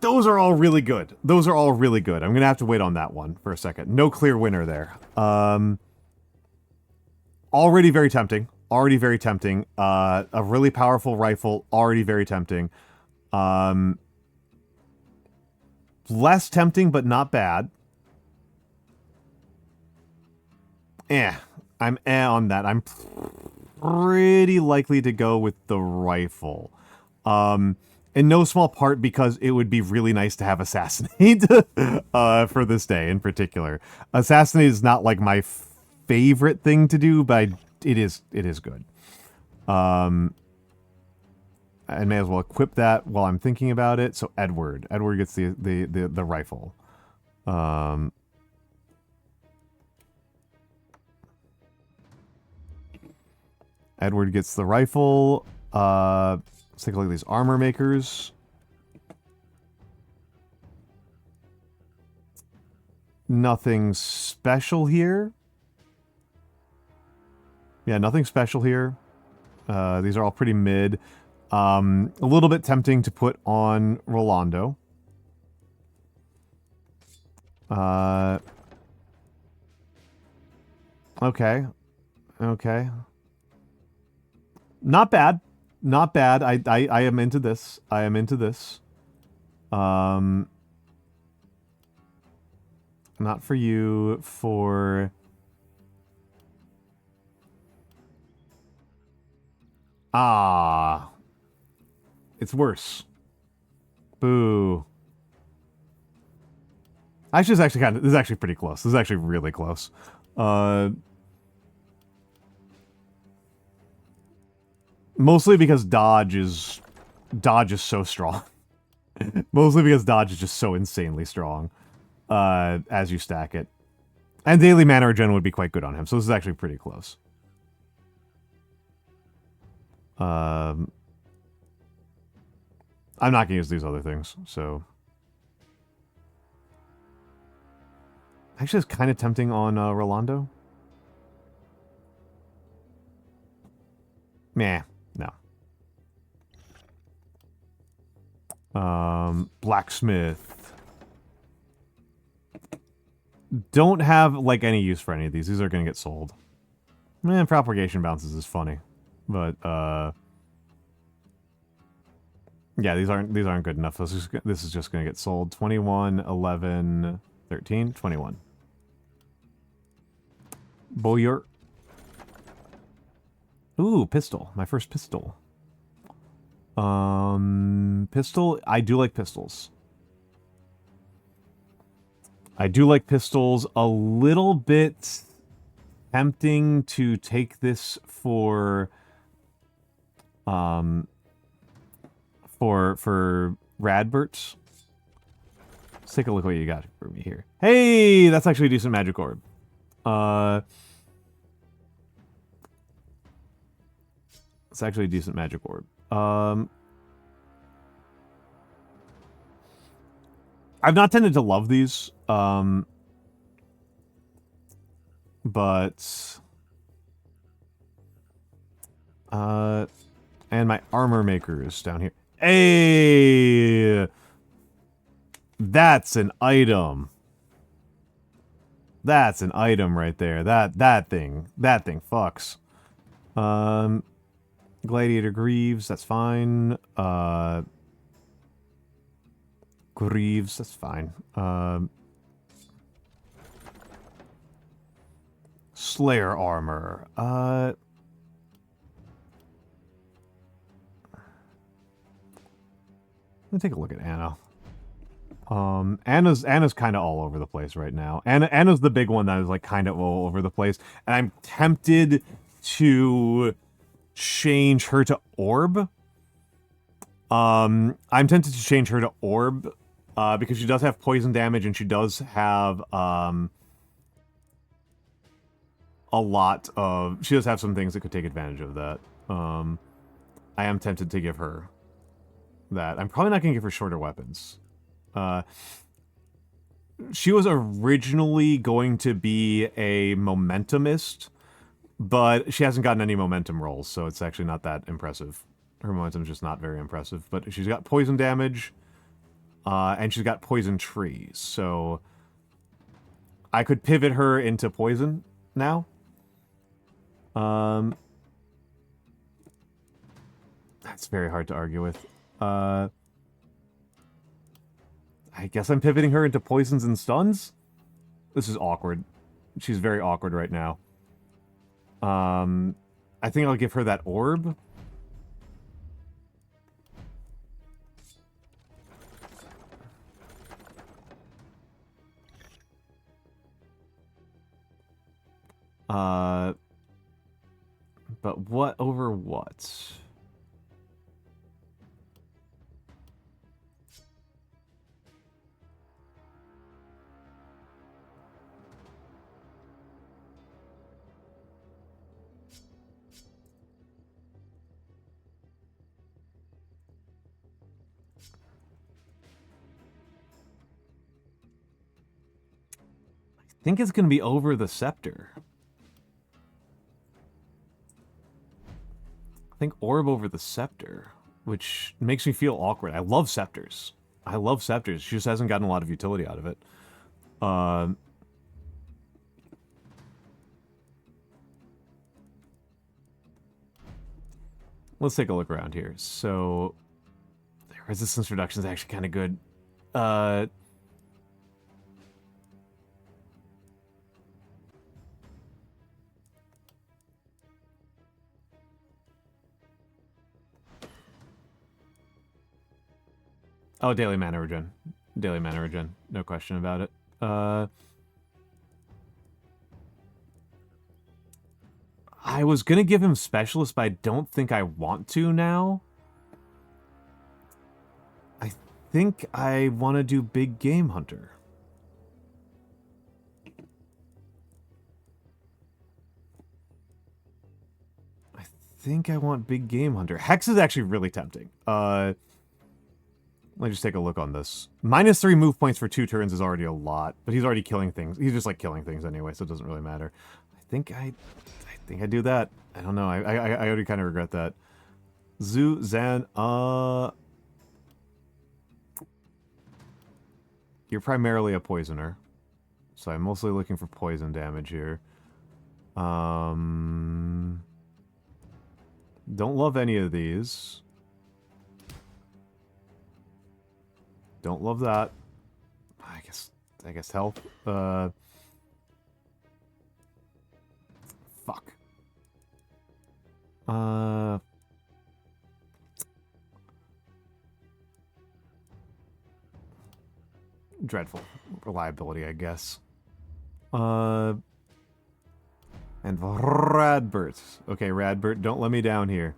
Those are all really good. Those are all really good. I'm going to have to wait on that one for a second. No clear winner there. Already very tempting. Already very tempting. A really powerful rifle. Already very tempting. Less tempting, but not bad. I'm on that. I'm pretty likely to go with the rifle. In no small part because it would be really nice to have Assassinate for this day in particular. Assassinate is not like my favorite thing to do, but it is good. I may as well equip that while I'm thinking about it. So Edward gets the rifle. Edward gets the rifle. Let's take a look at these armor makers. Nothing special here. Yeah, nothing special here. These are all pretty mid. A little bit tempting to put on Rolando. Okay. Not bad. Not bad. I am into this. I am into this. Not for you. For... Ah. It's worse. Boo. Actually, this is actually pretty close. This is actually really close. Mostly because dodge is so strong. Mostly because dodge is just so insanely strong as you stack it. And daily mana regen would be quite good on him, so this is actually pretty close. I'm not gonna use these other things, so... Actually, it's kind of tempting on Rolando. Meh, no. Blacksmith. Don't have, like, any use for any of these. These are gonna get sold. Man, propagation bounces is funny. But, yeah, these aren't good enough. This is just gonna get sold. 21, 11, 13, 21. Boyer. Ooh, pistol. My first pistol. Pistol. I do like pistols. I do like pistols. A little bit tempting to take this for Radbert. Let's take a look what you got for me here. Hey, that's actually a decent magic orb. It's actually a decent magic orb. I've not tended to love these, but and my armor maker is down here. Hey, that's an item. That's an item right there. That thing fucks. Gladiator Greaves, that's fine. Greaves, that's fine. Slayer armor. Let me take a look at Anna. Anna's kind of all over the place right now. Anna's the big one that is like kind of all over the place, and I'm tempted to change her to Orb. I'm tempted to change her to Orb, because she does have poison damage and she does have she does have some things that could take advantage of that. I am tempted to give her that. I'm probably not gonna give her shorter weapons. She was originally going to be a momentumist, but she hasn't gotten any momentum rolls, so it's actually not that impressive. Her momentum's just not very impressive, but she's got poison damage, and she's got poison trees, so I could pivot her into poison now. That's very hard to argue with. I guess I'm pivoting her into poisons and stuns? This is awkward. She's very awkward right now. I think I'll give her that orb. But what over what? I think it's going to be over the scepter. I think orb over the scepter, which makes me feel awkward. I love scepters. I love scepters. She just hasn't gotten a lot of utility out of it. let's take a look around here. So, the resistance reduction is actually kind of good. Oh, daily mana regen. Daily mana regen. No question about it. I was gonna give him specialist, but I don't think I want to now. I think I want to do big game hunter. I think I want big game hunter. Hex is actually really tempting. Let me just take a look on this. -3 move points for 2 turns is already a lot, but he's already killing things. He's just like killing things anyway, so it doesn't really matter. I think I do that. I don't know. I already kind of regret that. Zhu Zan, you're primarily a poisoner, so I'm mostly looking for poison damage here. Don't love any of these. Don't love that. I guess health. Fuck. Dreadful. Reliability, I guess. And Radbert. Okay, Radbert, don't let me down here.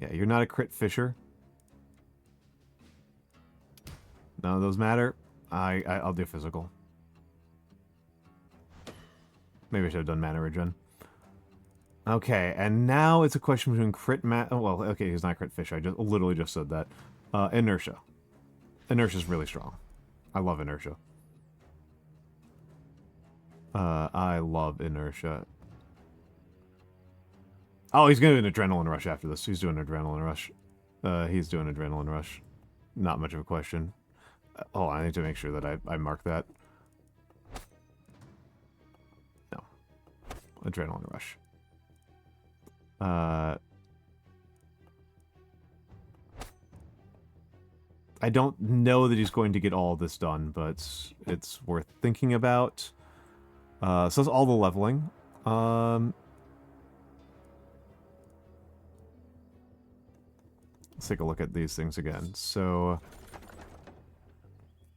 Yeah, you're not a crit fisher. None of those matter. I'll do physical. Maybe I should have done mana regen. Okay, and now it's a question between crit well, okay, he's not crit fisher. I literally just said that. Inertia. Inertia's really strong. I love inertia. I love inertia. Oh, he's going to do an adrenaline rush after this. He's doing an adrenaline rush. He's doing an adrenaline rush. Not much of a question. Oh, I need to make sure that I mark that. No. Adrenaline rush. I don't know that he's going to get all this done, but it's worth thinking about. So that's all the leveling. Let's take a look at these things again. So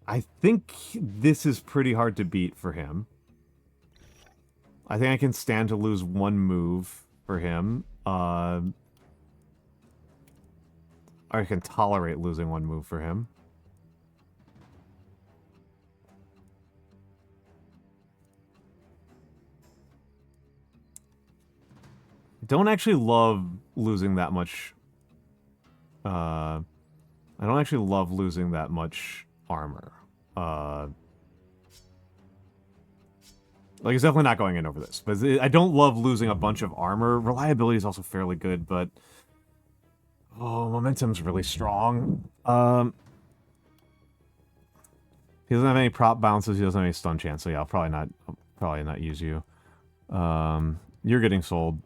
I think this is pretty hard to beat for him. I think I can stand to lose 1 move for him. Or I can tolerate losing 1 move for him. Don't actually love losing that much. I don't actually love losing that much armor. Like, it's definitely not going in over this. But I don't love losing a bunch of armor. Reliability is also fairly good, but... Oh, momentum's really strong. He doesn't have any prop bounces. He doesn't have any stun chance. So yeah, I'll probably not use you. You're getting sold.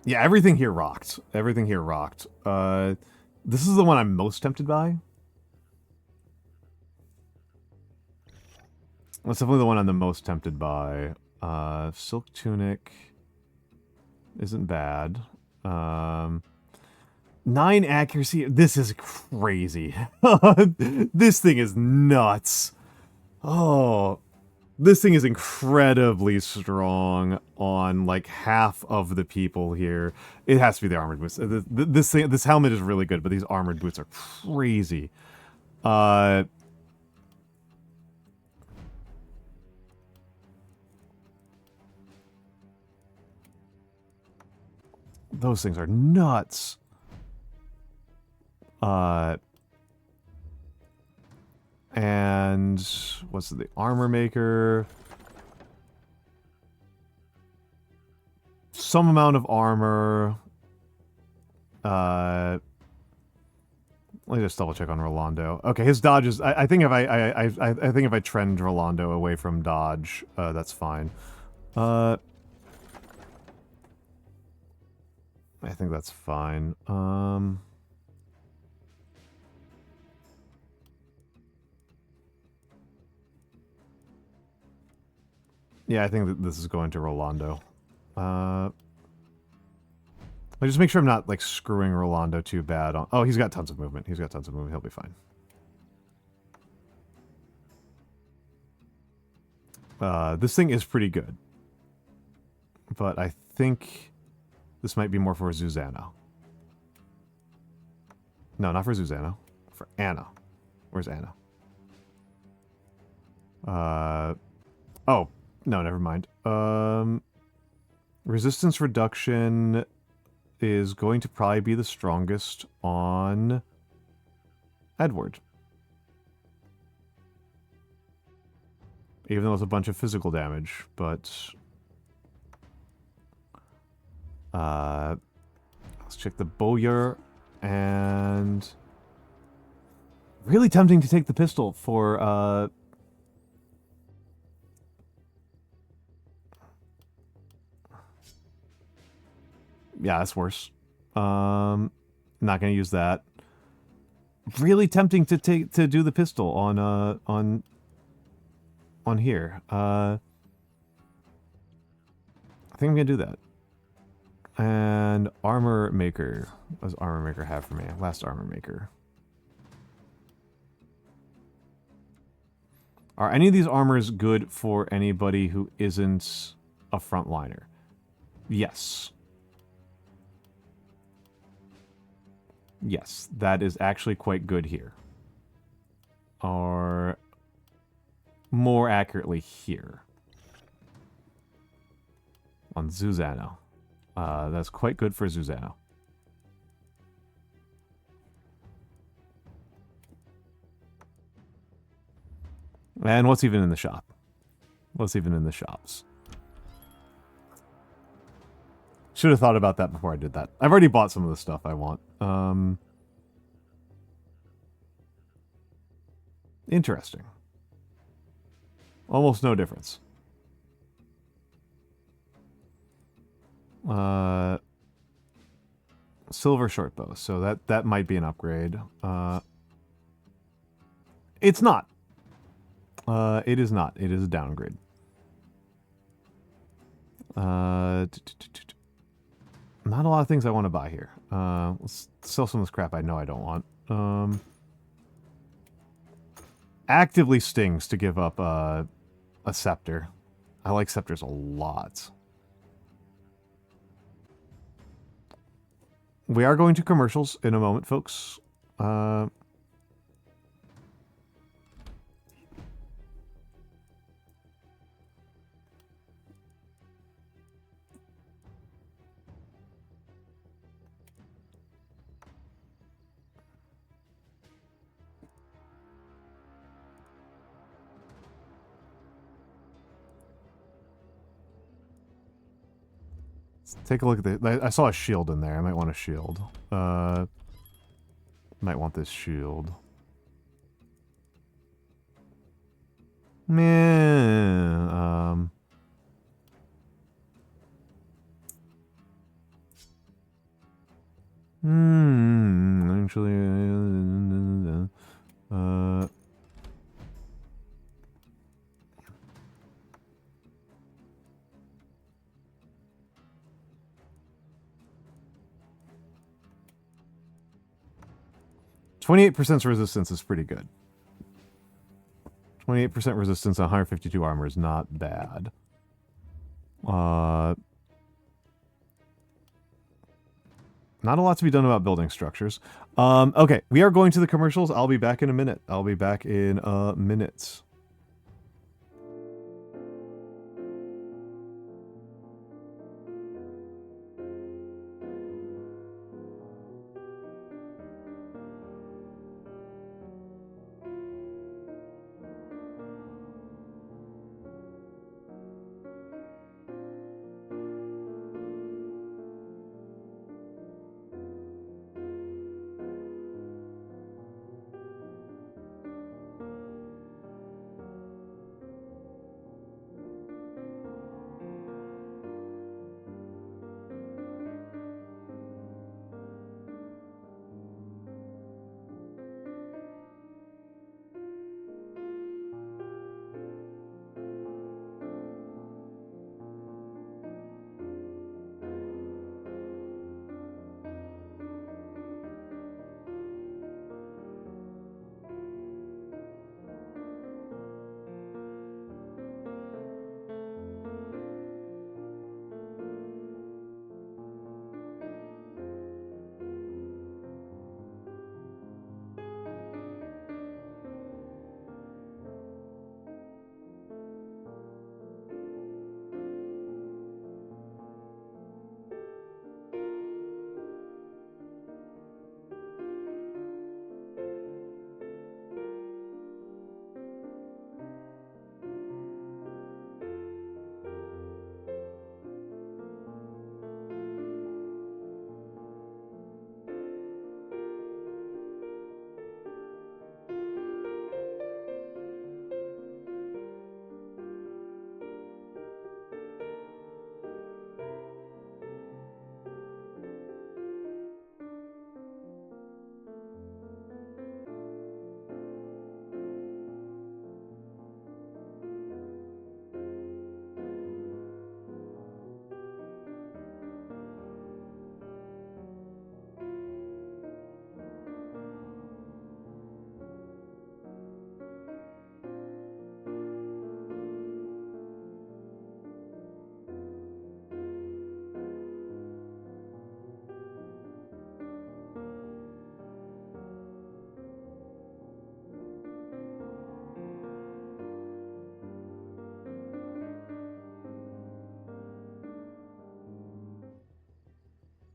Yeah, everything here rocked. Everything here rocked. This is the one I'm most tempted by. That's definitely the one I'm the most tempted by. Silk Tunic isn't bad. 9 accuracy. This is crazy. This thing is nuts. Oh, this thing is incredibly strong on like half of the people here. It has to be the armored boots. This helmet is really good, but these armored boots are crazy. Those things are nuts. And what's the armor maker? some amount of armor. Let me just double check on Rolando. Okay, his dodge is. I think if I think if I trend Rolando away from dodge, that's fine. I think that's fine. Yeah, I think that this is going to Rolando. I just make sure I'm not, like, screwing Rolando too bad on... Oh, he's got tons of movement. He's got tons of movement. He'll be fine. This thing is pretty good. But I think this might be more for Zuzana. No, not for Zuzana. For Anna. Where's Anna? Oh, no, never mind. Resistance reduction is going to probably be the strongest on Edward. Even though it's a bunch of physical damage, but... let's check the Bowyer, and... Really tempting to take the pistol for, Yeah, that's worse. Not gonna use that. Really tempting to do the pistol on here. I think I'm gonna do that. And armor maker. What does armor maker have for me? Last armor maker. Are any of these armors good for anybody who isn't a frontliner? Yes. Yes, that is actually quite good here. Or more accurately here. On Zuzano. That's quite good for Zuzano. And what's even in the shop? What's even in the shops? Should have thought about that before I did that. I've already bought some of the stuff I want. Interesting. Almost no difference. Silver short bow, so that might be an upgrade. It's not. It is not. It is a downgrade. Not a lot of things I want to buy here. Let's sell some of this crap I know I don't want. Actively stings to give up a scepter. I like scepters a lot. We are going to commercials in a moment, folks. 'Let's take a look at the... I saw a shield in there. I might want a shield. Might want this shield. Man, actually, 28% resistance is pretty good. 28% resistance on 152 armor is not bad. Not a lot to be done about building structures. Okay, we are going to the commercials. I'll be back in a minute. I'll be back in a minute.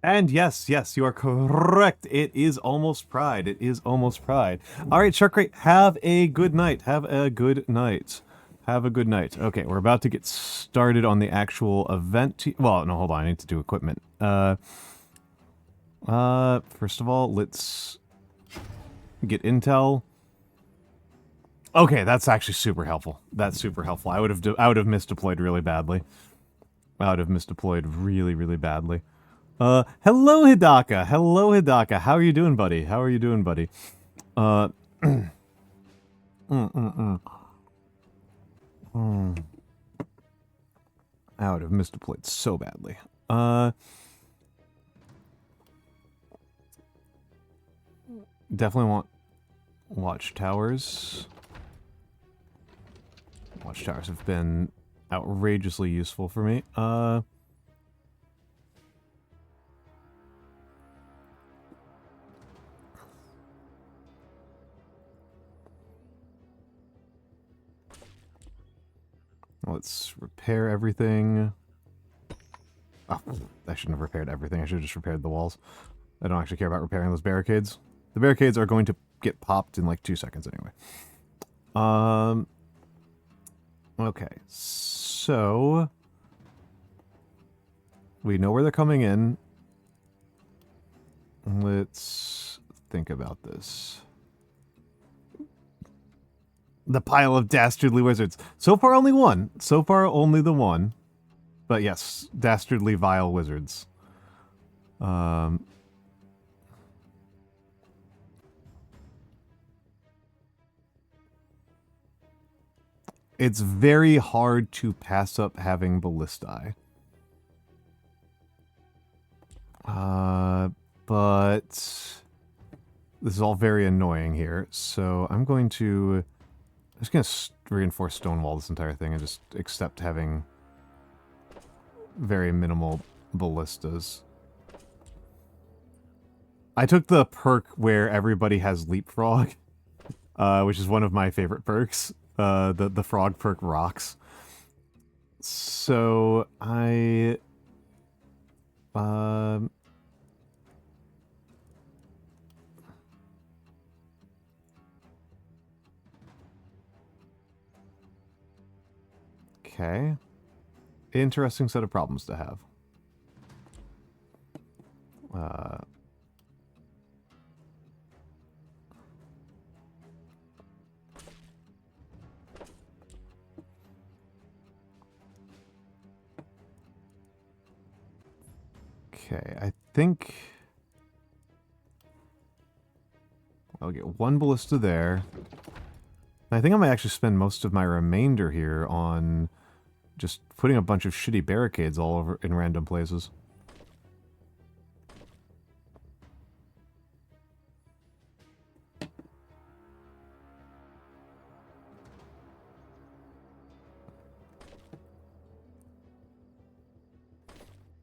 And yes, you are correct. It is almost Pride. It is almost Pride. All right, Sharkrate, have a good night. Have a good night. Have a good night. Okay, we're about to get started on the actual event. Well, no, hold on. I need to do equipment. First of all, let's get intel. Okay, that's actually super helpful. That's super helpful. I would have misdeployed really badly. I would have misdeployed really, really badly. Hello Hidaka. Hello Hidaka. How are you doing, buddy? How are you doing, buddy? I would have misdeployed so badly. Definitely want watchtowers. Watchtowers have been outrageously useful for me. Let's repair everything. Oh, I shouldn't have repaired everything. I should have just repaired the walls. I don't actually care about repairing those barricades. The barricades are going to get popped in like 2 seconds anyway. Okay, so we know where they're coming in. Let's think about this. The pile of dastardly wizards. So far only one. So far only the one. But yes, dastardly vile wizards. It's very hard to pass up having ballistae. But this is all very annoying here, so I'm just going to reinforce stonewall this entire thing and just accept having very minimal ballistas. I took the perk where everybody has leapfrog, which is one of my favorite perks. The frog perk rocks. So I... Okay. Interesting set of problems to have. Okay, I think I'll get one ballista there. I think I might actually spend most of my remainder here on just putting a bunch of shitty barricades all over in random places.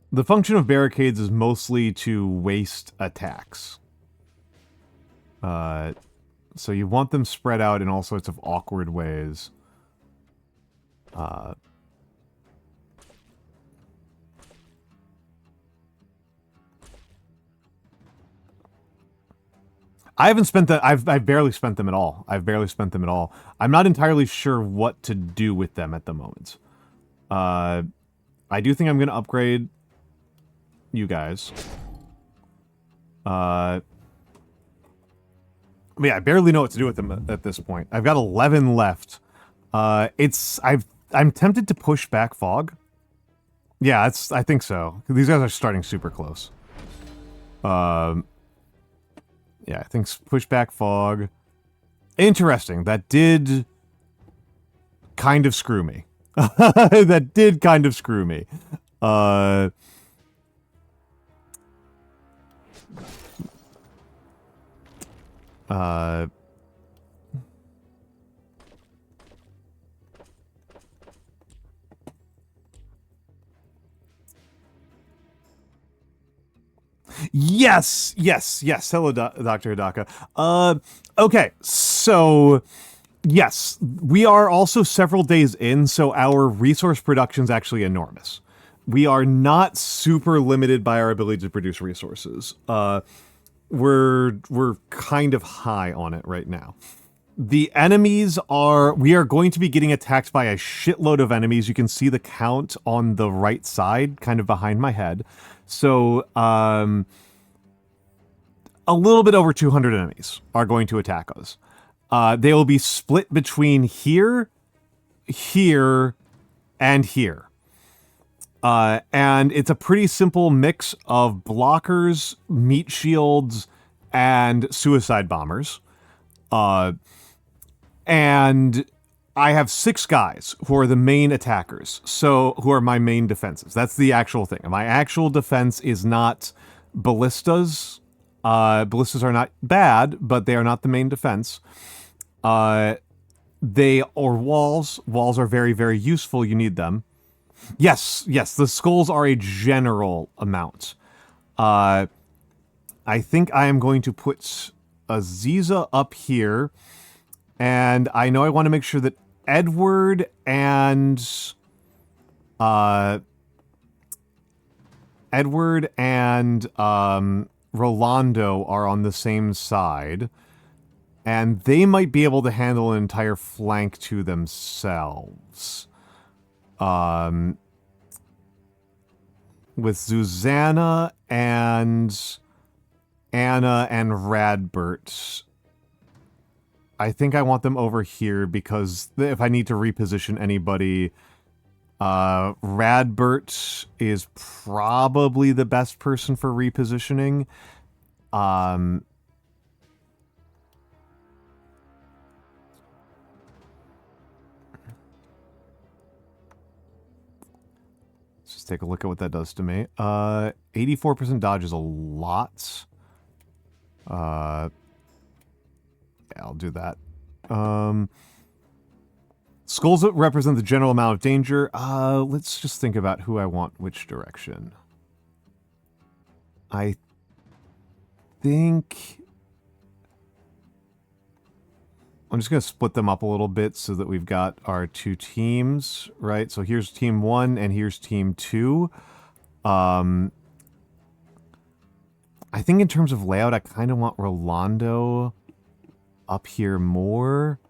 The function of barricades is mostly to waste attacks. So you want them spread out in all sorts of awkward ways. I haven't spent that. I've barely spent them at all. I've barely spent them at all. I'm not entirely sure what to do with them at the moment. I do think I'm going to upgrade you guys. But yeah, I barely know what to do with them at this point. I've got 11 left. I'm tempted to push back fog. Yeah, I think so. These guys are starting super close. Yeah, I think push back fog. Interesting. That did kind of screw me. That did kind of screw me. Yes. Hello, Dr. Hidaka. Okay, so yes, we are also several days in, so our resource production's actually enormous. we are not super limited by our ability to produce resources. We're kind of high on it right now. The enemies are... We are going to be getting attacked by a shitload of enemies. You can see the count on the right side, kind of behind my head. So, a little bit over 200 enemies are going to attack us. They will be split between here, here, and here. And it's a pretty simple mix of blockers, meat shields, and suicide bombers. And I have 6 guys who are the main attackers, so who are my main defenses. That's the actual thing. My actual defense is not ballistas. Ballistas are not bad, but they are not the main defense. They are walls. Walls are very, very useful. You need them. Yes, the skulls are a general amount. I think I am going to put Aziza up here. And I know I want to make sure that Edward and Rolando are on the same side. And they might be able to handle an entire flank to themselves. With Susanna and Anna and Radbert, I think I want them over here because if I need to reposition anybody, Radbert is probably the best person for repositioning. Let's just take a look at what that does to me. 84% dodge is a lot. Yeah, I'll do that. Skulls that represent the general amount of danger. Let's just think about who I want which direction. I think... I'm just going to split them up a little bit so that we've got our 2 teams, right? So here's team 1 and here's team 2. I think in terms of layout, I kind of want Rolando up here more.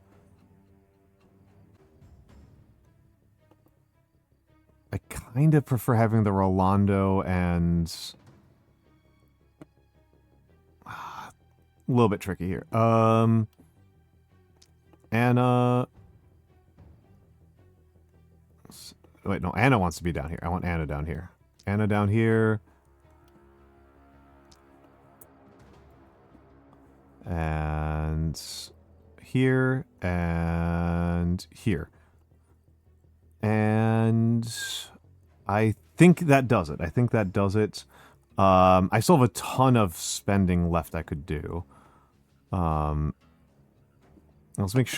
I kind of prefer having the Rolando and... a little bit tricky here. Anna... Wait, no, Anna wants to be down here. I want Anna down here. Anna down here. And here, and here. And I think that does it. I think that does it. I still have a ton of spending left I could do. Let's make sure